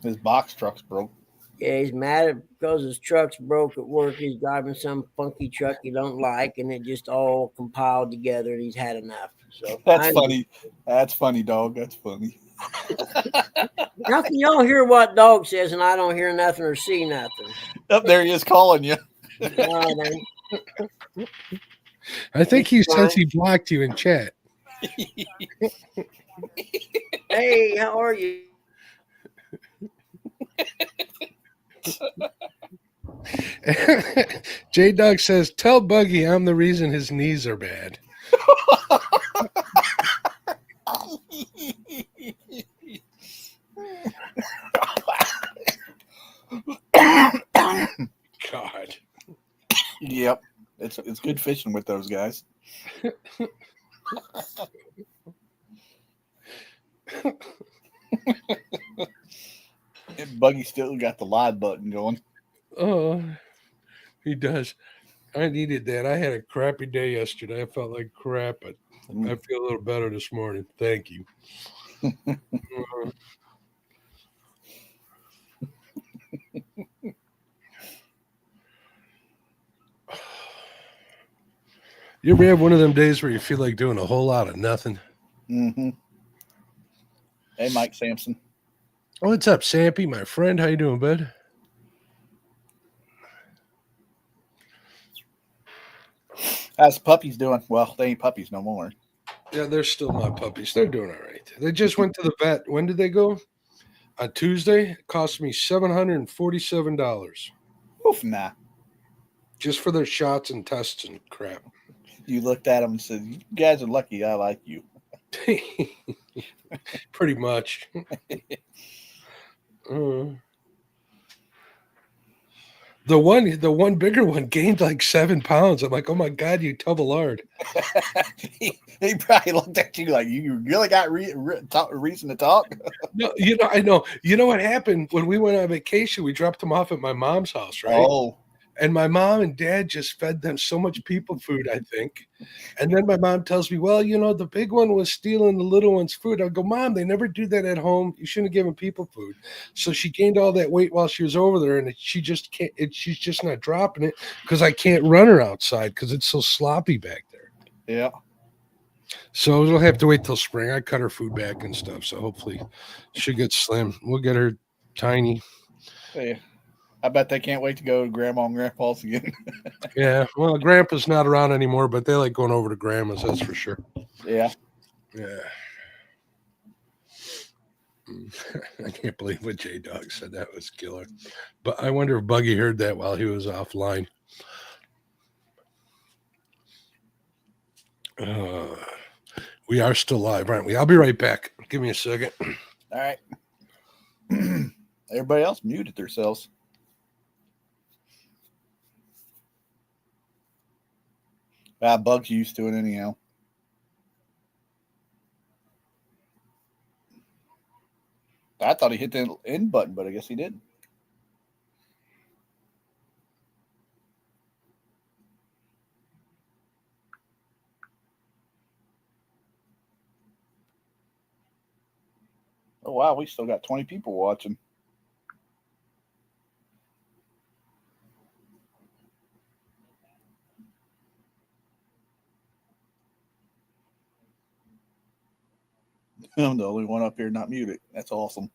His box truck's broke. Yeah, he's mad because his truck's broke at work. He's driving some funky truck he don't like, and it just all compiled together, and he's had enough. So That's funny. That's funny, dog. That's funny. How can y'all hear what dog says and I don't hear nothing or see nothing? Up there he is calling you. No, it ain't. I think he says he blocked you in chat. Hey, how are you? J Dog says, "Tell Buggy I'm the reason his knees are bad." God. Yep. It's good fishing with those guys. Buggy still got the live button going. Oh, he does. I needed that. I had a crappy day yesterday. I felt like crap, but I feel a little better this morning. Thank you. You ever have one of them days where you feel like doing a whole lot of nothing? Mm-hmm. Hey, Mike Sampson. Oh, what's up, Sampy, my friend? How you doing, bud? How's the puppies doing? Well, they ain't puppies no more. Yeah, they're still my puppies. They're doing all right. They just went to the vet. When did they go? On Tuesday. It cost me $747 Oof, nah. just for their shots and tests and crap. You looked at them and said, "You guys are lucky. I like you." Pretty much. The one bigger one gained like 7 pounds. I'm like, oh my God, you tub of lard. he probably looked at you like, you really got reason to talk? No, I know. You know what happened when we went on vacation? We dropped them off at my mom's house, right? Oh. And my mom and dad just fed them so much people food, I think. And then my mom tells me, well, the big one was stealing the little one's food. I go, Mom, they never do that at home. You shouldn't have given people food. So she gained all that weight while she was over there, and she just can't. She's just not dropping it because I can't run her outside because it's so sloppy back there. Yeah. So we'll have to wait till spring. I cut her food back and stuff, so hopefully she'll get slim. We'll get her tiny. Yeah. I bet they can't wait to go to Grandma and Grandpa's again. Yeah, well, Grandpa's not around anymore, but they like going over to Grandma's, that's for sure. Yeah. Yeah. I can't believe what J-Dog said. That was killer. But I wonder if Buggy heard that while he was offline. We are still live, aren't we? I'll be right back. Give me a second. All right. Everybody else muted themselves. Bug's used to it anyhow. I thought he hit the end button, but I guess he didn't. Oh, wow. We still got 20 people watching. I'm the only one up here not muted. That's awesome.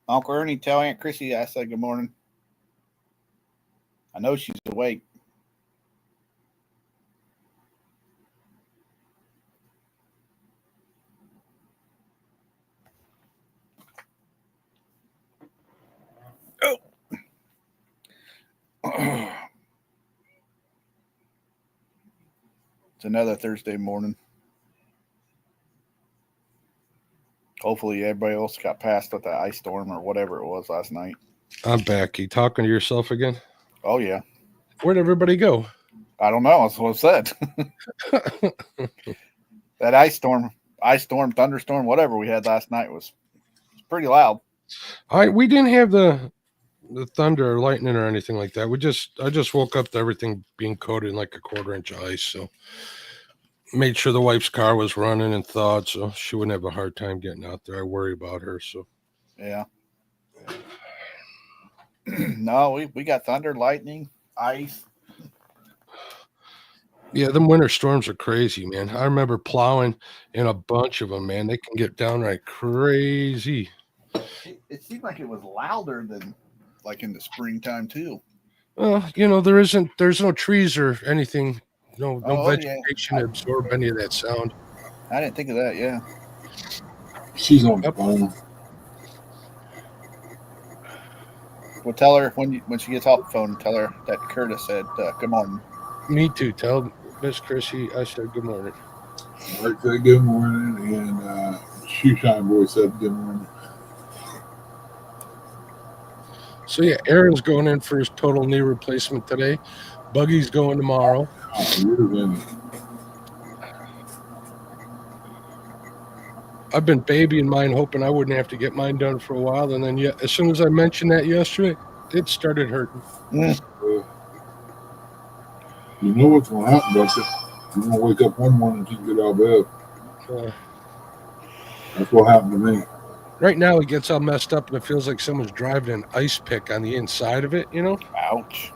Uncle Ernie, tell Aunt Chrissy I said good morning. I know she's awake. It's another Thursday morning. Hopefully everybody else got past with that ice storm or whatever it was last night. I'm back. You talking to yourself again? Oh, yeah. Where'd everybody go? I don't know. That's what I said. That ice storm, thunderstorm, whatever we had last night was pretty loud. We didn't have the thunder or lightning or anything like that. I just woke up to everything being coated in like a 1/4 inch of ice. So made sure the wife's car was running and thawed, so she wouldn't have a hard time getting out there. I worry about her. So yeah. No, we got thunder, lightning, ice. Yeah, them winter storms are crazy, man. I remember plowing in a bunch of them, man. They can get downright crazy. It seemed like it was louder than like in the springtime too. Well, there's no trees or anything, no vegetation to absorb any of that sound. I didn't think of that. Yeah. She's on the phone. Well, tell her when she gets off the phone, tell her that Curtis said good morning. Me too. Tell Miss Chrissy I said good morning. Mark said good morning, and Shoeshine Boy said good morning. So yeah, Aaron's going in for his total knee replacement today. Buggy's going tomorrow. I've been babying mine, hoping I wouldn't have to get mine done for a while, and then as soon as I mentioned that yesterday, it started hurting. You know what's going to happen, Doctor? You're going to wake up one morning and just get out of bed. That's what happened to me. Right now, it gets all messed up, and it feels like someone's driving an ice pick on the inside of it, Ouch.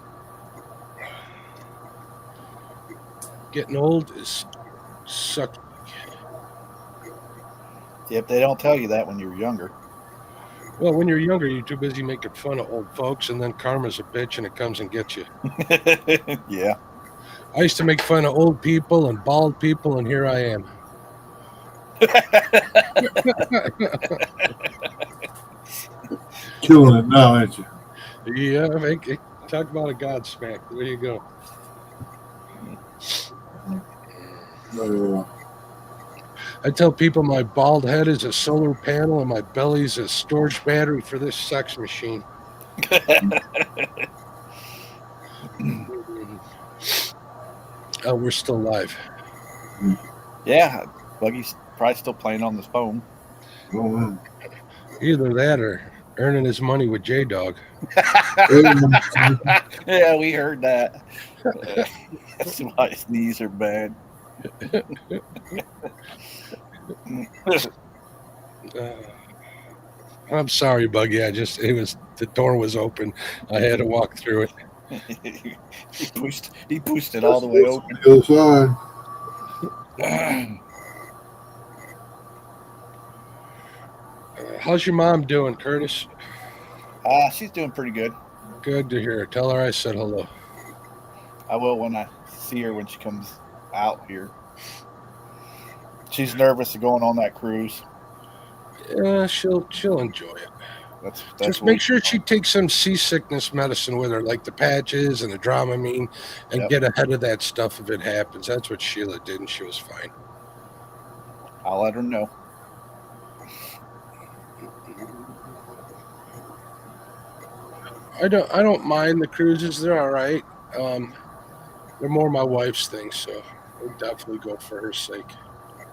Getting old is sucks. Yep, they don't tell you that when you're younger. Well, when you're younger, you're too busy making fun of old folks, and then karma's a bitch and it comes and gets you. Yeah. I used to make fun of old people and bald people, and here I am. Killing it now, ain't you? Yeah, talk about a Godsmack. There you go. I tell people my bald head is a solar panel and my belly's a storage battery for this sex machine. Oh, we're still live. Yeah, Buggy's probably still playing on his phone. Either that or earning his money with J-Dog. Yeah, we heard that. That's why his knees are bad. I'm sorry, Buggy. The door was open. I had to walk through it. He pushed it all the way open. The other side. How's your mom doing, Curtis? She's doing pretty good. Good to hear. Tell her I said hello. I will when I see her when she comes out here. She's nervous of going on that cruise. Yeah, she'll enjoy it. That's Just make sure she takes some seasickness medicine with her, like the patches and the Dramamine, and get ahead of that stuff if it happens. That's what Sheila did, and she was fine. I'll let her know. I don't mind the cruises. They're all right. They're more my wife's thing, so I'll definitely go for her sake.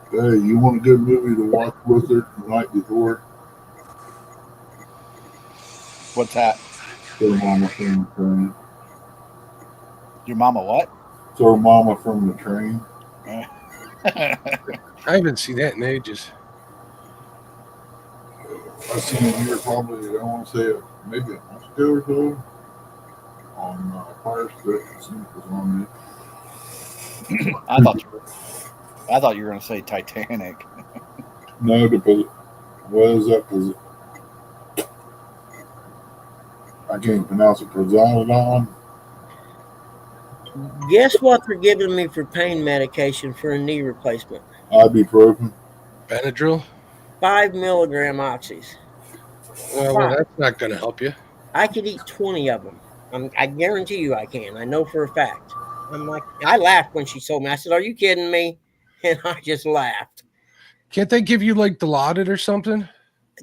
Hey, you want a good movie to watch with her the night before? What's that? Throw Mama from the Train. Your mama what? Throw Mama from the Train. I haven't seen that in ages. I seen it here probably, I want to say maybe a month ago or so on Fire Stick. I seen it was on there. I thought you were going to say Titanic. No, what is that? I can't pronounce it. Prozolidon. Guess what they're giving me for pain medication for a knee replacement? Ibuprofen. Benadryl. 5 milligram oxys. Well, that's not going to help you. I could eat 20 of them. I guarantee you I can. I know for a fact. I'm like, I laughed when she told me. I said, "Are you kidding me?" And I just laughed. Can't they give you like Dilaudid or something?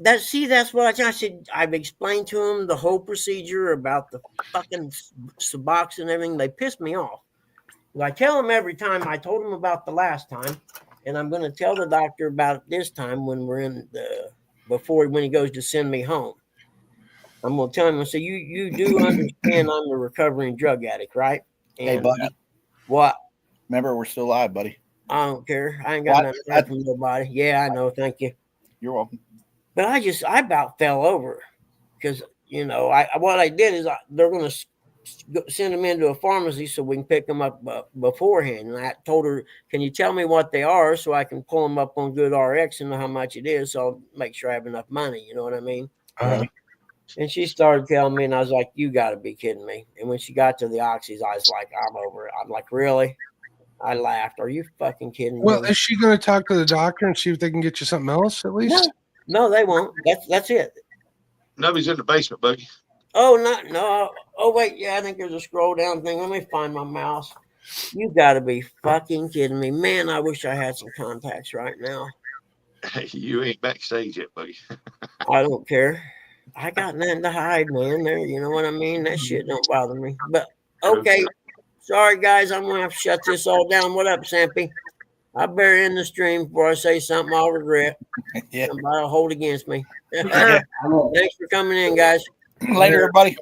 That's what I said. I've explained to them the whole procedure about the fucking Suboxone and everything. They pissed me off. I tell them every time. I told them about the last time, and I'm going to tell the doctor about it this time when we're in when he goes to send me home. I'm going to tell him. I say, you do understand I'm a recovering drug addict, right? And, hey, buddy. What? Remember, we're still live, buddy. I don't care. I ain't got nothing from nobody. Yeah, I know. Thank you. You're welcome. But I about fell over because, what I did is they're going to send them into a pharmacy so we can pick them up beforehand. And I told her, can you tell me what they are so I can pull them up on Good RX and know how much it is, so I'll make sure I have enough money. You know what I mean? And she started telling me, and I was like, you got to be kidding me. And when she got to the oxys, I was like, I'm over it. I'm like, really? I laughed. Are you fucking kidding me? Well, is she going to talk to the doctor and see if they can get you something else at least? No, they won't. That's it. Nobody's in the basement, Buggy. Oh, no. Oh, wait. Yeah, I think there's a scroll down thing. Let me find my mouse. You got to be fucking kidding me. Man, I wish I had some contacts right now. You ain't backstage yet, Buggy. I don't care. I got nothing to hide, man. There, you know what I mean? That shit don't bother me. But, okay. Sorry, guys. I'm going to have to shut this all down. What up, Sampy? I better end the stream before I say something I'll regret. Yeah. Somebody'll hold against me. Thanks for coming in, guys. Later, everybody.